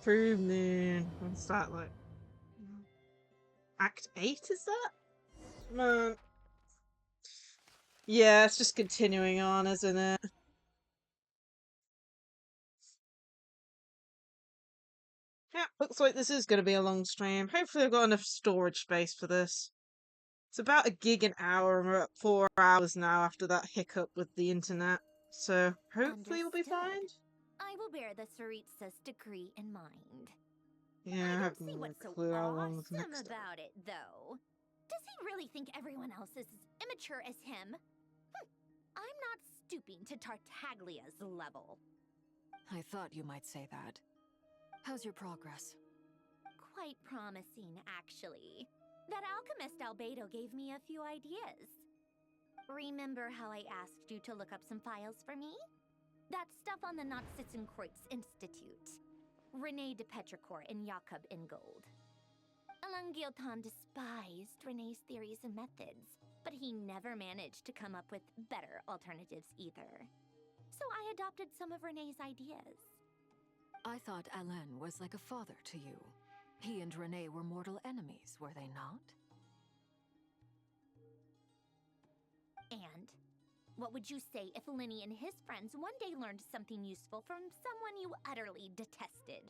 Prove Moon. What's that like? Act 8 is that? Man. Yeah, it's just continuing on, isn't it? Yeah, looks like this is going to be a long stream. Hopefully I've got enough storage space for this. It's about 1 gig an hour, and we're at 4 hours now after that hiccup with the internet. So, hopefully we'll be fine. I will bear the Tsaritsa's decree in mind. Yeah, I have See no what's so clue how long the awesome next about it, though. Does he really think everyone else is as immature as him? I'm not stooping to Tartaglia's level. I thought you might say that. How's your progress? Quite promising, actually. That alchemist Albedo gave me a few ideas. Remember how I asked you to look up some files for me? That stuff on the Nod-Krai Institute. René de Petrichor and Jakob Ingold. Elangiotan despised René's theories and methods, but he never managed to come up with better alternatives either. So I adopted some of René's ideas. I thought Alain was like a father to you. He and René were mortal enemies, were they not? And what would you say if Linny and his friends one day learned something useful from someone you utterly detested?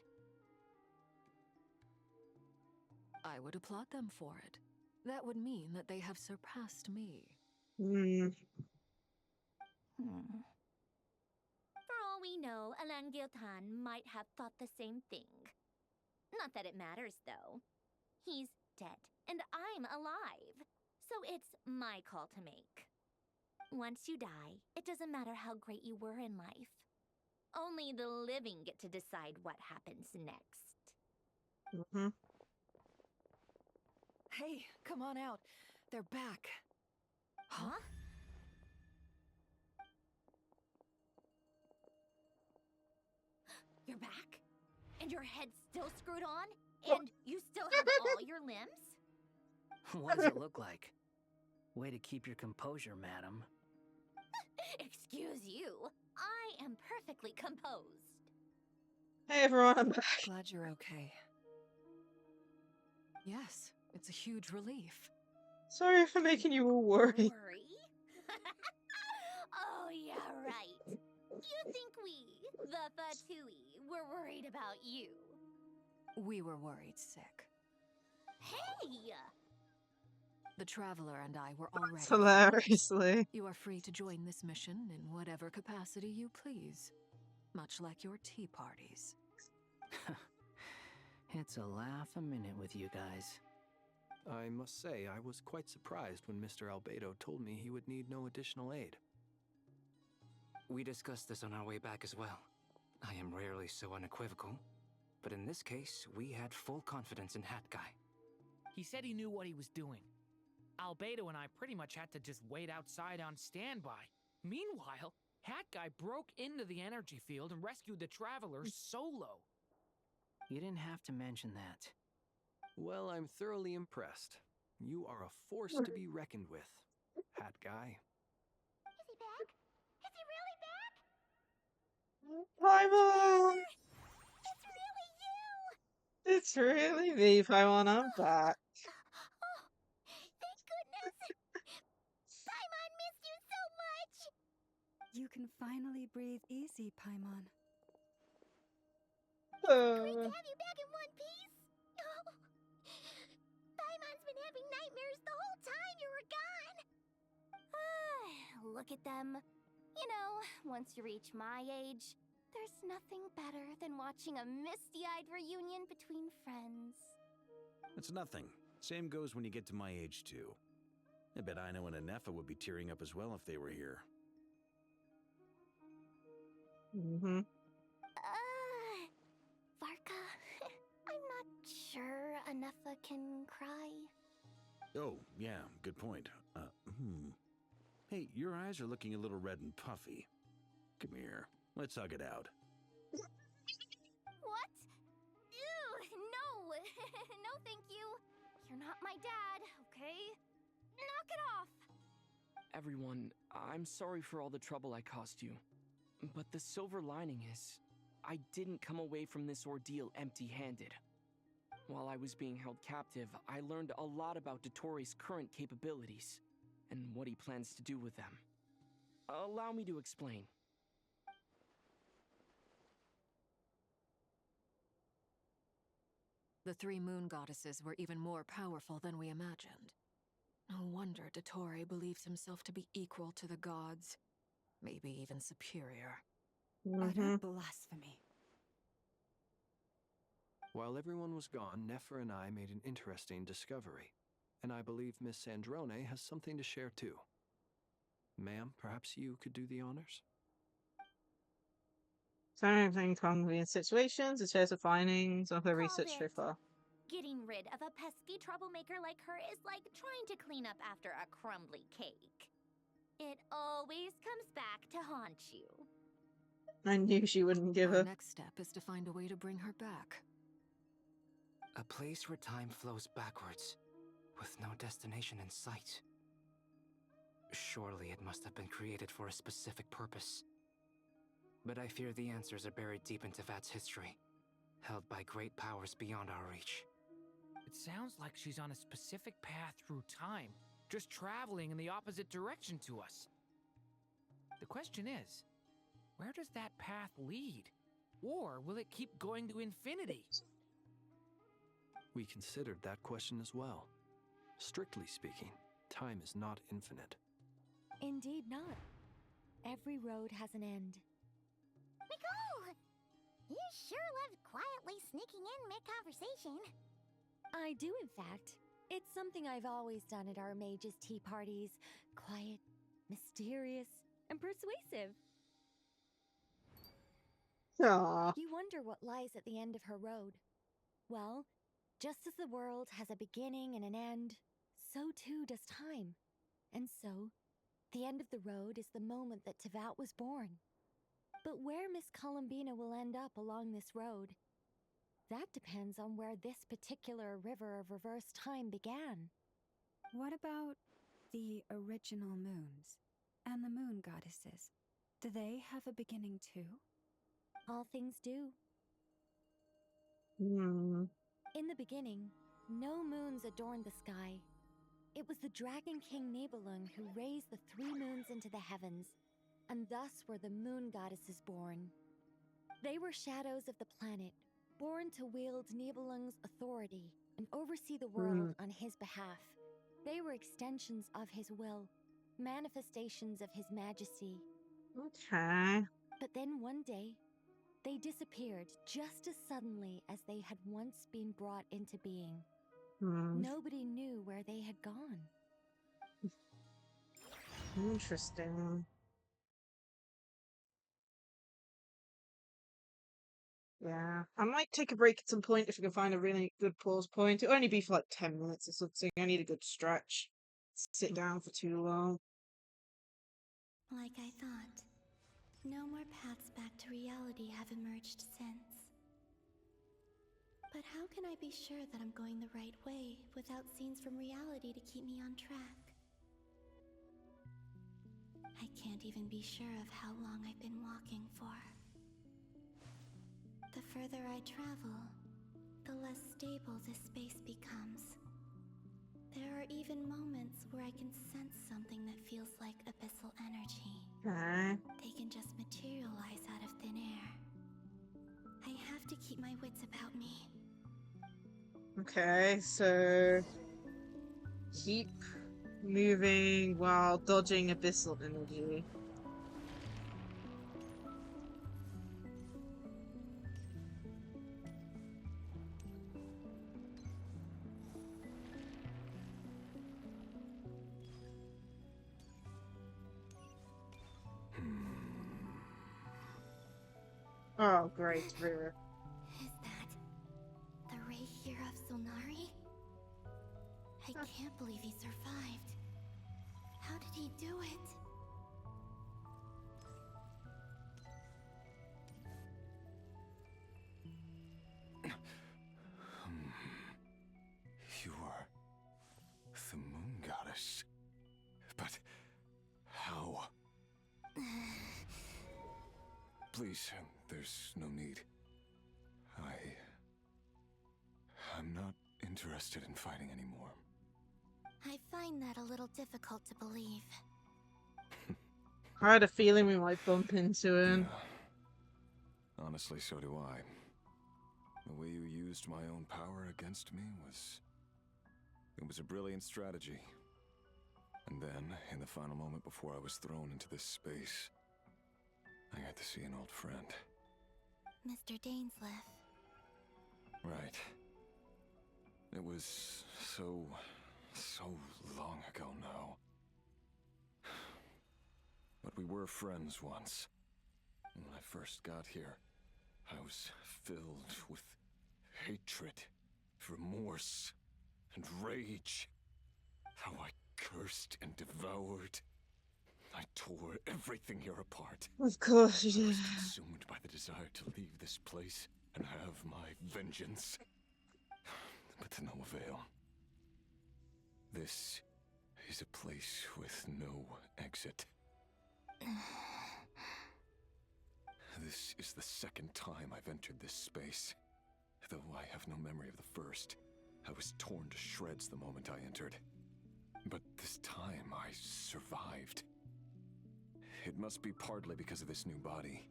I would applaud them for it. That would mean that they have surpassed me. For all we know, Elangiotan might have thought the same thing. Not that it matters, though. He's dead, and I'm alive. So it's my call to make. Once you die, it doesn't matter how great you were in life. Only the living get to decide what happens next. Hey, come on out. They're back. Huh? You're back? And your head's still screwed on? And you still have all your limbs? What does it look like? Way to keep your composure, madam. Excuse you. I am perfectly composed. Hey everyone, I'm back. Glad you're okay. Yes, it's a huge relief. Sorry for making you all worry. Worry? Oh, yeah, right. You think we, the VIII, were worried about you? We were worried sick. Hey! The Traveler and I were already Hilariously. You are free to join this mission in whatever capacity you please. Much like your tea parties. It's a laugh a minute with you guys. I must say, I was quite surprised when Mr. Albedo told me he would need no additional aid. We discussed this on our way back as well. I am rarely so unequivocal, but in this case, we had full confidence in Hat Guy. He said he knew what he was doing. Albedo and I pretty much had to just wait outside on standby. Meanwhile, Hat Guy broke into the energy field and rescued the Traveler solo. You didn't have to mention that. Well, I'm thoroughly impressed. You are a force to be reckoned with, Hat Guy. Is he back? Is he really back? Paimon! It's really you! It's really me, Paimon, I'm back. Oh, thank goodness! Paimon missed you so much! You can finally breathe easy, Paimon. Great to have you back in one piece! Oh, Paimon's been having nightmares the whole time you were gone! Look at them. You know, once you reach my age, there's nothing better than watching a misty-eyed reunion between friends. It's nothing. Same goes when you get to my age, too. I bet Ino and Anefa would be tearing up as well if they were here. Varka, I'm not sure Anefa can cry. Oh, yeah, good point. Hey, your eyes are looking a little red and puffy. Come here, let's hug it out. What? Ew, no! No, thank you. You're not my dad, okay? Knock it off! Everyone, I'm sorry for all the trouble I caused you. But the silver lining is, I didn't come away from this ordeal empty-handed. While I was being held captive, I learned a lot about Dottoro's current capabilities, and what he plans to do with them. Allow me to explain. The three moon goddesses were even more powerful than we imagined. No wonder Dottore believes himself to be equal to the gods. Maybe even superior. Utter blasphemy. While everyone was gone, Nefer and I made an interesting discovery. And I believe Miss Sandrone has something to share too. Ma'am, perhaps you could do the honors? Something convenient situations, it shares the findings of her research so far. Getting rid of a pesky troublemaker like her is like trying to clean up after a crumbly cake. It always comes back to haunt you. I knew she wouldn't give Our up. next step is to find a way to bring her back. A place where time flows backwards, with no destination in sight. Surely it must have been created for a specific purpose. But I fear the answers are buried deep into VIII's history, held by great powers beyond our reach. It sounds like she's on a specific path through time, just traveling in the opposite direction to us. The question is, where does that path lead? Or will it keep going to infinity? We considered that question as well. Strictly speaking, time is not infinite. Indeed not. Every road has an end. Nicole! You sure loved quietly sneaking in mid-conversation. I do, in fact. It's something I've always done at our mages' tea parties. Quiet, mysterious, and persuasive. Aww. You wonder what lies at the end of her road. Well, just as the world has a beginning and an end, so too does time. And so, the end of the road is the moment that Teyvat was born. But where Miss Columbina will end up along this road, that depends on where this particular river of reverse time began. What about the original moons and the moon goddesses? Do they have a beginning too? All things do. Hmm. In the beginning, no moons adorned the sky. It was the Dragon King Nibelung who raised the 3 moons into the heavens, and thus were the moon goddesses born. They were shadows of the planet, born to wield Nibelung's authority and oversee the world on his behalf. They were extensions of his will, manifestations of his majesty. Okay. But then one day, they disappeared just as suddenly as they had once been brought into being. Nobody knew where they had gone. Interesting. Yeah, I might take a break at some point if I can find a really good pause point. It'll only be for like 10 minutes or something. I need a good stretch. Sit down for too long. Like I thought, no more paths back to reality have emerged since. But how can I be sure that I'm going the right way without scenes from reality to keep me on track? I can't even be sure of how long I've been walking for. The further I travel, the less stable this space becomes. There are even moments where I can sense something that feels like abyssal energy. They can just materialize out of thin air. I have to keep my wits about me. Okay, so keep moving while dodging abyssal energy. Oh, great, Rira. Is that the ray here of Solnari? I can't believe he survived. How did he do it? You are the moon goddess. But how? Please, there's no need. I'm not interested in fighting anymore. I find that a little difficult to believe. I had a feeling we might bump into him. Yeah. Honestly, so do I. The way you used my own power against me it was a brilliant strategy. And then, in the final moment before I was thrown into this space, I got to see an old friend. Mr. Dainsleif. Right. It was so long ago now. But we were friends once. When I first got here, I was filled with hatred, remorse, and rage. How I cursed and devoured. I tore everything here apart. Of course you did. I was consumed by the desire to leave this place and have my vengeance. But to no avail. This is a place with no exit. This is the second time I've entered this space. Though I have no memory of the first. I was torn to shreds the moment I entered. But this time I survived. It must be partly because of this new body.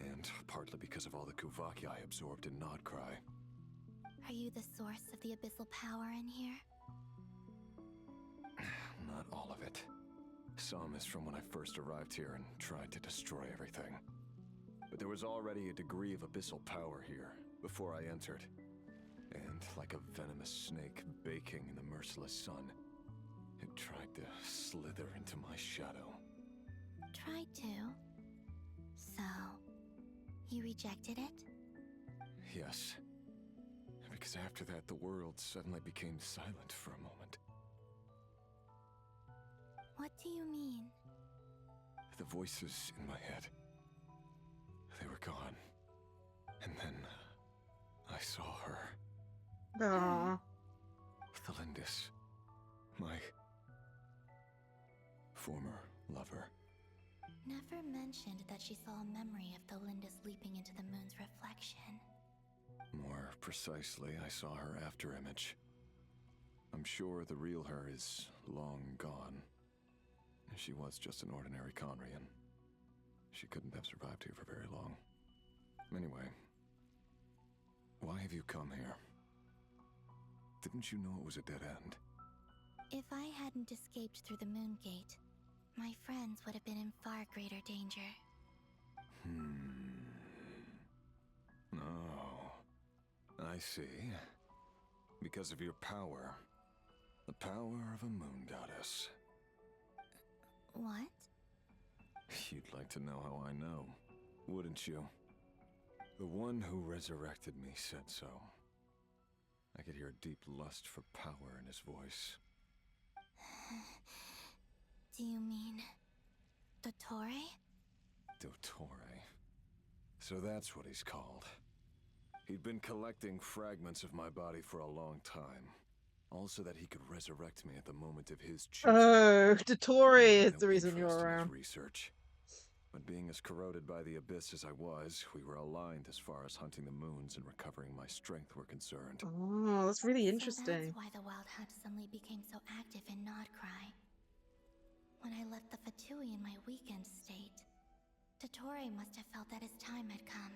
And partly because of all the Kuvaki I absorbed in Nod-Krai. Are you the source of the abyssal power in here? Not all of it. Some is from when I first arrived here and tried to destroy everything. But there was already a degree of abyssal power here before I entered. And like a venomous snake baking in the merciless sun, it tried to slither into my shadow. Tried to? So, you rejected it? Yes. Because after that, the world suddenly became silent for a moment. What do you mean? The voices in my head, they were gone. And then I saw her. Aww. Thelindis, my former lover. Never mentioned that she saw a memory of Thelindis leaping into the moon's reflection. More precisely, I saw her afterimage. I'm sure the real her is long gone. She was just an ordinary Conrian. She couldn't have survived here for very long. Anyway, why have you come here? Didn't you know it was a dead end? If I hadn't escaped through the Moon Gate, my friends would have been in far greater danger. Oh, I see. Because of your power. The power of a moon goddess. What? You'd like to know how I know, wouldn't you? The one who resurrected me said so. I could hear a deep lust for power in his voice. Do you mean... Dottore? Dottore. So that's what he's called. He'd been collecting fragments of my body for a long time. Also that he could resurrect me at the moment of his choosing. Oh, Dottore is the reason you're interest in his around. research. But being as corroded by the abyss as I was, we were aligned as far as hunting the moons and recovering my strength were concerned. Oh, that's really interesting. So that's why the Wild Hunt suddenly became so active in Nod-Krai. When I left the VIII in my weakened state, Dottore must have felt that his time had come.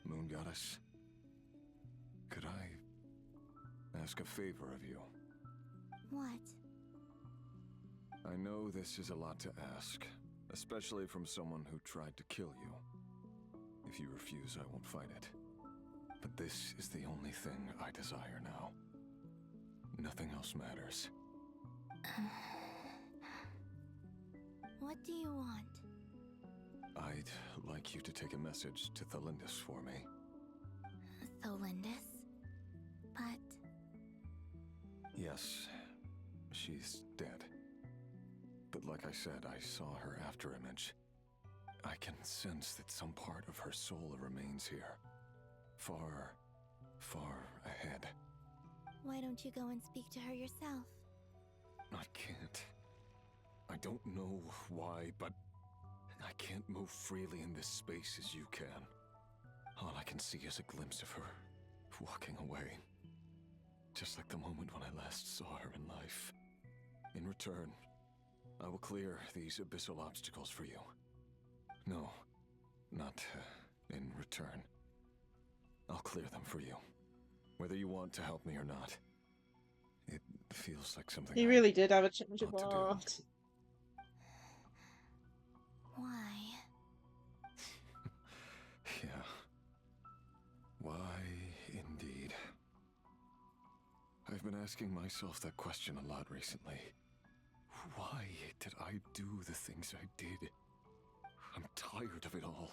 Moon Goddess, could I ask a favor of you? What? I know this is a lot to ask, especially from someone who tried to kill you. If you refuse, I won't fight it. But this is the only thing I desire now. Nothing else matters. What do you want? I'd like you to take a message to Thelindis for me. Thelindis? But... Yes, she's dead. But like I said, I saw her afterimage. I can sense that some part of her soul remains here. Far, far ahead. Why don't you go and speak to her yourself? I can't. I don't know why, but I can't move freely in this space as you can. All I can see is a glimpse of her walking away. Just like the moment when I last saw her in life. In return, I will clear these abyssal obstacles for you. No, not in return. I'll clear them for you. Whether you want to help me or not. It feels like something He really did have a change of heart. Why? Yeah. Why, indeed. I've been asking myself that question a lot recently. Why did I do the things I did? I'm tired of it all.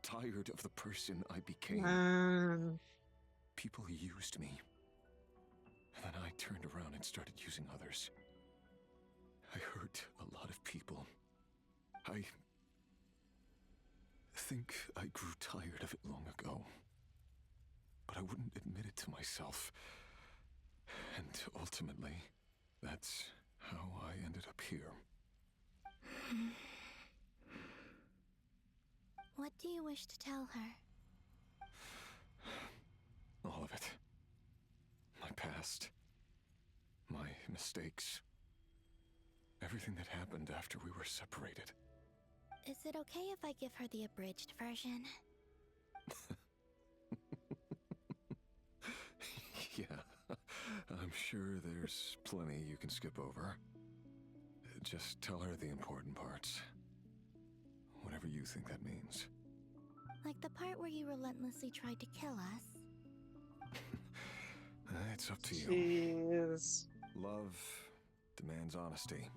Tired of the person I became. People used me. And then I turned around and started using others. I hurt a lot of people. I think I grew tired of it long ago. But I wouldn't admit it to myself. And ultimately, that's how I ended up here. What do you wish to tell her? All of it. My past. My mistakes. Everything that happened after we were separated. Is it okay if I give her the abridged version? Yeah, I'm sure there's plenty you can skip over. Just tell her the important parts. Whatever you think that means. Like the part where you relentlessly tried to kill us? It's up to you. Jeez. Love demands honesty.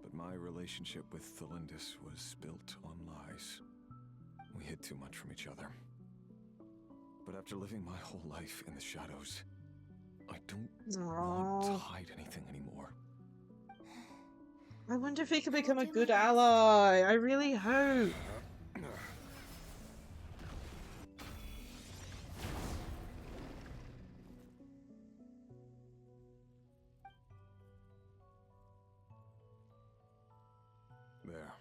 But my relationship with Thelindis was built on lies. We hid too much from each other. But after living my whole life in the shadows, I don't want to hide anything anymore. I wonder if he can become a good ally. I really hope. There.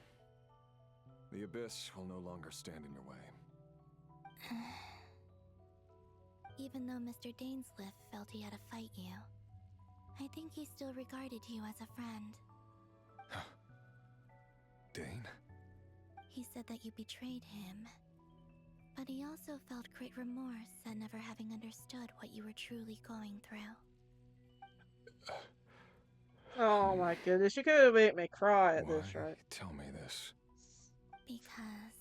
The Abyss will no longer stand in your way. Even though Mr. Dainsliff felt he had to fight you, I think he still regarded you as a friend. Dane? He said that you betrayed him, but he also felt great remorse at never having understood what you were truly going through. Oh my goodness, you're gonna make me cry at this, right? Tell me this. Because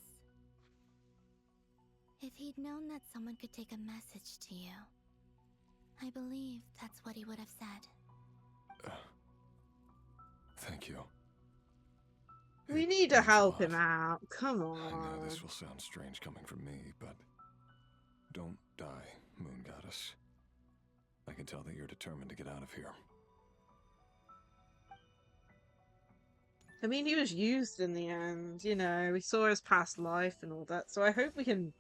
if he'd known that someone could take a message to you, I believe that's what he would have said. Thank you. We need to help him out. Come on. I know this will sound strange coming from me, but don't die, Moon Goddess. I can tell that you're determined to get out of here. I mean, he was used in the end, you know, we saw his past life and all that, so I hope we can,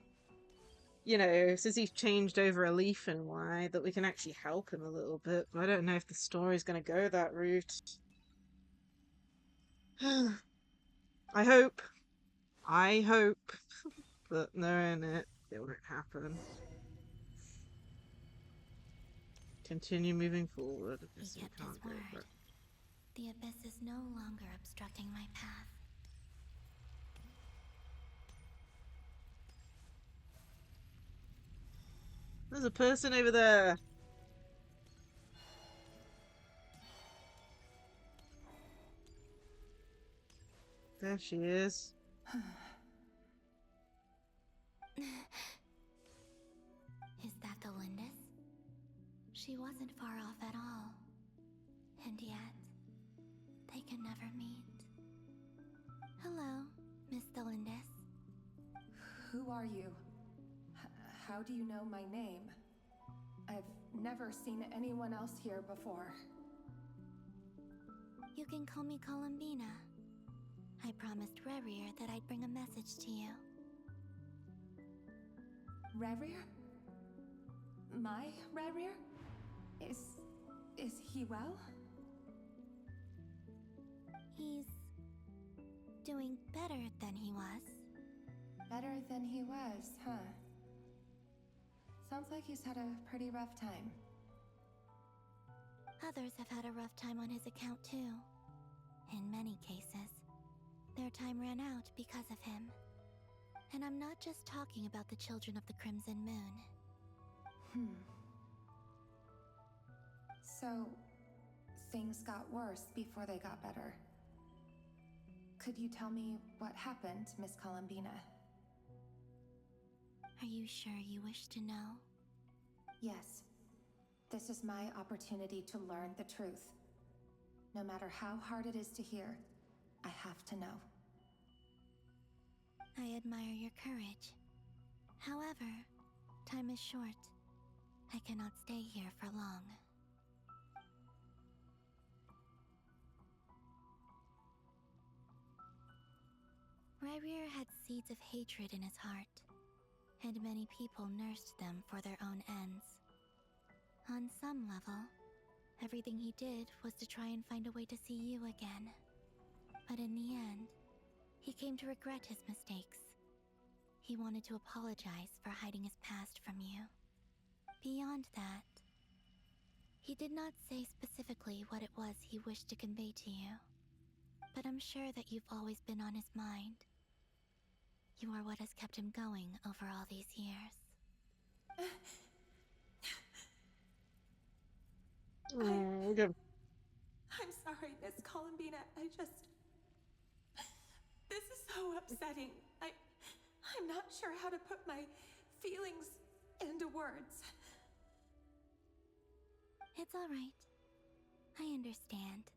you know, since he's changed over a leaf in a way, that we can actually help him a little bit, but I don't know if the story's gonna go that route. I hope but knowing it won't happen. Continue moving forward. He kept his word. The Abyss is no longer obstructing my path. There's a person over there. There she is. Is that the Lindis? She wasn't far off at all. And yet, they can never meet. Hello, Miss Thelindis. Who are you? How do you know my name? I've never seen anyone else here before. You can call me Columbina. I promised Rerir that I'd bring a message to you. Rerir? My Rerir? Is he well? He's doing better than he was. Better than he was, huh? Sounds like he's had a pretty rough time. Others have had a rough time on his account too. In many cases, their time ran out because of him. And I'm not just talking about the children of the Crimson Moon. So, things got worse before they got better. Could you tell me what happened, Miss Columbina? Are you sure you wish to know? Yes. This is my opportunity to learn the truth. No matter how hard it is to hear, I have to know. I admire your courage. However, time is short. I cannot stay here for long. Rerir had seeds of hatred in his heart, and many people nursed them for their own ends. On some level, everything he did was to try and find a way to see you again. But in the end, he came to regret his mistakes. He wanted to apologize for hiding his past from you. Beyond that, he did not say specifically what it was he wished to convey to you. But I'm sure that you've always been on his mind. You are what has kept him going over all these years. I'm sorry, Miss Columbina. This is so upsetting. I'm not sure how to put my feelings into words. It's all right. I understand.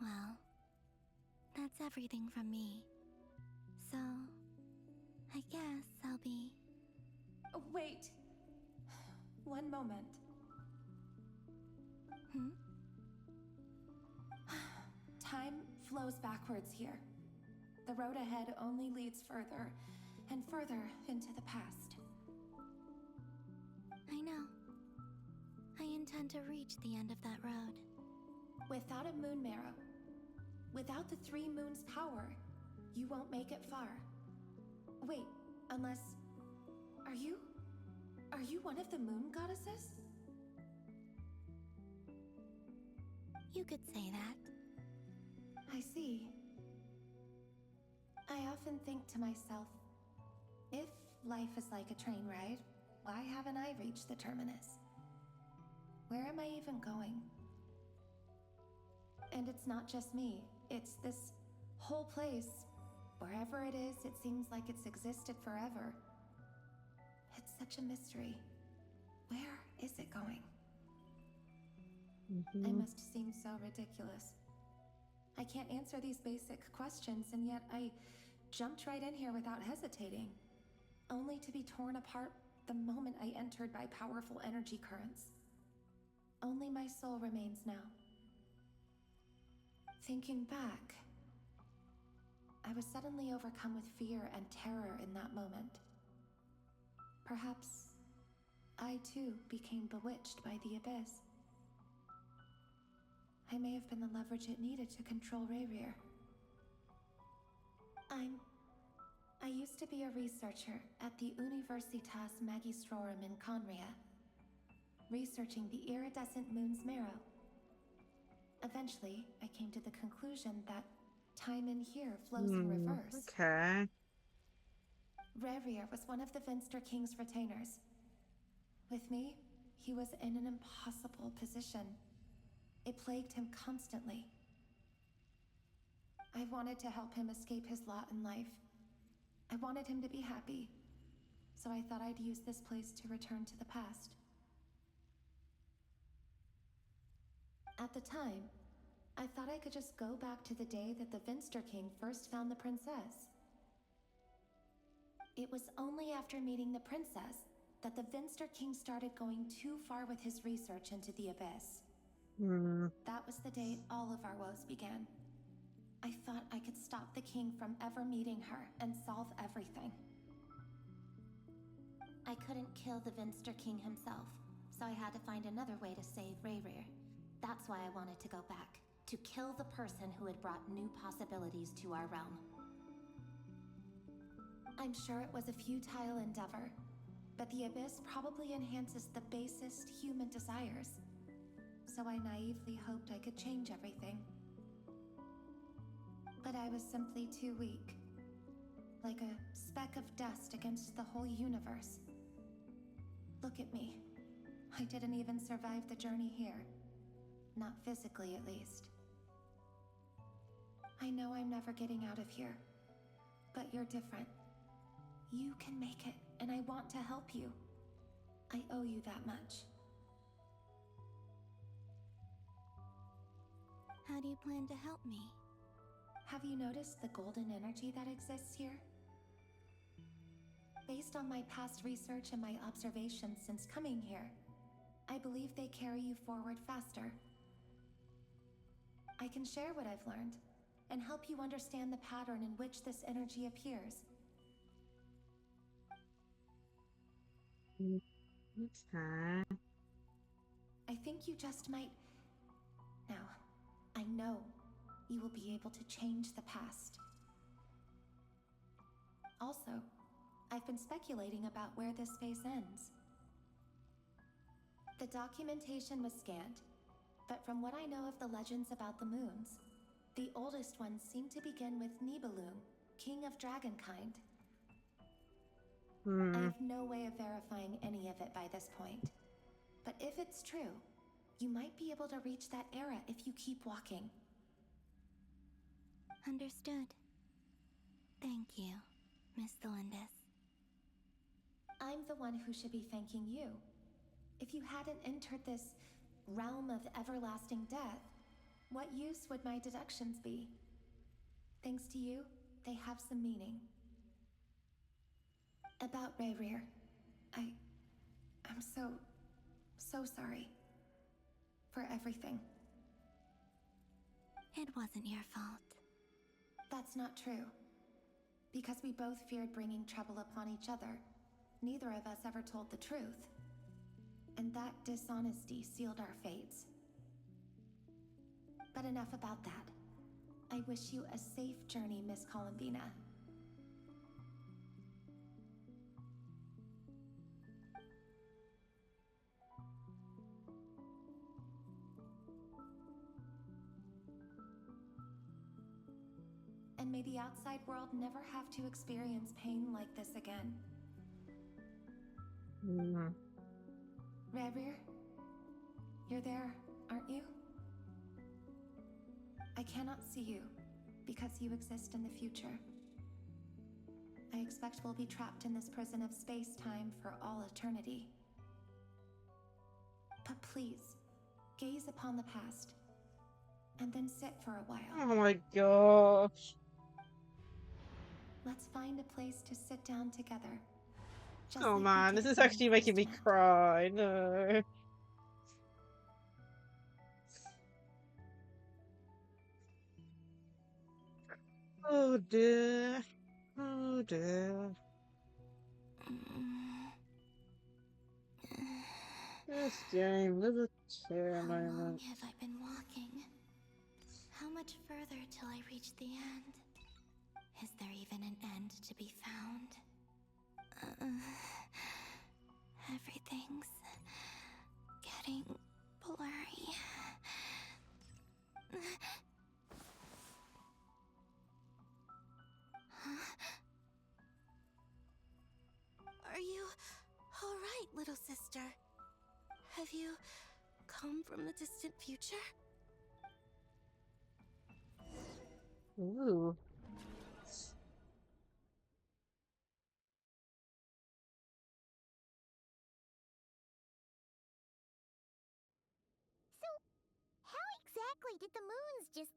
Well, that's everything from me. So, I guess I'll be... Wait. One moment. Time flows backwards here. The road ahead only leads further and further into the past. I know. I intend to reach the end of that road. Without a moon marrow, without the 3 moons' power, you won't make it far. Wait, unless... Are you one of the moon goddesses? You could say that. I see. I often think to myself, if life is like a train ride, why haven't I reached the terminus? Where am I even going? And it's not just me, it's this whole place. Wherever it is, it seems like it's existed forever. It's such a mystery. Where is it going? I must seem so ridiculous. I can't answer these basic questions, and yet I jumped right in here without hesitating, only to be torn apart the moment I entered by powerful energy currents. Only my soul remains now. Thinking back, I was suddenly overcome with fear and terror in that moment. Perhaps I too became bewitched by the abyss. I may have been the leverage it needed to control Rayrir. I used to be a researcher at the Universitas Magistrorum in Conria, researching the iridescent moon's marrow. Eventually, I came to the conclusion that time in here flows in reverse. Okay. Rayrir was one of the Finster King's retainers. With me, he was in an impossible position. It plagued him constantly. I wanted to help him escape his lot in life. I wanted him to be happy, so I thought I'd use this place to return to the past. At the time, I thought I could just go back to the day that the Finster King first found the princess. It was only after meeting the princess that the Finster King started going too far with his research into the abyss. That was the day all of our woes began. I thought I could stop the king from ever meeting her and solve everything. I couldn't kill the Finster King himself, so I had to find another way to save Rayrir. That's why I wanted to go back, to kill the person who had brought new possibilities to our realm. I'm sure it was a futile endeavor, but the abyss probably enhances the basest human desires. So I naively hoped I could change everything. But I was simply too weak. Like a speck of dust against the whole universe. Look at me. I didn't even survive the journey here. Not physically, at least. I know I'm never getting out of here. But you're different. You can make it, and I want to help you. I owe you that much. How do you plan to help me? Have you noticed the golden energy that exists here? Based on my past research and my observations since coming here, I believe they carry you forward faster. I can share what I've learned and help you understand the pattern in which this energy appears. Okay. I think you just might... Now, I know you will be able to change the past. Also, I've been speculating about where this phase ends. The documentation was scanned, but from what I know of the legends about the moons, the oldest ones seem to begin with Nibelung, king of dragonkind. I have no way of verifying any of it by this point. But if it's true, you might be able to reach that era if you keep walking. Understood. Thank you, Miss Delindis. I'm the one who should be thanking you. If you hadn't entered this realm of everlasting death, what use would my deductions be? Thanks to you, they have some meaning. About Rayrir, I'm so sorry. For everything. It wasn't your fault. That's not true. Because we both feared bringing trouble upon each other, neither of us ever told the truth. And that dishonesty sealed our fates. But enough about that. I wish you a safe journey, Miss Columbina. And may the outside world never have to experience pain like this again. Rerir, you're there, aren't you? I cannot see you, because you exist in the future. I expect we'll be trapped in this prison of space-time for all eternity. But please, gaze upon the past, and then sit for a while. Oh my gosh. Let's find a place to sit down together. Oh man, this is actually making me cry. No. Oh dear. Oh dear. This game, there's a tear moment. How long have I been walking? How much further till I reach the end? Is there even an end to be found? Everything's getting blurry. Are you all right, little sister? Have you come from the distant future? Ooh. How exactly did the moons just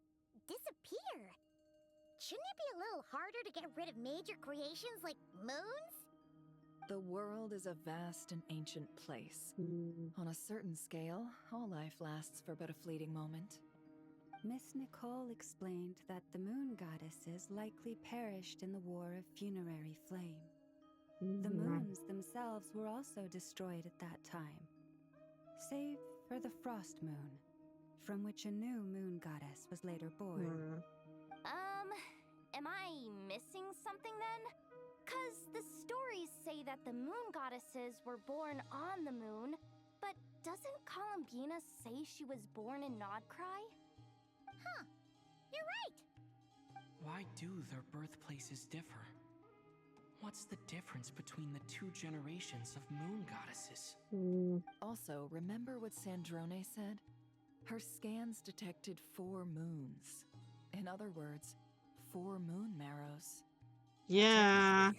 disappear? Shouldn't it be a little harder to get rid of major creations like moons? The world is a vast and ancient place. On a certain scale, all life lasts for but a fleeting moment. Miss Nicole explained that the moon goddesses likely perished in the War of Funerary Flame. The moons themselves were also destroyed at that time, save for the Frost Moon, from which a new moon goddess was later born. Am I missing something then? 'Cause the stories say that the moon goddesses were born on the moon, but doesn't Columbina say she was born in Nod-Krai? Huh, you're right! Why do their birthplaces differ? What's the difference between the two generations of moon goddesses? Also, remember what Sandrone said? Her scans detected 4 moons. In other words, 4 moon marrows. Yeah.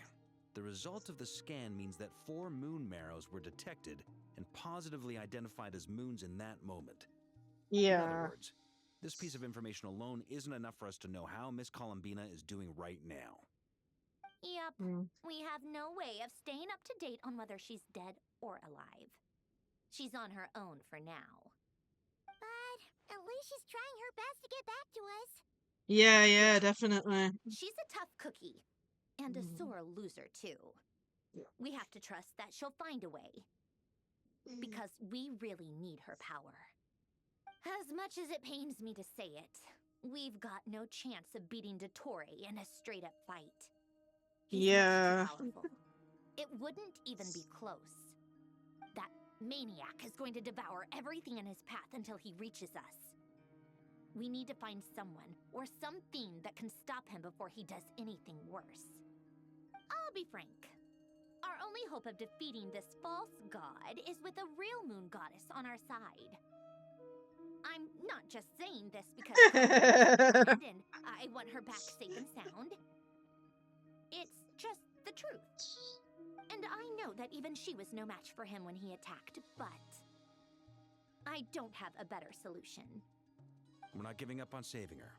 The result of the scan means that 4 moon marrows were detected and positively identified as moons in that moment. Yeah. In other words, this piece of information alone isn't enough for us to know how Miss Columbina is doing right now. Yep, we have no way of staying up to date on whether she's dead or alive. She's on her own for now. But at least she's trying her best to get back to us. Yeah, definitely. She's a tough cookie. And a sore loser, too. We have to trust that she'll find a way. Because we really need her power. As much as it pains me to say it, we've got no chance of beating Dottore in a straight-up fight. He's much too powerful. It wouldn't even be close. That maniac is going to devour everything in his path until he reaches us. We need to find someone or something that can stop him before he does anything worse. I'll be frank. Our only hope of defeating this false god is with a real moon goddess on our side. I'm not just saying this because and I want her back safe and sound. It's just the truth. And I know that even she was no match for him when he attacked, but I don't have a better solution. We're not giving up on saving her,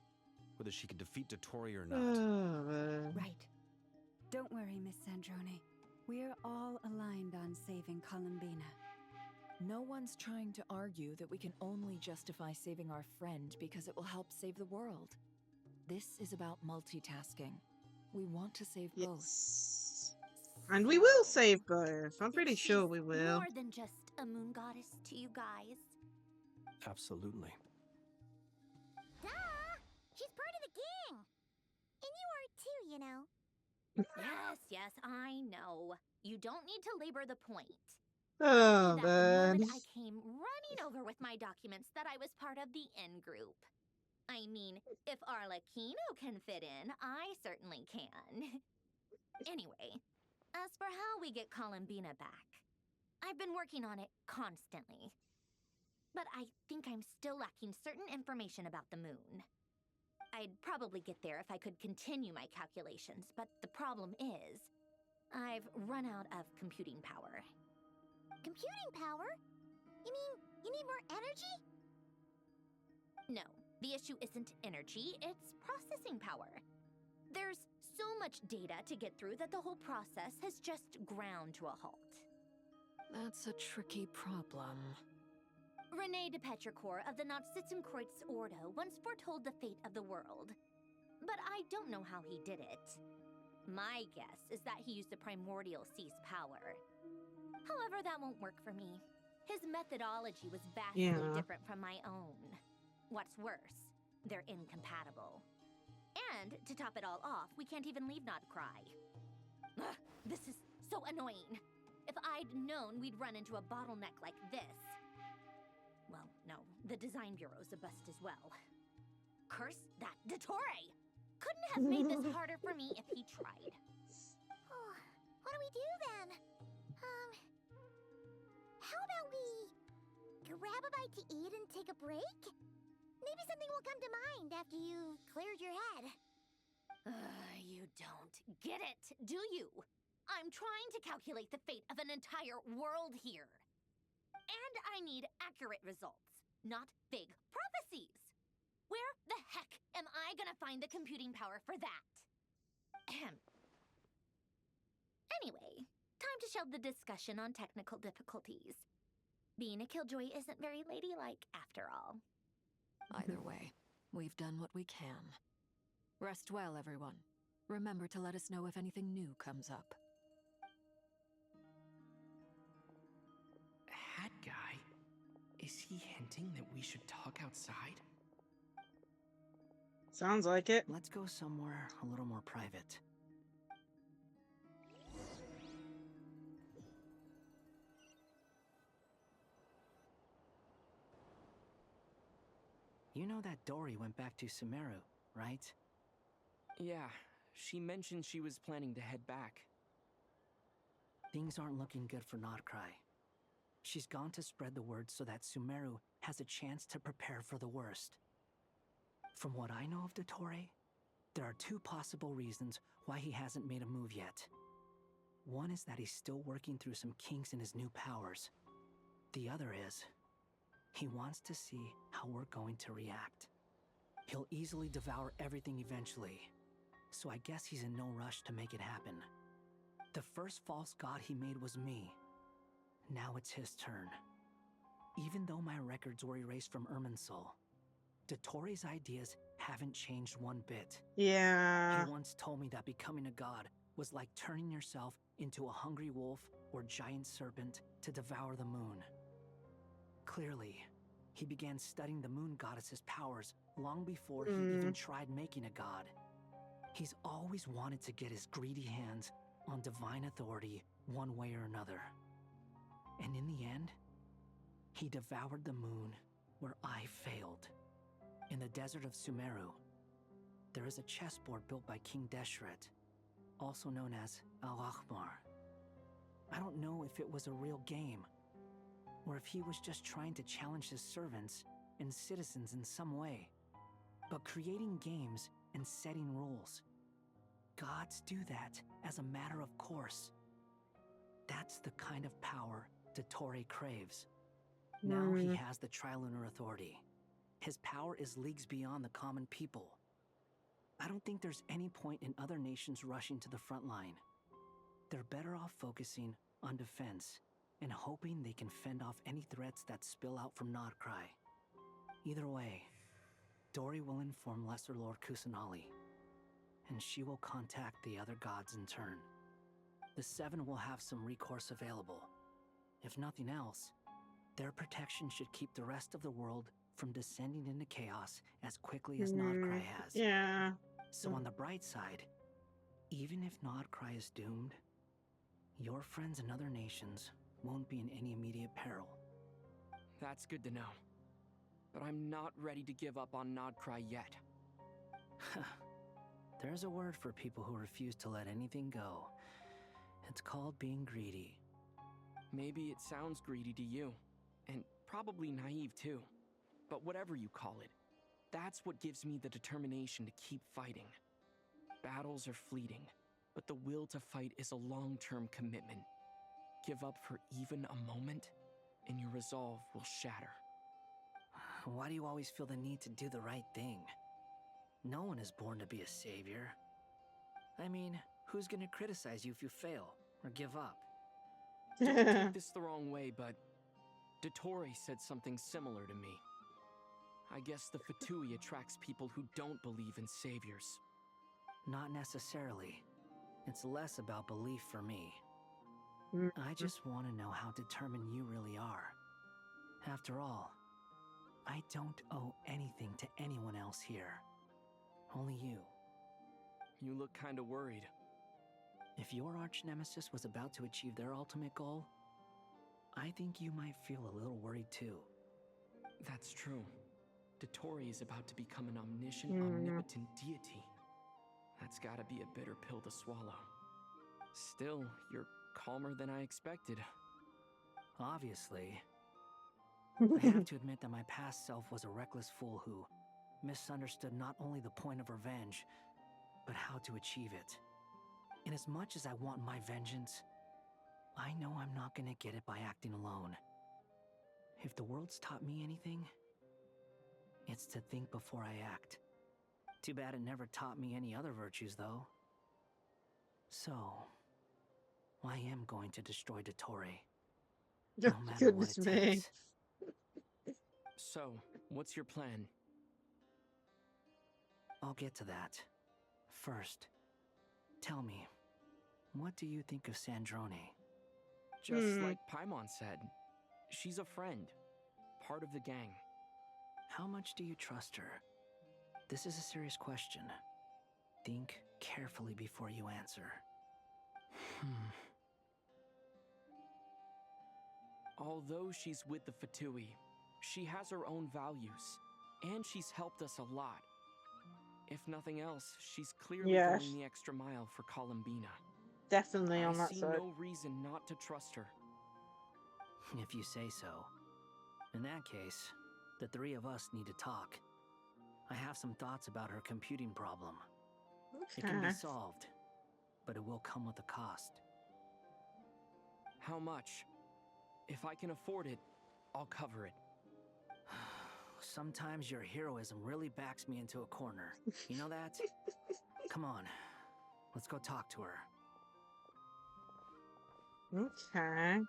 whether she can defeat Dottore or not. Right. Don't worry, Miss Sandrone. We're all aligned on saving Columbina. No one's trying to argue that we can only justify saving our friend because it will help save the world. This is about multitasking. We want to save both. And we will save both. I'm pretty sure we will. More than just a moon goddess to you guys. Absolutely. Duh! She's part of the you know. Yes, I know. You don't need to labor the point. Oh, I knew that man. the moment I came running over with my documents that I was part of the N group. I mean, if Arlecchino can fit in, I certainly can. Anyway, as for how we get Columbina back, I've been working on it constantly. But I think I'm still lacking certain information about the moon. I'd probably get there if I could continue my calculations, but the problem is, I've run out of computing power. Computing power? You mean you need more energy? No, the issue isn't energy, it's processing power. There's so much data to get through that the whole process has just ground to a halt. That's a tricky problem. René de Petrichor of the Nod-Krai Ordo once foretold the fate of the world. But I don't know how he did it. My guess is that he used the primordial sea's power. However, that won't work for me. His methodology was vastly different from my own. What's worse, they're incompatible. And, to top it all off, we can't even leave Nod-Krai. Ugh, this is so annoying. If I'd known we'd run into a bottleneck like this... Well, no, the design bureau's a bust as well. Curse that Dottore! Couldn't have made this harder for me if he tried. Oh, what do we do then? How about we grab a bite to eat and take a break? Maybe something will come to mind after you've cleared your head. You don't get it, do you? I'm trying to calculate the fate of an entire world here. And I need accurate results, not big prophecies. Where the heck am I gonna find the computing power for that? Anyway, time to shelve the discussion on technical difficulties. Being a killjoy isn't very ladylike after all. Either way, we've done what we can. Rest well, everyone. Remember to let us know if anything new comes up. Hat guy? Is he hinting that we should talk outside? Sounds like it. Let's go somewhere a little more private. You know that Dory went back to Sumeru, right? Yeah, she mentioned she was planning to head back. Things aren't looking good for Nod-Krai. She's gone to spread the word so that Sumeru has a chance to prepare for the worst. From what I know of Dottore, there are two possible reasons why he hasn't made a move yet. One is that he's still working through some kinks in his new powers. The other is, he wants to see how we're going to react. He'll easily devour everything eventually, so I guess he's in no rush to make it happen. The first false god he made was me. Now it's his turn. Even though my records were erased from Irminsul, Dottore's ideas haven't changed one bit. Yeah. He once told me that becoming a god was like turning yourself into a hungry wolf or giant serpent to devour the moon. Clearly, he began studying the moon goddess's powers long before he even tried making a god. He's always wanted to get his greedy hands on divine authority one way or another. And in the end, he devoured the moon where I failed. In the desert of Sumeru, there is a chessboard built by King Deshret, also known as Al-Ahmar. I don't know if it was a real game, or if he was just trying to challenge his servants and citizens in some way. But creating games and setting rules, gods do that as a matter of course. That's the kind of power Dottore craves. Now he has the Trilunar Authority. His power is leagues beyond the common people. I don't think there's any point in other nations rushing to the front line. They're better off focusing on defense and hoping they can fend off any threats that spill out from Nod-Krai. Either way, Dory will inform Lesser Lord Kusanali, and she will contact the other gods in turn. The Seven will have some recourse available. If nothing else, their protection should keep the rest of the world from descending into chaos as quickly as Nod-Krai has. Yeah. So on the bright side, Even if Nod-Krai is doomed, your friends and other nations won't be in any immediate peril. That's good to know. But I'm not ready to give up on Nod-Krai yet. There's a word for people who refuse to let anything go. It's called being greedy. Maybe it sounds greedy to you, and probably naive too. But whatever you call it, that's what gives me the determination to keep fighting. Battles are fleeting, but the will to fight is a long-term commitment. Give up for even a moment, and your resolve will shatter. Why do you always feel the need to do the right thing? No one is born to be a savior. I mean, who's gonna criticize you if you fail or give up? Don't take this the wrong way, but Dottore said something similar to me. I guess the VIII attracts people who don't believe in saviors. Not necessarily. It's less about belief for me. I just want to know how determined you really are. After all, I don't owe anything to anyone else here. Only you. You look kinda worried. If your arch-nemesis was about to achieve their ultimate goal, I think you might feel a little worried too. That's true. Dottore is about to become an omniscient, omnipotent deity. That's gotta be a bitter pill to swallow. Still, you're calmer than I expected. Obviously. I have to admit that my past self was a reckless fool who misunderstood not only the point of revenge, but how to achieve it. And as much as I want my vengeance, I know I'm not gonna get it by acting alone. If the world's taught me anything, it's to think before I act. Too bad it never taught me any other virtues, though. So, I am going to destroy Dottore. No matter what it takes. So, what's your plan? I'll get to that. First, tell me, what do you think of Sandrone? Just like Paimon said, she's a friend, part of the gang. How much do you trust her? This is a serious question. Think carefully before you answer. Although she's with the VIII, she has her own values, and she's helped us a lot. If nothing else, she's clearly going the extra mile for Columbina. Definitely on that I see side. no reason not to trust her. If you say so. In that case, the three of us need to talk. I have some thoughts about her computing problem. It can be solved, but it will come with a cost. How much? If I can afford it, I'll cover it. Sometimes your heroism really backs me into a corner. You know that? Come on, let's go talk to her. Okay.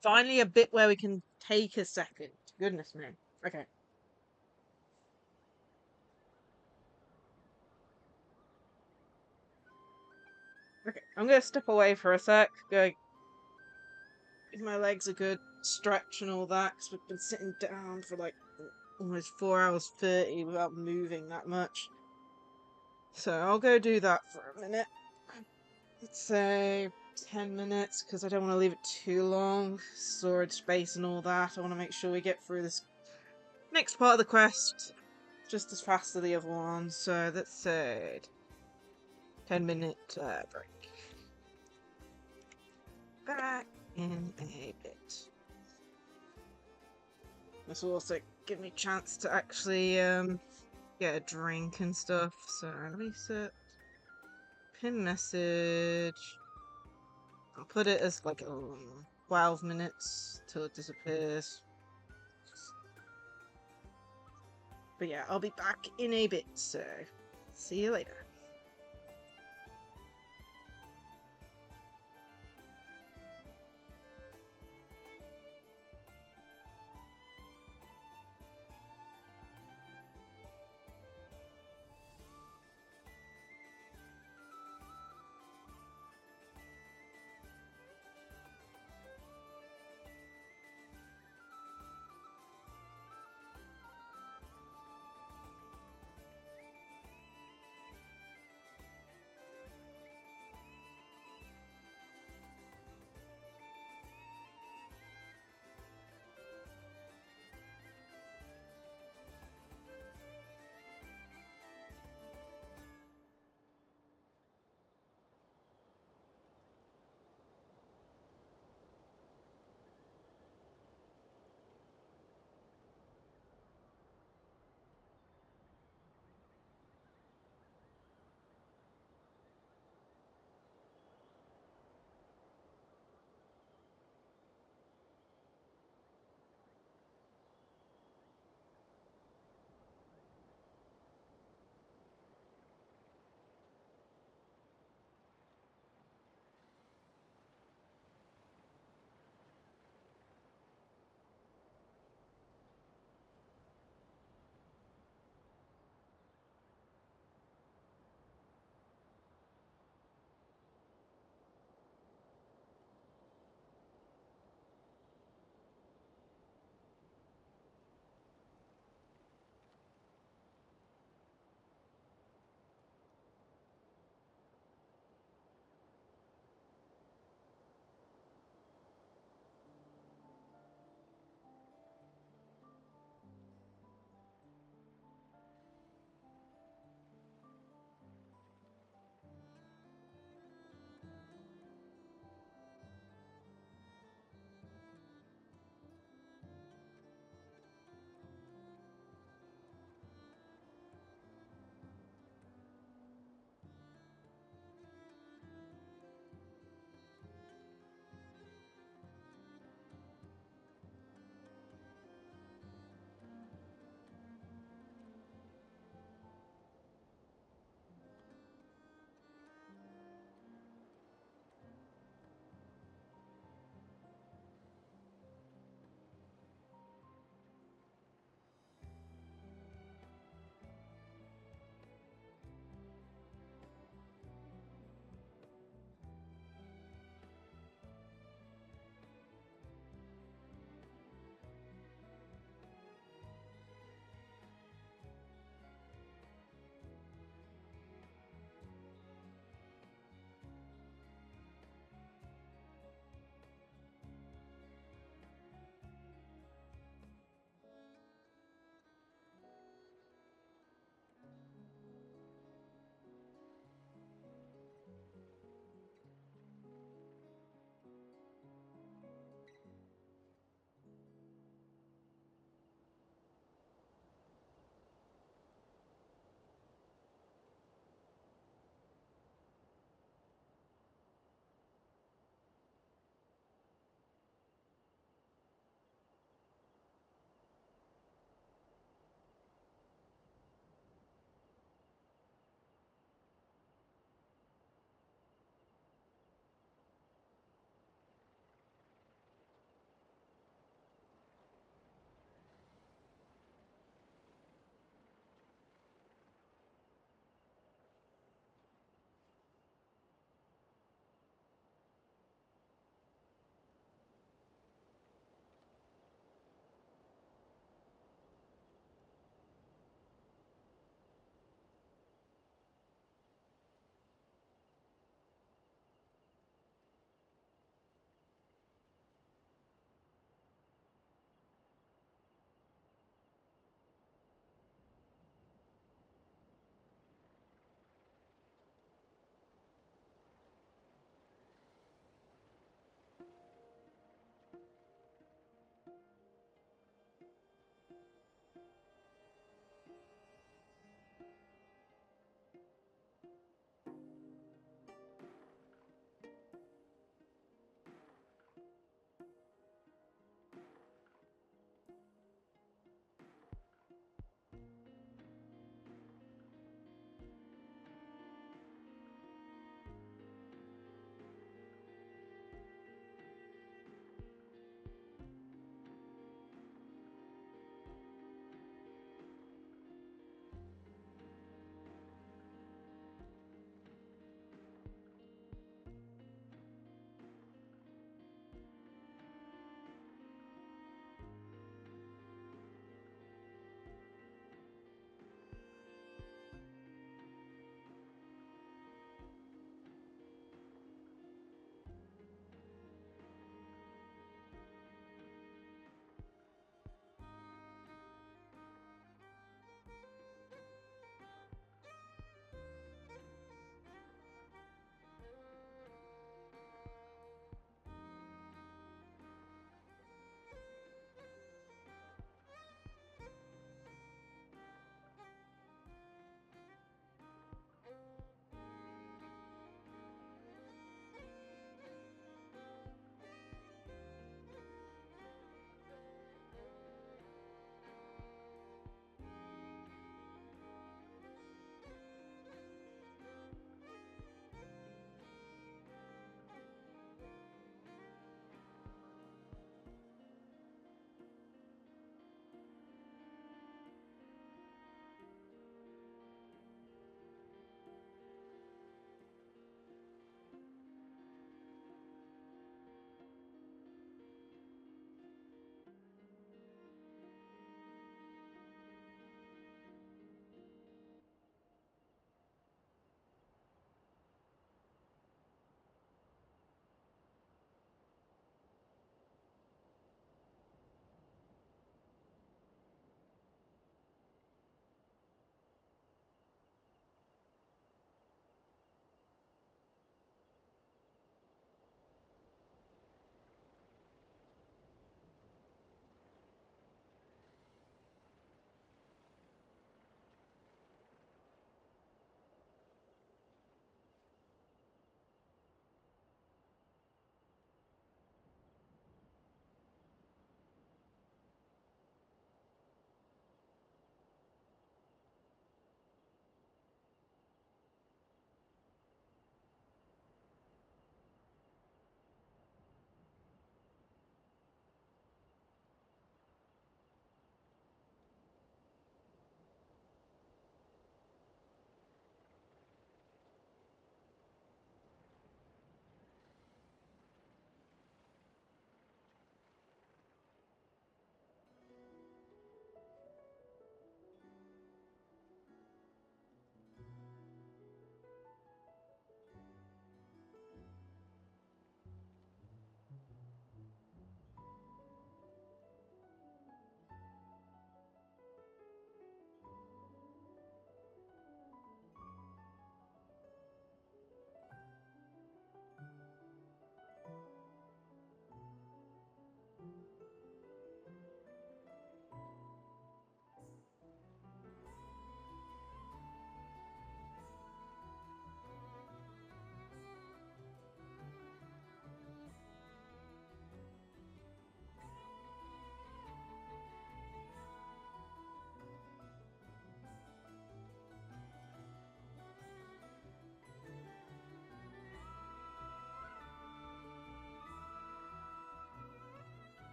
Finally a bit where we can take a second. Goodness me. Okay. Okay, I'm gonna step away for a sec. Go give my legs a good stretch and all that, because we've been sitting down for like almost 4 hours 30 without moving that much. So I'll go do that for a minute. Let's say 10 minutes, because I don't want to leave it too long. Storage space and all that. I want to make sure we get through this next part of the quest just as fast as the other one. So let's say 10-minute break. Back in a bit. This will also give me a chance to actually get a drink and stuff. So let me set pin message. I'll put it as like 12 minutes till it disappears. But yeah, I'll be back in a bit, so see you later.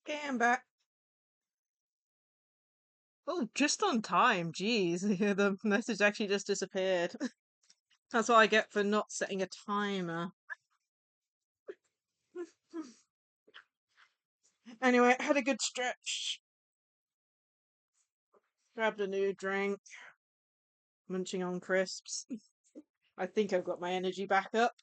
Okay, I'm back. Oh, just on time. Jeez, the message actually just disappeared. That's what I get for not setting a timer. Anyway, had a good stretch. Grabbed a new drink. Munching on crisps. I think I've got my energy back up.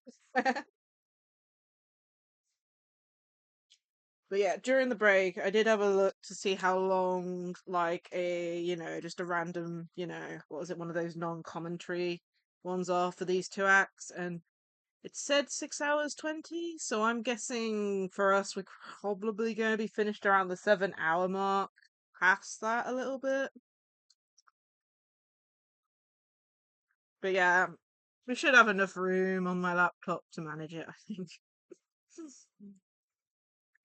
But yeah, during the break, I did have a look to see how long, like, just a random, what was it, one of those non-commentary ones are for these two acts, and it said 6 hours 20, so I'm guessing for us, we're probably going to be finished around the 7 hour mark, past that a little bit. But yeah, we should have enough room on my laptop to manage it, I think.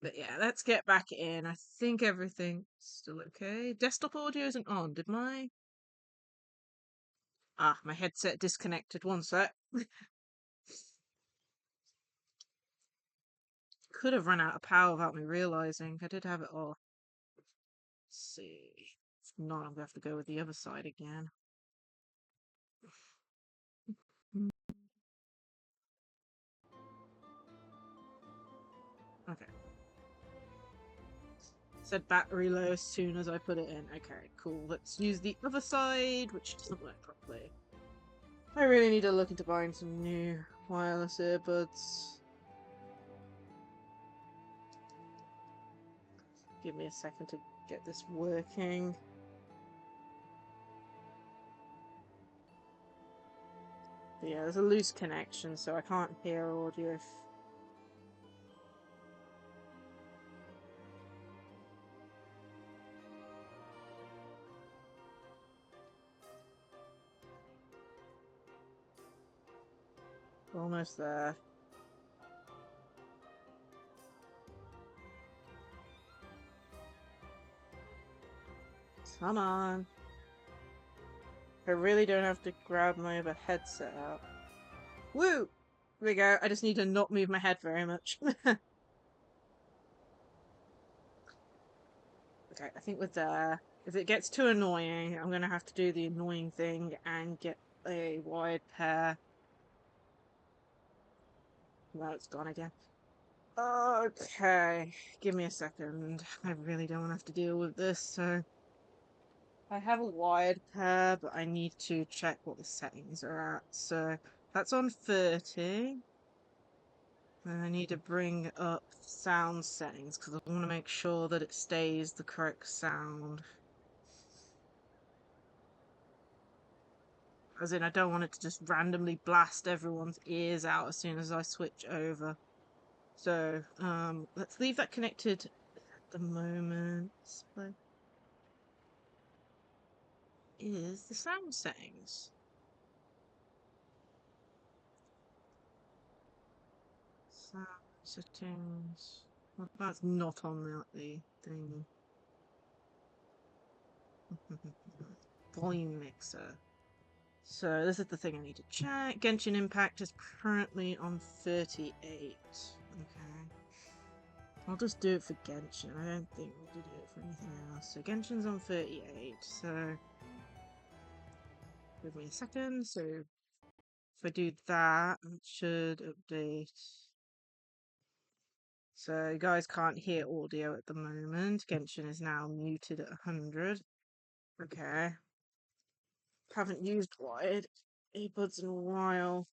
But yeah, let's get back in. I think everything's still okay. Desktop audio isn't on, did my... Ah, my headset disconnected. One sec. Could have run out of power without me realising. I did have it off. Let's see. If not, I'm going to have to go with the other side again. Okay. Said battery low as soon as I put it in. Okay, cool. Let's use the other side, which doesn't work properly. I really need to look into buying some new wireless earbuds. Give me a second to get this working. But yeah, there's a loose connection, so I can't hear audio. Almost there. Come on. I really don't have to grab my other headset out. Woo! There we go. I just need to not move my head very much. Okay, I think with that, if it gets too annoying, I'm gonna have to do the annoying thing and get a wired pair. No, it's gone again. Okay, give me a second. I really don't want to have to deal with this, so... I have a wired pair, but I need to check what the settings are at. So that's on 30. And I need to bring up sound settings because I want to make sure that it stays the correct sound. As in, I don't want it to just randomly blast everyone's ears out as soon as I switch over. So, let's leave that connected at the moment. Where is the sound settings? Sound settings. Well, that's not on the thing. Volume mixer. So this is the thing I need to check. Genshin Impact is currently on 38. Okay. I'll just do it for Genshin. I don't think we'll do it for anything else. So Genshin's on 38, so... Give me a second. So if I do that, it should update. So you guys can't hear audio at the moment. Genshin is now muted at 100. Okay. Haven't used wired earbuds in a while.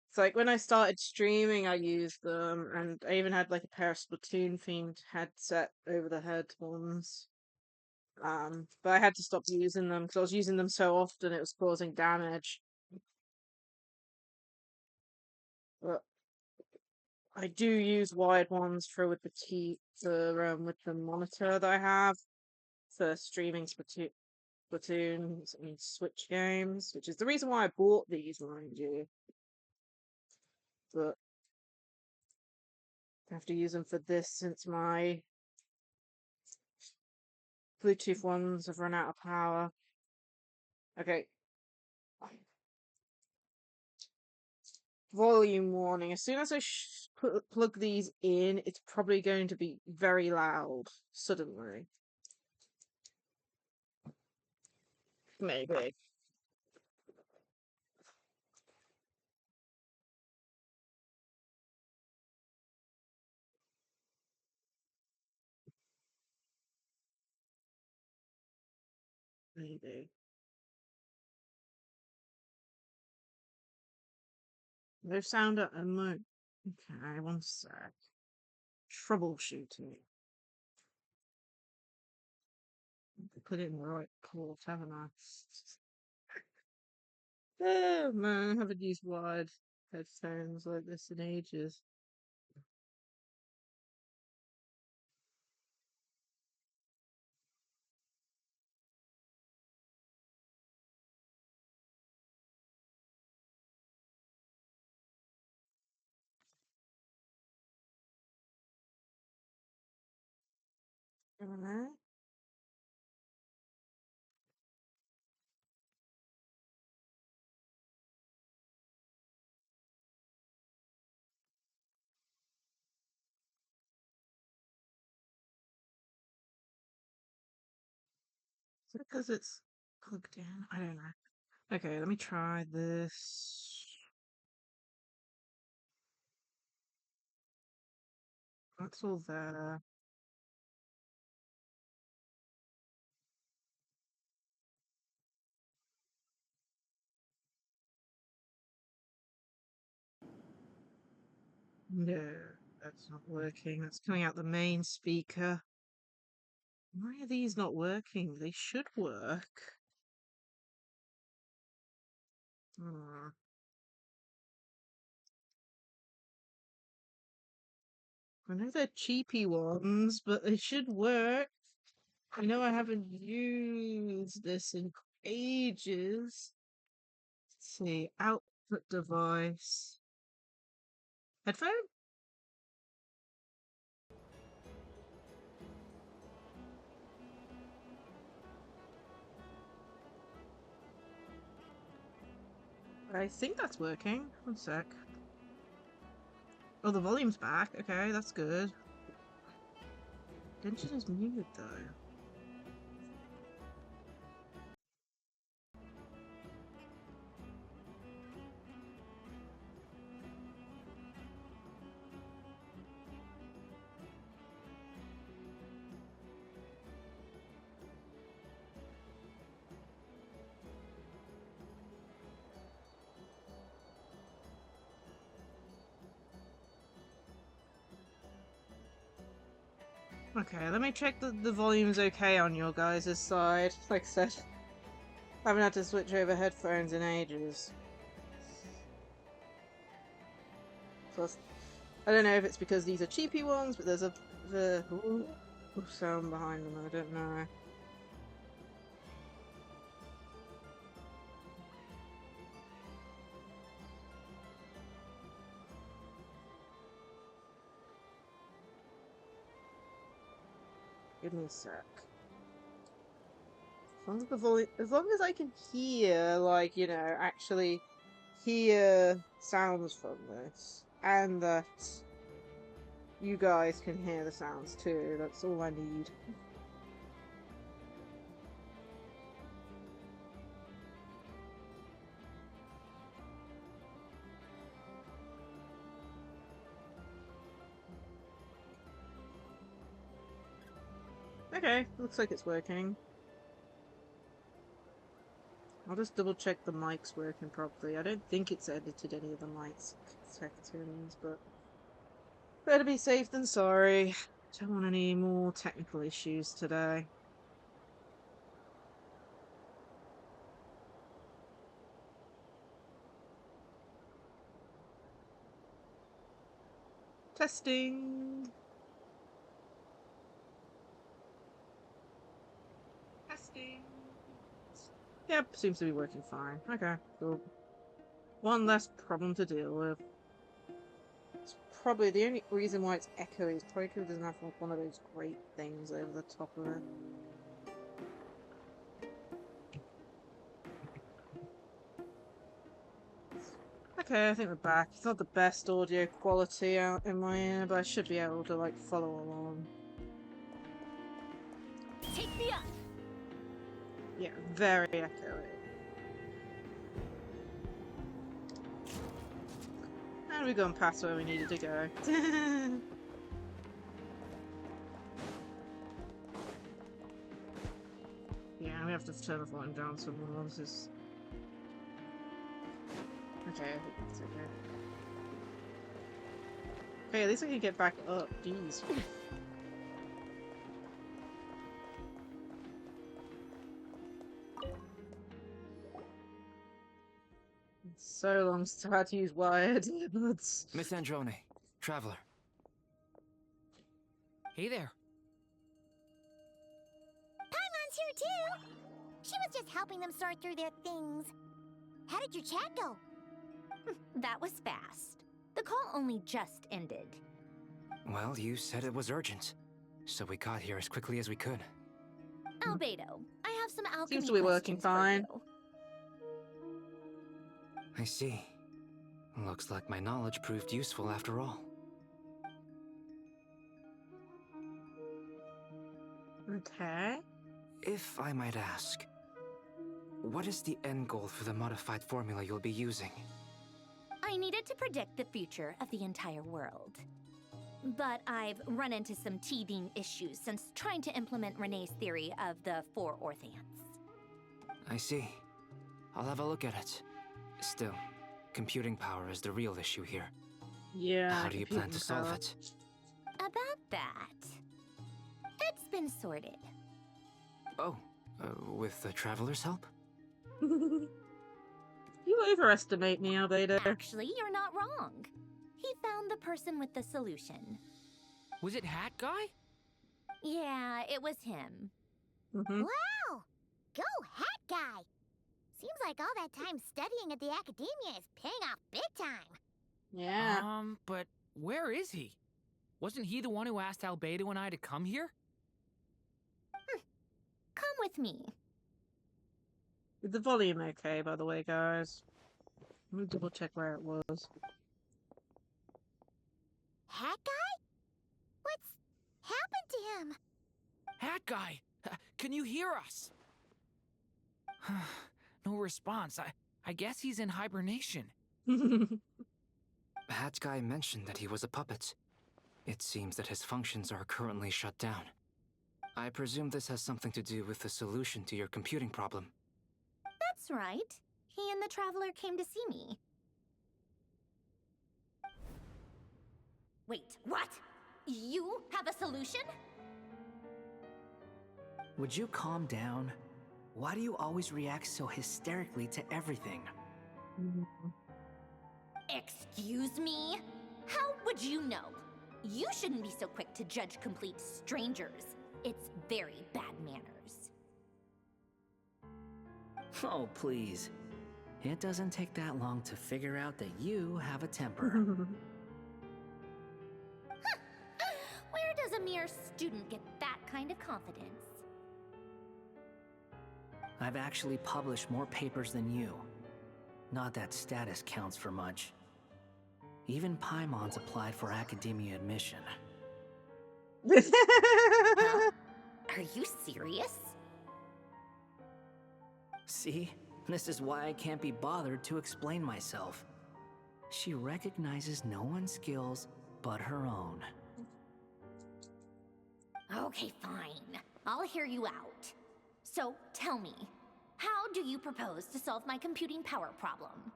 It's like when I started streaming, I used them, and I even had like a pair of Splatoon themed headset over the head ones. But I had to stop using them because I was using them so often it was causing damage. But I do use wired ones for with with the monitor that I have for streaming Splatoon and Switch games, which is the reason why I bought these, mind you. But I have to use them for this since my Bluetooth ones have run out of power. Okay. volume warning. As soon as I plug these in, it's probably going to be very loud suddenly. Maybe. Maybe. No sound at the moment. Okay, one sec. Troubleshooting. Put it in the right port, haven't I? Oh man, I haven't used wired headphones like this in ages. Alright. Is it because it's plugged in? I don't know. Okay, let me try this. That's all there. No, that's not working. That's coming out the main speaker. Why are these not working? They should work. Oh. I know they're cheapy ones, but they should work. I know I haven't used this in ages. Let's see, output device. Headphone? I think that's working. One sec. Oh, the volume's back. Okay, that's good. Genshin is muted though. Okay, let me check that the volume's okay on your guys' side. Like I said, I haven't had to switch over headphones in ages. Plus, I don't know if it's because these are cheapy ones, but there's the sound behind them. I don't know. Give me a sec. As long as I can hear, like, you know, actually hear sounds from this, and that you guys can hear the sounds too, that's all I need. Okay, looks like it's working. I'll just double check the mic's working properly. I don't think it's edited any of the mics settings, but better be safe than sorry. Don't want any more technical issues today. Testing. Testing. Yep, seems to be working fine. Okay, cool. One less problem to deal with. It's probably the only reason why it's echoey is probably because it doesn't have one of those great things over the top of it. Okay, I think we're back. It's not the best audio quality out in my ear, but I should be able to, like, follow along. Take me up! Yeah, very echoey. And we've gone past where we needed to go. Yeah, we have to turn the volume down some more. This is... Okay, I think that's okay. Okay, at least we can get back up. Jeez. So long since I had to use wired earbuds. Miss Androne, traveler. Hey there. Paimon's here too! She was just helping them sort through their things. How did your chat go? That was fast. The call only just ended. Well, you said it was urgent, so we got here as quickly as we could. Albedo, I have some alchemy Seems to be working fine. I see. Looks like my knowledge proved useful after all. Okay. If I might ask, what is the end goal for the modified formula you'll be using? I needed to predict the future of the entire world. But I've run into some teething issues since trying to implement Renee's theory of the 4 orthants. I see. I'll have a look at it. Still, computing power is the real issue here. Yeah. How do you plan to solve it? About that, it's been sorted. Oh, with the Traveler's help? You overestimate me, Albedo. Actually, you're not wrong. He found the person with the solution. Was it Hat Guy? Yeah, it was him. Wow! Go Hat Guy! Seems like all that time studying at the academia is paying off big time. Yeah. But where is he? Wasn't he the one who asked Albedo and I to come here? Come with me. Is the volume okay, by the way, guys? Let me double check where it was. Hat Guy? What's happened to him? Hat Guy! Can you hear us? No response. I guess he's in hibernation. Hat Guy mentioned that he was a puppet. It seems that his functions are currently shut down. I presume this has something to do with the solution to your computing problem. That's right. He and the Traveler came to see me. Wait, what? You have a solution? Would you calm down? Why do you always react so hysterically to everything? Excuse me? How would you know? You shouldn't be so quick to judge complete strangers. It's very bad manners. Oh, please. It doesn't take that long to figure out that you have a temper. Where does a mere student get that kind of confidence? I've actually published more papers than you. Not that status counts for much. Even Paimon's applied for academia admission. Huh? Are you serious? See? This is why I can't be bothered to explain myself. She recognizes no one's skills but her own. Okay, fine. I'll hear you out. So, tell me, how do you propose to solve my computing power problem?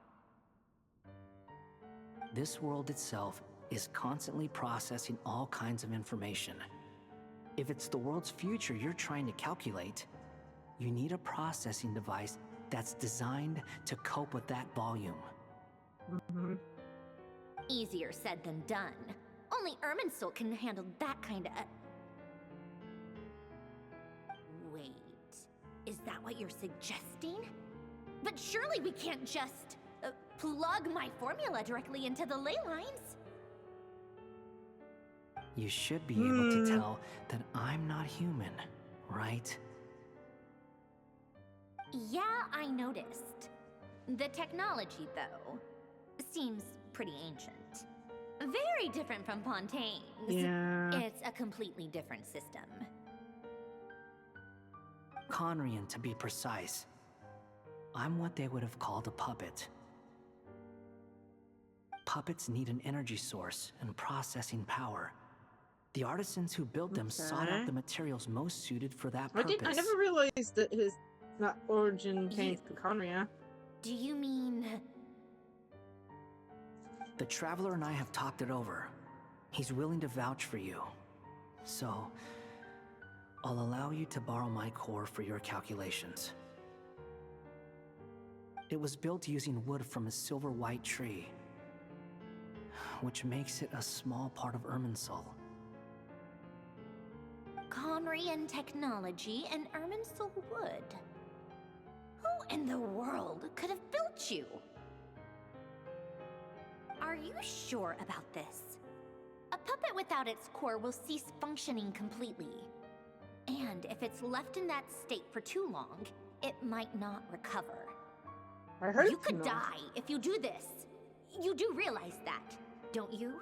This world itself is constantly processing all kinds of information. If it's the world's future you're trying to calculate, you need a processing device that's designed to cope with that volume. Easier said than done. Only Irminsul can handle that kind of... Wait, is that what you're suggesting? But surely we can't just plug my formula directly into the ley lines. You should be able to tell that I'm not human, right? Yeah, I noticed. The technology, though. seems pretty ancient. Very different from Fontaine's. Yeah. It's a completely different system. Conrian, to be precise. I'm what they would have called a puppet. Puppets need an energy source and processing power. The artisans who built them sought out the materials most suited for that purpose. I never realized that that origin came from Conria. Do you mean... The Traveler and I have talked it over. He's willing to vouch for you. So, I'll allow you to borrow my core for your calculations. It was built using wood from a silver-white tree, which makes it a small part of Irminsul. Conrian technology and Irminsul wood. Who in the world could have built you? Are you sure about this? A puppet without its core will cease functioning completely. And if it's left in that state for too long, it might not recover. I heard you could die if you do this. You do realize that, don't you?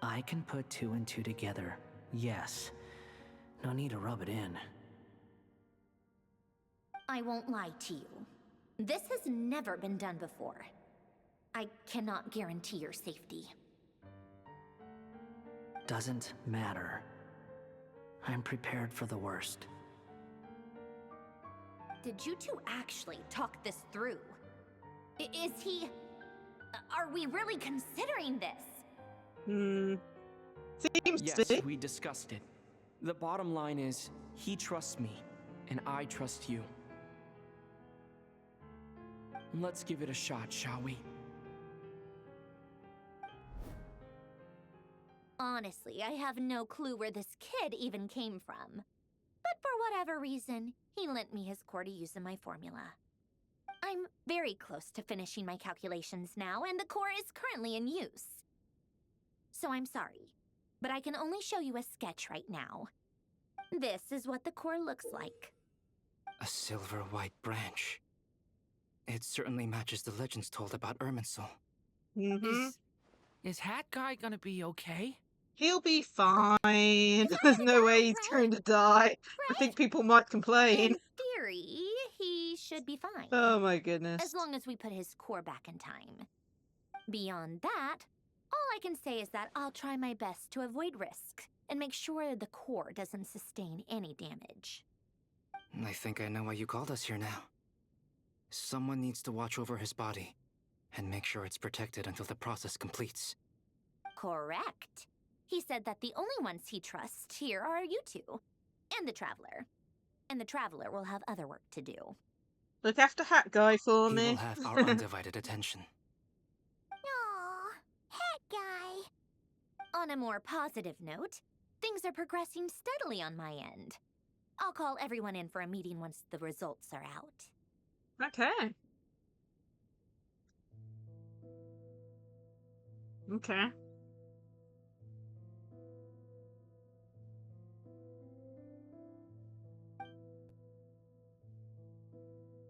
I can put 2 and 2 together, yes. No need to rub it in. I won't lie to you. This has never been done before. I cannot guarantee your safety. Doesn't matter. I'm prepared for the worst. Did you two actually talk this through? Is he... Are we really considering this? Seems yes, to be. We discussed it. The bottom line is, he trusts me, and I trust you. Let's give it a shot, shall we? Honestly, I have no clue where this kid even came from. But for whatever reason, he lent me his core to use in my formula. I'm very close to finishing my calculations now, and the core is currently in use. So I'm sorry, but I can only show you a sketch right now. This is what the core looks like. A silver-white branch. It certainly matches the legends told about Irminsul. Is Hat Guy gonna be okay? He'll be fine. There's no way he's going to die. I think people might complain. In theory, he should be fine. Oh my goodness. As long as we put his core back in time. Beyond that, all I can say is that I'll try my best to avoid risk and make sure the core doesn't sustain any damage. I think I know why you called us here now. Someone needs to watch over his body and make sure it's protected until the process completes. Correct. He said that the only ones he trusts here are you two, and the Traveler. And the Traveler will have other work to do. Look after Hat Guy for me. He will have our undivided attention. Aww, Hat Guy. On a more positive note, things are progressing steadily on my end. I'll call everyone in for a meeting once the results are out. Okay. Okay.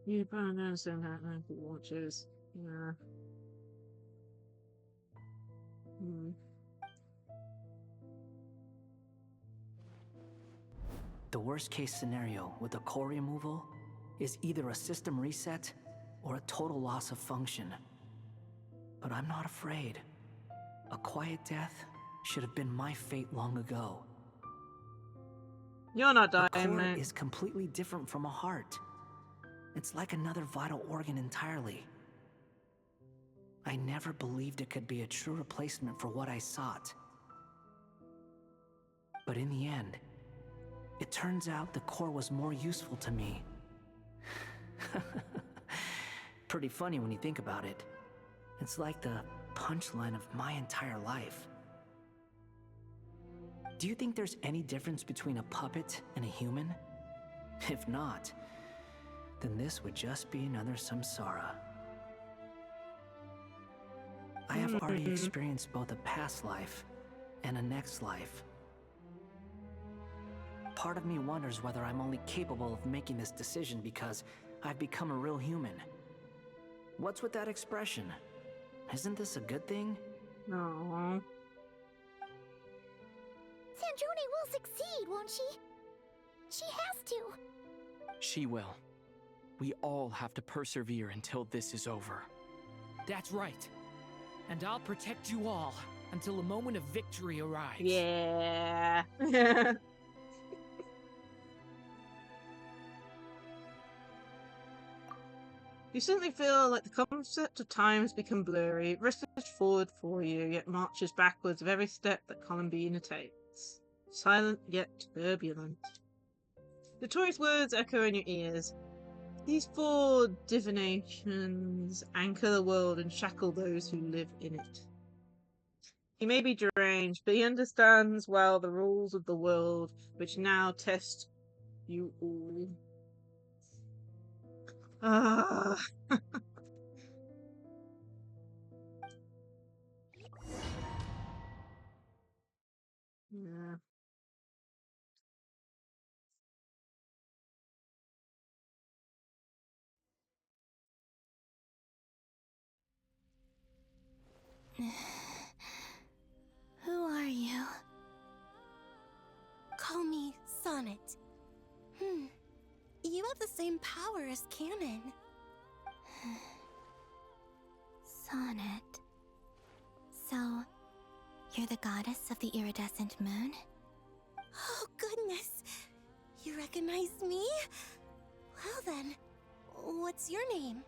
You probably understand that people watches. Yeah. The worst case scenario with the core removal is either a system reset or a total loss of function. But I'm not afraid. A quiet death should have been my fate long ago. You're not dying, a core man. is completely different from a heart. It's like another vital organ entirely. I never believed it could be a true replacement for what I sought. But in the end, it turns out the core was more useful to me. Pretty funny when you think about it. It's like the punchline of my entire life. Do you think there's any difference between a puppet and a human? If not, then this would just be another samsara. I have already experienced both a past life and a next life. Part of me wonders whether I'm only capable of making this decision because I've become a real human. What's with that expression? Isn't this a good thing? No. Sanjoni will succeed, won't she? She has to. She will. We all have to persevere until this is over. That's right. And I'll protect you all until a moment of victory arrives. Yeah. You certainly feel like the concept of time has become blurry. It rushes forward for you, yet marches backwards with every step that Columbina takes. Silent yet turbulent. Dottoro's words echo in your ears. These 4 divinations anchor the world and shackle those who live in it. He may be deranged, but he understands well the rules of the world, which now test you all. Ah. Yeah. Who are you? Call me Sonnet. You have the same power as Canon. Sonnet. So, you're the goddess of the iridescent moon? Oh, goodness! You recognize me? Well then, what's your name?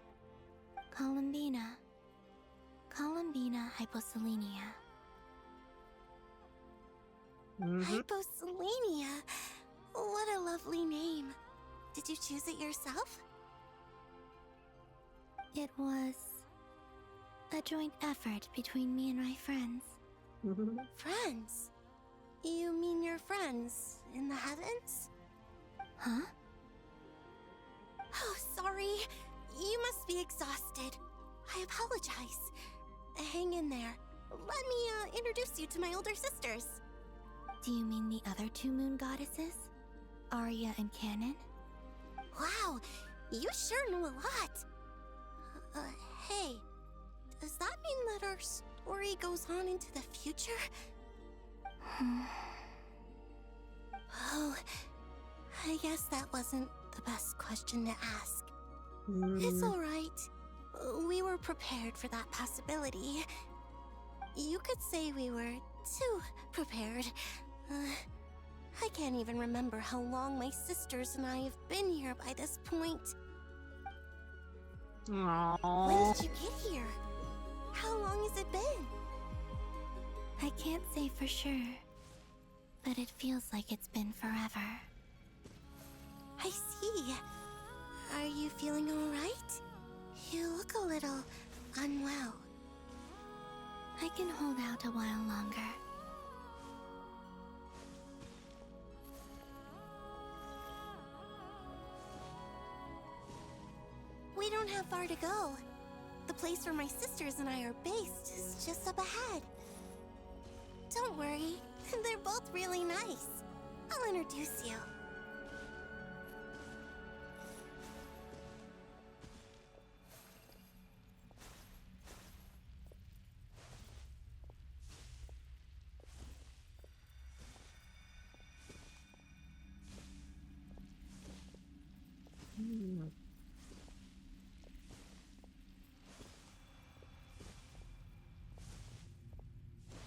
Columbina. Columbina Hyposelenia. Hyposelenia? What a lovely name. Did you choose it yourself? It was a joint effort between me and my friends. Friends? You mean your friends in the heavens? Huh? Oh, sorry. You must be exhausted. I apologize. Hang in there. Let me introduce you to my older sisters. Do you mean the other 2 moon goddesses? Arya and Canon? Wow, you sure know a lot. Hey, does that mean that our story goes on into the future? Oh, I guess that wasn't the best question to ask. It's alright. We were prepared for that possibility. You could say we were too prepared. I can't even remember how long my sisters and I have been here by this point. Aww. When did you get here? How long has it been? I can't say for sure, but it feels like it's been forever. I see. Are you feeling alright? You look a little unwell. I can hold out a while longer. We don't have far to go. The place where my sisters and I are based is just up ahead. Don't worry, they're both really nice. I'll introduce you.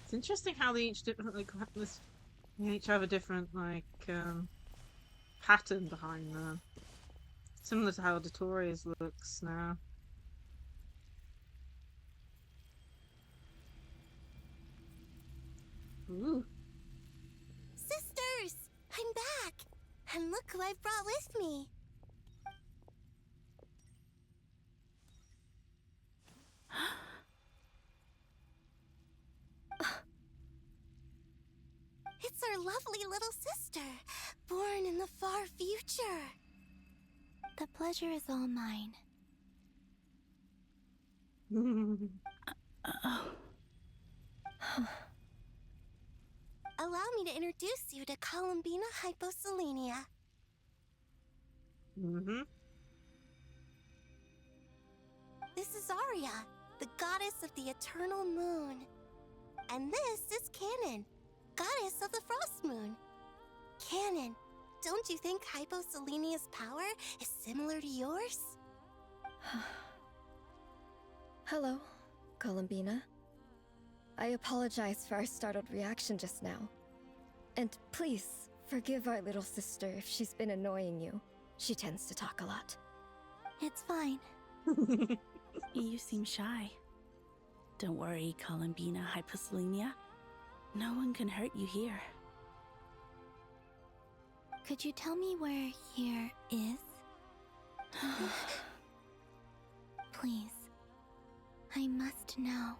It's interesting how they each they each have a different pattern behind them. Similar to how Dottoro's looks now. Ooh. Sisters! I'm back! And look who I've brought with me! It's our lovely little sister, born in the far future. The pleasure is all mine. Allow me to introduce you to Columbina Hyposelenia. This is Arya, the goddess of the eternal moon. And this is Canon, goddess of the frost moon. Canon, don't you think Hyposelenia's power is similar to yours? Hello, Columbina. I apologize for our startled reaction just now. And please, forgive our little sister if she's been annoying you. She tends to talk a lot. It's fine. You seem shy. Don't worry, Columbina Hyposelenia. No one can hurt you here. Could you tell me where here is? Please. I must know.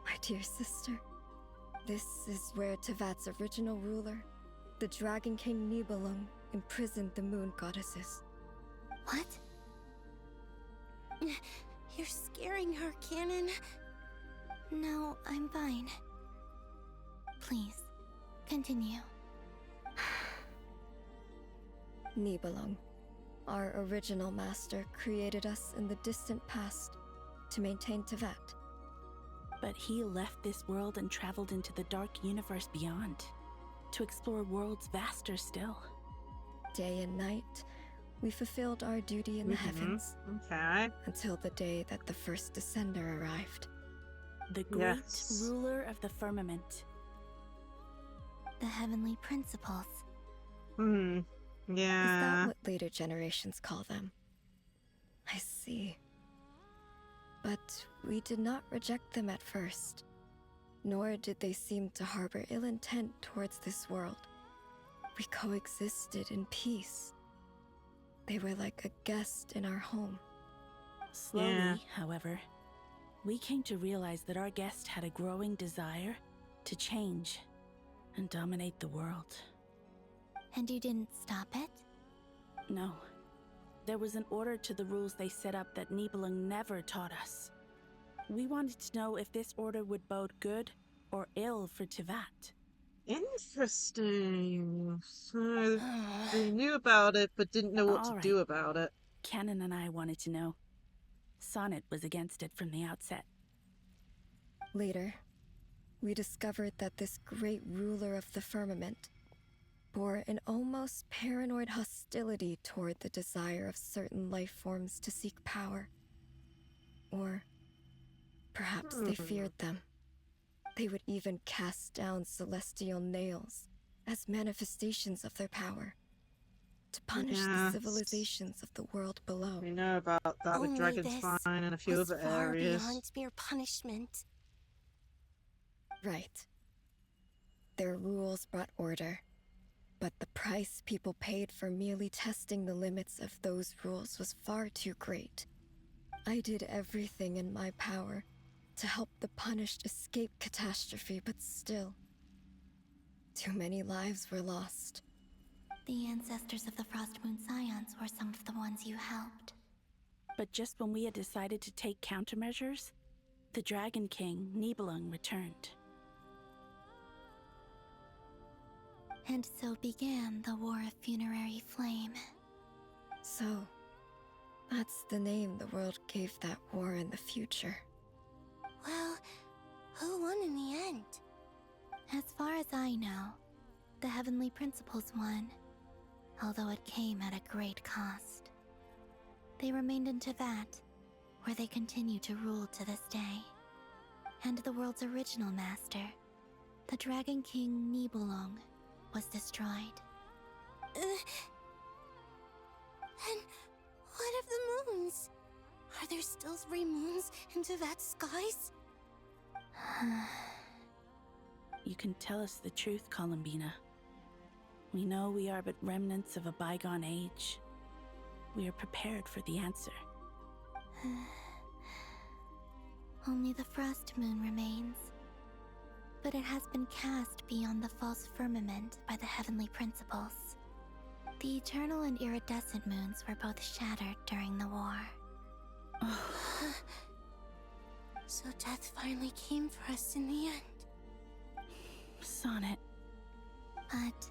My dear sister, this is where Tevat's original ruler, the Dragon King Nibelung, imprisoned the moon goddesses. What? You're scaring her, Canon. No, I'm fine. Please, continue. Nibelung, our original master, created us in the distant past to maintain Tevat. But he left this world and traveled into the dark universe beyond, to explore worlds vaster still. Day and night, we fulfilled our duty in the heavens. Okay. Until the day that the first Descender arrived. The great ruler of the firmament. The heavenly principles. Yeah. Is Yeah. that what later generations call them? I see. But we did not reject them at first. Nor did they seem to harbor ill intent towards this world. We coexisted in peace. They were like a guest in our home. Slowly, however, we came to realize that our guest had a growing desire to change and dominate the world. And you didn't stop it? No. There was an order to the rules they set up that Nibelung never taught us. We wanted to know if this order would bode good or ill for Tevat. Interesting. So they knew about it, but didn't know what to do about it. Canon and I wanted to know. Sonnet was against it from the outset. Later, we discovered that this great ruler of the firmament bore an almost paranoid hostility toward the desire of certain life forms to seek power. Or perhaps they feared them. They would even cast down celestial nails as manifestations of their power to punish the civilizations of the world below. We know about that with Dragonspine and a few other areas. Beyond mere punishment. Right. Their rules brought order, but the price people paid for merely testing the limits of those rules was far too great. I did everything in my power to help the punished escape catastrophe, but still, too many lives were lost. The ancestors of the Frost Moon Scions were some of the ones you helped. But just when we had decided to take countermeasures, the Dragon King, Nibelung, returned. And so began the War of Funerary Flame. So, that's the name the world gave that war in the future. Well, who won in the end? As far as I know, the Heavenly Principles won, although it came at a great cost. They remained in Tevat, where they continue to rule to this day. And the world's original master, the Dragon King Nibelung, was destroyed. And what of the moons? Are there still 3 moons in Tevat's skies? You can tell us the truth, Columbina. We know we are but remnants of a bygone age. We are prepared for the answer. Only the Frost Moon remains. But it has been cast beyond the false firmament by the Heavenly Principles. The eternal and iridescent moons were both shattered during the war. So death finally came for us in the end. Sonnet. But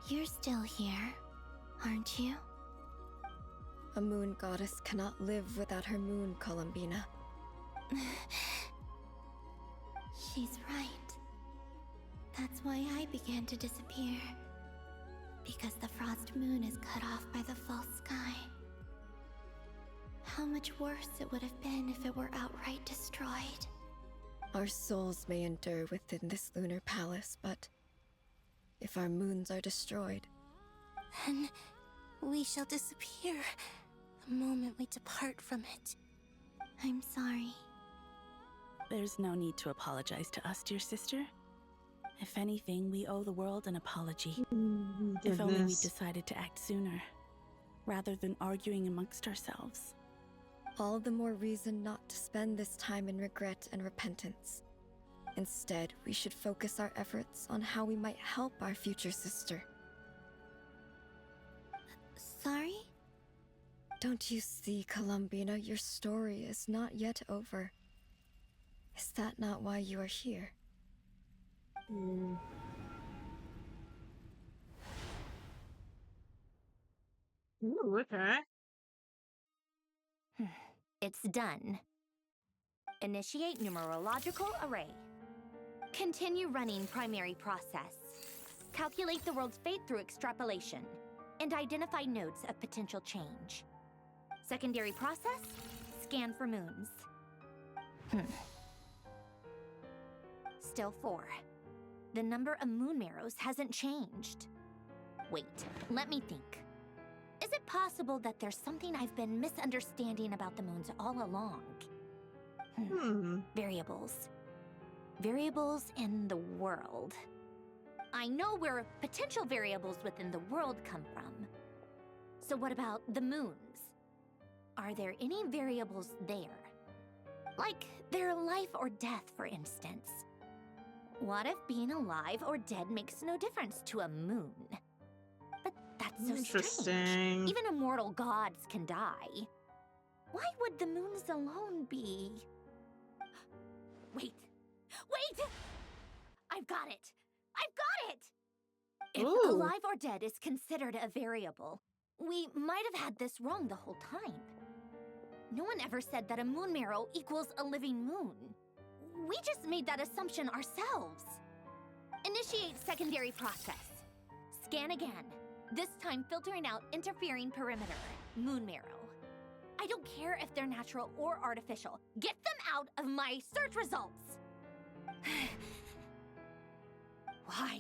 you're still here, aren't you? A moon goddess cannot live without her moon, Columbina. She's right. That's why I began to disappear. Because the frost moon is cut off by the false sky. How much worse it would have been if it were outright destroyed. Our souls may endure within this lunar palace, but if our moons are destroyed, then we shall disappear the moment we depart from it. I'm sorry. There's no need to apologize to us, dear sister. If anything, we owe the world an apology. If only we decided to act sooner, rather than arguing amongst ourselves. All the more reason not to spend this time in regret and repentance. Instead, we should focus our efforts on how we might help our future sister. Sorry? Don't you see, Columbina, your story is not yet over. Is that not why you are here? Ooh, okay. It's done. Initiate numerological array. Continue running primary process. Calculate the world's fate through extrapolation. And identify nodes of potential change. Secondary process, scan for moons. Still 4. The number of moon marrows hasn't changed. Wait, let me think. Is it possible that there's something I've been misunderstanding about the moons all along? Variables. Variables in the world. I know where potential variables within the world come from. So what about the moons? Are there any variables there? Like their life or death, for instance. What if being alive or dead makes no difference to a moon? But that's so strange. Even immortal gods can die. Why would the moons alone be? Wait! I've got it! If alive or dead is considered a variable, we might have had this wrong the whole time. No one ever said that a moon marrow equals a living moon. We just made that assumption ourselves. Initiate secondary process. Scan again. This time filtering out interfering perimeter, moon marrow. I don't care if they're natural or artificial. Get them out of my search results! Why?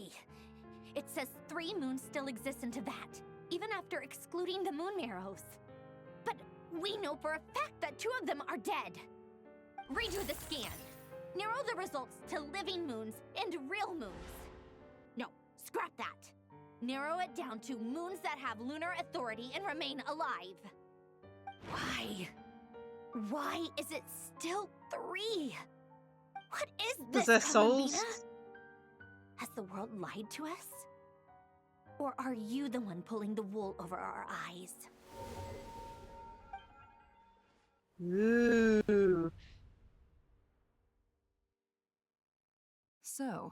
It says 3 moons still exist in Teyvat, even after excluding the moon marrows. But we know for a fact that 2 of them are dead. Redo the scan. Narrow the results to living moons and real moons. No, scrap that. Narrow it down to moons that have lunar authority and remain alive. Why? Why is it still 3? What is this, their souls? Columbina? Has the world lied to us? Or are you the one pulling the wool over our eyes? Ooh. So,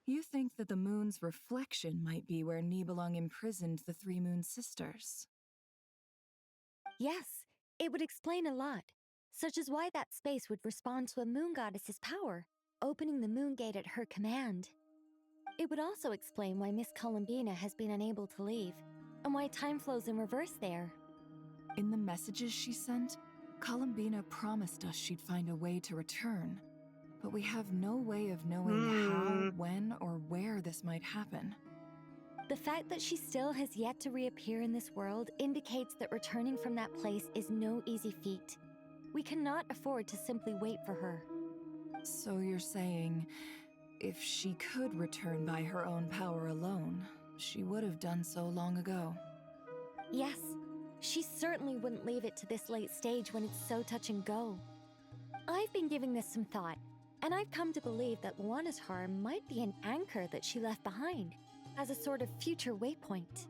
you think that the moon's reflection might be where Nibelung imprisoned the 3 moon sisters? Yes, it would explain a lot, such as why that space would respond to a moon goddess's power, opening the moon gate at her command. It would also explain why Miss Columbina has been unable to leave, and why time flows in reverse there. In the messages she sent, Columbina promised us she'd find a way to return, but we have no way of knowing how, when, or where this might happen. The fact that she still has yet to reappear in this world indicates that returning from that place is no easy feat. We cannot afford to simply wait for her. So you're saying, if she could return by her own power alone, she would have done so long ago? Yes, she certainly wouldn't leave it to this late stage when it's so touch and go. I've been giving this some thought, and I've come to believe that Lacie-Chan might be an anchor that she left behind, as a sort of future waypoint.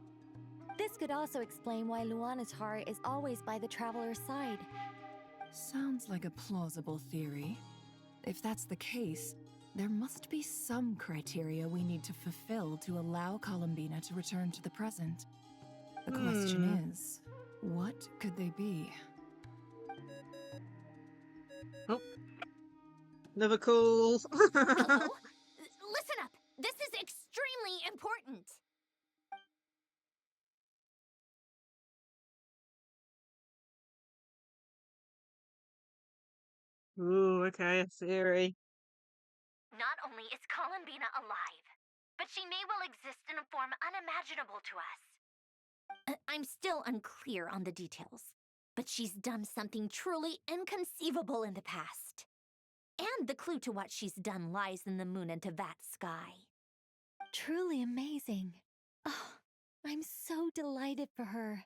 This could also explain why Lacie-Chan is always by the traveler's side. Sounds like a plausible theory. If that's the case, there must be some criteria we need to fulfill to allow Columbina to return to the present. The question is, what could they be? Oh. Another call. Hello? Listen up! This is extremely important! Ooh, okay, a theory. Not only is Columbina alive, but she may well exist in a form unimaginable to us. I'm still unclear on the details, but she's done something truly inconceivable in the past. And the clue to what she's done lies in the moon and Tevat's sky. Truly amazing. Oh, I'm so delighted for her.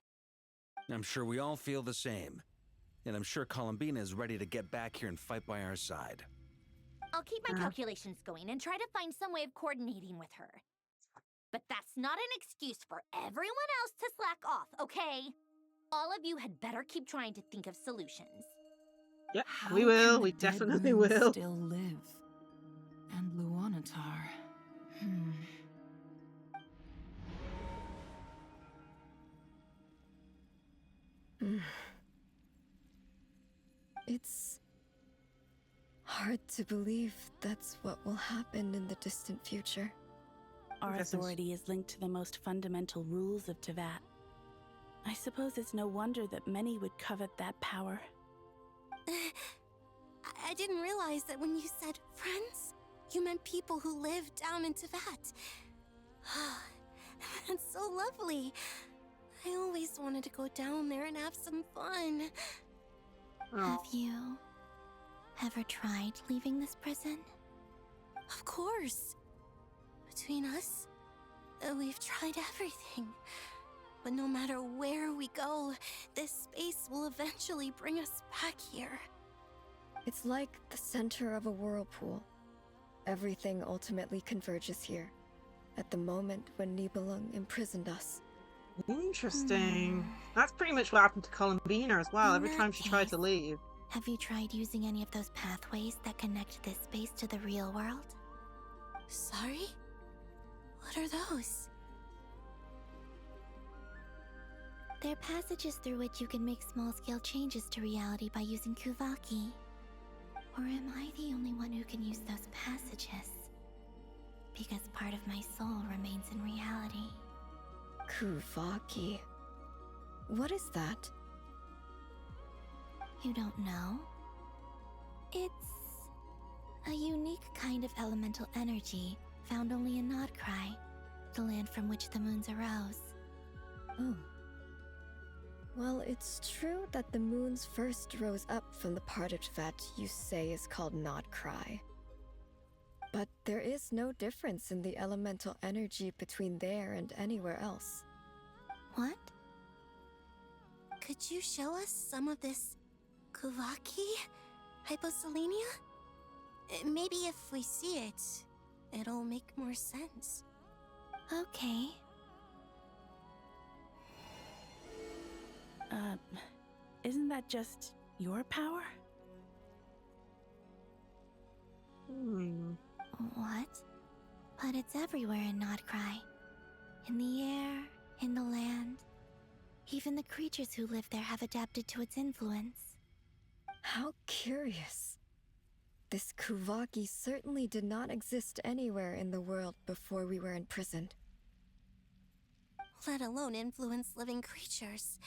I'm sure we all feel the same. And I'm sure Columbina is ready to get back here and fight by our side. I'll keep my calculations going and try to find some way of coordinating with her. But that's not an excuse for everyone else to slack off, okay? All of you had better keep trying to think of solutions. Yep, How we will. can We the dead definitely moon will. still live? And Luanatar. It's hard to believe that's what will happen in the distant future. Our authority is linked to the most fundamental rules of Tevat. I suppose it's no wonder that many would covet that power. I didn't realize that when you said friends, you meant people who live down in Tevat. That's so lovely. I always wanted to go down there and have some fun. Have you ever tried leaving this prison? Of course. Between us, we've tried everything. But no matter where we go, this space will eventually bring us back here. It's like the center of a whirlpool. Everything ultimately converges here, at the moment when Nibelung imprisoned us. Interesting. That's pretty much what happened to Columbina as well, every time she tried to leave. Have you tried using any of those pathways that connect this space to the real world? Sorry? What are those? They're passages through which you can make small-scale changes to reality by using Kuvaki. Or am I the only one who can use those passages? Because part of my soul remains in reality. Kuvaki. What is that? You don't know? It's a unique kind of elemental energy found only in Nod-Krai, the land from which the moons arose. Oh. Well, it's true that the moons first rose up from the part of Tevat you say is called Nod-Krai. But there is no difference in the elemental energy between there and anywhere else. What? Could you show us some of this Kuvaki? Hyposelenia? Maybe if we see it, it'll make more sense. Okay. Isn't that just your power? What? But it's everywhere in Nod-Krai. In the air, in the land. Even the creatures who live there have adapted to its influence. How curious. This Kuvaki certainly did not exist anywhere in the world before we were imprisoned. Let alone influence living creatures.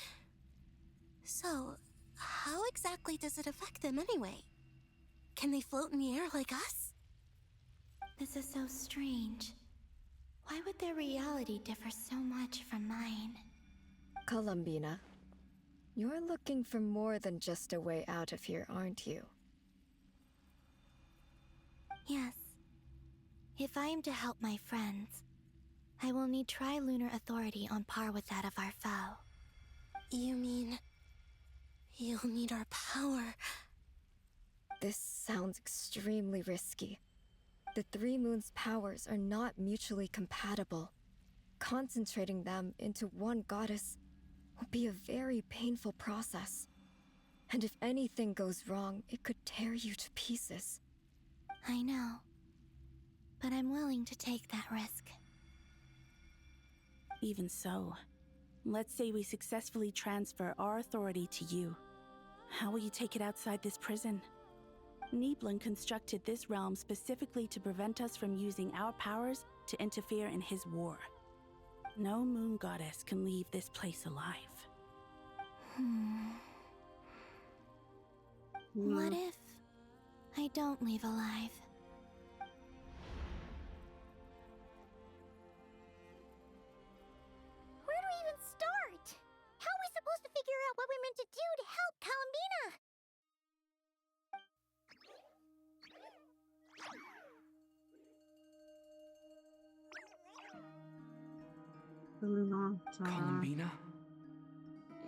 So, how exactly does it affect them anyway? Can they float in the air like us? This is so strange. Why would their reality differ so much from mine? Columbina, you're looking for more than just a way out of here, aren't you? Yes. If I am to help my friends, I will need tri-lunar authority on par with that of our foe. You mean... you'll need our power? This sounds extremely risky. The three moons' powers are not mutually compatible. Concentrating them into one goddess will be a very painful process. And if anything goes wrong, it could tear you to pieces. I know. But I'm willing to take that risk. Even so, Let's say we successfully transfer our authority to you. How will you take it outside this prison? Niblin constructed this realm specifically to prevent us from using our powers to interfere in his war. No moon goddess can leave this place alive. What if I don't leave alive? Where do we even start? How are we supposed to figure out what we're meant to do to help Columbina? Columbina?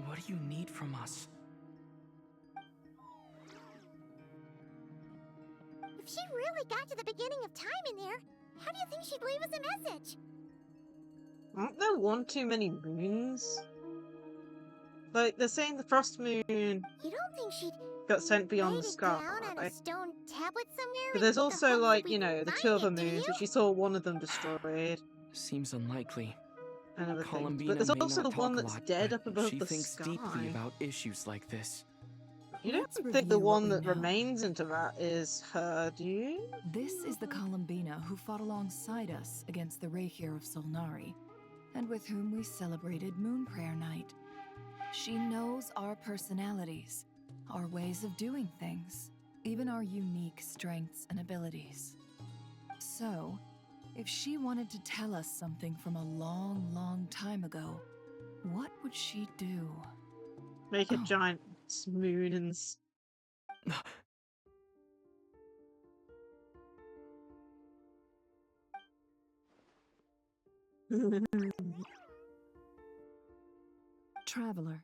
What do you need from us? If she really got to the beginning of time in there, how do you think she'd leave us a message? Aren't there one too many moons? Like, they're saying the frost moon You don't think she'd got sent beyond the write it sky. down on a stone tablet somewhere? But there's with the also, hopes like, that you we know, the find two other it, do moons, you? which you saw one of them destroyed. Seems unlikely. And other things. Columbina But there's may also not the one talk a that's lot, dead but up above she the thinks sky. deeply about issues like this. You don't Let's think the review what one we that know. remains into that is her, do you? This is the Columbina who fought alongside us against the Raihir of Solnari, and with whom we celebrated Moon Prayer Night. She knows our personalities, our ways of doing things, even our unique strengths and abilities. So, if she wanted to tell us something from a long, long time ago, what would she do? Make a giant moon and... Traveler,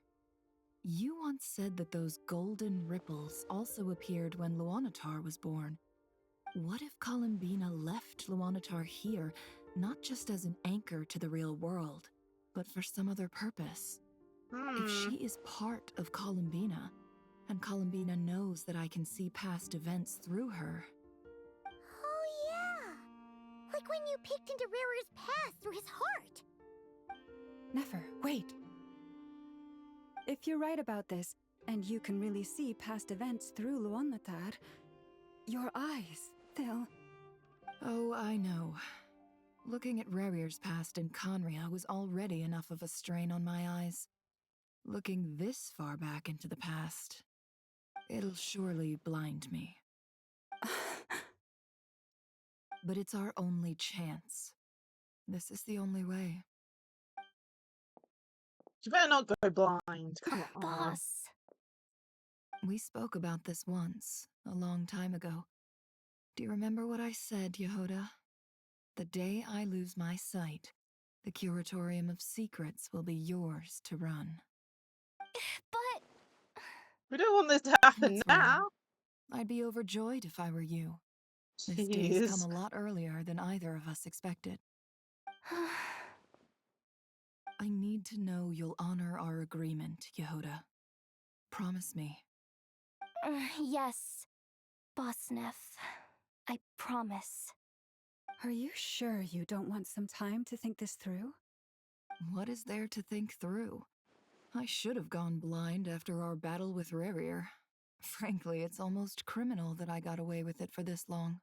you once said that those golden ripples also appeared when Luanatar was born. What if Columbina left Luanatar here, not just as an anchor to the real world, but for some other purpose? If she is part of Columbina, and Columbina knows that I can see past events through her... Oh yeah! Like when you peeked into Rarer's past through his heart! Nefer, wait! If you're right about this, and you can really see past events through Luanatar, your eyes, they'll... Oh, I know. Looking at Rarir's past in Conria was already enough of a strain on my eyes. Looking this far back into the past, it'll surely blind me. But it's our only chance. This is the only way. You better not go blind. Come on. Boss! We spoke about this once, a long time ago. Do you remember what I said, Yehoda? The day I lose my sight, the Curatorium of Secrets will be yours to run. But... We don't want this to happen That's now. I'd be overjoyed if I were you. This day's come Jeez. a lot earlier than either of us expected. I need to know you'll honor our agreement, Yehoda. Promise me. Yes, Boss Neff. I promise. Are you sure you don't want some time to think this through? What is there to think through? I should have gone blind after our battle with Rarir. Frankly, it's almost criminal that I got away with it for this long.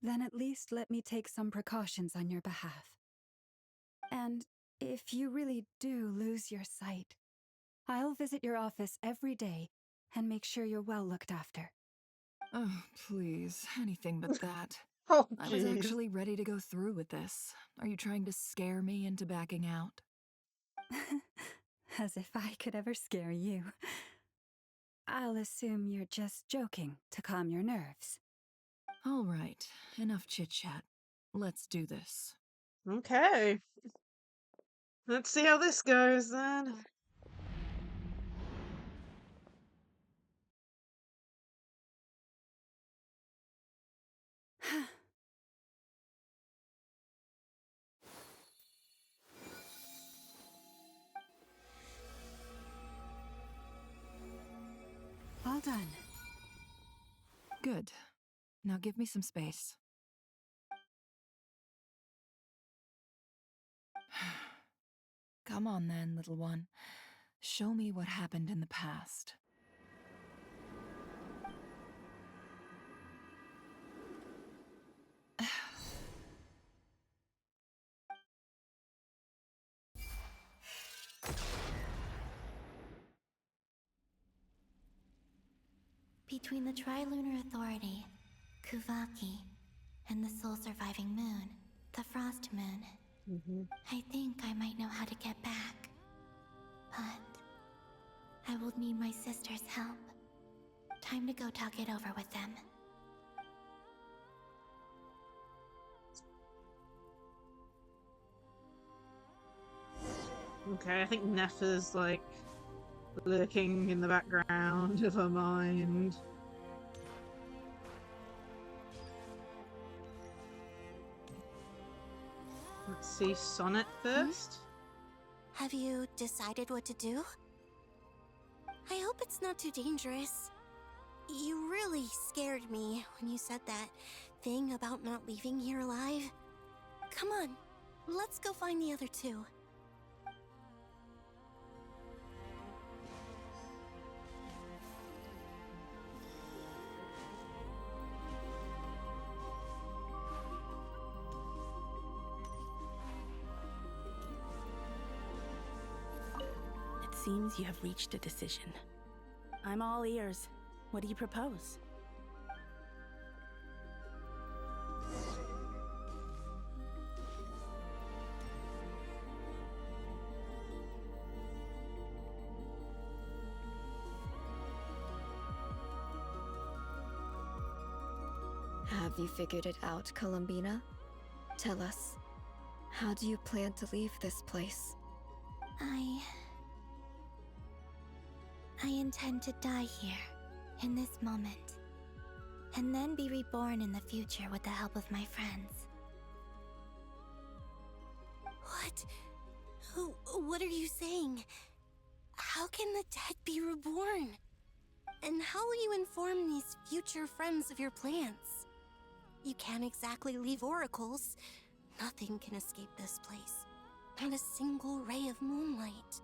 Then at least let me take some precautions on your behalf. And if you really do lose your sight, I'll visit your office every day and make sure you're well looked after. Oh, please, anything but that. Oh, I was jeez. actually ready to go through with this. Are you trying to scare me into backing out? As if I could ever scare you. I'll assume you're just joking to calm your nerves. All right, enough chit-chat. Let's do this. Okay. Let's see how this goes then. All done. Good. Now give me some space. Come on then, little one. Show me what happened in the past. Between the Trilunar Authority, Kuvaki, and the soul-surviving moon, the Frost Moon, I think I might know how to get back. But I will need my sister's help. Time to go talk it over with them. Okay, I think Nefa's like lurking in the background of her mind. Let's see Sonnet first. Have you decided what to do? I hope it's not too dangerous. You really scared me when you said that thing about not leaving here alive. Come on, let's go find the other two. Seems you have reached a decision. I'm all ears. What do you propose? Have you figured it out, Columbina? Tell us, how do you plan to leave this place? I intend to die here, in this moment, and then be reborn in the future with the help of my friends. What? What are you saying? How can the dead be reborn? And how will you inform these future friends of your plans? You can't exactly leave oracles. Nothing can escape this place. Not a single ray of moonlight.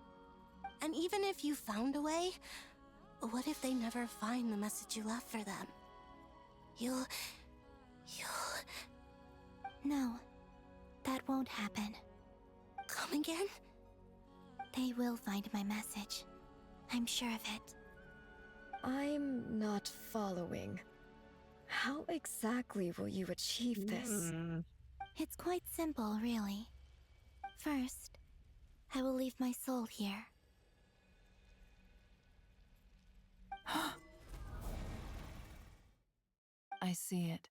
And even if you found a way, what if they never find the message you left for them? You'll... No, that won't happen. Come again? They will find my message. I'm sure of it. I'm not following. How exactly will you achieve this? It's quite simple, really. First, I will leave my soul here. I see it.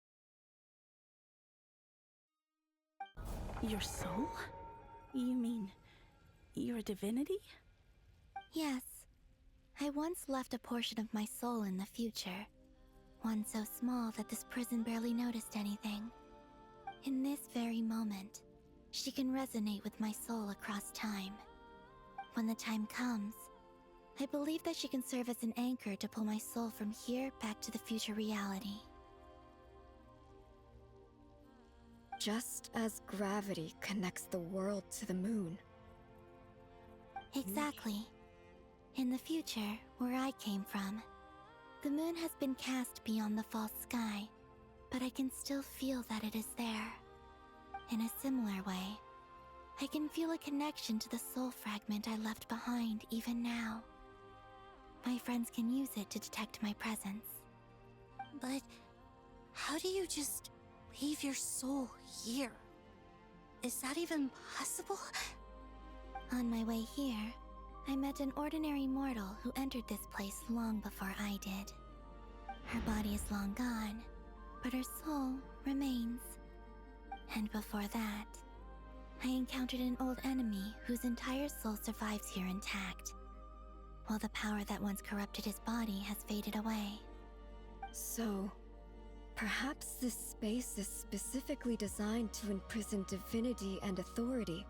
Your soul? You mean you're a divinity? Yes. I once left a portion of my soul in the future. One so small that this prison barely noticed anything. In this very moment, she can resonate with my soul across time. When the time comes, I believe that she can serve as an anchor to pull my soul from here back to the future reality. Just as gravity connects the world to the moon. Exactly. In the future, where I came from, the moon has been cast beyond the false sky, but I can still feel that it is there. In a similar way, I can feel a connection to the soul fragment I left behind even now. My friends can use it to detect my presence. But how do you just leave your soul here? Is that even possible? On my way here, I met an ordinary mortal who entered this place long before I did. Her body is long gone, but her soul remains. And before that, I encountered an old enemy whose entire soul survives here intact, while the power that once corrupted his body has faded away. So, perhaps this space is specifically designed to imprison divinity and authority,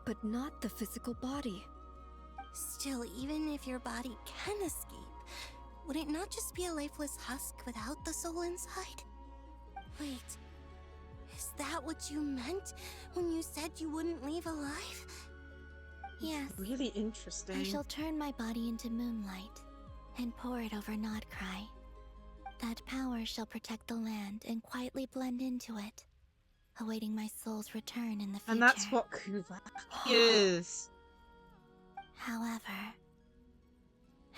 but not the physical body. Still, even if your body can escape, would it not just be a lifeless husk without the soul inside? Wait, is that what you meant when you said you wouldn't leave alive? Yes. Really interesting. I shall turn my body into moonlight and pour it over Nod-Krai. That power shall protect the land and quietly blend into it, awaiting my soul's return in the future. And that's what Kuvaki is. However,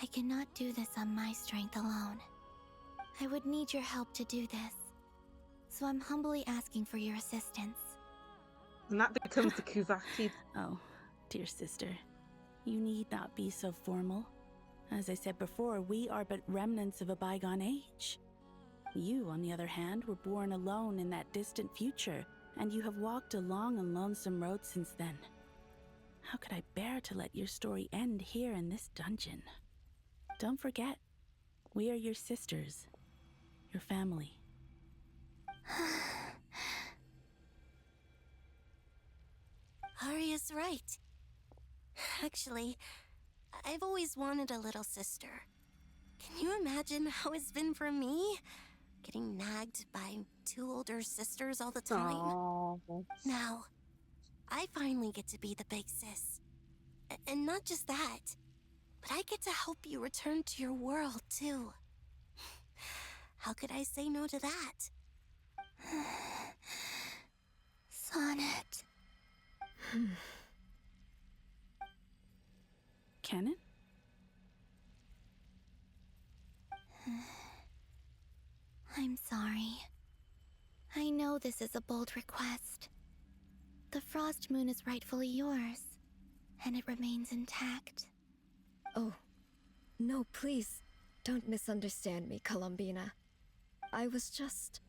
I cannot do this on my strength alone. I would need your help to do this, so I'm humbly asking for your assistance. And that becomes the Kuvaki. Oh, dear sister, you need not be so formal. As I said before, we are but remnants of a bygone age. You, on the other hand, were born alone in that distant future, and you have walked a long and lonesome road since then. How could I bear to let your story end here in this dungeon? Don't forget, we are your sisters, your family. Arya's right. Actually, I've always wanted a little sister. Can you imagine how it's been for me? Getting nagged by two older sisters all the time. Aww. Now, I finally get to be the big sis. And not just that, but I get to help you return to your world, too. How could I say no to that? Sonnet. Canon? I'm sorry. I know this is a bold request. The Frost Moon is rightfully yours, and it remains intact. Oh, no, please. Don't misunderstand me, Columbina. I was just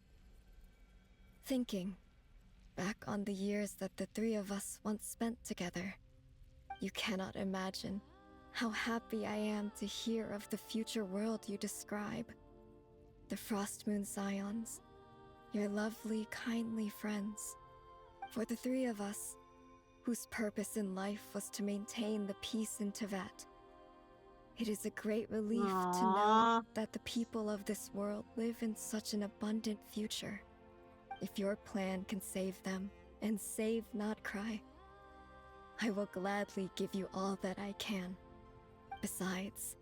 thinking back on the years that the three of us once spent together. You cannot imagine how happy I am to hear of the future world you describe. The Frost Moon Scions, your lovely, kindly friends. For the three of us, whose purpose in life was to maintain the peace in Teyvat. It is a great relief to know that the people of this world live in such an abundant future. If your plan can save them and save Nod-Krai, I will gladly give you all that I can. Besides,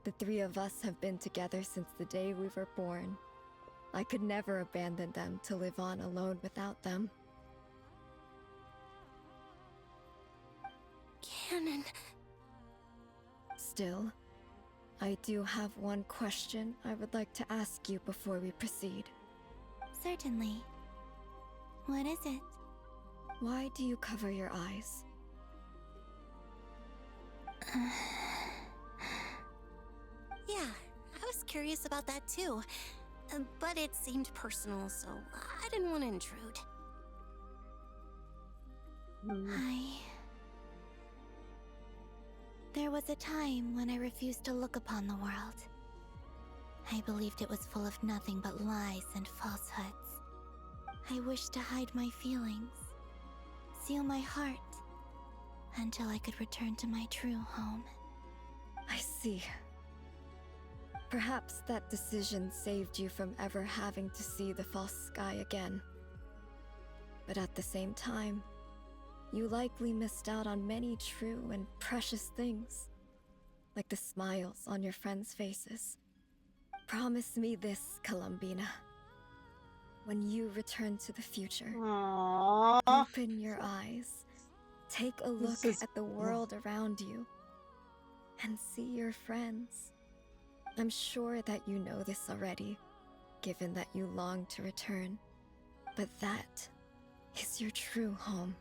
the three of us have been together since the day we were born. I could never abandon them to live on alone without them. Canon. Still, I do have one question I would like to ask you before we proceed. Certainly. What is it? Why do you cover your eyes? Yeah, I was curious about that too. But it seemed personal, so I didn't want to intrude. There was a time when I refused to look upon the world. I believed it was full of nothing but lies and falsehoods. I wished to hide my feelings, seal my heart, until I could return to my true home. I see. Perhaps that decision saved you from ever having to see the false sky again. But at the same time, you likely missed out on many true and precious things, like the smiles on your friends' faces. Promise me this, Columbina. When you return to the future, open your eyes, take a look at the world around you, and see your friends. I'm sure that you know this already, given that you long to return. But that is your true home.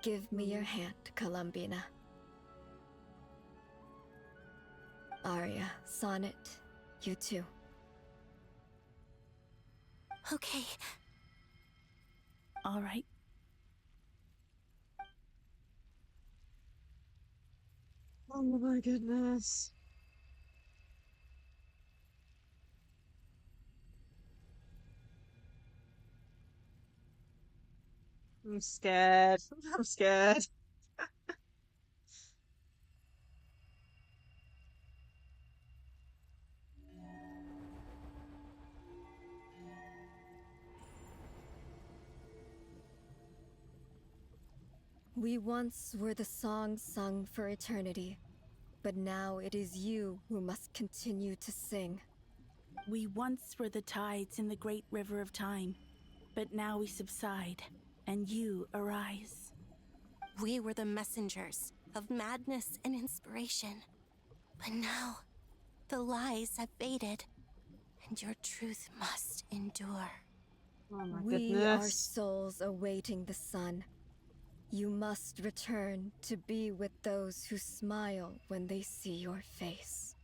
Give me your hand, Columbina. Arya, Sonnet, you too. Okay. All right. Oh my goodness. I'm scared. I'm scared. We once were the songs sung for eternity, but now it is you who must continue to sing. We once were the tides in the great river of time, but now we subside, and you arise. We were the messengers of madness and inspiration, but now the lies have faded, and your truth must endure. Oh my We goodness. are souls awaiting the sun. You must return to be with those who smile when they see your face.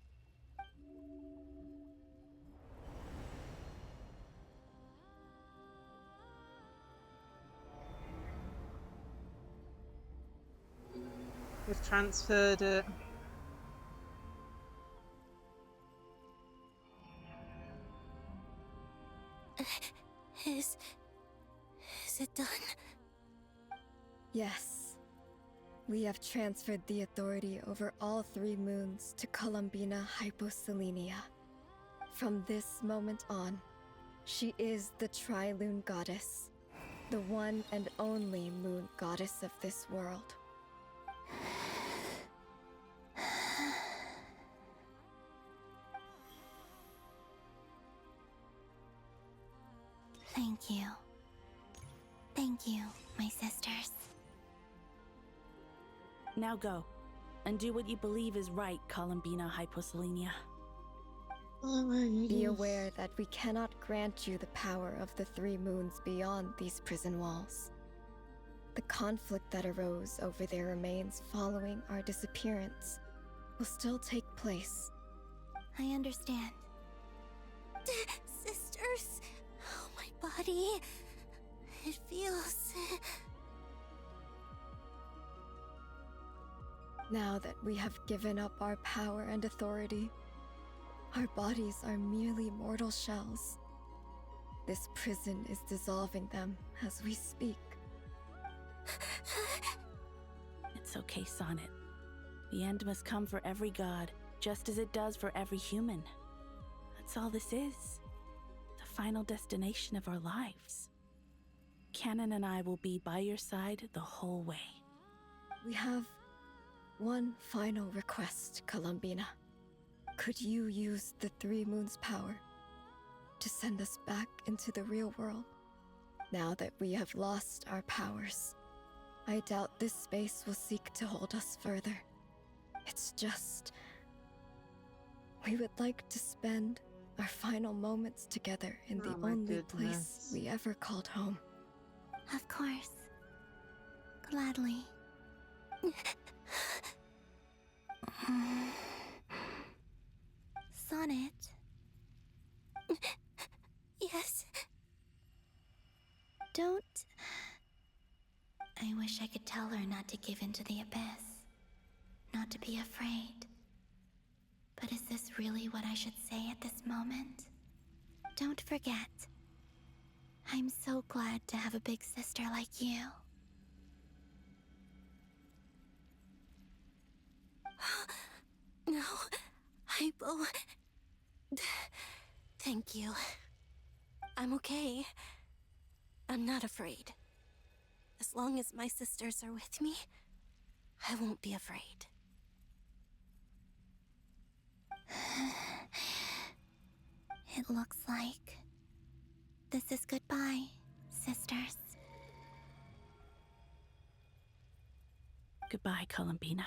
We've transferred it. Is it done? Yes. We have transferred the authority over all 3 moons to Columbina Hyposelenia. From this moment on, she is the Tri-Lune Goddess, the one and only moon goddess of this world. Thank you. Thank you, my sisters. Now go, and do what you believe is right, Columbina Hyposelenia. Be aware that we cannot grant you the power of the 3 moons beyond these prison walls. The conflict that arose over their remains following our disappearance will still take place. I understand. Sisters, oh, my body. It feels... Now that we have given up our power and authority, our bodies are merely mortal shells. This prison is dissolving them as we speak. It's okay, Sonnet. The end must come for every god, just as it does for every human. That's all this is. The final destination of our lives. Canon and I will be by your side the whole way. We have one final request, Columbina. Could you use the 3 moons' power to send us back into the real world? Now that we have lost our powers, I doubt this space will seek to hold us further. It's just... we would like to spend our final moments together in the only place we ever called home. Of course. Gladly. Sonnet? Yes? Don't... I wish I could tell her not to give in to the abyss. Not to be afraid. But is this really what I should say at this moment? Don't forget. I'm so glad to have a big sister like you. No, Hypo. Thank you. I'm okay. I'm not afraid. As long as my sisters are with me, I won't be afraid. It looks like this is goodbye, sisters. Goodbye, Columbina.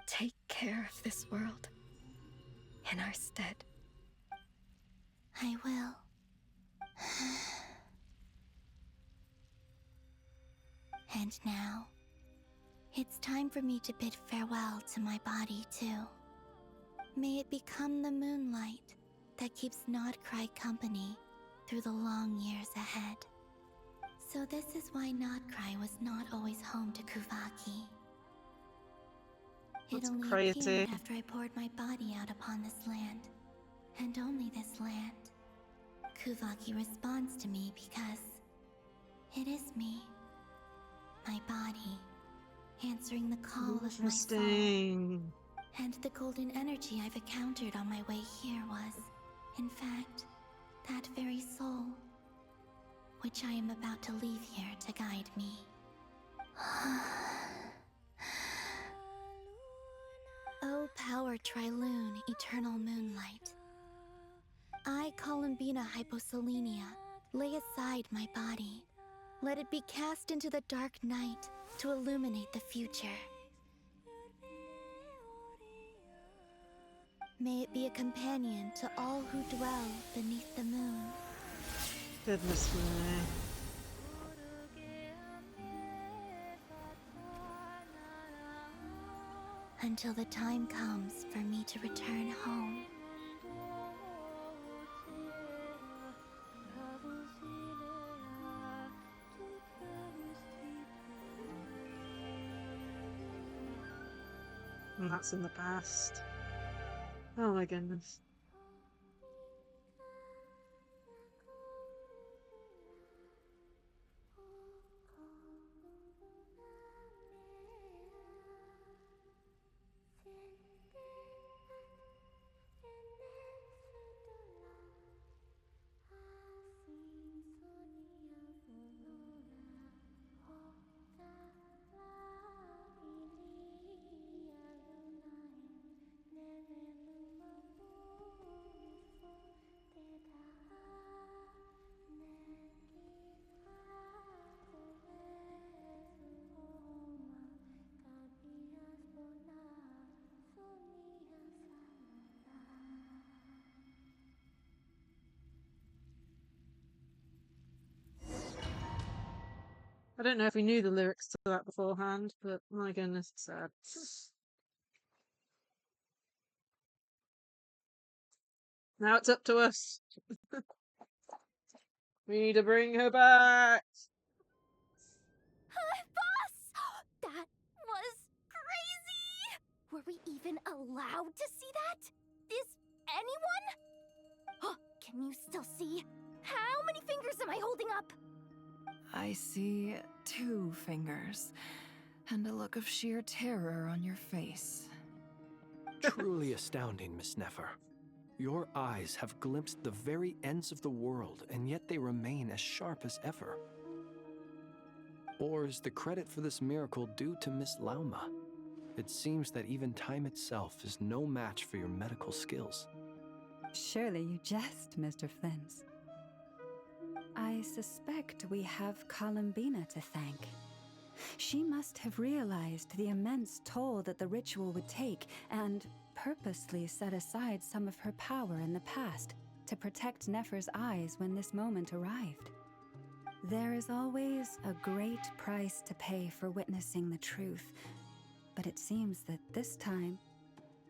Take care of this world in our stead. I will. And now, it's time for me to bid farewell to my body, too. May it become the moonlight that keeps Nod-Krai company through the long years ahead. So this is why Nod-Krai was not always home to Kuvaki. It only appeared after I poured my body out upon this land, and only this land. Kuvaki responds to me because it is me, my body, answering the call of my soul. And the golden energy I've encountered on my way here was, in fact, that very soul. which I am about to leave here to guide me. O power Triloon, eternal moonlight. I, Columbina Hyposelenia, lay aside my body. Let it be cast into the dark night to illuminate the future. May it be a companion to all who dwell beneath the moon. Goodness me. Until the time comes for me to return home. And that's in the past. Oh my goodness. I don't know if we knew the lyrics to that beforehand, but my goodness, it's sad. Now it's up to us. We need to bring her back. Boss! That was crazy! Were we even allowed to see that? Is anyone? Oh, can you still see? How many fingers am I holding up? I see 2 fingers, and a look of sheer terror on your face. Truly astounding, Miss Nefer. Your eyes have glimpsed the very ends of the world, and yet they remain as sharp as ever. Or is the credit for this miracle due to Miss Lauma? It seems that even time itself is no match for your medical skills. Surely you jest, Mr. Flins. I suspect we have Columbina to thank. She must have realized the immense toll that the ritual would take and purposely set aside some of her power in the past to protect Nefer's eyes when this moment arrived. There is always a great price to pay for witnessing the truth, but it seems that this time,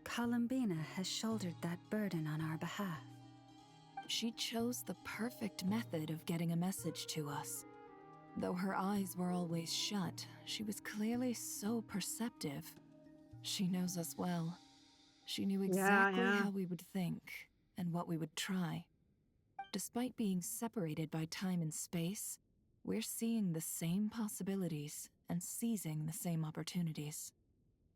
Columbina has shouldered that burden on our behalf. She chose the perfect method of getting a message to us. Though her eyes were always shut, she was clearly so perceptive. She knows us well. She knew exactly how we would think and what we would try. Despite being separated by time and space, we're seeing the same possibilities and seizing the same opportunities.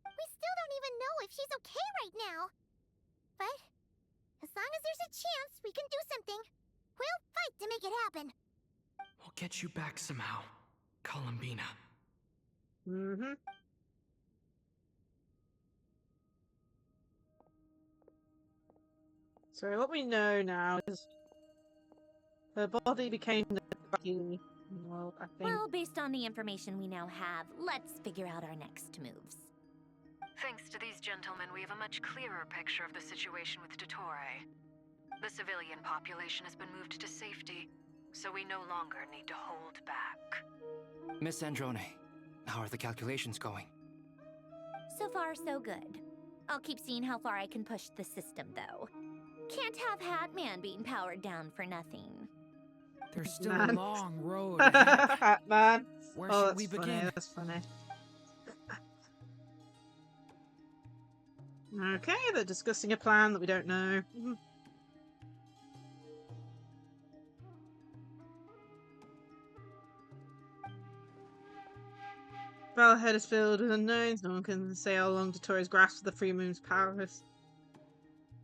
We still don't even know if she's okay right now. But as long as there's a chance we can do something, we'll fight to make it happen. We'll get you back somehow, Columbina. Mm-hmm. So what we know now is her body became the well, I think. Well, based on the information we now have, let's figure out our next moves. Thanks to these gentlemen, we have a much clearer picture of the situation with Dottore. The civilian population has been moved to safety, so we no longer need to hold back. Miss Androne, how are the calculations going? So far, so good. I'll keep seeing how far I can push the system, though. Can't have Hatman being powered down for nothing. There's still a long road ahead. Hatman. Where should we begin? Funny, that's funny. Okay, they're discussing a plan that we don't know. Battlehead is filled with unknowns. No one can say how long Dottore's grasp of the Free Moon's power is.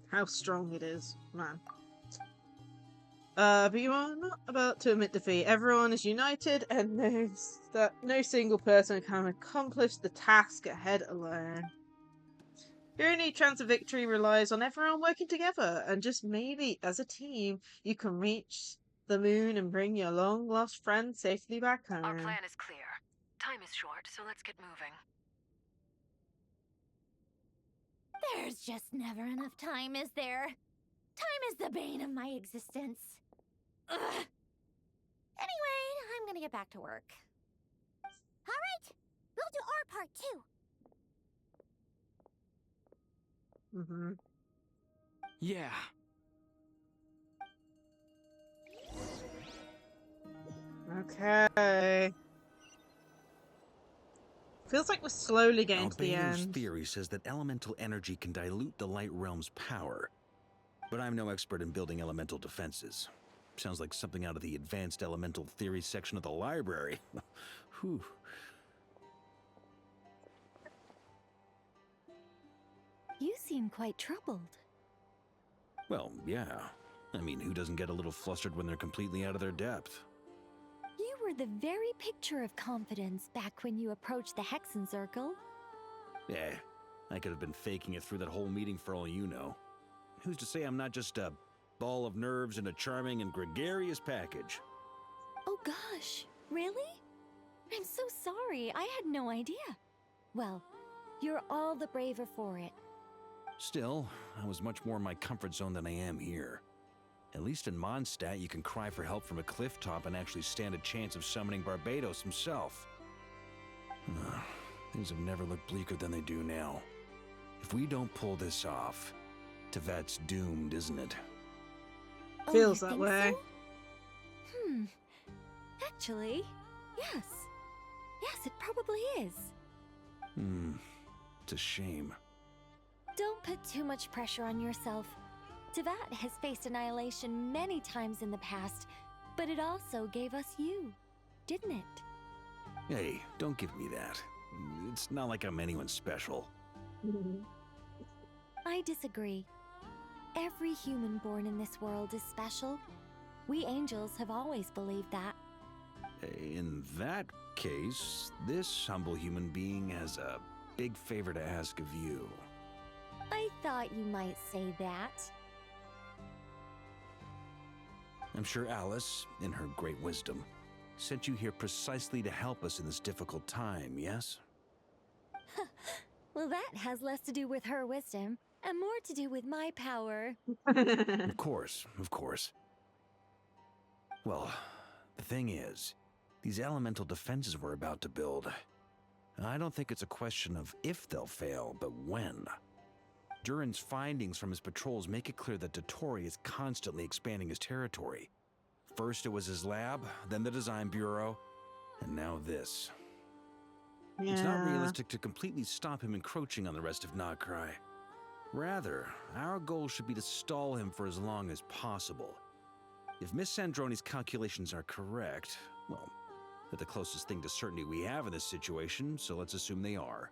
How strong it is, man. But you are not about to admit defeat. Everyone is united and knows that no single person can accomplish the task ahead alone. Your only chance of victory relies on everyone working together, and just maybe, as a team, you can reach the moon and bring your long-lost friend safely back home. Our plan is clear. Time is short, so let's get moving. There's just never enough time, is there? Time is the bane of my existence. Ugh. Anyway, I'm gonna get back to work. All right, we'll do our part too. Mm-hmm. Yeah. Okay. Feels like we're slowly getting to the Albedo's end. theory says that elemental energy can dilute the light realm's power. But I'm no expert in building elemental defenses. Sounds like something out of the advanced elemental theory section of the library. Whew. You seem quite troubled. Well, yeah. I mean, who doesn't get a little flustered when they're completely out of their depth? You were the very picture of confidence back when you approached the Hexen Circle. Eh, I could have been faking it through that whole meeting for all you know. Who's to say I'm not just a ball of nerves in a charming and gregarious package? Oh gosh, really? I'm so sorry, I had no idea. Well, you're all the braver for it. Still, I was much more in my comfort zone than I am here. At least in Mondstadt, you can cry for help from a cliff top and actually stand a chance of summoning Barbados himself. Things have never looked bleaker than they do now. If we don't pull this off, Tevat's doomed, isn't it? Feels that way. So? Actually, yes. Yes, it probably is. It's a shame. Don't put too much pressure on yourself. Tevat has faced annihilation many times in the past, but it also gave us you, didn't it? Hey, don't give me that. It's not like I'm anyone special. I disagree. Every human born in this world is special. We angels have always believed that. In that case, this humble human being has a big favor to ask of you. I thought you might say that. I'm sure Alice, in her great wisdom, sent you here precisely to help us in this difficult time, yes? Well, that has less to do with her wisdom and more to do with my power. Of course, of course. Well, the thing is, these elemental defenses we're about to build, I don't think it's a question of if they'll fail, but when. Durin's findings from his patrols make it clear that Dottore is constantly expanding his territory. First it was his lab, then the design bureau, and now this. Yeah. It's not realistic to completely stop him encroaching on the rest of Nod-Krai. Rather, our goal should be to stall him for as long as possible. If Miss Sandroni's calculations are correct, well, they're the closest thing to certainty we have in this situation, so let's assume they are.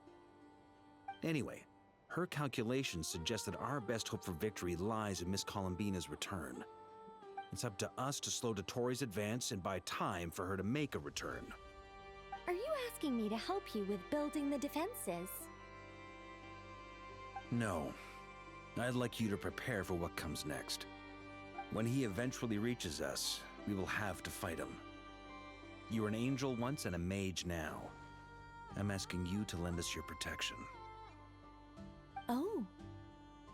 Anyway, her calculations suggest that our best hope for victory lies in Miss Columbina's return. It's up to us to slow Dottore's advance and buy time for her to make a return. Are you asking me to help you with building the defenses? No. I'd like you to prepare for what comes next. When he eventually reaches us, we will have to fight him. You were an angel once and a mage now. I'm asking you to lend us your protection. Oh.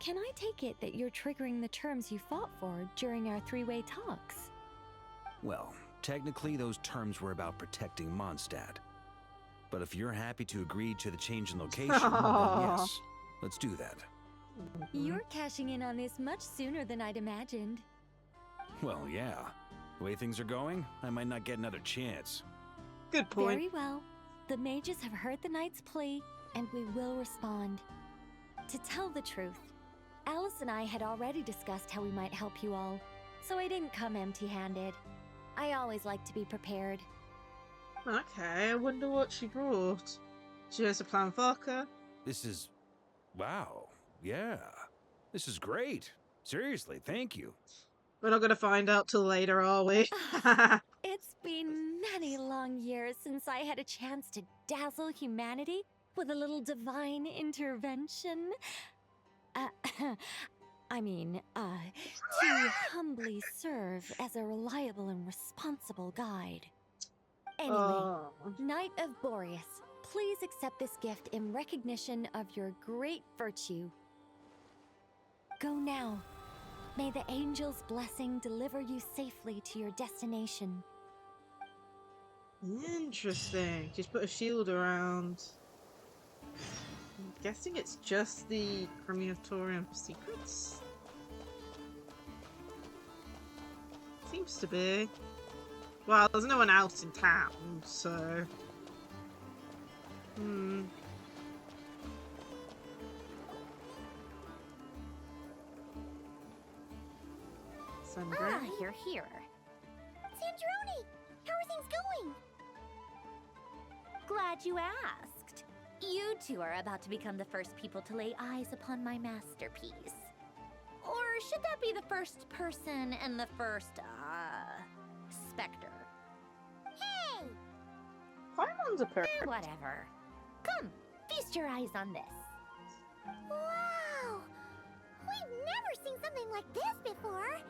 Can I take it that you're triggering the terms you fought for during our three-way talks? Well, technically those terms were about protecting Mondstadt. But if you're happy to agree to the change in location, then yes, let's do that. You're cashing in on this much sooner than I'd imagined. Well, yeah. The way things are going, I might not get another chance. Good point. Very well. The mages have heard the knight's plea, and we will respond. To tell the truth, Alice and I had already discussed how we might help you all, so I didn't come empty-handed. I always like to be prepared. Okay, I wonder what she brought. She has a plan for Vodka. This is... wow. Yeah. This is great. Seriously, thank you. We're not gonna find out till later, are we? It's been many long years since I had a chance to dazzle humanity with a little divine intervention. To humbly serve as a reliable and responsible guide. Anyway, Knight of Boreas, please accept this gift in recognition of your great virtue. Go now. May the angel's blessing deliver you safely to your destination. Interesting. Just put a shield around. I'm guessing it's just the crematorium secrets. Seems to be. Well, there's no one else in town, so... Ah, you're here. Sandrone, how are things going? Glad you asked. You two are about to become the first people to lay eyes upon my masterpiece. Or should that be the first person and the first, specter? Hey! Paimon's a perk. Whatever. Come, feast your eyes on this. Wow! We've never seen something like this before.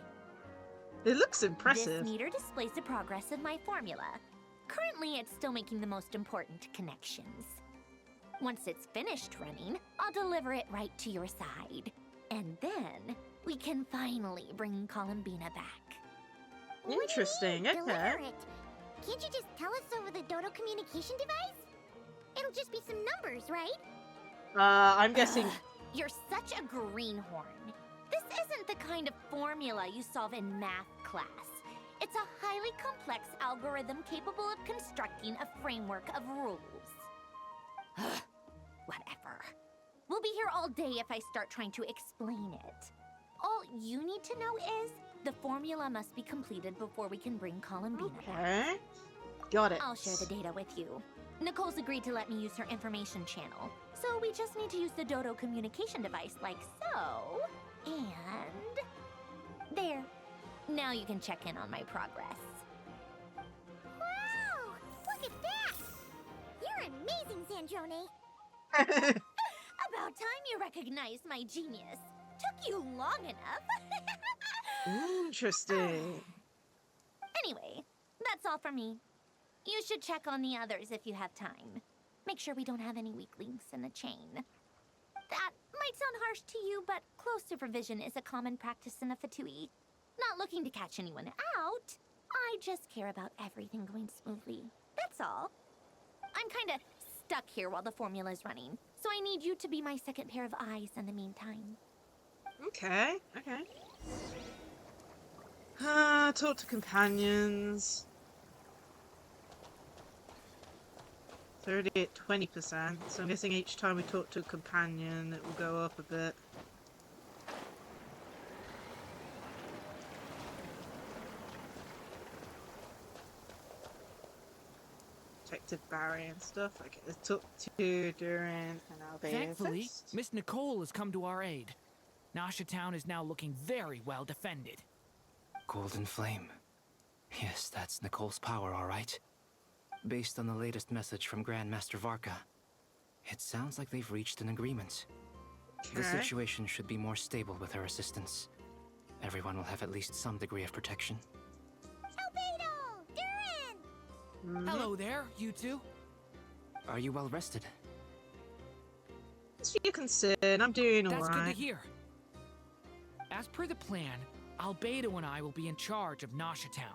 It looks impressive. This meter displays the progress of my formula. Currently, it's still making the most important connections. Once it's finished running, I'll deliver it right to your side. And then, we can finally bring Columbina back. Interesting, okay. Deliver it. Can't you just tell us over the Dodo communication device? It'll just be some numbers, right? I'm guessing... You're such a greenhorn. This isn't the kind of formula you solve in math class. It's a highly complex algorithm capable of constructing a framework of rules. Whatever. We'll be here all day if I start trying to explain it. All you need to know is the formula must be completed before we can bring Columbina back. Got it. I'll share the data with you. Nicole's agreed to let me use her information channel, so we just need to use the Dodo communication device like so. And... there. Now you can check in on my progress. Wow! Look at that! You're amazing, Sandrone! About time you recognized my genius. Took you long enough. Interesting. Anyway, that's all for me. You should check on the others if you have time. Make sure we don't have any weak links in the chain. That might sound harsh to you, but close supervision is a common practice in a Fatui. Not looking to catch anyone out. I just care about everything going smoothly. That's all. I'm kinda stuck here while the formula is running, so I need you to be my second pair of eyes in the meantime. Okay. Talk to companions. 30 at 20%, so I'm guessing each time we talk to a companion it will go up a bit. Protective barrier and stuff. Okay, let's talk to Duran and Albedo. Thankfully, Miss Nicole has come to our aid. Nacia Town is now looking very well defended. Golden Flame. Yes, that's Nicole's power, all right. Based on the latest message from Grandmaster Varka, it sounds like they've reached an agreement. The situation should be more stable with her assistance. Everyone will have at least some degree of protection. Albedo! Duran! Hello there, you two. Are you well rested? As you can sit, I'm doing alright. That's good to hear. As per the plan, Albedo and I will be in charge of Nacia Town.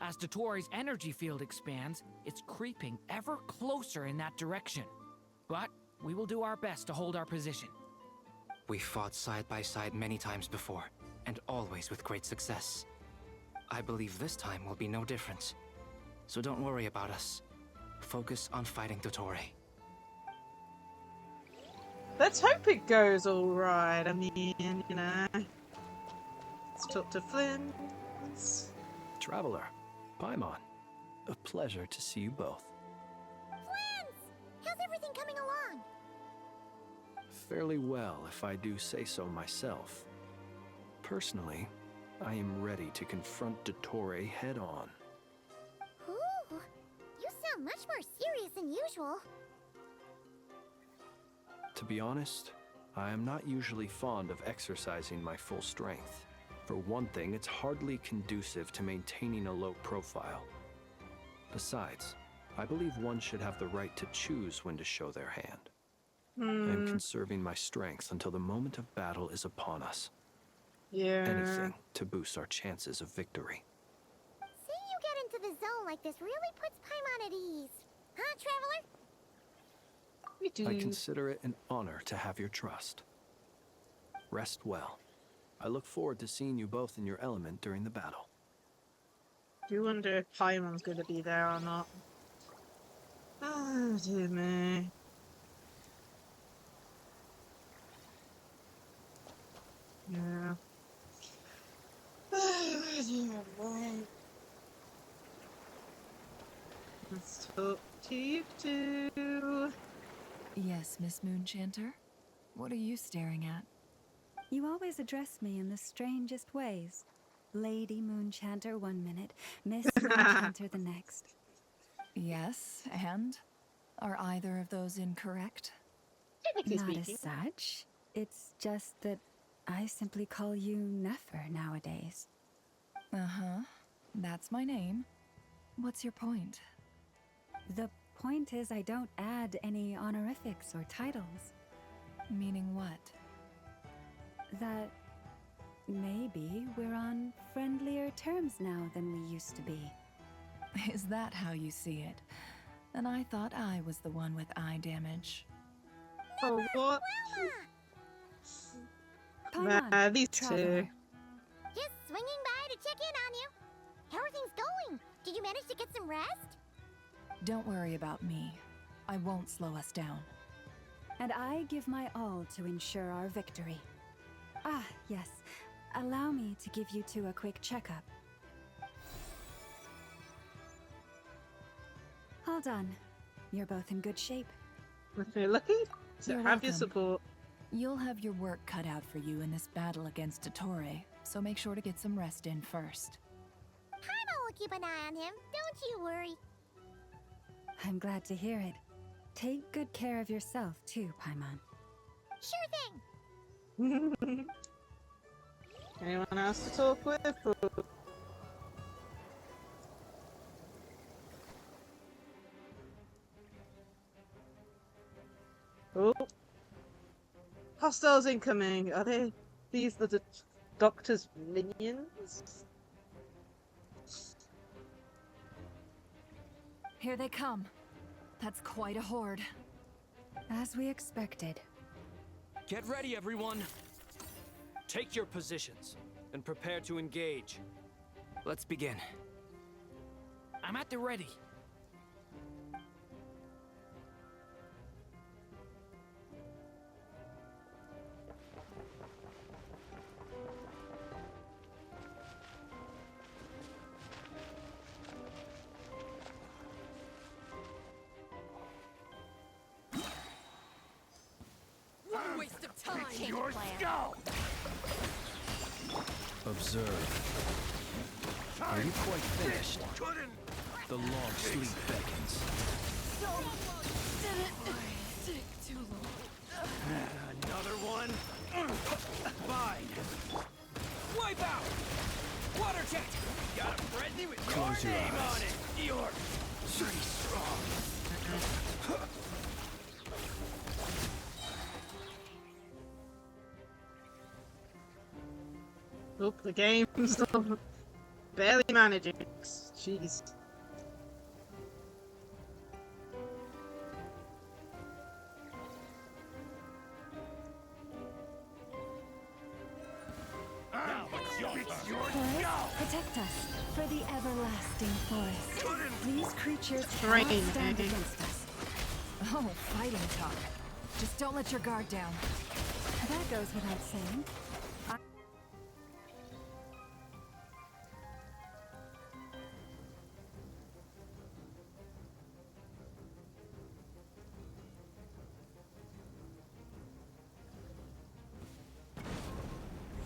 As Dottoro's energy field expands, it's creeping ever closer in that direction. But we will do our best to hold our position. We fought side by side many times before, and always with great success. I believe this time will be no different. So don't worry about us. Focus on fighting Dottore. Let's hope it goes alright. I mean, you know. Let's talk to Flynn. Traveler, Paimon, a pleasure to see you both. Flans! How's everything coming along? Fairly well, if I do say so myself. Personally, I am ready to confront Dottore head on. Ooh, you sound much more serious than usual. To be honest, I am not usually fond of exercising my full strength. For one thing, it's hardly conducive to maintaining a low profile. Besides, I believe one should have the right to choose when to show their hand. I am conserving my strength until the moment of battle is upon us. Yeah. Anything to boost our chances of victory. Seeing you get into the zone like this really puts Paimon at ease. Huh, Traveler? I consider it an honor to have your trust. Rest well. I look forward to seeing you both in your element during the battle. Do you wonder if Paimon's going to be there or not? Oh, dear me. Yeah. Oh, dear boy. Let's talk to you two. Yes, Miss Moonchanter? What are you staring at? You always address me in the strangest ways. Lady Moonchanter 1 minute, Miss Moonchanter the next. Yes, and? Are either of those incorrect? Not as such. It's just that I simply call you Nefer nowadays. Uh-huh. That's my name. What's your point? The point is I don't add any honorifics or titles. Meaning what? That maybe we're on friendlier terms now than we used to be. Is that how you see it? And I thought I was the one with eye damage. Oh, what? These two. Just swinging by to check in on you. How are things going? Did you manage to get some rest? Don't worry about me. I won't slow us down. And I give my all to ensure our victory. Ah, yes. Allow me to give you two a quick checkup. Hold on. You're both in good shape. We're lucky to You're have your welcome. support. You'll have your work cut out for you in this battle against Dottore, so make sure to get some rest in first. Paimon will keep an eye on him. Don't you worry. I'm glad to hear it. Take good care of yourself, too, Paimon. Sure thing. Anyone else to talk with? Oh. Hostiles incoming. Are they these the doctor's minions? Here they come. That's quite a horde. As we expected. Get ready, everyone! Take your positions and prepare to engage. Let's begin. I'm at the ready. What a waste of time! Your skull! Observe. Are you quite finished? The long sleep beckons. Take too long. Another one? Fine. Wipe out! Water jet! Got a frenzy with Close your your name eyes. on it! You're pretty strong. Oh, the game's barely managing. Jeez. Forest, protect us for the everlasting forest. These creatures Rain, cannot stand eh? against us. Oh, fighting talk. Just don't let your guard down. That goes without saying.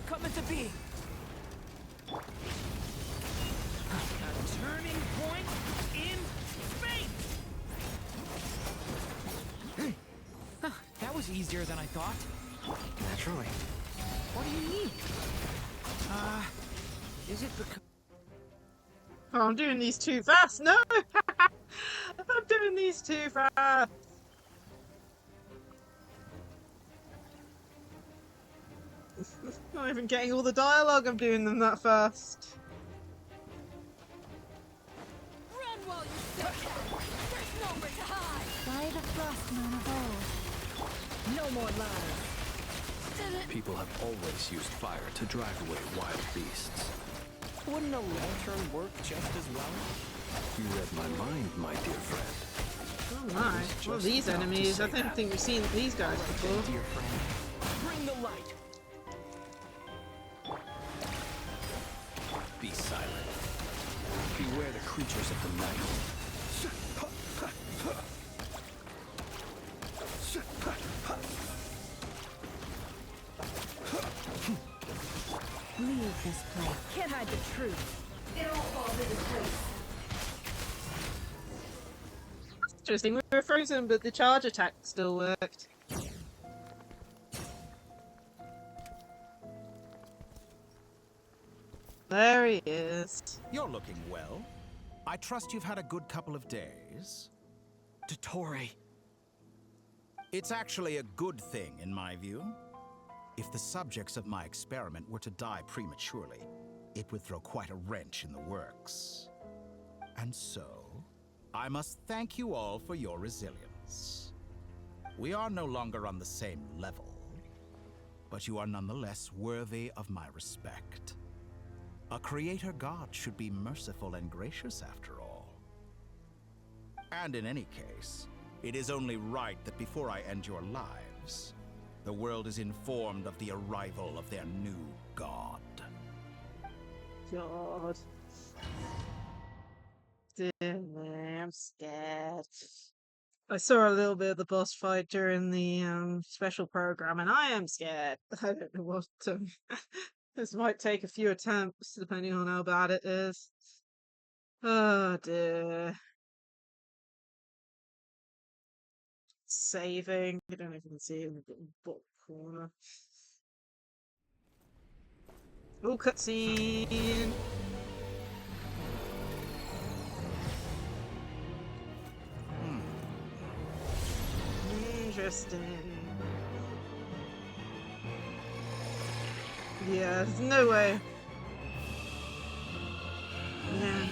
Come into being. easier than I thought. Naturally. What do you mean? Is it because... Oh, I'm doing these too fast. No! I'm doing these too fast. Not even getting all the dialogue. I'm doing them that fast. Run while you still can! There's nowhere to hide! By the Frostmoon of old. No more lies. People have always used fire to drive away wild beasts. Wouldn't a lantern work just as well? You read my mind, my dear friend. Oh my. Well, these enemies, I don't think we've seen these guys before. Dear friend, bring the light. Be silent. Beware the creatures of the night. Leave this place. Can't hide the truth. It all falls into place. Interesting, we were frozen, but the charge attack still worked. There he is. You're looking well. I trust you've had a good couple of days. Dottore. It's actually a good thing, in my view. If the subjects of my experiment were to die prematurely, it would throw quite a wrench in the works. And so, I must thank you all for your resilience. We are no longer on the same level, but you are nonetheless worthy of my respect. A creator god should be merciful and gracious after all. And in any case, it is only right that before I end your lives, the world is informed of the arrival of their new god. God. I'm scared. I saw a little bit of the boss fight during the special program, and I am scared. I don't know what this might take a few attempts, depending on how bad it is. Oh dear. Saving. I don't know if you can see it in the bottom corner. Oh, cutscene. Interesting. Yeah, there's no way. Yeah.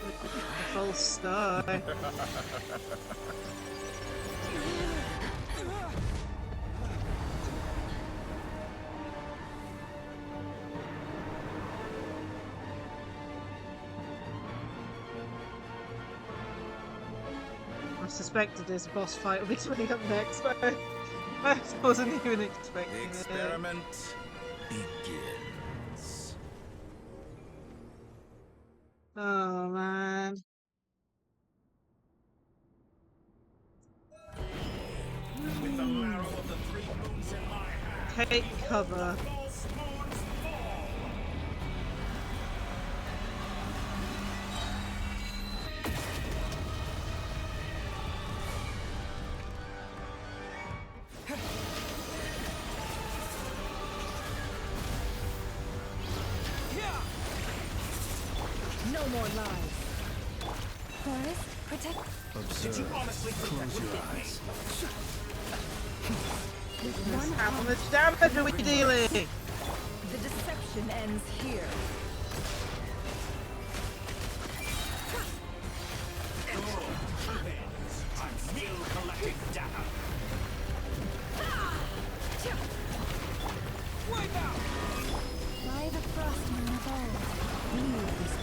A false star. I suspected this boss fight will be coming up next, but I wasn't even expecting it. The experiment begins. Oh man. With the marrow of the 3 moons in my hand. Take cover. No more lies. Forest, protect. Did you honestly think that Close would your hit me? eyes. How much damage are we dealing? The deception ends here. I'm still collecting data. Wipe out! By the Frostmoon of old. Leave this.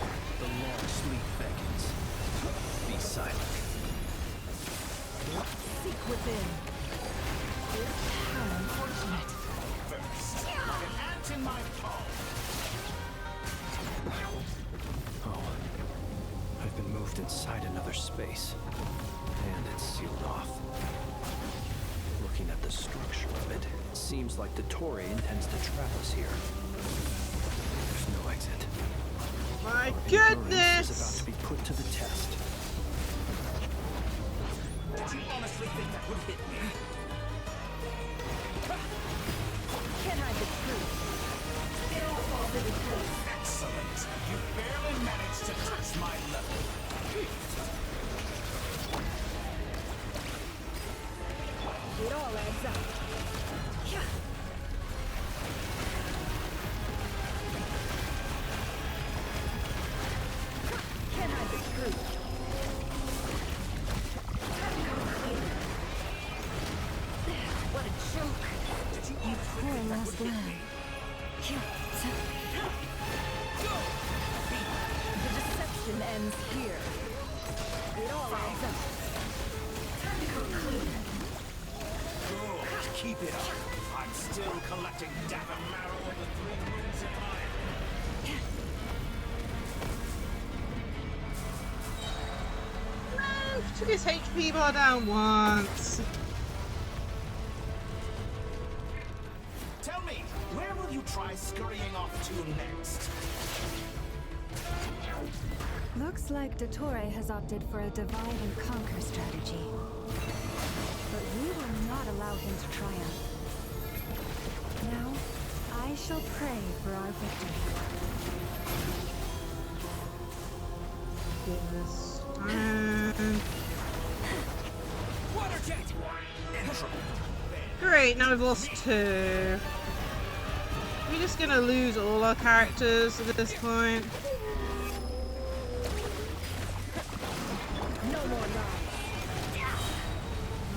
The long sleep beckons. Be silent. Seek within. How unfortunate. First, like an ant in my palm. Oh, I've been moved inside another space, and it's sealed off. Looking at the structure of it, it seems like Dottore intends to trap us here. There's no exit. My Our endurance goodness! is about to be put to the test. Did you honestly think that would hit me? Can't hide the truth. It all falls into place. Excellent. You barely managed to touch my level. It all adds up. Can't hide the truth. What a joke. You poor lost lamb. The deception ends here. It all adds up. Time to go clean. Good. Keep it up. I'm still collecting data marrow of the 3 moons in mine. Took his HP bar down once. Tell me, where will you try scurrying off to next? Looks like Dottore has opted for a divide and conquer strategy. But we will not allow him to triumph. Now, I shall pray for our victory. Goodness. Water jet! Great, now we've lost 2. We're just gonna lose all our characters at this point. No more lies.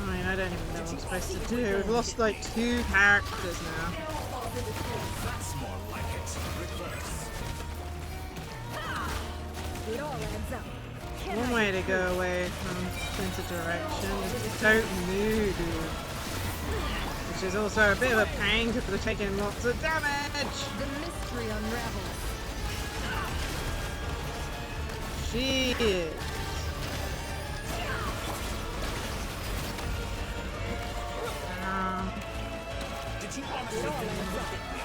I mean, I don't even know what I'm supposed to do. We've lost like 2 characters now. That's more like it. Reverse. It all adds up. One way to go away from center direction is don't move. Which is also a bit of a pain because we're taking lots of damage. The mystery unravels. Shit. Did you honestly think that would hit me?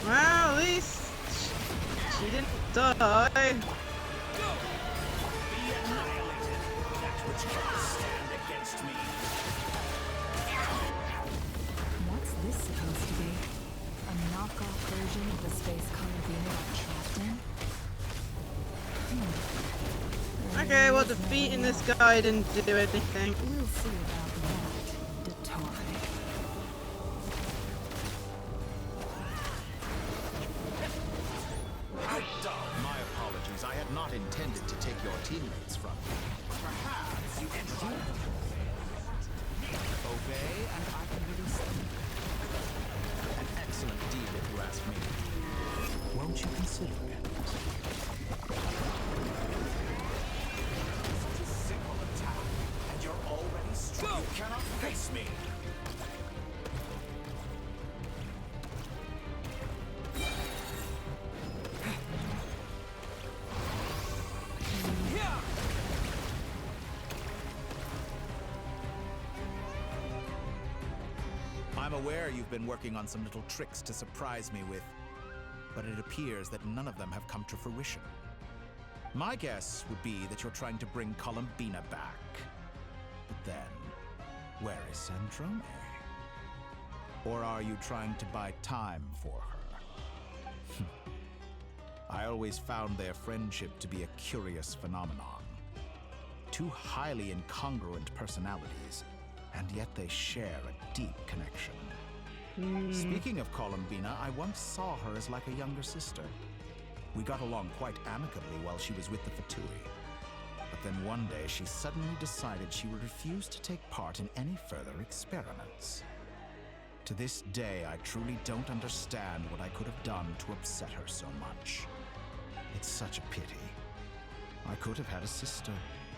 Well, at least she didn't die. Be annihilated. That which can stand against me. What's this supposed to be? A knockoff version of the space colony I trapped in? Okay, well, defeating this guy didn't do anything. We'll see about that, Dottore. My apologies. I had not intended to take your teammates from you. Perhaps you entered. Obey, and I can release them. An excellent deal, if you ask me. Won't you consider it? Such a simple attack, and you're already strong. You cannot face me. I'm aware you've been working on some little tricks to surprise me with, but it appears that none of them have come to fruition. My guess would be that you're trying to bring Columbina back. But then, where is Sandrone? Or are you trying to buy time for her? I always found their friendship to be a curious phenomenon. 2 highly incongruent personalities, and yet they share a deep connection. Speaking of Columbina, I once saw her as like a younger sister. We got along quite amicably while she was with the VIII. But then one day she suddenly decided she would refuse to take part in any further experiments. To this day, I truly don't understand what I could have done to upset her so much. It's such a pity. I could have had a sister,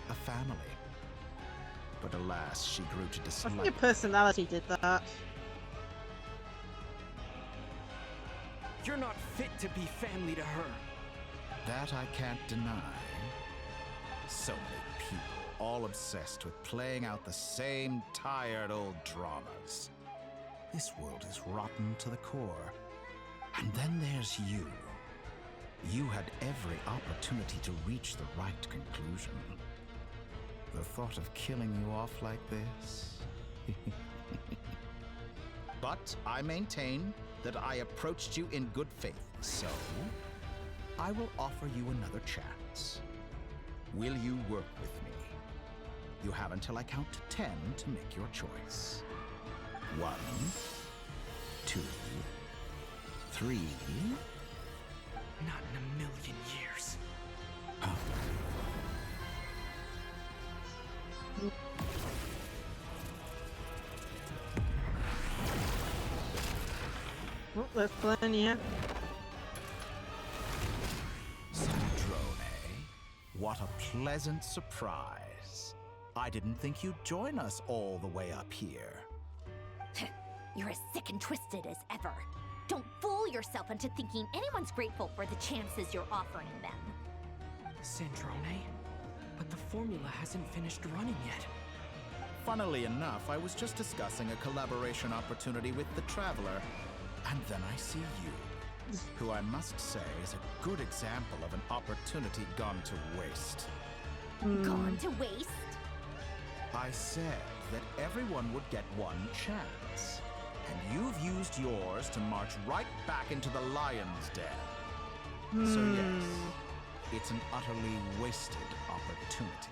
a family. But alas, she grew to I dislike think your personality did that. You're not fit to be family to her. That I can't deny. So many people, all obsessed with playing out the same tired old dramas. This world is rotten to the core. And then there's you. You had every opportunity to reach the right conclusion. The thought of killing you off like this? But I maintain that I approached you in good faith, so I will offer you another chance. Will you work with me? You have until I count to 10 to make your choice. 1, 2, 3. Not in a million years. Oh, there's plenty, yeah. Sandrone, what a pleasant surprise. I didn't think you'd join us all the way up here. You're as sick and twisted as ever. Don't fool yourself into thinking anyone's grateful for the chances you're offering them. Sandrone? But the formula hasn't finished running yet. Funnily enough, I was just discussing a collaboration opportunity with the Traveler, and then I see you, who I must say is a good example of an opportunity gone to waste. Gone to waste? I said that everyone would get one chance, and you've used yours to march right back into the lion's den. So yes, it's an utterly wasted opportunity.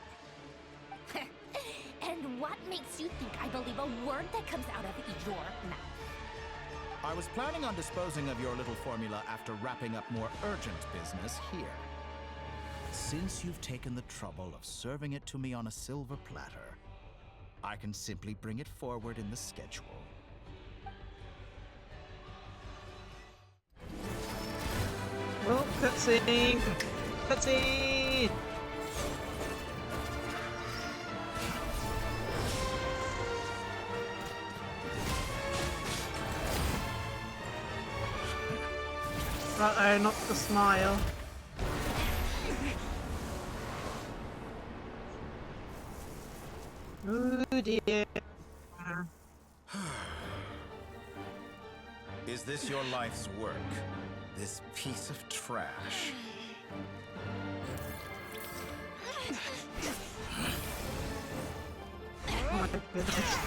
And what makes you think I believe a word that comes out of your mouth? I was planning on disposing of your little formula after wrapping up more urgent business here. Since you've taken the trouble of serving it to me on a silver platter, I can simply bring it forward in the schedule. Oh, cutscene! Cutscene! Uh-oh, not the smile. Oh dear. Is this your life's work? This piece of trash? Oh my goodness.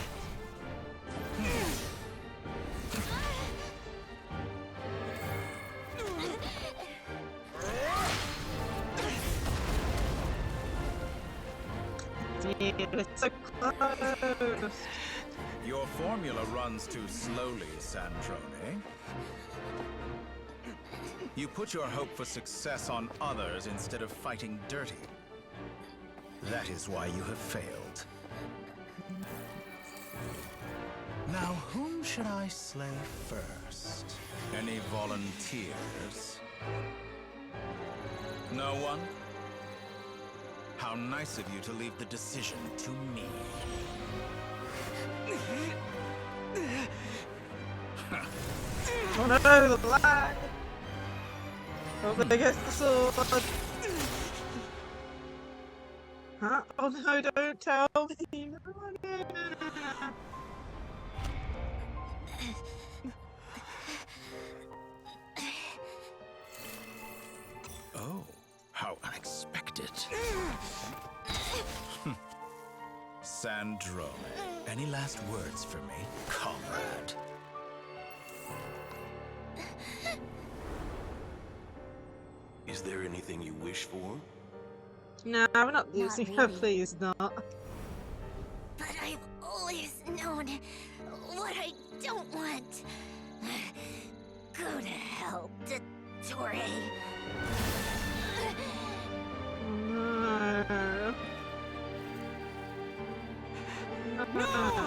It's so close. Your formula runs too slowly, Sandrone. You put your hope for success on others instead of fighting dirty. That is why you have failed. Now, whom should I slay first? Any volunteers? No one? How nice of you to leave the decision to me. Oh no, the lag! Oh, there goes the sword! Huh? Oh no, don't tell me! Oh, how unexpected. Sandrone, any last words for me, comrade? Is there anything you wish for? No, we're not losing her, really. please not. But I've always known what I don't want. Go to hell, Dottore. No. No.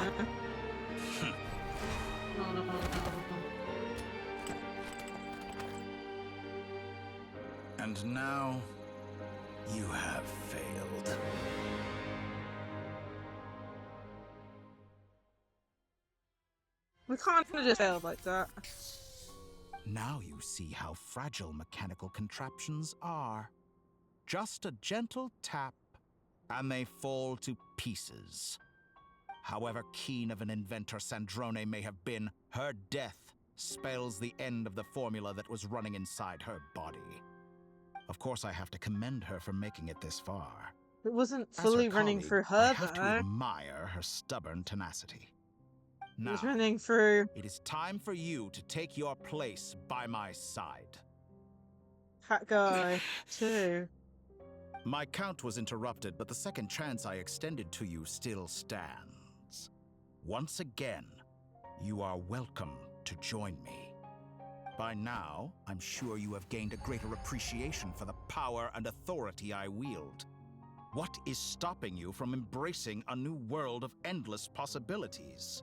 And now, you have failed. We can't just fail like that. Now you see how fragile mechanical contraptions are. Just a gentle tap, and they fall to pieces. However keen of an inventor Sandrone may have been, her death spells the end of the formula that was running inside her body. Of course, I have to commend her for making it this far. It wasn't As fully her running colleague, through I her, have to though. admire her stubborn tenacity. It Now, was running through... it is time for you to take your place by my side. Hat guy, too. My count was interrupted, but the second chance I extended to you still stands. Once again, you are welcome to join me. By now, I'm sure you have gained a greater appreciation for the power and authority I wield. What is stopping you from embracing a new world of endless possibilities?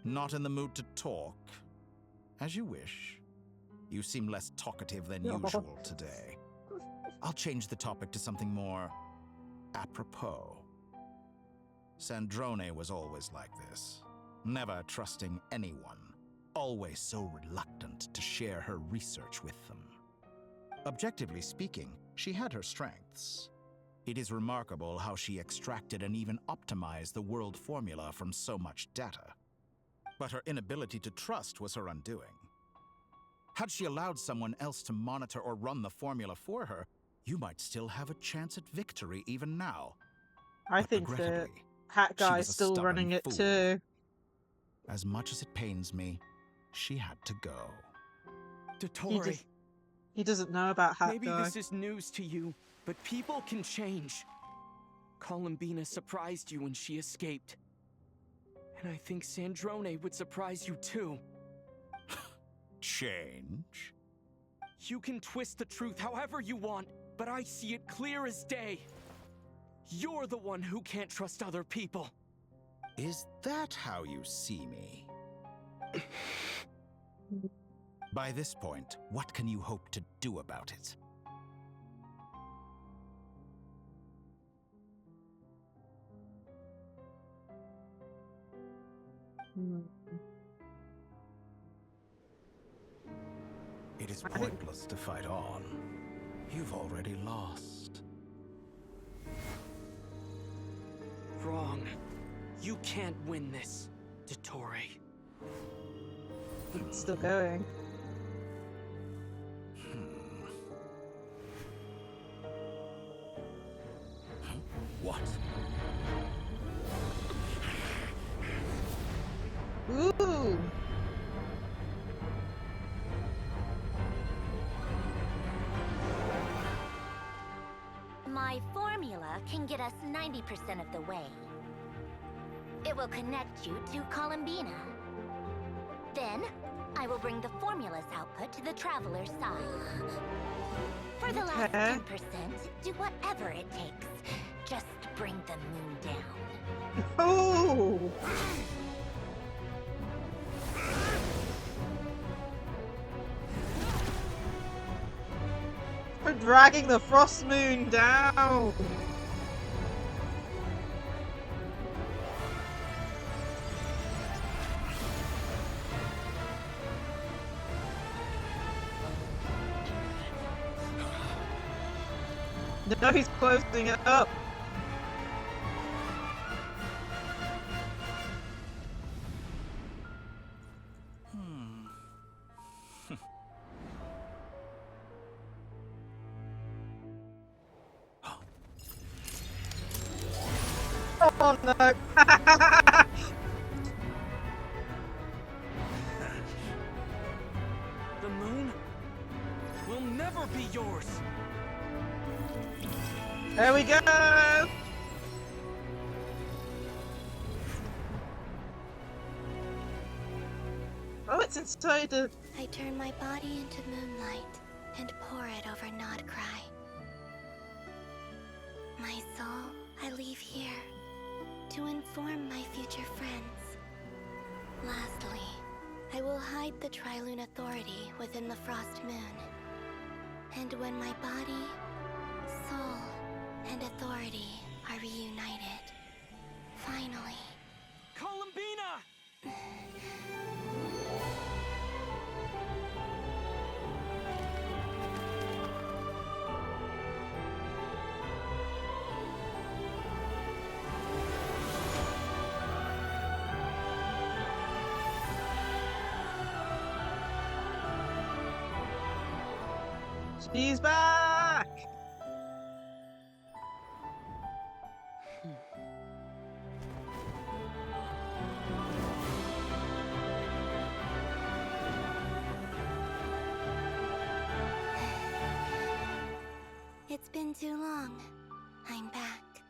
Not in the mood to talk? As you wish. You seem less talkative than usual today. I'll change the topic to something more apropos. Sandrone was always like this, never trusting anyone, always so reluctant to share her research with them. Objectively speaking, she had her strengths. It is remarkable how she extracted and even optimized the world formula from so much data. But her inability to trust was her undoing. Had she allowed someone else to monitor or run the formula for her, you might still have a chance at victory even now. I think the hat guy's still running it too. As much as it pains me, she had to go. Dottore. He doesn't know about hat Maybe guy. this is news to you, but people can change. Columbina surprised you when she escaped. And I think Sandrone would surprise you too. Change? You can twist the truth however you want, but I see it clear as day. You're the one who can't trust other people. Is that how you see me? By this point, what can you hope to do about it? It is pointless to fight on. You've already lost. Wrong. You can't win this, Dottore. It's still going. What? Ooh! My formula can get us 90% of the way. It will connect you to Columbina. Then, I will bring the formula's output to the Traveler's side. For the last 10%, do whatever it takes. Just bring the moon down. Oh! We're dragging the frost moon down! No, he's closing it up! Oh no! The moon will never be yours. There we go! Oh, it's inside the... I turn my body into moonlight and pour it over Nod-Krai. My soul, I leave here to inform my future friends. Lastly, I will hide the Trilune Authority within the Frost Moon. And when my body, soul, and authority are reunited, finally... Columbina! She's back! It's been too long. I'm back.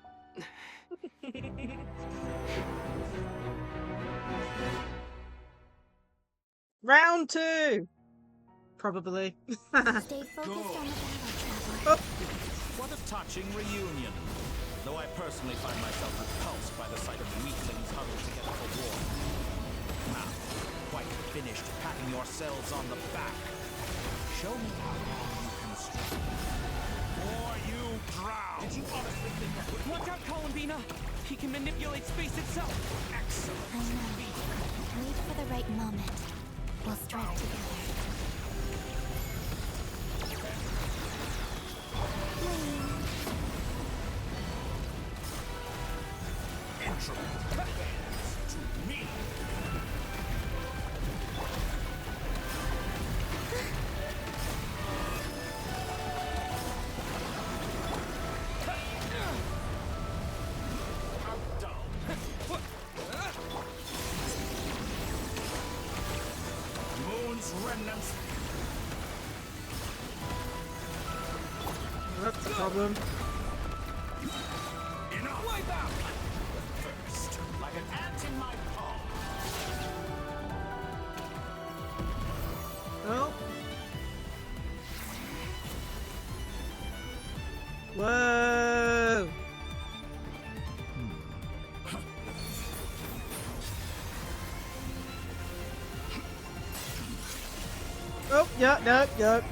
Round 2! Probably. Stay focused on the battle, traveler. What a touching reunion. Though I personally find myself repulsed by the sight of weaklings huddled together for war. Now, quite finished patting yourselves on the back. Show me how long you can struggle. Or you drown! Did you honestly think that would Watch out, Columbina! He can manipulate space itself! Excellent! I know. Wait for the right moment. We'll strike together. To me! Moon's remnants. That's the problem. Enough! Wipe out! First, like an ant in my palm. Oh. Whoa! Oh, yeah, no, yeah.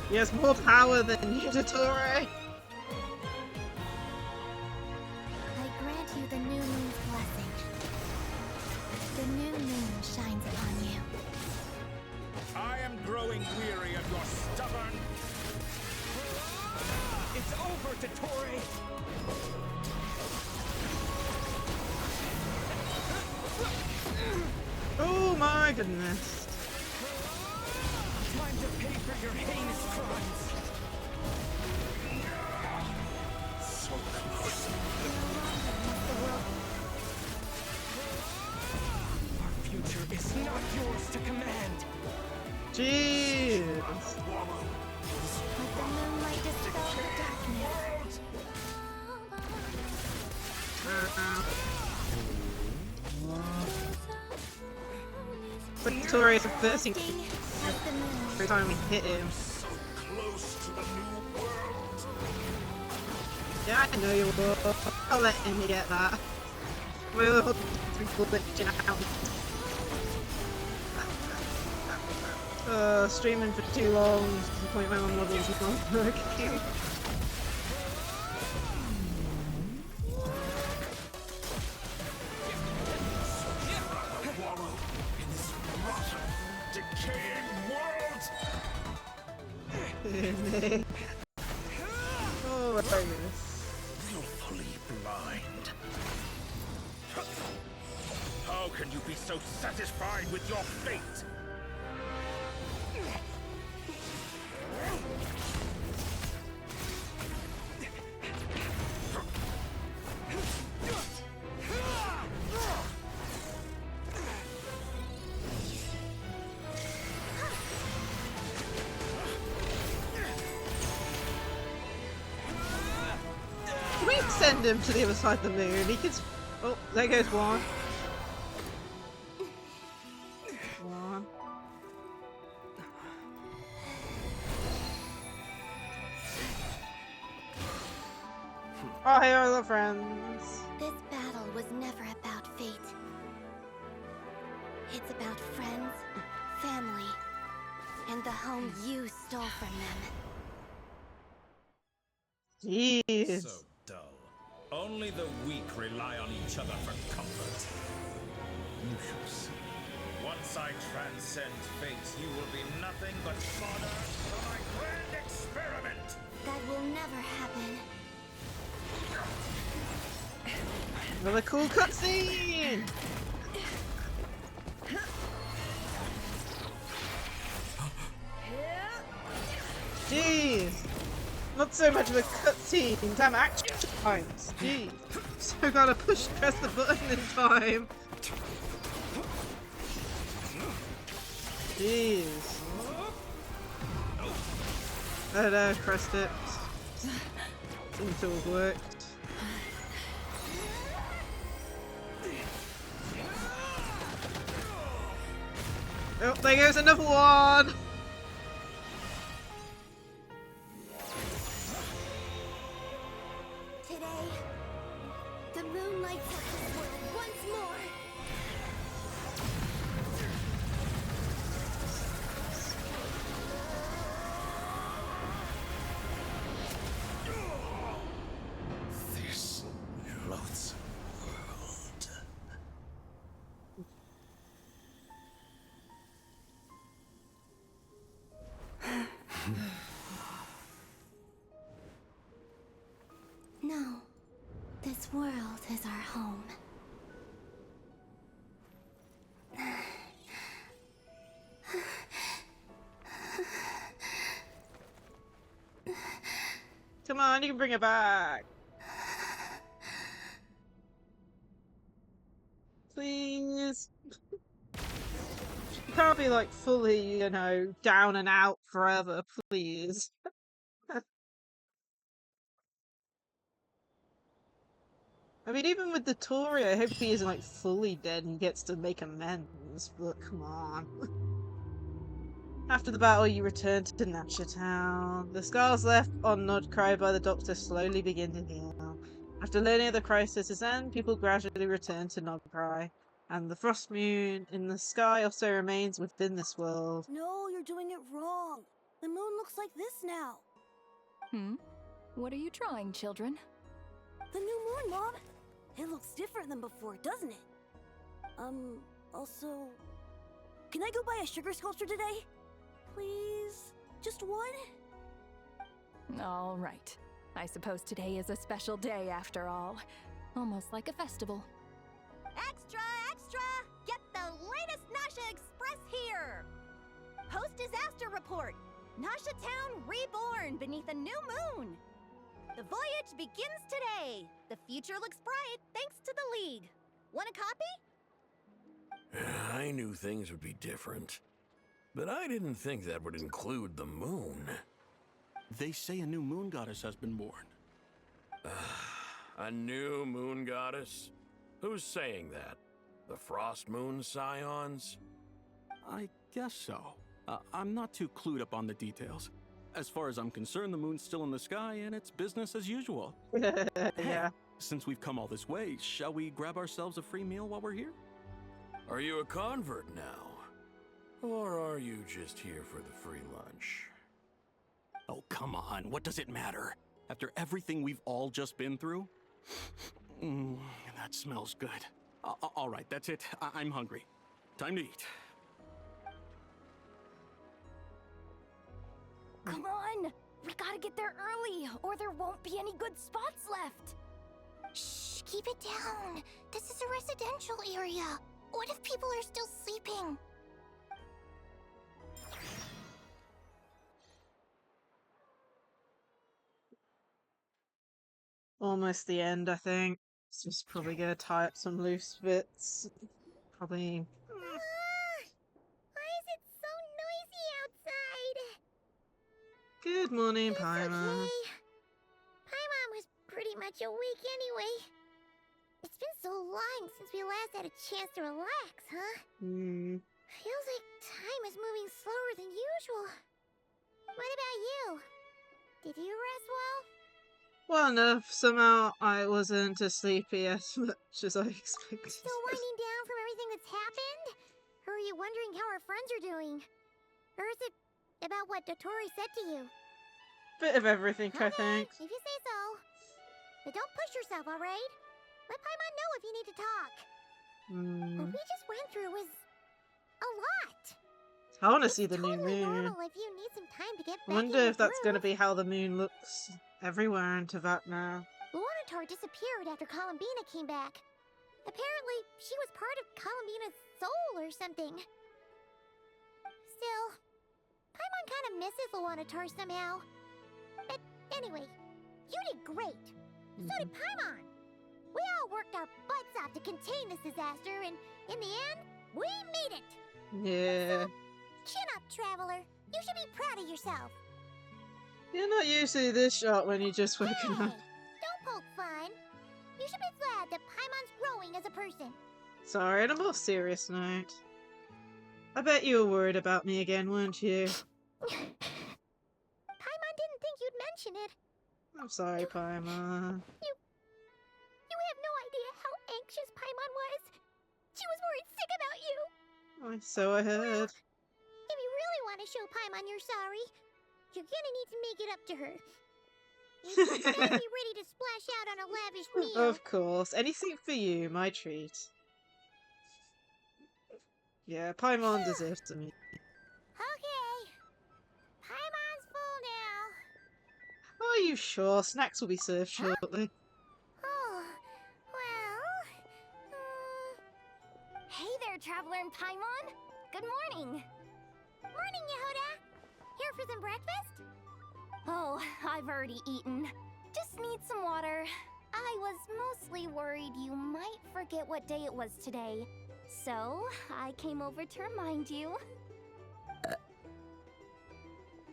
He has more power than you, Dottore. I grant you the new moon's blessing. The new moon shines upon you. I am growing weary of your stubborn... It's over, Dottore! Oh my goodness. Time to pay for your heinous crimes! So close. Our future is not yours to command! Jeez. Let the moonlight dispel the darkness. Dottore is the first thing Sting like the moon. every time we hit him. So close to the new world. Yeah, I know you will. I'll let him get that. We'll glitching out. Streaming for too long to the point where my model's not working. Oh, my goodness. Willfully blind. How can you be so satisfied with your fate? Can we send him to the other side of the moon? He could. Oh, there goes one. One. Oh, hey, our little friends. This battle was never about fate. It's about friends, family, and the home you stole from them. Jeez. So dull. Only the weak rely on each other for comfort. You shall see. Once I transcend fate, you will be nothing but fodder for my grand experiment. That will never happen. Another cool cutscene. Jeez! Not so much of a cutscene, damn action times. Jeez. So gotta press the button in time. Jeez. Oh no, pressed it. Seems to have worked. Oh, there goes another one! Today, the moon lights up this world once more. This loathsome world. No, this world is our home. Come on, you can bring it back. Please. You can't be like fully, you know, down and out forever, please. I mean, even with the Tory, I hope he isn't like fully dead and gets to make amends, but come on. After the battle, you return to Lacie-Chan. The scars left on Nod-Krai by the Doctor slowly begin to heal. After learning of the crisis's end, people gradually return to Nod-Krai, and the frost moon in the sky also remains within this world. No, you're doing it wrong. The moon looks like this now. What are you drawing, children? The new moon, Mom. It looks different than before, doesn't it? Also... Can I go buy a sugar sculpture today? Please? Just one? All right. I suppose today is a special day after all. Almost like a festival. Extra, extra! Get the latest Nasha Express here! Post-disaster report! Nasha Town reborn beneath a new moon! The voyage begins today! The future looks bright thanks to the League. Want a copy? I knew things would be different, but I didn't think that would include the moon. They say a new moon goddess has been born. A new moon goddess? Who's saying that? The Frost Moon Scions? I guess so. I'm not too clued up on the details. As far as I'm concerned, the moon's still in the sky and it's business as usual. Yeah. Hey, since we've come all this way, shall we grab ourselves a free meal while we're here? Are you a convert now? Or are you just here for the free lunch? Oh, come on. What does it matter? After everything we've all just been through? That smells good. All right, that's it. I'm hungry. Time to eat. Come on! We gotta get there early, or there won't be any good spots left! Shh, keep it down. This is a residential area. What if people are still sleeping? Almost the end, I think. It's just probably gonna tie up some loose bits. Probably. Why is it so noisy outside? Good morning, Paimon. Okay. Paimon was pretty much awake anyway. It's been so long since we last had a chance to relax, huh? Feels like time is moving slower than usual. What about you? Did you rest well? Well enough. Somehow I wasn't as sleepy as much as I expected. Still winding down from everything that's happened? Or are you wondering how our friends are doing? Or is it about what Dotori said to you? Bit of everything, I think. If you say so. But don't push yourself, alright? Let Paimon know if you need to talk. What we just went through was a lot. I want to see the new moon. Normal if you need some time to get I back wonder in if that's going to be how the moon looks everywhere in Teyvat now. Lunatar disappeared after Columbina came back. Apparently, she was part of Columbina's soul or something. Still, Paimon kind of misses Lawanie somehow. But anyway, you did great. So did Paimon. We all worked our butts off to contain this disaster, and in the end, we made it. Yeah. So, chin up, Traveler. You should be proud of yourself. You're not usually this sharp when you're just waking up. Don't poke fun. You should be glad that Paimon's growing as a person. Sorry, on a more serious note. I bet you were worried about me again, weren't you? Paimon didn't think you'd mention it. I'm sorry, Paimon. You have no idea how anxious Paimon was. She was worried sick about you. So I heard. If you really want to show Paimon you're sorry, you're gonna need to make it up to her. You better be ready to splash out on a lavish meal. Of course. Anything for you, my treat. Yeah, Paimon deserves to meet. Okay. Paimon's full now. Are you sure? Snacks will be served shortly. Oh, well... Hey there, Traveler and Paimon! Good morning! Morning, Yehuda! Here for some breakfast? Oh, I've already eaten. Just need some water. I was mostly worried you might forget what day it was today. So, I came over to remind you.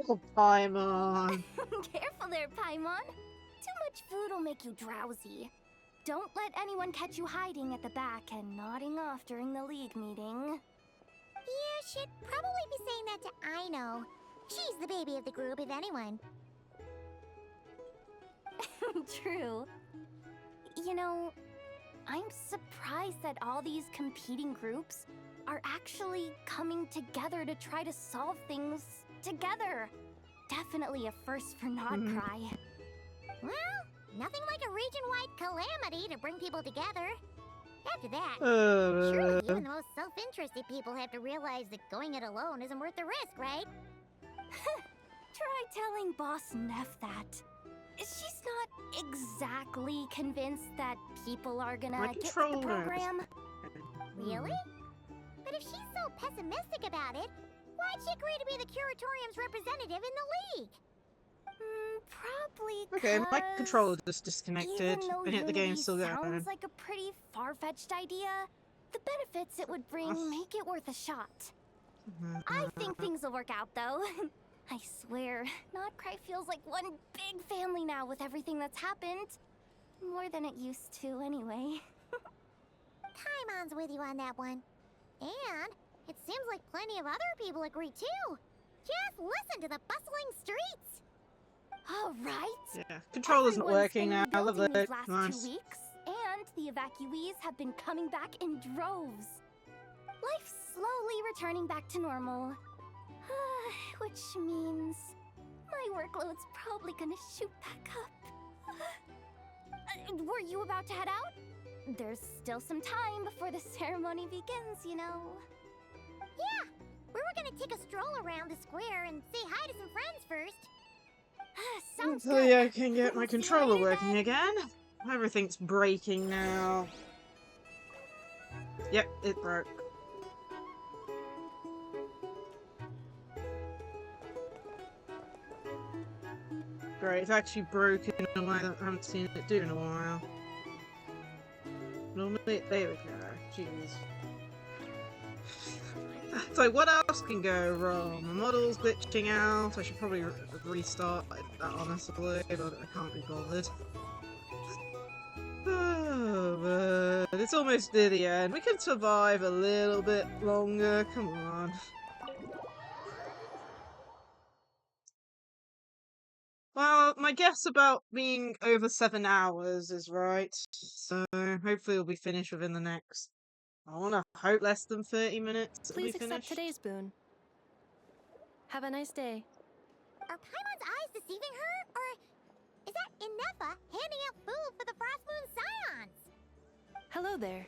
Oh, Paimon. Careful there, Paimon. Too much food will make you drowsy. Don't let anyone catch you hiding at the back and nodding off during the League meeting. You should probably be saying that to Aino. She's the baby of the group, if anyone. True. You know, I'm surprised that all these competing groups are actually coming together to try to solve things together. Definitely a first for Nod-Krai. Well, nothing like a region-wide calamity to bring people together. After that, surely even the most self-interested people have to realize that going it alone isn't worth the risk, right? Try telling Boss Neff that. She's not exactly convinced that people are gonna get with the program. Really? But if she's so pessimistic about it, why'd she agree to be the Curatorium's representative in the League? Probably Okay, my controller just disconnected, even and yet the game's still going. Sounds like a pretty far-fetched idea. The benefits it would bring make it worth a shot. I think things will work out, though. I swear, Nod-Krai feels like one big family now with everything that's happened. More than it used to, anyway. Paimon's with you on that one. And it seems like plenty of other people agree, too. Just listen to the bustling streets. All right. Yeah, controller's not working now. I love it. These last Nice. 2 weeks, and the evacuees have been coming back in droves. Life's slowly returning back to normal. Which means my workload's probably gonna shoot back up. Were you about to head out? There's still some time before the ceremony begins, you know. Yeah, we were gonna take a stroll around the square and say hi to some friends first. Sounds So yeah, I can get my controller working again. Everything's breaking now. Yep, it broke. Great, it's actually broken in a way that I haven't seen it do in a while. Normally, there we go. Jeez. So what else can go wrong? The model's glitching out. I should probably restart that, honestly, but I can't be bothered. Oh, but it's almost near the end. We can survive a little bit longer. Come on. Well, my guess about being over 7 hours is right, so hopefully we'll be finished within the next, I wanna hope, less than 30 minutes. Please accept today's boon. Have a nice day. Are Paimon's eyes deceiving her? Or is that Ennefa handing out food for the Frost Moon Scions? Hello there.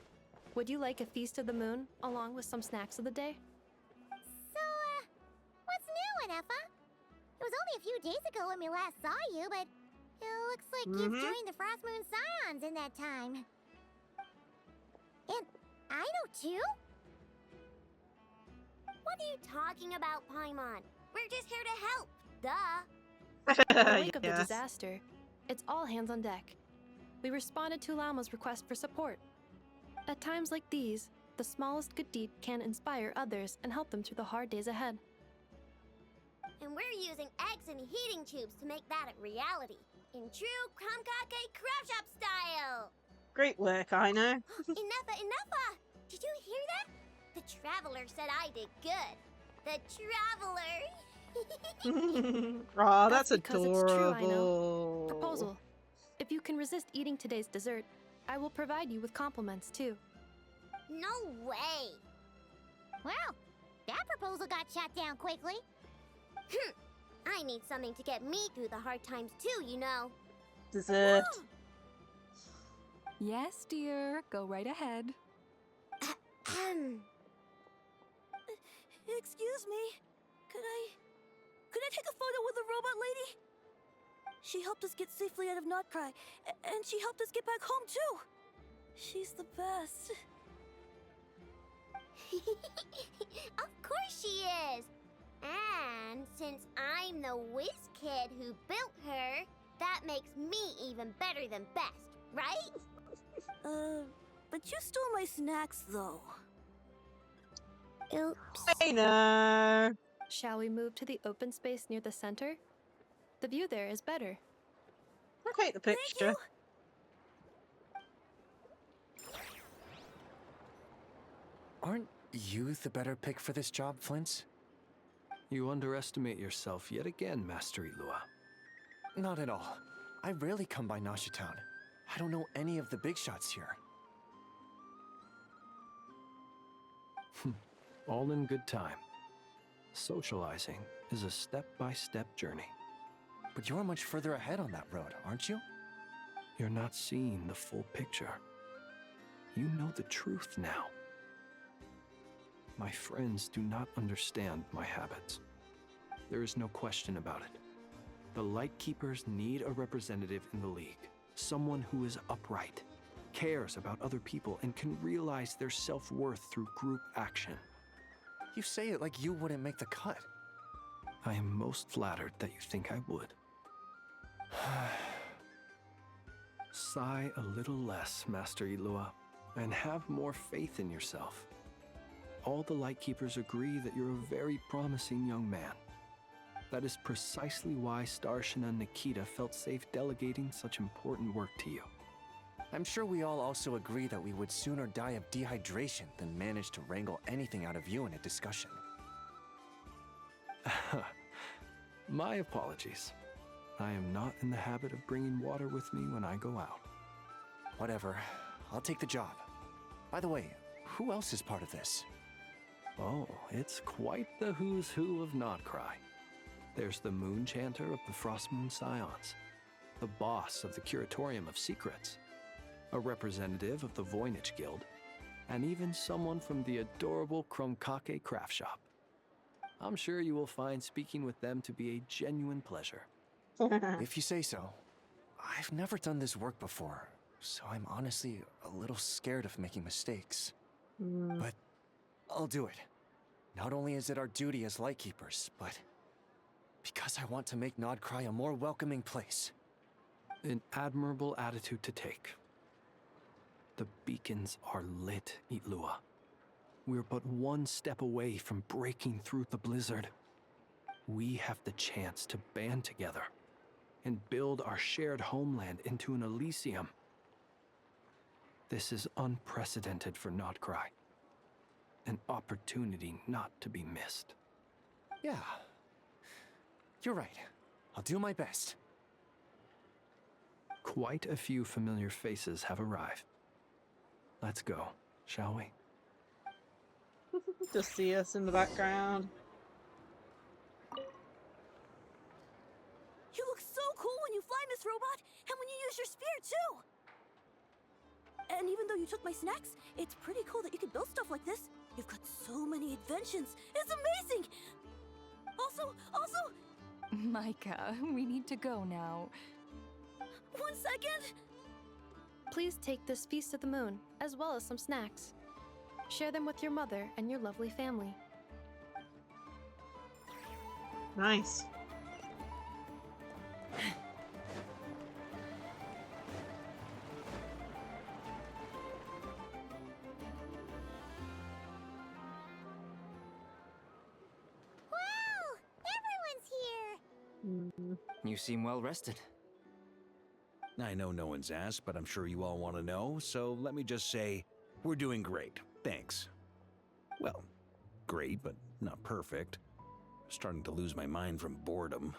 Would you like a feast of the moon, along with some snacks of the day? So, what's new, Ennefa? It was only a few days ago when we last saw you, but it looks like you've joined the Frost Moon Scions in that time. And I know too? What are you talking about, Paimon? We're just here to help. Duh. In the wake of the disaster, it's all hands on deck. We responded to Lama's request for support. At times like these, the smallest good deed can inspire others and help them through the hard days ahead. And we're using eggs and heating tubes to make that a reality. In true Krumkake Craft Shop style! Great work, I know. Enough! Did you hear that? The Traveler said I did good. The Traveler! Aw, that's because adorable. it's true, I know. Proposal. If you can resist eating today's dessert, I will provide you with compliments, too. No way! Well, that proposal got shot down quickly. I need something to get me through the hard times too, you know. Dessert. Yes, dear. Go right ahead. Excuse me. Could I take a photo with the robot lady? She helped us get safely out of Nod-Krai, and she helped us get back home too. She's the best. Of course she is. And since I'm the whiz kid who built her, that makes me even better than best, right? But you stole my snacks, though. Oops. I know. Shall we move to the open space near the center? The view there is better. I'll take the picture. Aren't you the better pick for this job, Flint? You underestimate yourself yet again, Master Ilua. Not at all. I rarely come by Lacie-Chan. I don't know any of the big shots here. All in good time. Socializing is a step-by-step journey. But you're much further ahead on that road, aren't you? You're not seeing the full picture. You know the truth now. My friends do not understand my habits. There is no question about it. The Lightkeepers need a representative in the League. Someone who is upright, cares about other people, and can realize their self-worth through group action. You say it like you wouldn't make the cut. I am most flattered that you think I would. Sigh a little less, Master Ilua, and have more faith in yourself. All the Lightkeepers agree that you're a very promising young man. That is precisely why Starshina and Nikita felt safe delegating such important work to you. I'm sure we all also agree that we would sooner die of dehydration than manage to wrangle anything out of you in a discussion. My apologies. I am not in the habit of bringing water with me when I go out. Whatever. I'll take the job. By the way, who else is part of this? Oh, it's quite the who's who of Nod-Krai. There's the Moon Chanter of the Frostmoon Scions, the boss of the Curatorium of Secrets, a representative of the Voynich Guild, and even someone from the adorable Krumkake Craft Shop. I'm sure you will find speaking with them to be a genuine pleasure. If you say so. I've never done this work before, so I'm honestly a little scared of making mistakes. But I'll do it. Not only is it our duty as Lightkeepers, but because I want to make Nod-Krai a more welcoming place. An admirable attitude to take. The beacons are lit, Ilua. We're but one step away from breaking through the blizzard. We have the chance to band together and build our shared homeland into an Elysium. This is unprecedented for Nod-Krai. An opportunity not to be missed. Yeah. You're right. I'll do my best. Quite a few familiar faces have arrived. Let's go, shall we? Just see us in the background. You look so cool when you fly, Miss Robot, and when you use your spear, too! And even though you took my snacks, it's pretty cool that you can build stuff like this. You've got so many inventions. It's amazing! Also... Micah, we need to go now. 1 second! Please take this Feast of the Moon, as well as some snacks. Share them with your mother and your lovely family. Nice. You seem well rested. I know no one's asked, but I'm sure you all want to know, so let me just say, we're doing great. Thanks. Well, great, but not perfect. Starting to lose my mind from boredom.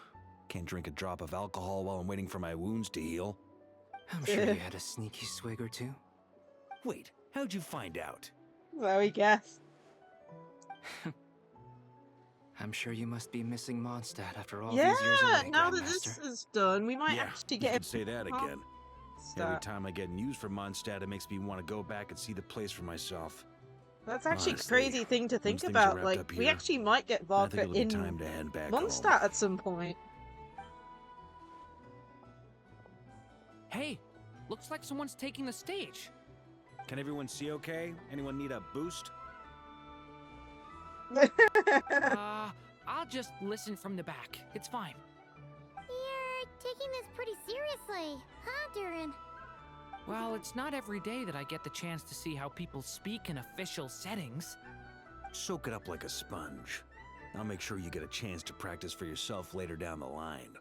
Can't drink a drop of alcohol while I'm waiting for my wounds to heal. I'm sure you had a sneaky swig or two. Wait, how'd you find out? Well, we guess. I'm sure you must be missing Mondstadt after all these years away, now that Grandmaster. this is done, we might actually get you can say that again. Stop. Every time I get news from Mondstadt, it makes me want to go back and see the place for myself. That's actually Honestly, a crazy thing to think once things are about. wrapped Like, up we here, actually might get I think vodka it'll be in time to head back home. Mondstadt at some point. Hey, looks like someone's taking the stage. Can everyone see okay? Anyone need a boost? I'll just listen from the back. It's fine. You're taking this pretty seriously, huh, Durin? Well, it's not every day that I get the chance to see how people speak in official settings. Soak it up like a sponge. I'll make sure you get a chance to practice for yourself later down the line.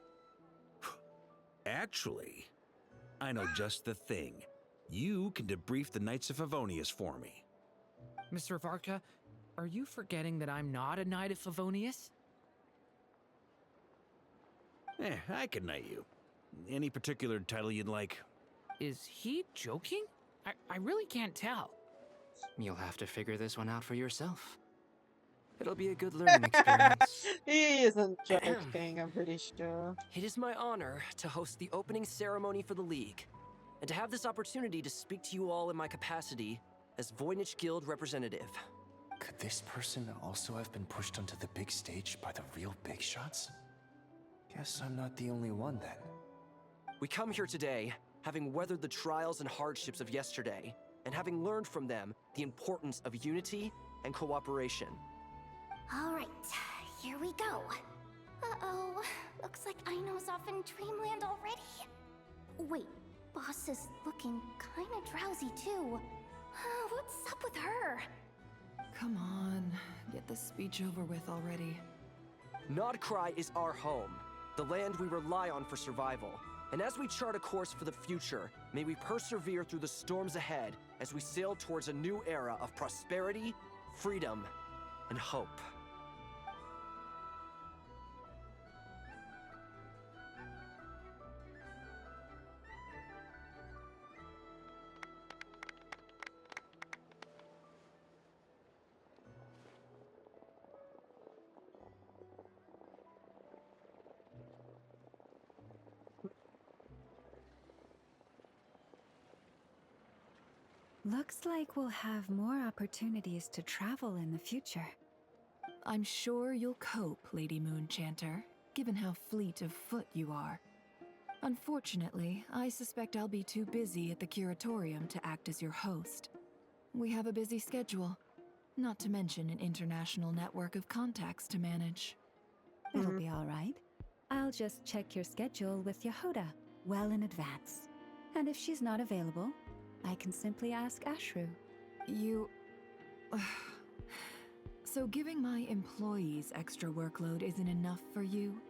Actually, I know just the thing. You can debrief the Knights of Favonius for me. Mr. Varka, are you forgetting that I'm not a Knight of Favonius? I can knight you. Any particular title you'd like? Is he joking? I really can't tell. You'll have to figure this one out for yourself. It'll be a good learning experience. He isn't joking, I'm pretty sure. It is my honor to host the opening ceremony for the League, and to have this opportunity to speak to you all in my capacity as Voynich Guild representative. Could this person also have been pushed onto the big stage by the real big shots? Guess I'm not the only one then. We come here today, having weathered the trials and hardships of yesterday, and having learned from them the importance of unity and cooperation. All right, here we go. Uh-oh, looks like Aino's off in Dreamland already. Wait, Boss is looking kinda drowsy too. What's up with her? Come on, get this speech over with already. Nod-Krai is our home, the land we rely on for survival. And as we chart a course for the future, may we persevere through the storms ahead as we sail towards a new era of prosperity, freedom, and hope. Looks like we'll have more opportunities to travel in the future. I'm sure you'll cope, Lady Moonchanter, given how fleet of foot you are. Unfortunately, I suspect I'll be too busy at the Curatorium to act as your host. We have a busy schedule, not to mention an international network of contacts to manage. It'll be all right. I'll just check your schedule with Yehoda well in advance. And if she's not available, I can simply ask Ashru. You... So giving my employees extra workload isn't enough for you?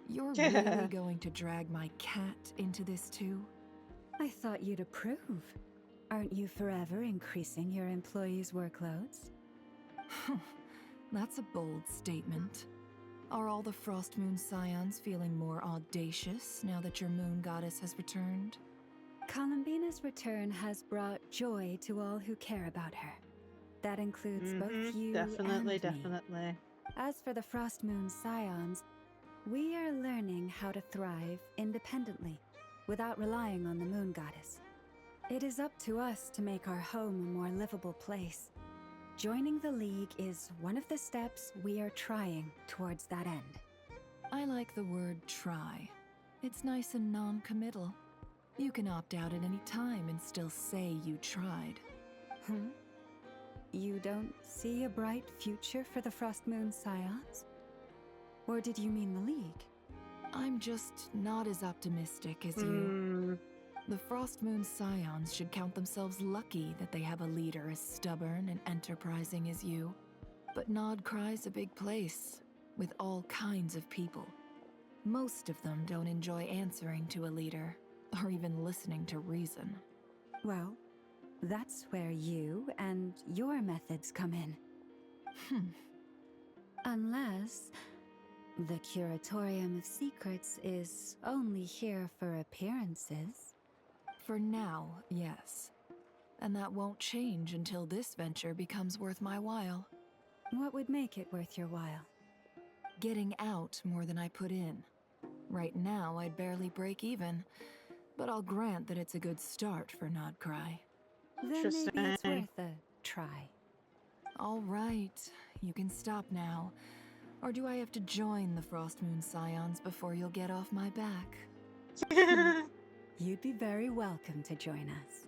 You're really going to drag my cat into this too? I thought you'd approve. Aren't you forever increasing your employees' workloads? That's a bold statement. Are all the Frost Moon Scions feeling more audacious now that your moon goddess has returned? Columbina's return has brought joy to all who care about her. That includes both you definitely, and me. As for the Frost Moon Scions, we are learning how to thrive independently, without relying on the moon goddess. It is up to us to make our home a more livable place. Joining the League is one of the steps we are trying towards that end. I like the word try. It's nice and non-committal. You can opt out at any time and still say you tried. You don't see a bright future for the Frost Moon Scions? Or did you mean the League? I'm just not as optimistic as you. The Frost Moon Scions should count themselves lucky that they have a leader as stubborn and enterprising as you. But Nod-Krai's a big place, with all kinds of people. Most of them don't enjoy answering to a leader, or even listening to reason. Well, that's where you and your methods come in. Unless the Curatorium of Secrets is only here for appearances. For now, yes. And that won't change until this venture becomes worth my while. What would make it worth your while? Getting out more than I put in. Right now, I'd barely break even, but I'll grant that it's a good start for Nod-Krai. Then maybe it's worth a try. All right, you can stop now. Or do I have to join the Frost Moon Scions before you'll get off my back? You'd be very welcome to join us.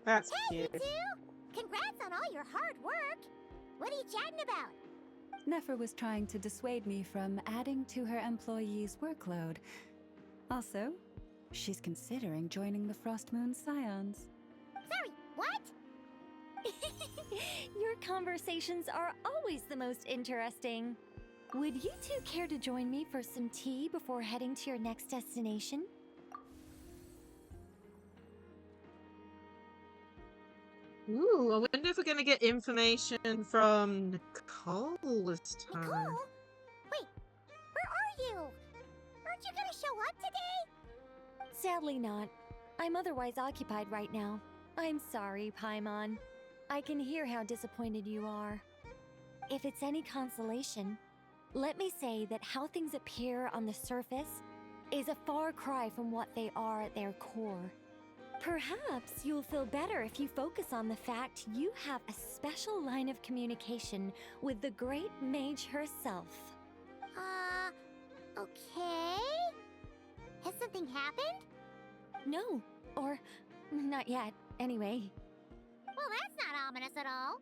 That's hey, cute. You two! Congrats on all your hard work! What are you chatting about? Nefer was trying to dissuade me from adding to her employees' workload. Also, she's considering joining the Frost Moon Scions. Sorry, what? Your conversations are always the most interesting. Would you two care to join me for some tea before heading to your next destination? Ooh, I wonder if we're going to get information from Nicole this time. Nicole? Wait, where are you? Aren't you going to show up today? Sadly not. I'm otherwise occupied right now. I'm sorry, Paimon. I can hear how disappointed you are. If it's any consolation, let me say that how things appear on the surface is a far cry from what they are at their core. Perhaps you'll feel better if you focus on the fact you have a special line of communication with the great mage herself. Okay? Has something happened? No, or not yet, anyway. Well, that's not ominous at all.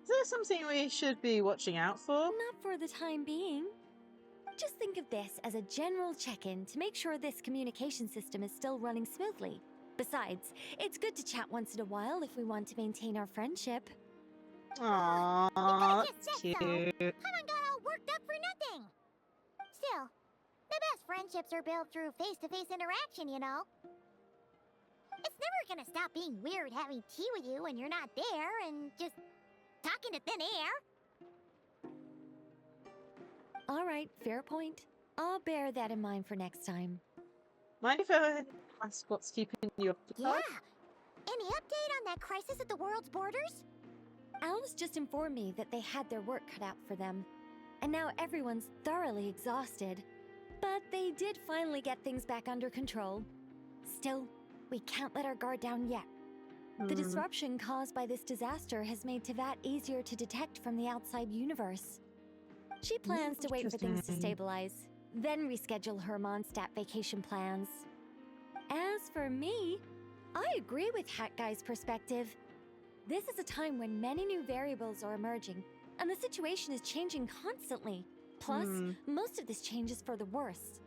Is there something we should be watching out for? Not for the time being. Just think of this as a general check-in to make sure this communication system is still running smoothly. Besides, it's good to chat once in a while if we want to maintain our friendship. Aww, cute. Paimon got all worked up for nothing. Still, the best friendships are built through face-to-face interaction, you know. It's never gonna stop being weird having tea with you when you're not there and just talking to thin air. All right, fair point. I'll bear that in mind for next time. Mind if I ask what's keeping you up to Yeah. Any update on that crisis at the world's borders? Alice just informed me that they had their work cut out for them. And now everyone's thoroughly exhausted. But they did finally get things back under control. Still, we can't let our guard down yet. The disruption caused by this disaster has made Teyvat easier to detect from the outside universe. She plans to wait for things to stabilize, then reschedule her Mondstadt vacation plans. As for me, I agree with Hat Guy's perspective. This is a time when many new variables are emerging, and the situation is changing constantly. Plus, most of this change is for the worse.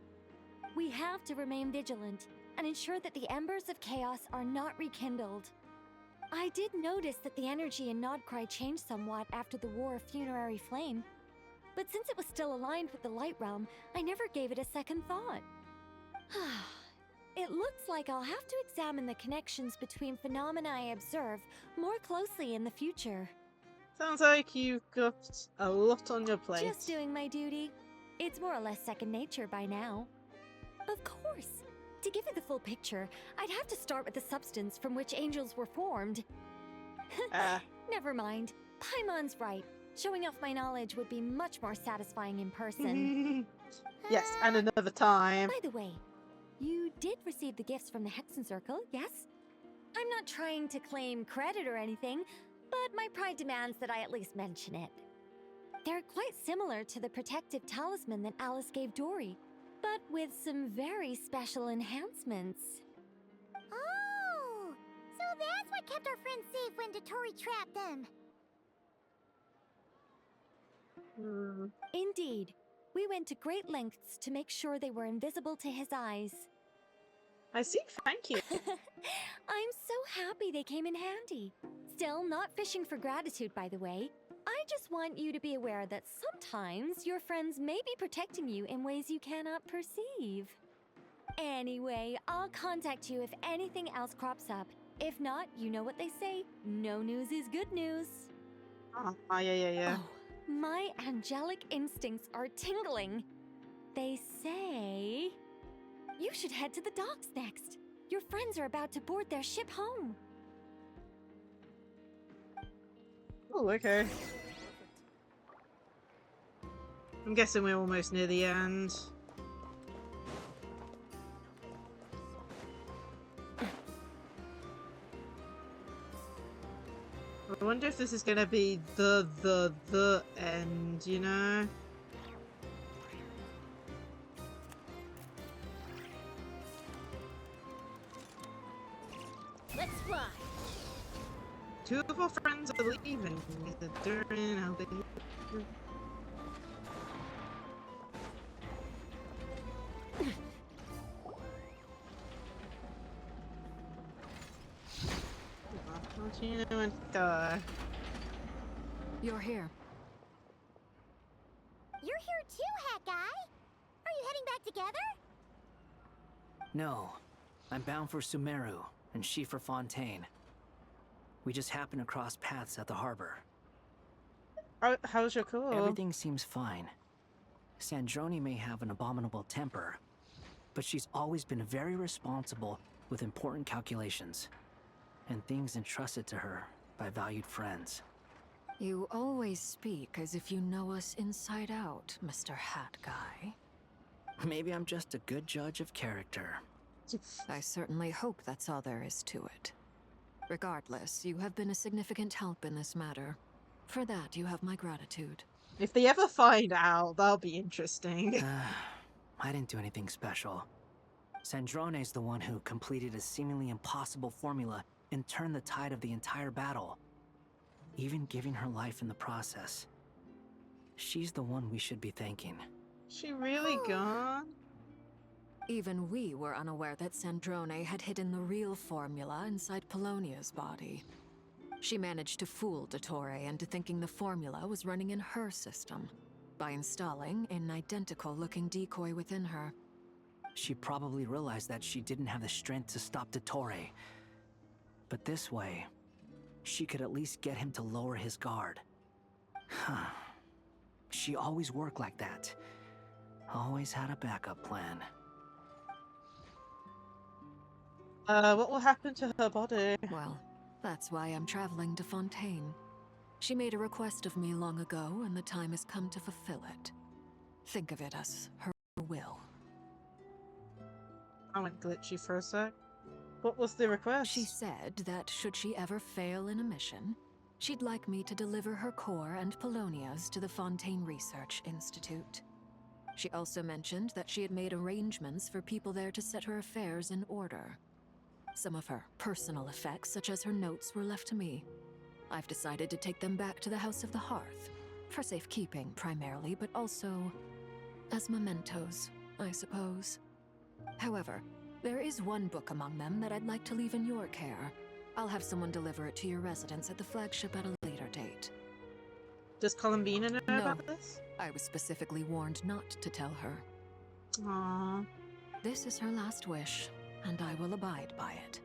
We have to remain vigilant and ensure that the embers of chaos are not rekindled. I did notice that the energy in Nod-Krai changed somewhat after the War of Funerary Flame, but since it was still aligned with the Light Realm, I never gave it a second thought. It looks like I'll have to examine the connections between phenomena I observe more closely in the future. Sounds like you've got a lot on your plate. Just doing my duty. It's more or less second nature by now. Of course. To give you the full picture, I'd have to start with the substance from which angels were formed. Never mind. Paimon's right. Showing off my knowledge would be much more satisfying in person. Yes, and another time. By the way, you did receive the gifts from the Hexen Circle, yes? I'm not trying to claim credit or anything, but my pride demands that I at least mention it. They're quite similar to the protective talisman that Alice gave Dory, but with some very special enhancements. Oh, so that's what kept our friends safe when Dory trapped them. Indeed. We went to great lengths to make sure they were invisible to his eyes. I see, thank you. I'm so happy they came in handy. Still, not fishing for gratitude, by the way. I just want you to be aware that sometimes your friends may be protecting you in ways you cannot perceive. Anyway, I'll contact you if anything else crops up. If not, you know what they say, no news is good news. Yeah. Oh, my angelic instincts are tingling. They say you should head to the docks next. Your friends are about to board their ship home. Oh, okay. I'm guessing we're almost near the end. I wonder if this is gonna be the end, you know? Let's fly. Two of our friends are leaving. During how they... You're here. You're here too, Hat Guy. Are you heading back together? No. I'm bound for Sumeru, and she for Fontaine. We just happened to cross paths at the harbor. How's your call? Everything seems fine. Sandrone may have an abominable temper, but she's always been very responsible with important calculations and things entrusted to her by valued friends. You always speak as if you know us inside out, Mr. Hat Guy. Maybe I'm just a good judge of character. I certainly hope that's all there is to it. Regardless, you have been a significant help in this matter. For that, you have my gratitude. If they ever find out, that'll be interesting. I didn't do anything special. Sandrone's the one who completed a seemingly impossible formula and turned the tide of the entire battle, even giving her life in the process. She's the one we should be thanking. She really gone? Even we were unaware that Sandrone had hidden the real formula inside Polonia's body. She managed to fool Dottore into thinking the formula was running in her system by installing an identical-looking decoy within her. She probably realized that she didn't have the strength to stop Dottore. But this way, she could at least get him to lower his guard. She always worked like that. Always had a backup plan. What will happen to her body? Well, that's why I'm traveling to Fontaine. She made a request of me long ago, and the time has come to fulfill it. Think of it as her will. I went glitchy for a sec. What was the request? She said that should she ever fail in a mission, she'd like me to deliver her core and Polonia's to the Fontaine Research Institute. She also mentioned that she had made arrangements for people there to set her affairs in order. Some of her personal effects, such as her notes, were left to me. I've decided to take them back to the House of the Hearth, for safekeeping primarily, but also as mementos, I suppose. However, there is one book among them that I'd like to leave in your care. I'll have someone deliver it to your residence at the flagship at a later date. Does Columbina know about this? I was specifically warned not to tell her. Aww. This is her last wish, and I will abide by it.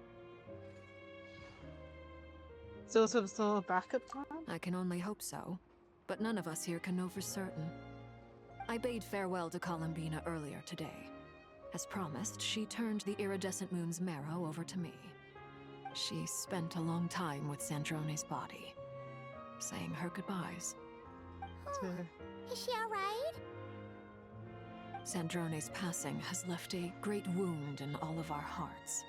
So some sort of backup plan? I can only hope so, but none of us here can know for certain. I bade farewell to Columbina earlier today. As promised, she turned the iridescent moon's marrow over to me. She spent a long time with Sandrone's body, saying her goodbyes. Is she alright? Sandrone's passing has left a great wound in all of our hearts.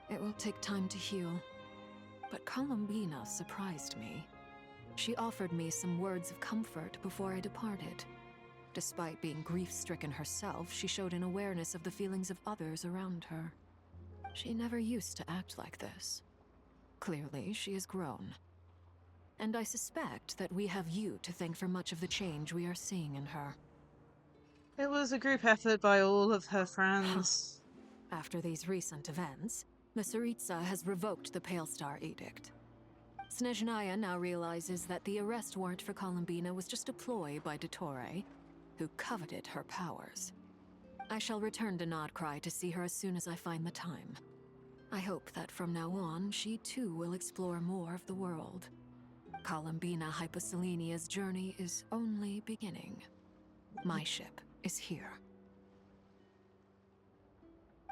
It will take time to heal, but Columbina surprised me. She offered me some words of comfort before I departed. Despite being grief-stricken herself, she showed an awareness of the feelings of others around her. She never used to act like this. Clearly, she has grown. And I suspect that we have you to thank for much of the change we are seeing in her. It was a group effort by all of her friends. After these recent events, the Tsaritsa has revoked the Pale Star Edict. Snezhnaya now realizes that the arrest warrant for Columbina was just a ploy by Dottore, who coveted her powers. I shall return to Nod-Krai to see her as soon as I find the time. I hope that from now on, she too will explore more of the world. Columbina Hyposelenia's journey is only beginning. My ship is here.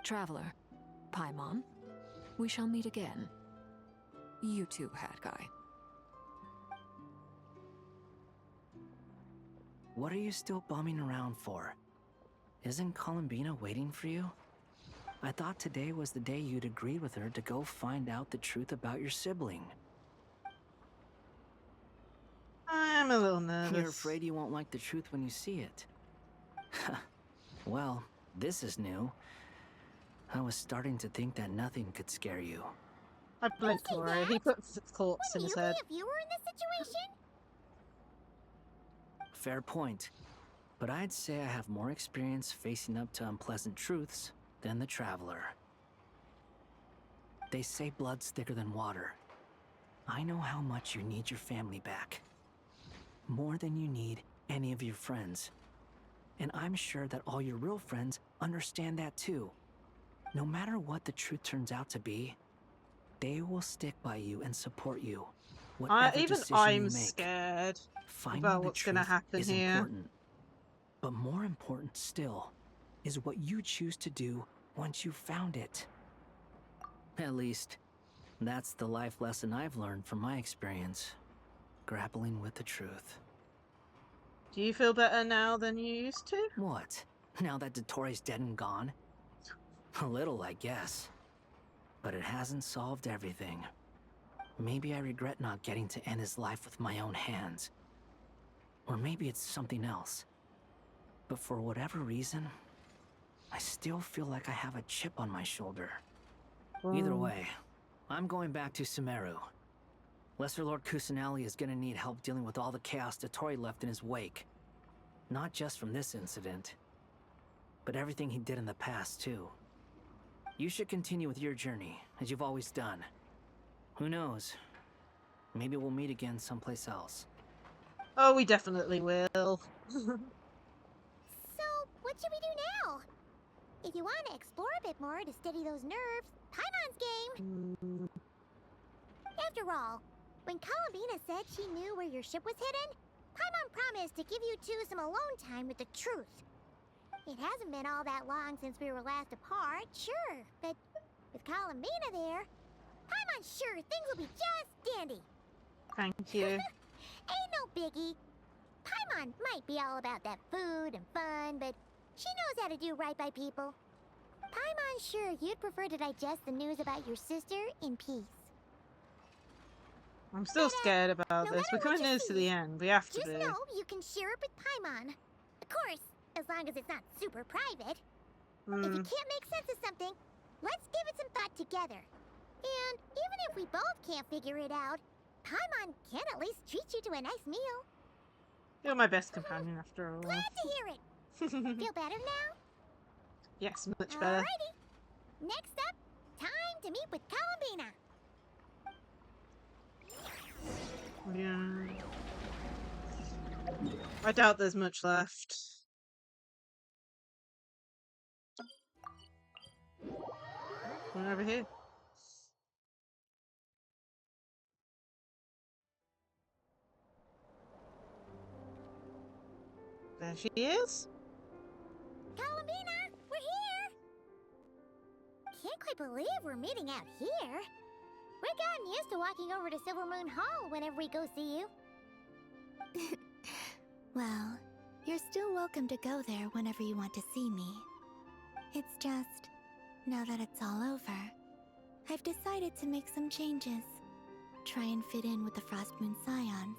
Traveler, Paimon, we shall meet again. You too, Hat Guy. What are you still bumming around for? Isn't Columbina waiting for you? I thought today was the day you'd agreed with her to go find out the truth about your sibling. I'm a little nervous. You're afraid you won't like the truth when you see it. Well, this is new. I was starting to think that nothing could scare you. I blinked Tori. He put the corpse in his head. If you were in this situation? Fair point. But I'd say I have more experience facing up to unpleasant truths than the Traveler. They say blood's thicker than water. I know how much you need your family back. More than you need any of your friends. And I'm sure that all your real friends understand that too. No matter what the truth turns out to be, they will stick by you and support you. Even I'm scared about what's going to happen here. Important. But more important still is what you choose to do once you've found it. At least, that's the life lesson I've learned from my experience, grappling with the truth. Do you feel better now than you used to? What? Now that Dottore's dead and gone? A little, I guess. But it hasn't solved everything. Maybe I regret not getting to end his life with my own hands. Or maybe it's something else. But for whatever reason, I still feel like I have a chip on my shoulder. Either way, I'm going back to Sumeru. Lesser Lord Kusanali is gonna need help dealing with all the chaos Dottore left in his wake. Not just from this incident, but everything he did in the past, too. You should continue with your journey, as you've always done. Who knows? Maybe we'll meet again someplace else. Oh, we definitely will. So, what should we do now? If you want to explore a bit more to steady those nerves, Paimon's game! After all, when Columbina said she knew where your ship was hidden, Paimon promised to give you two some alone time with the truth. It hasn't been all that long since we were last apart, sure, but with Columbina there, Paimon's sure things will be just dandy. Thank you. Ain't no biggie. Paimon might be all about that food and fun, but she knows how to do right by people. Paimon's sure you'd prefer to digest the news about your sister in peace. I'm still scared about this. We're coming near to the end. We have to Just be. know you can share it with Paimon. Of course, as long as it's not super private. If you can't make sense of something, let's give it some thought together. And even if we both can't figure it out, Paimon can at least treat you to a nice meal. You're my best companion after all. Glad to hear it. Feel better now? Yes, much better. Alrighty. Next up, time to meet with Columbina. Yeah. I doubt there's much left. One over here. There she is. Columbina, we're here. Can't quite believe we're meeting out here. We've gotten used to walking over to Silver Moon Hall whenever we go see you. Well, you're still welcome to go there whenever you want to see me. It's just, now that it's all over, I've decided to make some changes. Try and fit in with the Frost Moon Scions,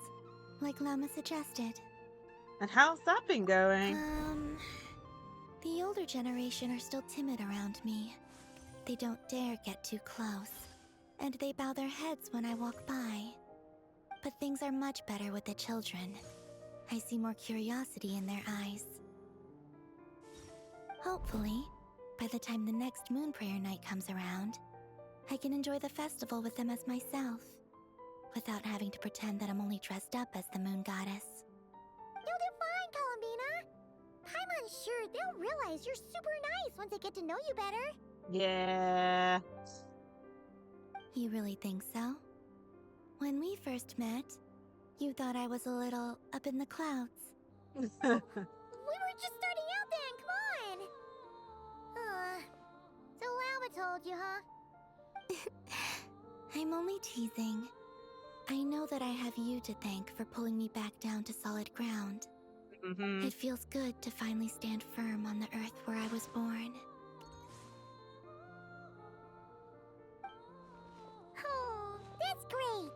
like Lama suggested. And how's that been going? The older generation are still timid around me. They don't dare get too close, and they bow their heads when I walk by. But things are much better with the children. I see more curiosity in their eyes. Hopefully, by the time the next moon prayer night comes around, I can enjoy the festival with them as myself, without having to pretend that I'm only dressed up as the moon goddess. You'll do fine, Columbina. Paimon's sure they'll realize you're super nice once they get to know you better. Yeah. You really think so? When we first met, you thought I was a little up in the clouds. We were just starting out then, come on! So Lama told you, huh? I'm only teasing. I know that I have you to thank for pulling me back down to solid ground. It feels good to finally stand firm on the earth where I was born. Oh, that's great!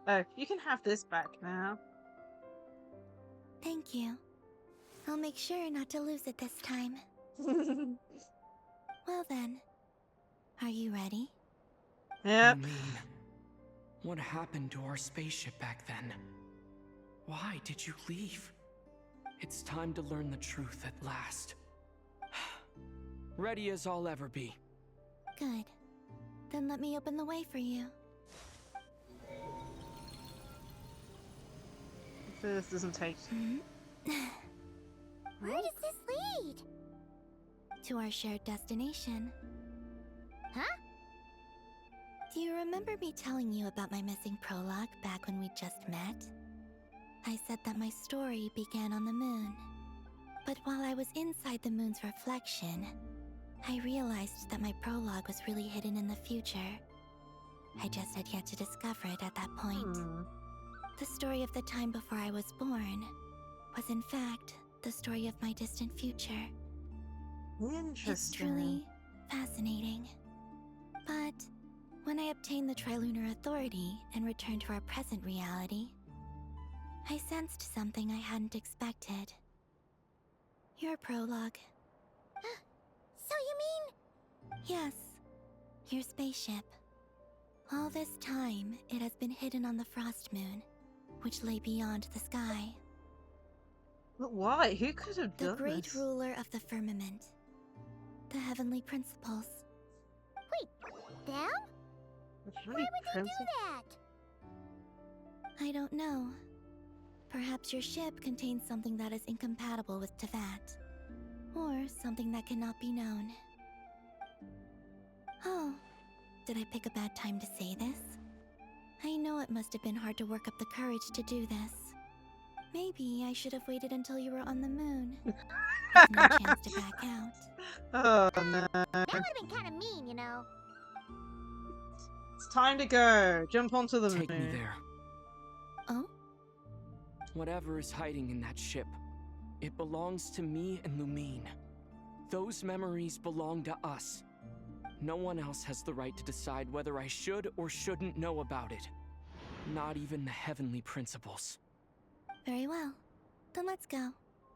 Oh, you can have this back now. Thank you. I'll make sure not to lose it this time. Well then, are you ready? Yep. What happened to our spaceship back then? Why did you leave? It's time to learn the truth at last. Ready as I'll ever be. Good. Then let me open the way for you. This doesn't take. Where does this lead? To our shared destination. Huh? Do you remember me telling you about my missing prologue back when we just met? I said that my story began on the moon. But while I was inside the moon's reflection, I realized that my prologue was really hidden in the future. I just had yet to discover it at that point. The story of the time before I was born was in fact the story of my distant future. Interesting. It's truly fascinating. But when I obtained the Trilunar Authority and returned to our present reality, I sensed something I hadn't expected. Your prologue. So you mean... Yes, your spaceship. All this time, it has been hidden on the Frost Moon, which lay beyond the sky. But why? Who could have done The great this? ruler of the firmament. The heavenly principles. Wait, them? Why would they do that? I don't know. Perhaps your ship contains something that is incompatible with Teyvat. Or something that cannot be known. Oh, did I pick a bad time to say this? I know it must have been hard to work up the courage to do this. Maybe I should have waited until you were on the moon. With no chance to back out. Oh no. That would have been kind of mean, you know. It's time to go. Jump onto the moon. Take me there. Oh? Whatever is hiding in that ship, it belongs to me and Lumine. Those memories belong to us. No one else has the right to decide whether I should or shouldn't know about it. Not even the heavenly principles. Very well. Then let's go.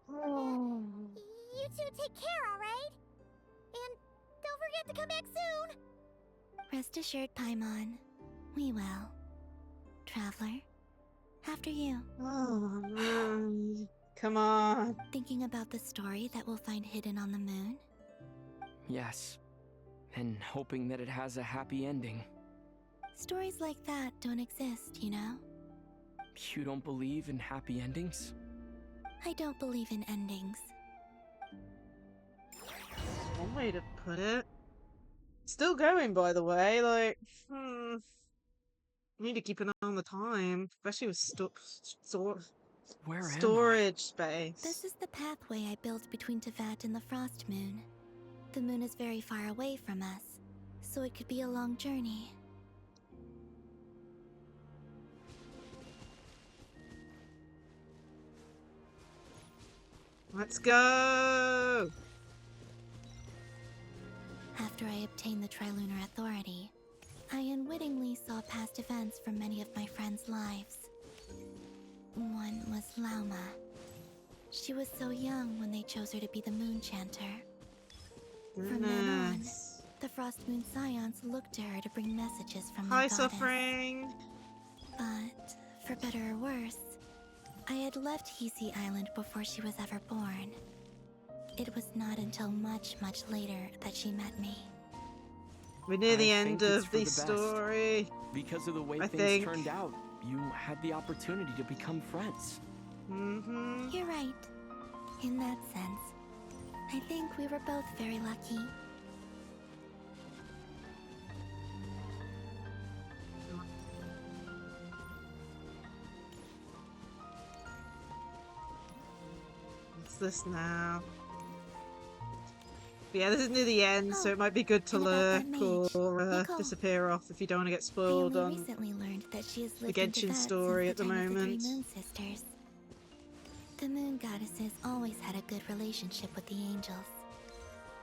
You two take care, alright? And don't forget to come back soon! Rest assured, Paimon. We will. Traveler, after you. Oh man. Come on. Thinking about the story that we'll find hidden on the moon? Yes. And hoping that it has a happy ending. Stories like that don't exist, you know? You don't believe in happy endings? I don't believe in endings. One way to put it. Still going, by the way. Like, need to keep an eye on the time, especially with storage space. This is the pathway I built between Teyvat and the Frost Moon. The moon is very far away from us, so it could be a long journey. Let's go! After I obtained the Trilunar Authority, I unwittingly saw past events from many of my friends' lives. One was Lauma. She was so young when they chose her to be the Moon Chanter. From then on, the Frost Moon Scions looked to her to bring messages from their goddess. Suffering! But, for better or worse, I had left Hisi Island before she was ever born. It was not until much, much later that she met me. We're near the I end think it's of for the best. story. Because of the way I things think. turned out, you had the opportunity to become friends. Mm-hmm. You're right. In that sense, I think we were both very lucky. What's this now? But yeah, this is near the end, so Oh, it might be good to and about that lurk mage, or Nicole. disappear off if you don't want to get I spoiled only on recently learned that she has the lived into Genshin that story since at the the time of the moment. 3 Moon Sisters. The Moon Goddesses always had a good relationship with the angels.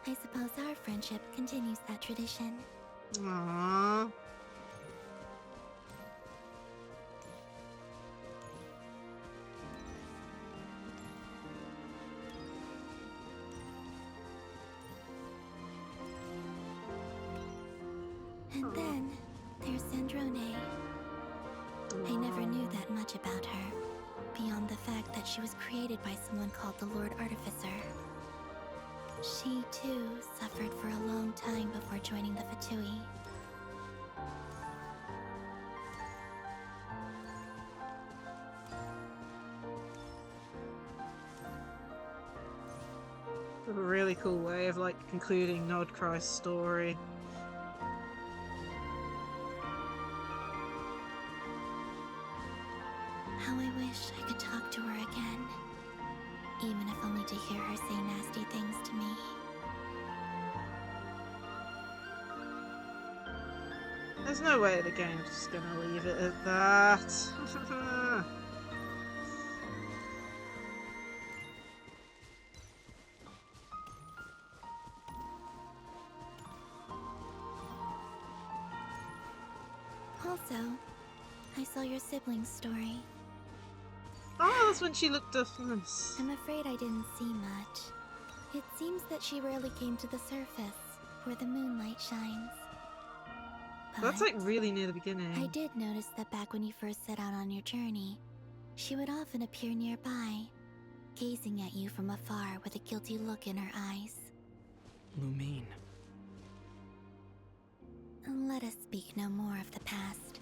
I suppose our friendship continues that tradition. Aww. And then there's Sandrone. I never knew that much about her, beyond the fact that she was created by someone called the Lord Artificer. She, too, suffered for a long time before joining the VIII. A really cool way of, like, concluding Nod-Krai's story. How I wish I could talk to her again, even if only to hear her say nasty things to me. There's no way the game's just gonna leave it at that. Also, I saw your sibling's story. Oh, that's when she looked different. I'm afraid I didn't see much. It seems that she rarely came to the surface, where the moonlight shines. That's like really near the beginning. I did notice that back when you first set out on your journey, she would often appear nearby, gazing at you from afar with a guilty look in her eyes. Lumine. Let us speak no more of the past.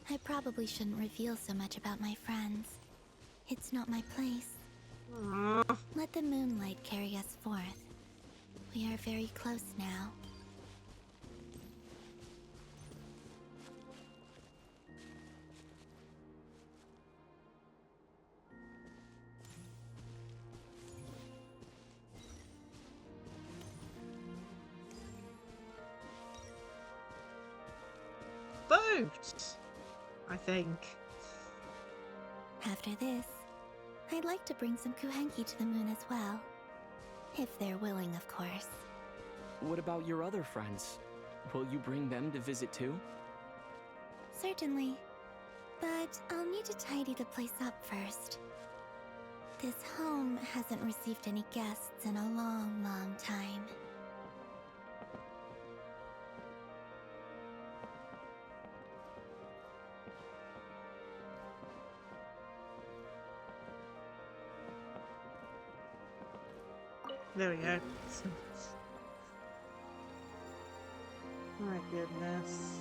I probably shouldn't reveal so much about my friends. It's not my place. Aww. Let the moonlight carry us forth. We are very close now. Boat, I think. After this, I'd like to bring some Kuhenki to the moon as well. If they're willing, of course. What about your other friends? Will you bring them to visit too? Certainly. But I'll need to tidy the place up first. This home hasn't received any guests in a long, long time. There we go. My goodness.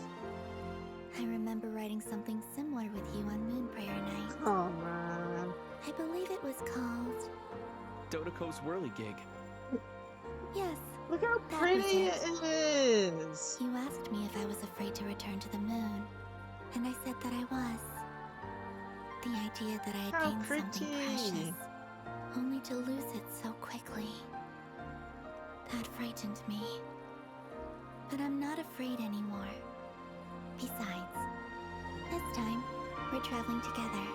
I remember writing something similar with you on Moonprayer Night. Oh man. I believe it was called... Dodoko's Whirligig. Yes. Look how that pretty was it is. You asked me if I was afraid to return to the moon, and I said that I was. The idea that I had How gained something pretty. precious, only to lose it so quickly. That frightened me. But I'm not afraid anymore. Besides, this time, we're traveling together.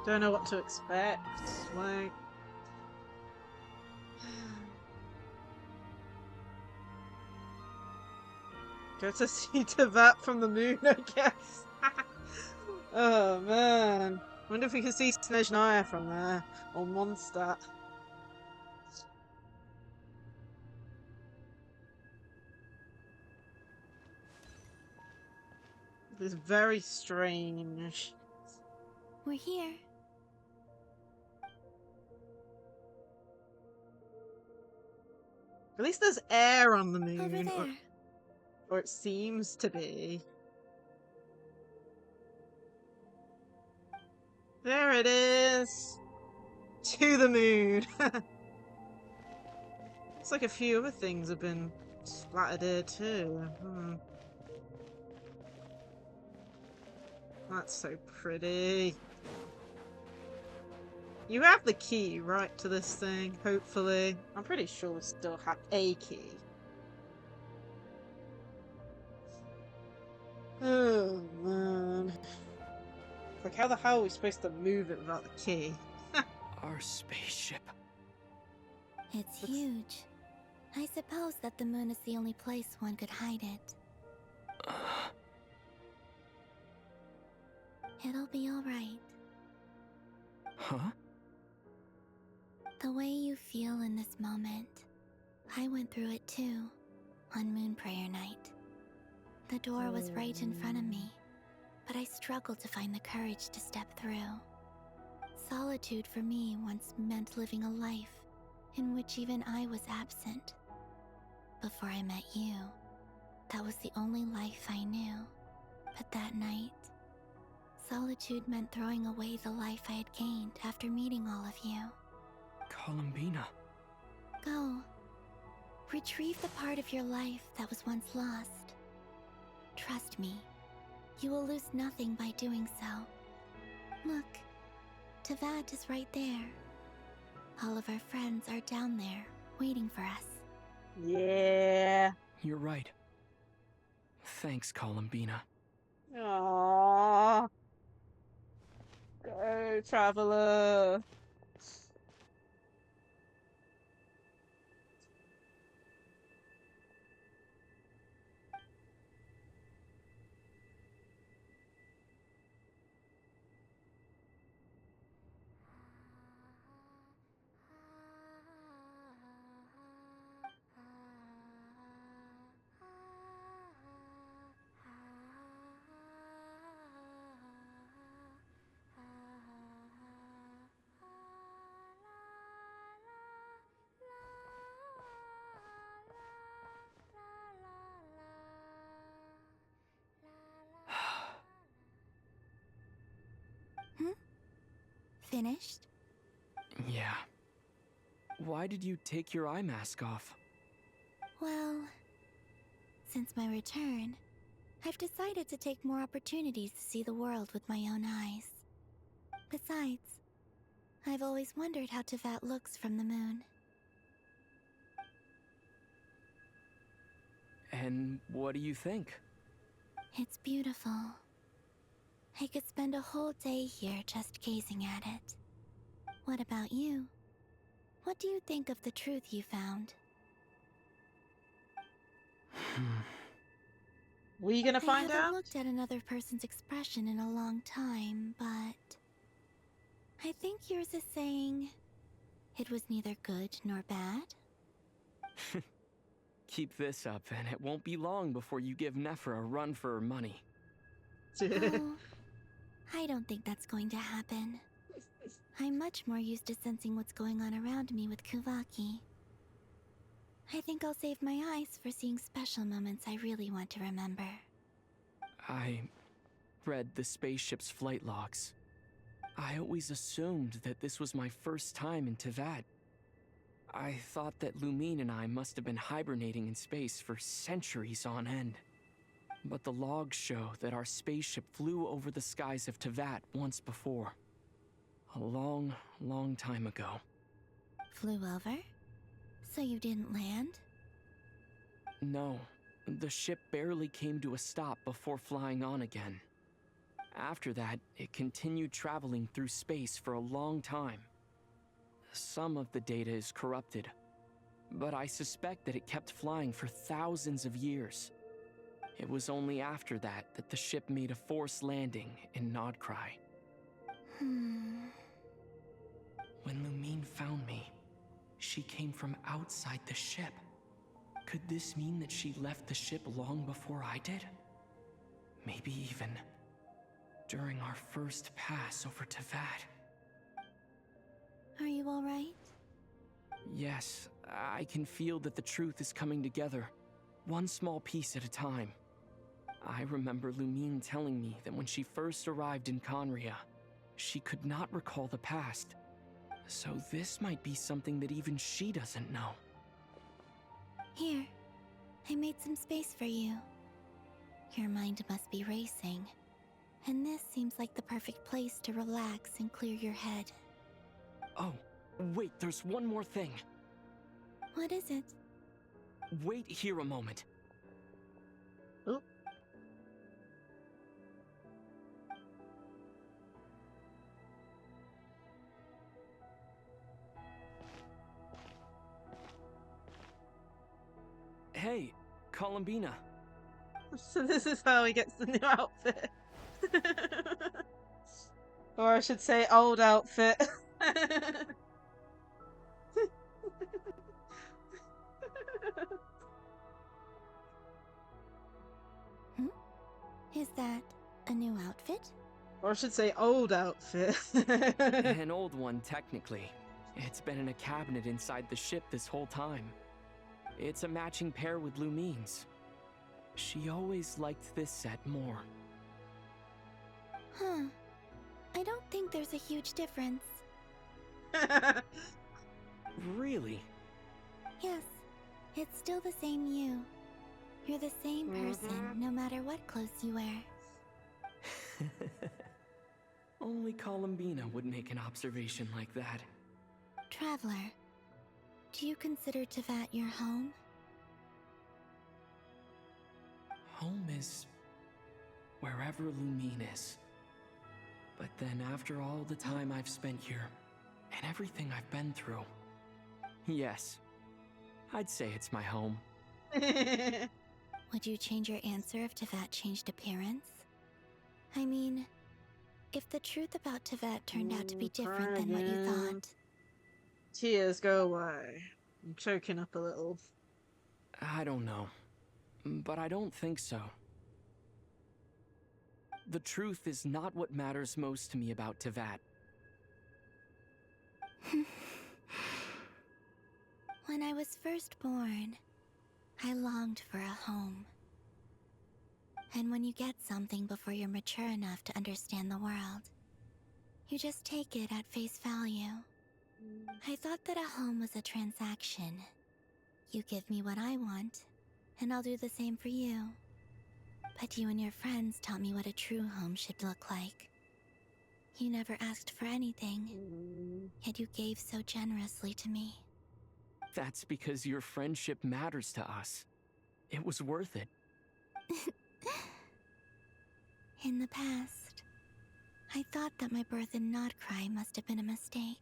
Don't know what to expect. Like, Go to see Tevat from the moon, I guess. Oh man. Wonder if we can see Snezhnaya from there. Or Mondstadt. This is very strange. We're here. At least there's air on the moon. Over there. Or it seems to be. There it is! To the moon! Looks like a few other things have been splattered here too. That's so pretty. You have the key, right, to this thing, hopefully. I'm pretty sure we still have a key. Oh, man. Like, how the hell are we supposed to move it without the key? Our spaceship. It's huge. I suppose that the moon is the only place one could hide it. It'll be alright. Huh? The way you feel in this moment, I went through it too, on Moon Prayer Night. The door was right in front of me, but I struggled to find the courage to step through. Solitude for me once meant living a life in which even I was absent. Before I met you, that was the only life I knew. But that night, solitude meant throwing away the life I had gained after meeting all of you. Columbina. Go. Retrieve the part of your life that was once lost. Trust me, you will lose nothing by doing so. Look, Tevat is right there. All of our friends are down there, waiting for us. Yeah. You're right. Thanks, Columbina. Aww. Go, traveler. Finished? Yeah. Why did you take your eye mask off? Well, since my return, I've decided to take more opportunities to see the world with my own eyes. Besides, I've always wondered how Tevat looks from the moon. And what do you think? It's beautiful. I could spend a whole day here just gazing at it. What about you? What do you think of the truth you found? Were you gonna find I haven't out? looked at another person's expression in a long time, but I think yours is saying it was neither good nor bad. Keep this up, and it won't be long before you give Nephra a run for her money. Oh, I don't think that's going to happen. I'm much more used to sensing what's going on around me with Kuvaki. I think I'll save my eyes for seeing special moments I really want to remember. I read the spaceship's flight logs. I always assumed that this was my first time in Tevat. I thought that Lumine and I must have been hibernating in space for centuries on end. But the logs show that our spaceship flew over the skies of Tevat once before. A long, long time ago. Flew over? So you didn't land? No, the ship barely came to a stop before flying on again. After that, it continued traveling through space for a long time. Some of the data is corrupted, but I suspect that it kept flying for thousands of years. It was only after that that the ship made a forced landing in Nod-Krai. When Lumine found me, she came from outside the ship. Could this mean that she left the ship long before I did? Maybe even during our first pass over to VIII. Are you alright? Yes, I can feel that the truth is coming together, one small piece at a time. I remember Lumine telling me that when she first arrived in Khaenri'ah, she could not recall the past. So this might be something that even she doesn't know. Here, I made some space for you. Your mind must be racing, and this seems like the perfect place to relax and clear your head. Oh, wait, there's one more thing. What is it? Wait here a moment. Oh. Hey, Columbina. So this is how he gets the new outfit. Or I should say old outfit. Is that a new outfit? Or I should say old outfit. An old one, technically. It's been in a cabinet inside the ship this whole time. It's a matching pair with Lumine's. She always liked this set more. Huh. I don't think there's a huge difference. Really? Yes, it's still the same you. You're the same person, no matter what clothes you wear. Only Columbina would make an observation like that. Traveler, do you consider Teyvat your home? Home is wherever Lumine is. But then after all the time I've spent here, and everything I've been through, yes, I'd say it's my home. Would you change your answer if Teyvat changed appearance? I mean, if the truth about Teyvat turned out to be different than what you thought. Tears go away. I'm choking up a little. I don't know, but I don't think so. The truth is not what matters most to me about Teyvat. When I was first born, I longed for a home. And when you get something before you're mature enough to understand the world, you just take it at face value. I thought that a home was a transaction. You give me what I want, and I'll do the same for you. But you and your friends taught me what a true home should look like. You never asked for anything, yet you gave so generously to me. That's because your friendship matters to us. It was worth it. In the past, I thought that my birth in Nod-Krai must have been a mistake.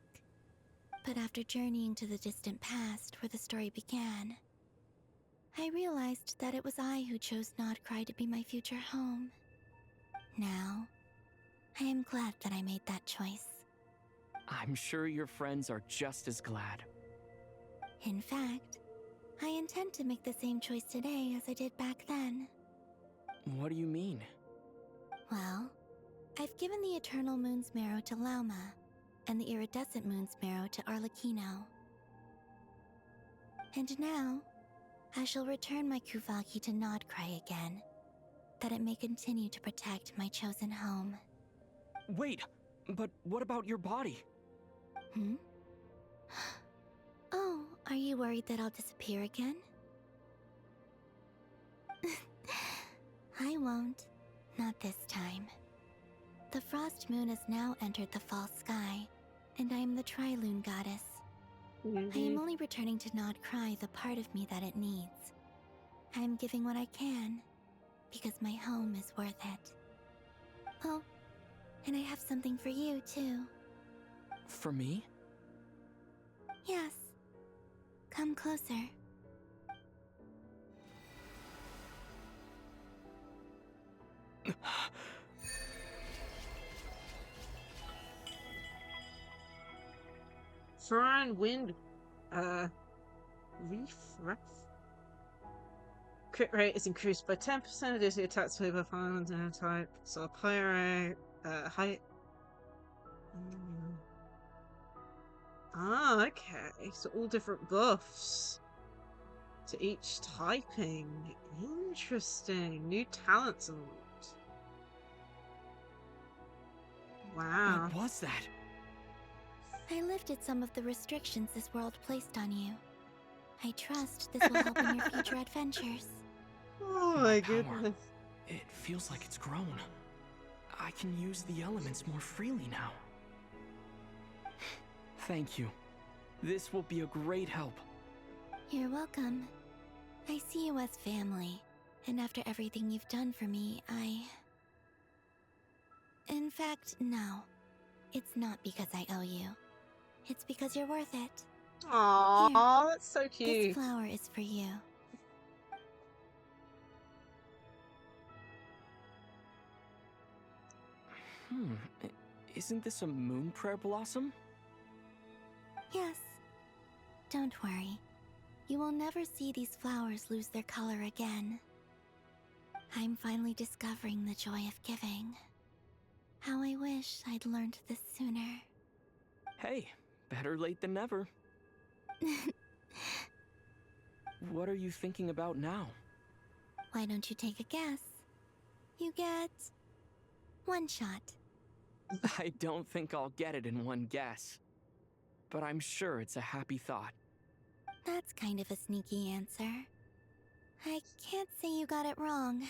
But after journeying to the distant past where the story began, I realized that it was I who chose Nod-Krai to be my future home. Now, I am glad that I made that choice. I'm sure your friends are just as glad. In fact, I intend to make the same choice today as I did back then. What do you mean? Well, I've given the Eternal Moon's Marrow to Lauma, and the Iridescent Moon's Marrow to Arlecchino. And now, I shall return my Kuvaki to Nod-Krai again, that it may continue to protect my chosen home. Wait, but what about your body? Hmm? Oh, are you worried that I'll disappear again? I won't. Not this time. The Frost Moon has now entered the Fall Sky, and I am the Tri-Lune Goddess. I am only returning to Nod-Krai the part of me that it needs. I am giving what I can, because my home is worth it. Oh, and I have something for you, too. For me? Yes. Come closer. Foreign wind, refresh. Crit rate is increased by 10% due to attacks made by violence and type. So player height. Ah, okay. So all different buffs to each typing. Interesting. New talents unlocked. Wow. What was that? I lifted some of the restrictions this world placed on you. I trust this will help in your future adventures. Oh my goodness. It feels like it's grown. I can use the elements more freely now. Thank you. This will be a great help. You're welcome. I see you as family, and after everything you've done for me, In fact, no. It's not because I owe you. It's because you're worth it. Aww, that's so cute. This flower is for you. Isn't this a moon prayer blossom? Yes. Don't worry. You will never see these flowers lose their color again. I'm finally discovering the joy of giving. How I wish I'd learned this sooner. Hey, better late than never. What are you thinking about now? Why don't you take a guess? You get... one shot. I don't think I'll get it in one guess. But I'm sure it's a happy thought. That's kind of a sneaky answer. I can't say you got it wrong.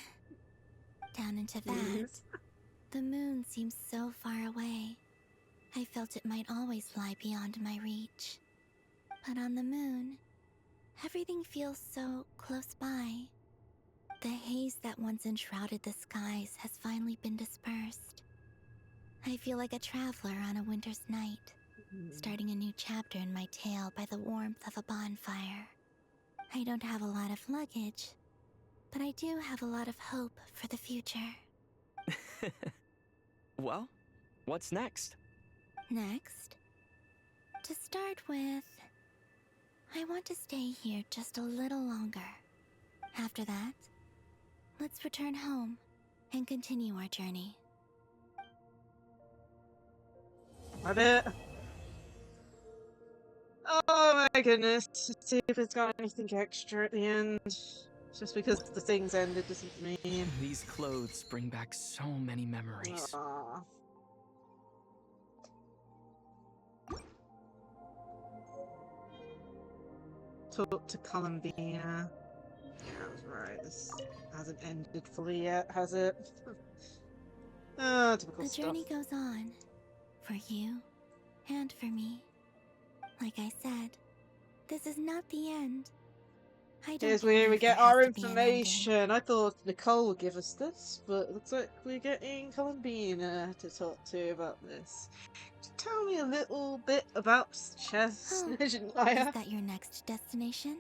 Down into that, the moon seems so far away. I felt it might always lie beyond my reach. But on the moon, everything feels so close by. The haze that once enshrouded the skies has finally been dispersed. I feel like a traveler on a winter's night, starting a new chapter in my tale by the warmth of a bonfire. I don't have a lot of luggage, but I do have a lot of hope for the future. Well, what's next? Next? To start with, I want to stay here just a little longer. After that, let's return home and continue our journey. I bet. Oh my goodness. Let's see if it's got anything extra at the end. Just because the things ended doesn't mean. These clothes bring back so many memories. Aww. Talk to Columbina. Yeah, I was right. This hasn't ended fully yet, has it? Typical The stuff. journey goes on. For you, and for me. Like I said, this is not the end. Here's where we get our information. I thought Nicole would give us this, but it looks like we're getting Columbina to talk to about this. Tell me a little bit about Chess Snezhnaya. Is that your next destination?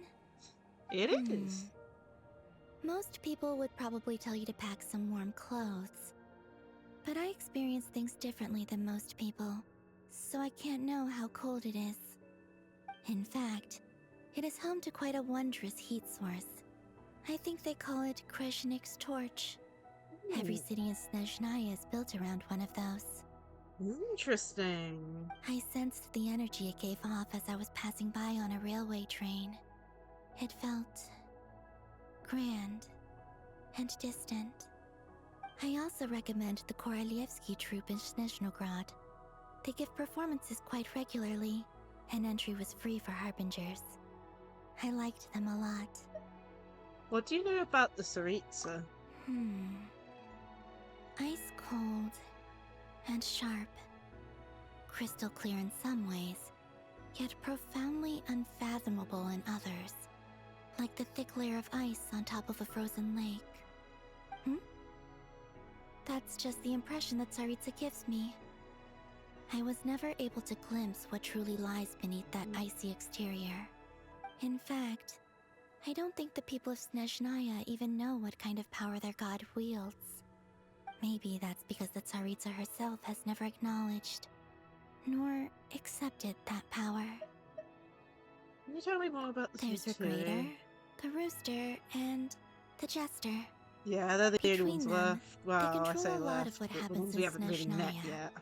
It is. Most people would probably tell you to pack some warm clothes. But I experience things differently than most people, so I can't know how cold it is. In fact, it is home to quite a wondrous heat source. I think they call it Kreshnik's torch. Every city in Snezhnaya is built around one of those. Interesting. I sensed the energy it gave off as I was passing by on a railway train. It felt grand and distant. I also recommend the Korolievsky troupe in Snezhnograd. They give performances quite regularly, and entry was free for harbingers. I liked them a lot. What do you know about the Tsaritsa? Ice cold and sharp. Crystal clear in some ways, yet profoundly unfathomable in others. Like the thick layer of ice on top of a frozen lake. That's just the impression that Tsaritsa gives me. I was never able to glimpse what truly lies beneath that icy exterior. In fact, I don't think the people of Snezhnaya even know what kind of power their god wields. Maybe that's because the Tsaritsa herself has never acknowledged nor accepted that power. Can you tell me more about the There's Regrader, the Rooster, and the Jester. Yeah, they're the only ones left. They Well, I control say a lot left, of what but the happens ones in we haven't really met Snezhnaya. yet.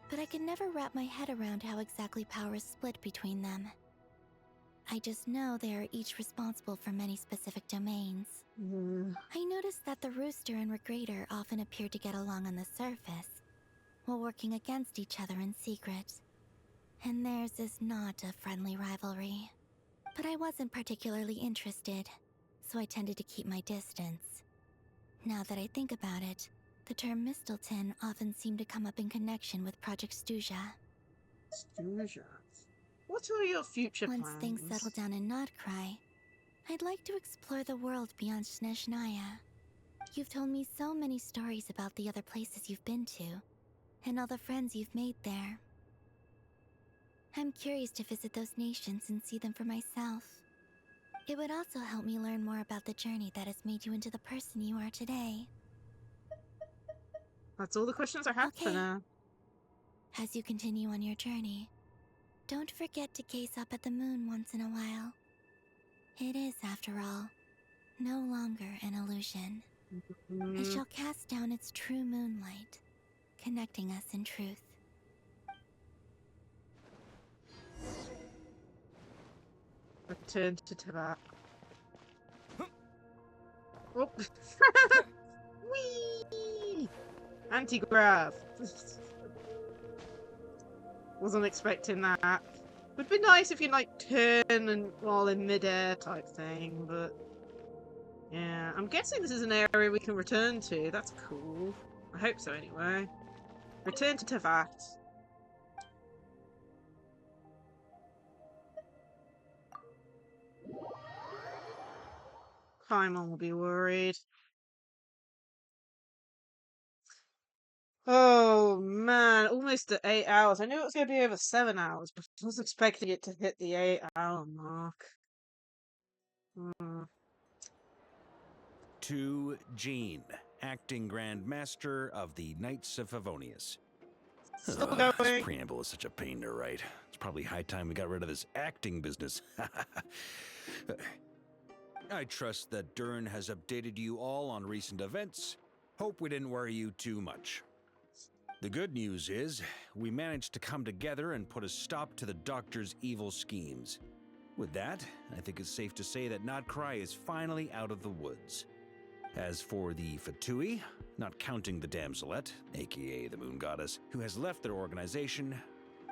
But I could never wrap my head around how exactly power is split between them. I just know they are each responsible for many specific domains. I noticed that the Rooster and Regrader often appear to get along on the surface, while working against each other in secret. And theirs is not a friendly rivalry. But I wasn't particularly interested, so I tended to keep my distance. Now that I think about it, the term Mistelton often seemed to come up in connection with Project Stuja. Stuja? What are your future plans? Once things settle down in Nod-Krai, I'd like to explore the world beyond Snezhnaya. You've told me so many stories about the other places you've been to, and all the friends you've made there. I'm curious to visit those nations and see them for myself. It would also help me learn more about the journey that has made you into the person you are today. That's all the questions I have for now. As you continue on your journey, don't forget to gaze up at the moon once in a while. It is, after all, no longer an illusion. It shall cast down its true moonlight, connecting us in truth. Return to Tibet. Oh. Whee! Anti-grav. Wasn't expecting that. Would be nice if you like turn and while in midair type thing, but yeah, I'm guessing this is an area we can return to. That's cool. I hope so anyway. Return to Teyvat. Paimon will be worried. Oh man, almost at 8 hours. I knew it was going to be over 7 hours, but I was expecting it to hit the 8-hour mark. To Jean, acting Grand Master of the Knights of Favonius. This preamble is such a pain to write. It's probably high time we got rid of this acting business. I trust that Dern has updated you all on recent events. Hope we didn't worry you too much. The good news is, we managed to come together and put a stop to the Doctor's evil schemes. With that, I think it's safe to say that Nod-Krai is finally out of the woods. As for the Fatui, not counting the Damselette, aka the Moon Goddess, who has left their organization,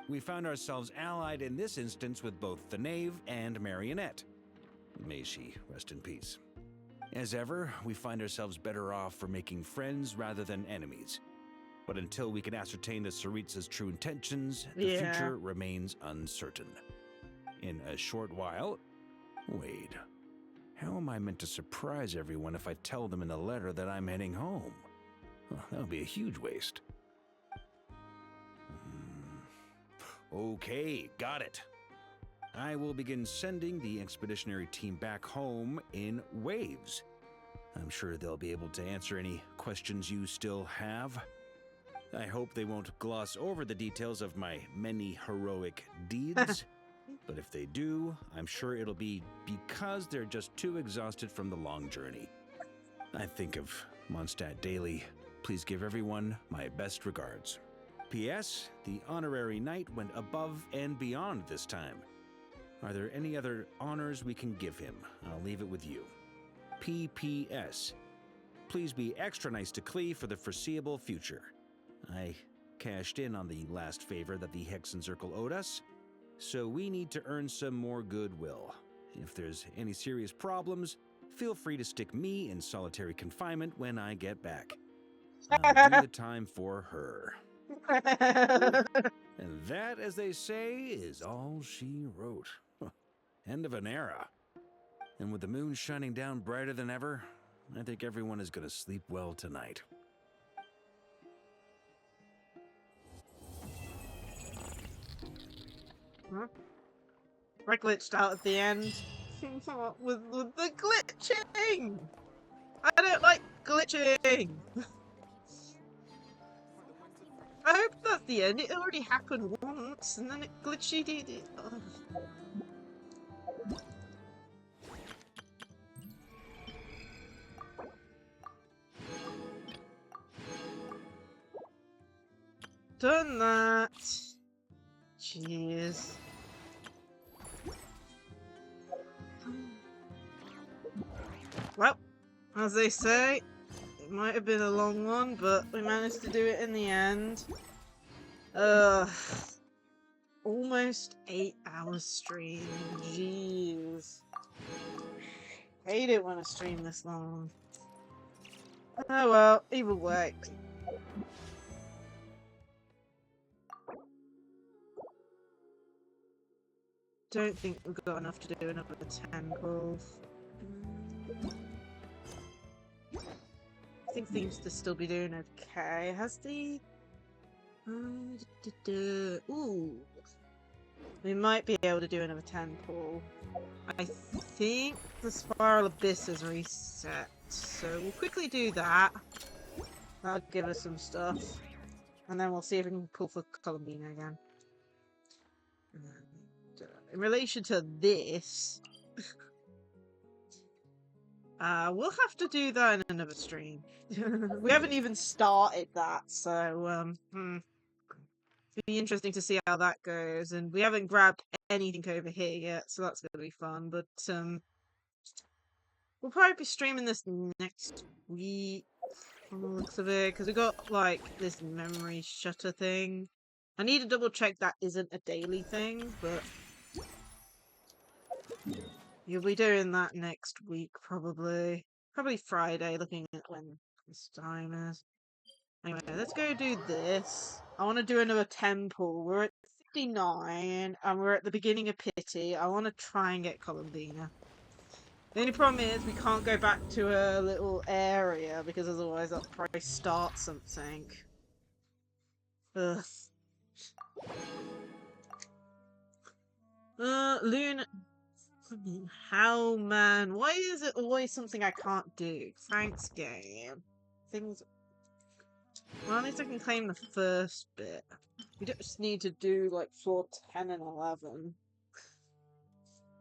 we found ourselves allied in this instance with both the Knave and Marionette. May she rest in peace. As ever, we find ourselves better off for making friends rather than enemies. But until we can ascertain the Tsaritsa's true intentions, the future remains uncertain. In a short while... Wait. How am I meant to surprise everyone if I tell them in the letter that I'm heading home? Well, that would be a huge waste. Okay, got it. I will begin sending the expeditionary team back home in waves. I'm sure they'll be able to answer any questions you still have. I hope they won't gloss over the details of my many heroic deeds. But if they do, I'm sure it'll be because they're just too exhausted from the long journey. I think of Mondstadt daily. Please give everyone my best regards. P.S. The honorary knight went above and beyond this time. Are there any other honors we can give him? I'll leave it with you. P.P.S. Please be extra nice to Klee for the foreseeable future. I cashed in on the last favor that the Hexen Circle owed us, so we need to earn some more goodwill. If there's any serious problems, feel free to stick me in solitary confinement when I get back. I'll do the time for her. And that, as they say, is all she wrote. End of an era. And with the moon shining down brighter than ever, I think everyone is going to sleep well tonight. Huh? I glitched out at the end. with the glitching! I don't like glitching! the end. It already happened once, and then it glitched it. Done that. Jeez. Well, as they say, it might have been a long one, but we managed to do it in the end. Almost 8 hours stream. Jeez. Hate it when I stream this long. Oh well, either way. Don't think we've got enough to do another temple. I think things to still be doing okay. Has the... Ooh. We might be able to do another temple. I think the Spiral Abyss is reset. So we'll quickly do that. That'll give us some stuff. And then we'll see if we can pull for Columbina again. In relation to this... we'll have to do that in another stream. We haven't even started that, so it'll be interesting to see how that goes. And we haven't grabbed anything over here yet, so that's gonna be fun. But we'll probably be streaming this next week from the looks of it, because we got like this memory shutter thing. I need to double check that isn't a daily thing, but you'll be doing that next week, probably. Probably Friday, looking at when this time is. Anyway, let's go do this. I want to do another temple. We're at 59, and we're at the beginning of Pity. I want to try and get Columbina. The only problem is we can't go back to a little area, because otherwise that'll probably start something. Ugh. Luna... How, man? Why is it always something I can't do? Thanks, game. Things... Well, at least I can claim the first bit. We just need to do, like, floor 10 and 11.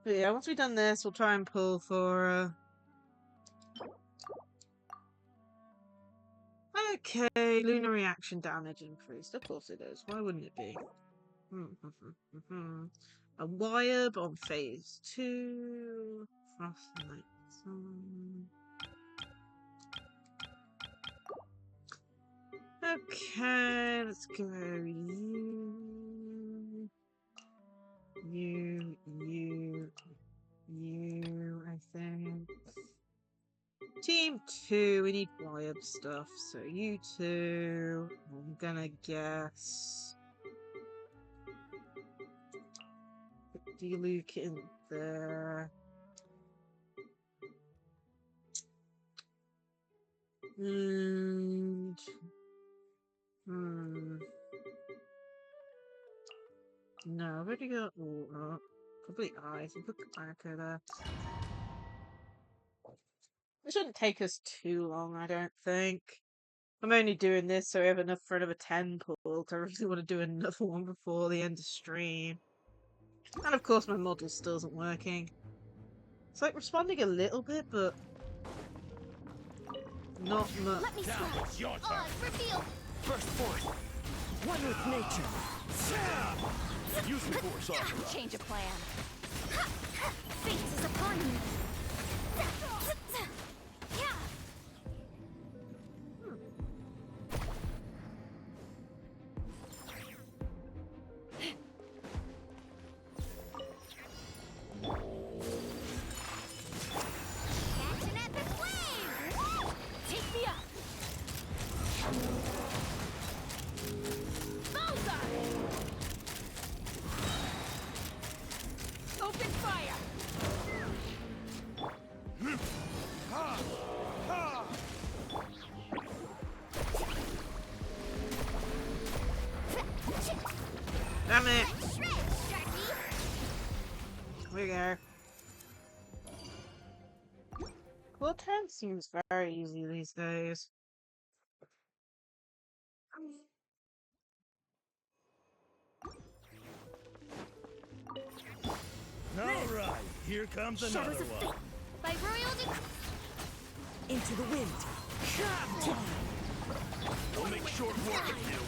But yeah, once we've done this, we'll try and pull for, Okay, lunar reaction damage increased. Of course it is. Why wouldn't it be? A Wyab on phase 2. Frostlight Sun. Okay, let's go. You, I think. Team 2, we need Wyab stuff, so you two. I'm gonna guess. Put D-Luke in there. And... No, I've already got water. Probably ice. I'll put the Archon there. It shouldn't take us too long, I don't think. I'm only doing this so we have enough for another temple. I really want to do another one before the end of stream. And of course my model still isn't working. It's like responding a little bit, but not much. Let me Now it's your turn. reveal. Burst forth. One with nature. Use the force on. Change of plan. Fate is upon you. Damn it! We go. Well, 10 seems very easy these days. Here comes another one. By royal decree. Into the wind. We'll make short work of you.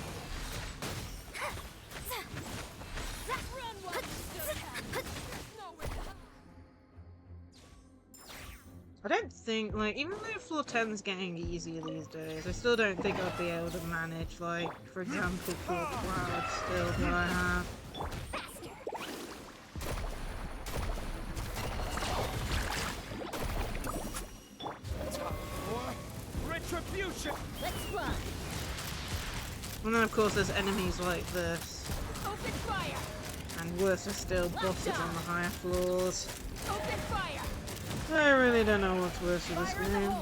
I don't think, like, even though floor 10's getting easier these days, I still don't think I'd be able to manage, like, for example, floor 12 still that I have. Retribution! Let's fly! And then, of course, there's enemies like this. Open fire! And worse are still bosses on the higher floors. Open fire! I really don't know what's worse with this game.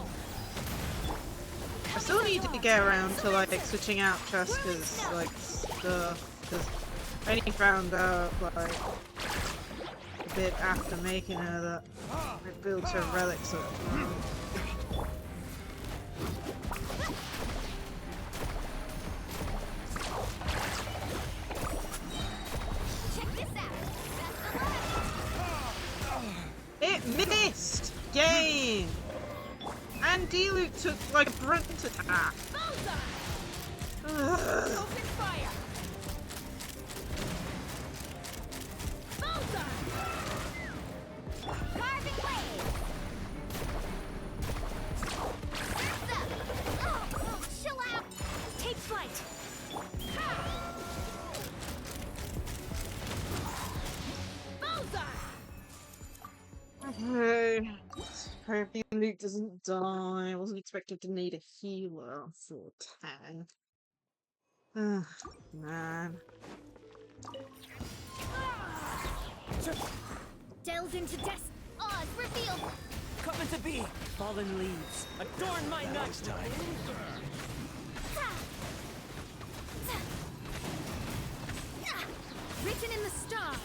I still need to get around to, like, switching out Cheska's, like, stuff, because I only found out, like, a bit after making her that I built her relics up. It missed! Game! And D-Luke took like a brunt attack. Open fire! Carving blade! Chill out! Take flight! Okay. Hoping Luke doesn't die. I wasn't expected to need a healer for 10. Ugh, man. Delves into death. Oz revealed. Coming to be! Fallen leaves. Adorn my night! Time. Written in the stars.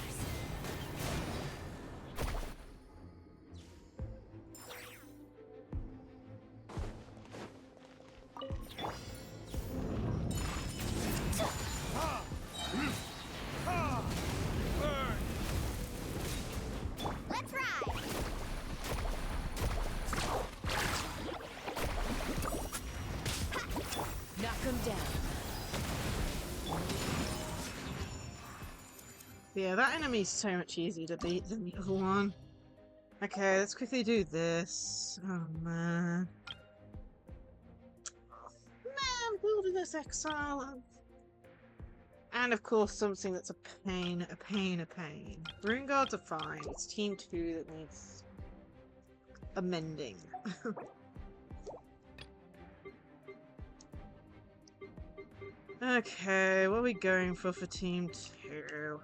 Let's ride. Knock him down. Yeah, that enemy's so much easier to beat than the other one. Okay, let's quickly do this. Oh man. Man, building this exile. And of course something that's a pain, a pain, a pain. Rune guards are fine. It's team 2 that needs amending. Okay, what are we going for team 2?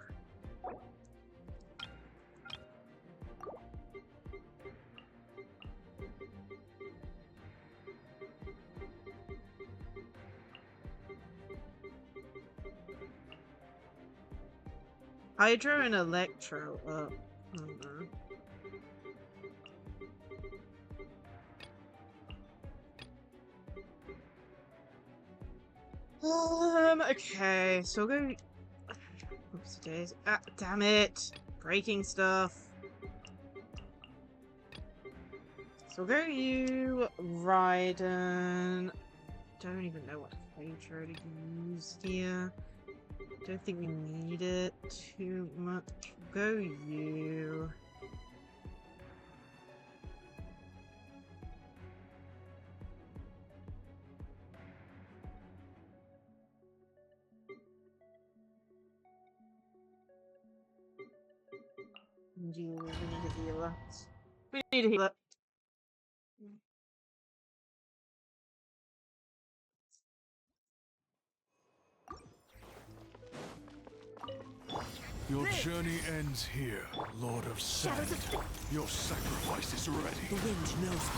Hydro and Electro up. I don't know. Okay, so we'll go. Oops, days. Ah, damn it! Breaking stuff. So we'll go you, Raiden. Don't even know what Hydro to use here. Don't think we need it too much. Go you. We need a healer. We need a healer. Your journey ends here, Lord of Sand. Your sacrifice is ready. The wind knows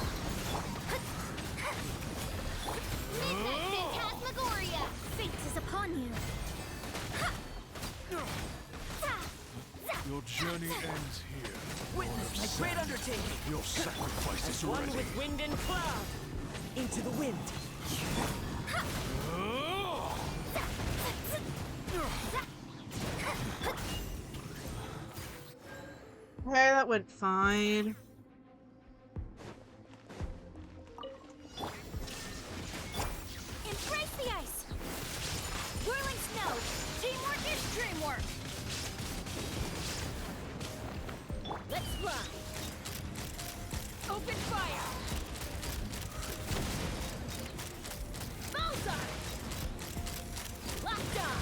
Midnight Phantasmagoria! Fate is upon you. Your journey ends here. Witness my great undertaking. Your sacrifice is One ready. with wind and cloud. Into the wind. Okay, that that went fine. Embrace the ice! Whirling snow! Teamwork is dreamwork! Let's fly! Open fire! Bullseye! Locked on!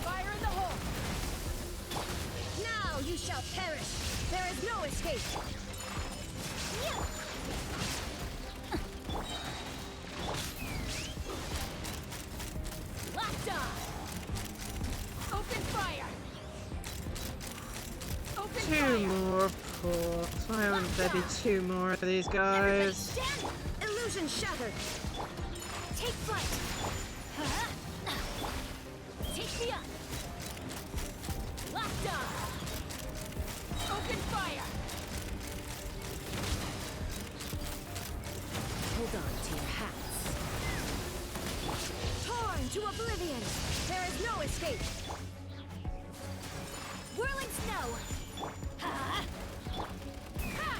Fire in the hole! Now you shall perish! There is no escape! Yeah. Locked on! Open fire! Open Two fire! more, of course. Why haven't there be two more of these guys? Stand! Illusion shattered! Take flight! Take me up! Locked on! Open fire! Hold on to your hats. Torn to oblivion! There is no escape! Whirling snow! Ha! Ha!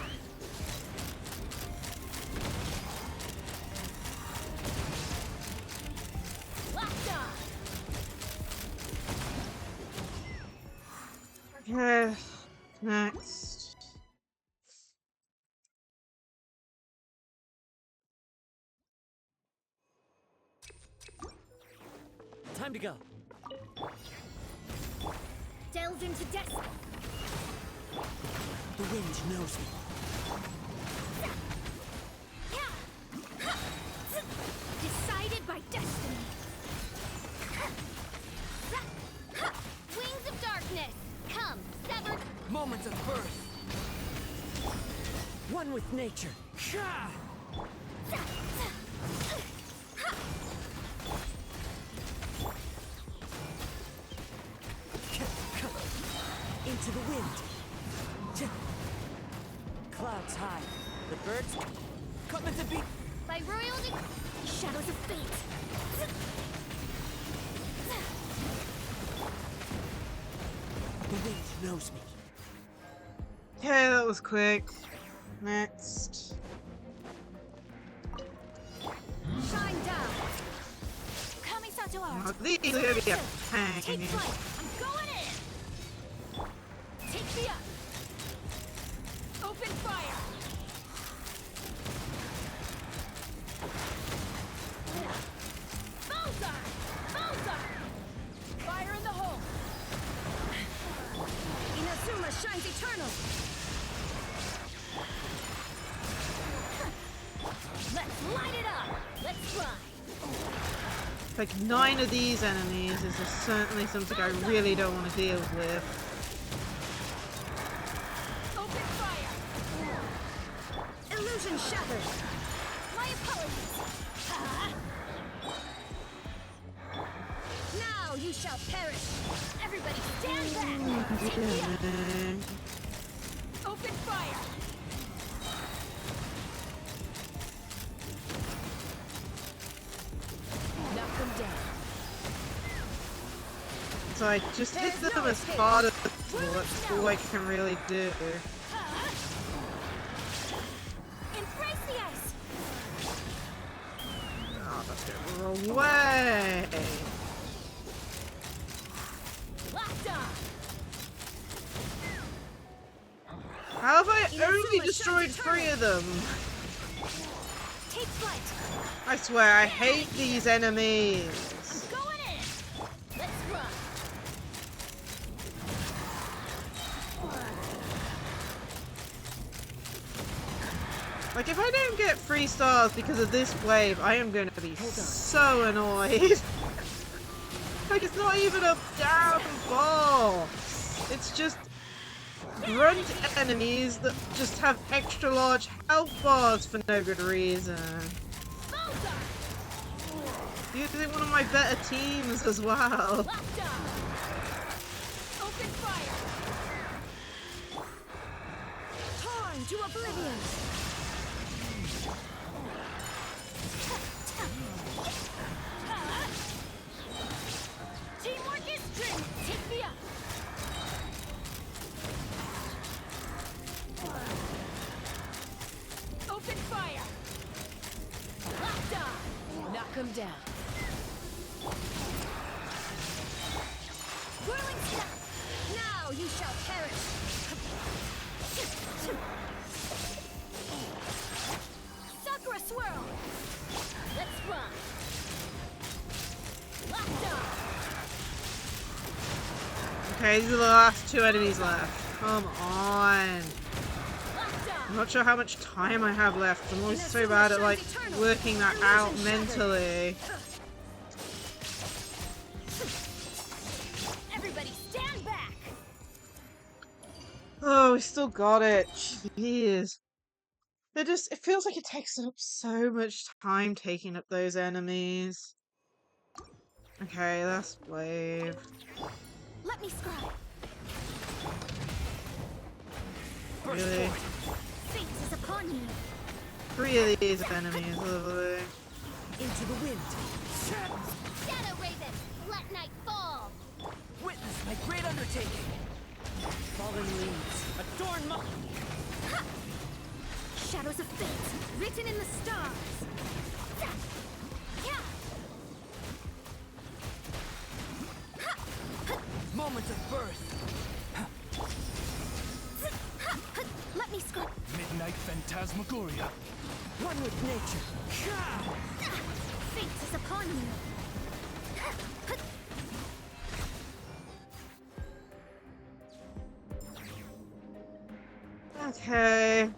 Locked on! Okay, next. Time to go. Delves into destiny. The wind knows me. Decided by destiny. Wings of darkness. Come, severed. Moments of birth. One with nature. Into the wind. Clouds high. The birds coming to be. By royal shadows of fate. The wind knows me. Okay, that was quick. Next. Shine down. Kamisato art. Oh, these are gonna be a Take pain. flight. I'm going in. Take me up. Open fire. Bullseye! Bullseye! Fire in the hole. Inazuma shines eternal. Let's light it up. Let's fly. Like 9 of these enemies is certainly something I really don't want to deal with. Open fire. Illusion shattered. My apologies. Now you shall perish. Everybody stand back. Take me up. Open fire. Knock them down. So I just hit them as hard as possible. That's all I can really do. Embrace the ice. Oh, that's gonna roll away. Locked on. How have I only destroyed 3 of them? Take flight. I swear, I hate these enemies. I'm going in. Let's run. Like, if I don't get 3 stars because of this wave, I am going to be so annoyed. Like, it's not even a damn ball. It's just grunt enemies that just have extra large health bars for no good reason. Using one of my better teams as well. Open fire. Torn to oblivion. Teamwork is strength. Take me up. Okay, these are the last two enemies left. Come on. I'm not sure how much time I have left. I'm always so bad at, like, working that out mentally. Everybody stand back! Oh, we still got it. Jeez. It feels like it takes up so much time taking up those enemies. Okay, last wave. Let me scribe. Really? Fate is upon you. 3 of these enemies, lovely. Into the wind. Shadow Raven, let night fall. Witness my great undertaking. Fallen leaves, adorn my... Shadows of fate, written in the stars. Moment of birth. Let me scribe. Midnight Phantasmagoria. One with nature. Fate is upon you. Okay.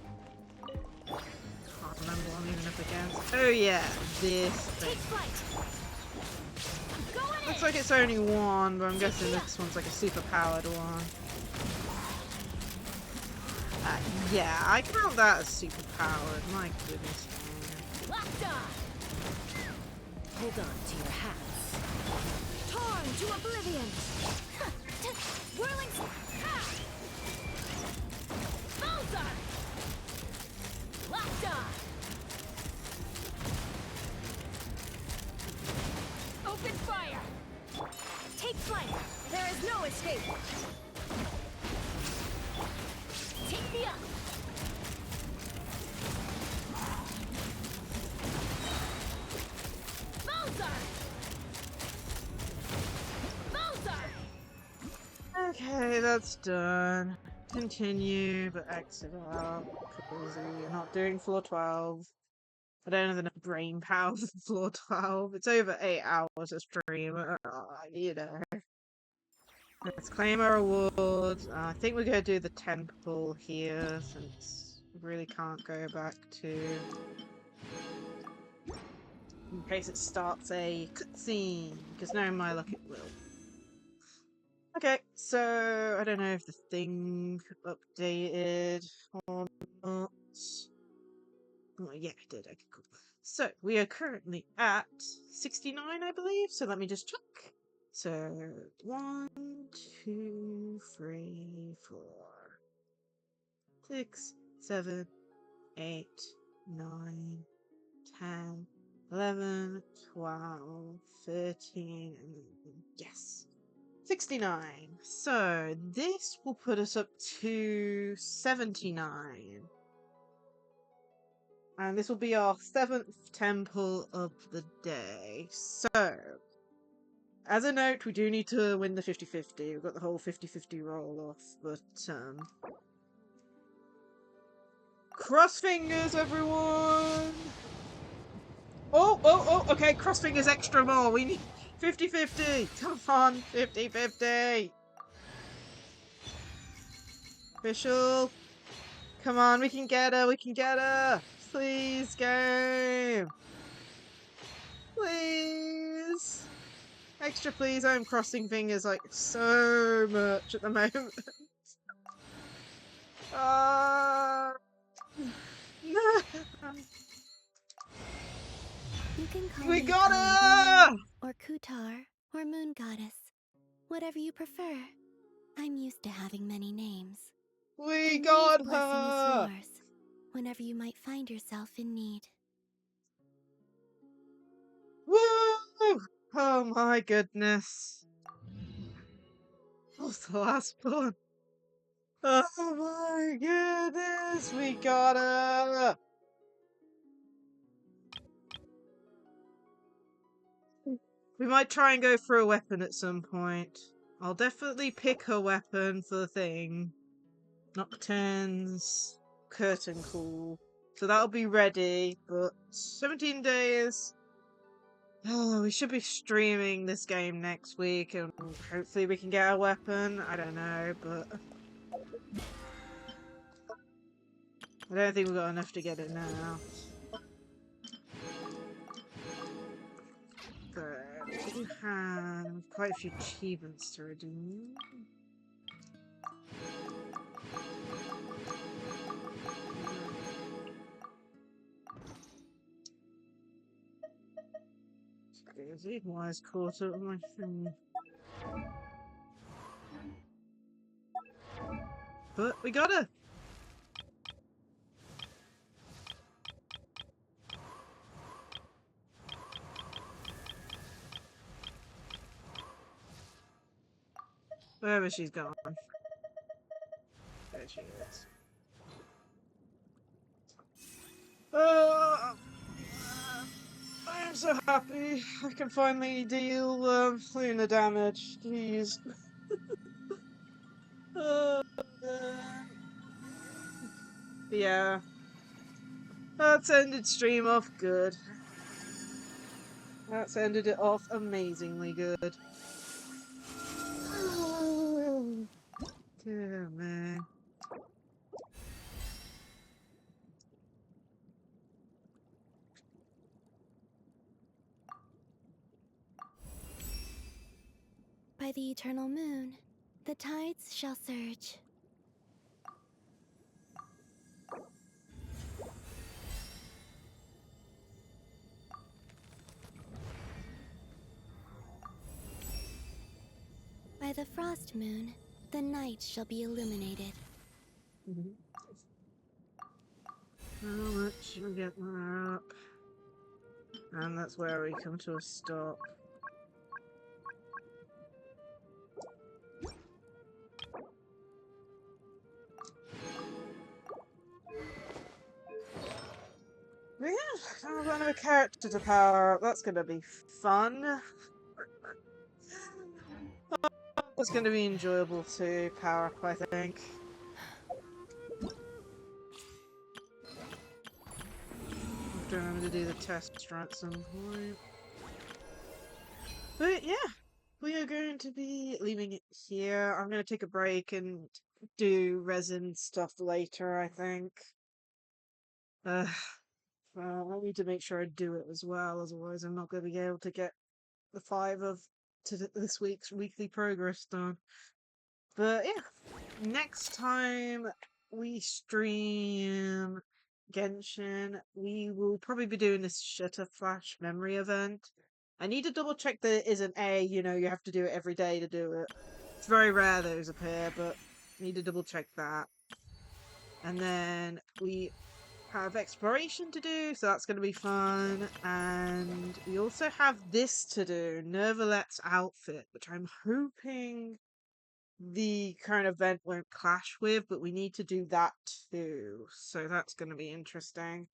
Can't remember what I'm even up against. Oh yeah, this thing. Looks like it's only one, but I'm guessing this one's like a super powered one. Yeah, I count that as super powered. My goodness. Locked on. Hold on to your hats. Torn to oblivion. Whirling. Bullseye. Locked on. Open fire. Take flight. There is no escape. Take me up. Okay, that's done. Continue, but exit out because you're not doing floor 12. I don't have enough brain power for floor 12. It's over 8 hours of stream. You know. Let's claim our awards. I think we're going to do the temple here since we really can't go back to... in case it starts a cutscene, because knowing my luck it will. Okay, so I don't know if the thing updated or not. Oh, yeah, it did. Okay, cool. So we are currently at 69, I believe. So let me just check. So 1, 2, 3, 4, 6, 7, 8, 9, 10, 11, 12, 13, yes. 69. So this will put us up to 79. And this will be our 7th temple of the day. So, as a note, we do need to win the 50-50. We've got the whole 50-50 roll off, but cross fingers, everyone! Oh, okay, cross fingers extra more. We need 50-50. Come on, 50-50. Official. Come on, we can get her, we can get her. Please, game. Please. Extra please, I'm crossing fingers like so much at the moment. No. You can call We me got her! or Kutar, or Moon Goddess. Whatever you prefer. I'm used to having many names. We And got May's blessing is her! yours, whenever you might find yourself in need. Woo! Oh my goodness. What's the last one? Oh my goodness, we got her! We might try and go for a weapon at some point. I'll definitely pick a weapon for the thing. Nocturne's curtain call. So that'll be ready, but 17 days. Oh, we should be streaming this game next week, and hopefully we can get a weapon. I don't know, but I don't think we've got enough to get it now. But we have quite a few achievements to redeem. Crazy, wise caught up with my thing. But we got her! Wherever she's gone. There she is. I am so happy I can finally deal Luna damage. Jeez. Yeah. That's ended stream off good. That's ended it off amazingly good. Dear man. By the eternal moon, the tides shall surge. By the frost moon, the night shall be illuminated. How much we get that up? And that's where we come to a stop. Yeah, I've got another character to power up. That's gonna be fun. It's gonna be enjoyable to power up, I think. I have to remember to do the test run at some point. But yeah, we are going to be leaving it here. I'm going to take a break and do resin stuff later, I think. Well, I need to make sure I do it as well, otherwise I'm not going to be able to get the 5 of this week's weekly progress done. But yeah, next time we stream Genshin, we will probably be doing this Shutter Flash memory event. I need to double check that it isn't you have to do it every day to do it. It's very rare those appear, but I need to double check that. And then we have exploration to do, so that's going to be fun. And we also have this to do, Nervalet's outfit, which I'm hoping the current event won't clash with, but we need to do that too. So that's going to be interesting.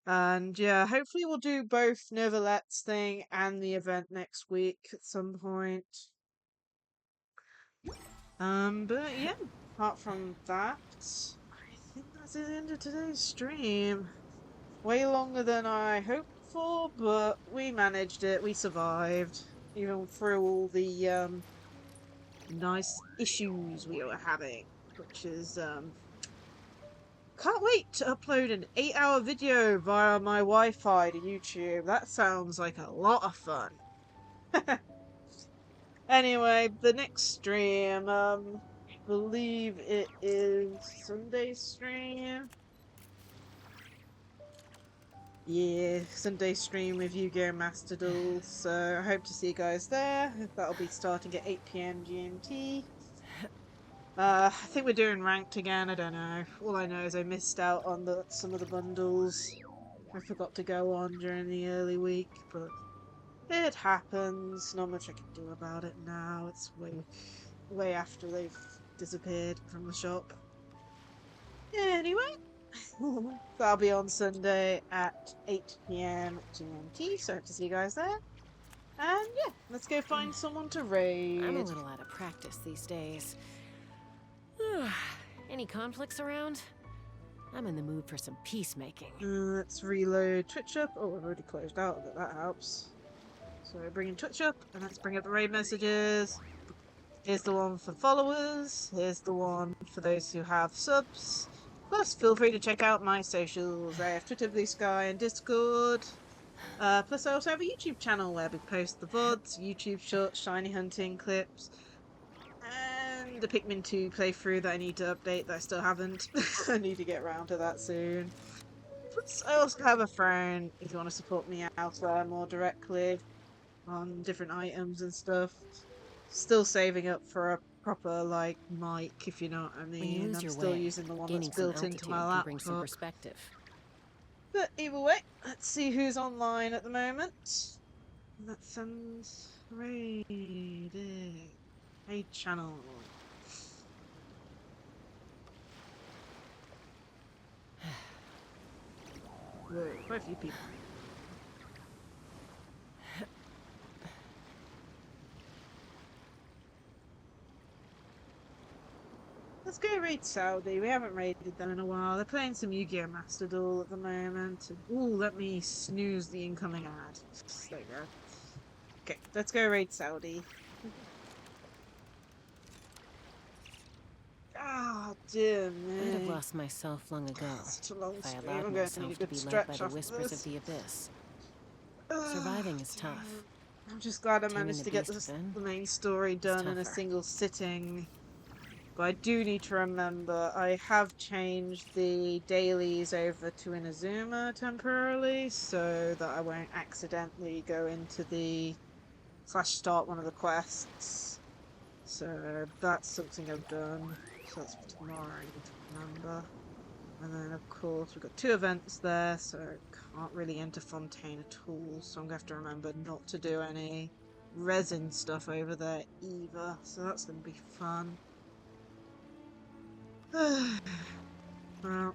And yeah, hopefully we'll do both Nervalet's thing and the event next week at some point. But yeah, apart from that, I think that's the end of today's stream. Way longer than I hoped for, but we managed it. We survived, even through all the nice issues we were having, which is can't wait to upload an 8-hour video via my Wi-Fi to YouTube. That sounds like a lot of fun. Anyway, the next stream, I believe it is Sunday stream. Yeah, Sunday stream with Yu-Gi-Oh! Master Duel. So I hope to see you guys there. That'll be starting at 8 PM GMT. I think we're doing ranked again. I don't know. All I know is I missed out on some of the bundles. I forgot to go on during the early week, but it happens. Not much I can do about it now. It's way after they've disappeared from the shop. Anyway, that'll be on Sunday at 8 PM GMT. So I hope to see you guys there. And yeah, let's go find someone to raid. I'm a little out of practice these days. Any conflicts around? I'm in the mood for some peacemaking. Let's reload Twitch up. Oh, I've already closed out, but that helps. So bring in Twitch up, and let's bring up the raid messages. Here's the one for followers. Here's the one for those who have subs. Plus, feel free to check out my socials. I have Twitter, Blue Sky, and Discord. Plus, I also have a YouTube channel where we post the VODs, YouTube shorts, shiny hunting clips, and the Pikmin 2 playthrough that I need to update that I still haven't. I need to get around to that soon. Plus, I also have a phone if you want to support me out there more directly on different items and stuff. Still saving up for a proper, like, mic, if you know what I mean. When you lose I'm your still way, using the one gaining that's built some into my altitude can laptop. bring some perspective. But either way, let's see who's online at the moment. Let's send raid channel. Whoa, quite a few people. Let's go raid Saudi. We haven't raided them in a while. They're playing some Yu-Gi-Oh! Master Duel at the moment. Ooh, let me snooze the incoming ad. There you go. Okay, let's go raid Saudi. Ah, dear me. I'd have lost myself long ago Such a long if I stream. allowed I'm going to need a myself to good be led stretch by the after whispers this. of the abyss. Surviving is tough. I'm just glad I Taming managed the to get beast within the main story done in a tougher. single sitting. But I do need to remember, I have changed the dailies over to Inazuma temporarily, so that I won't accidentally go into the / start one of the quests. So that's something I've done. So that's for tomorrow, I need to remember. And then of course we've got 2 events there, so I can't really enter Fontaine at all, so I'm going to have to remember not to do any resin stuff over there either, so that's going to be fun. Well,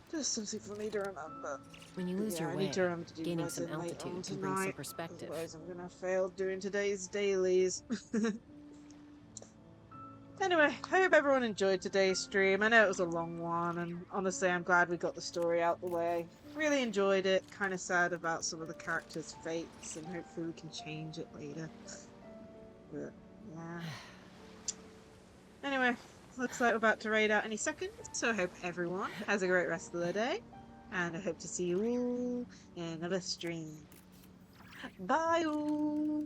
just something for me to remember. When you lose your I way, need to remember to do gaining some resin later on altitude can bring some tonight, perspective. otherwise I'm gonna fail doing today's dailies. Anyway, hope everyone enjoyed today's stream. I know it was a long one, and honestly I'm glad we got the story out the way. Really enjoyed it, kind of sad about some of the characters' fates, and hopefully we can change it later. But, yeah. Anyway, looks like we're about to raid out any second, so I hope everyone has a great rest of the day, and I hope to see you all in another stream. Bye all!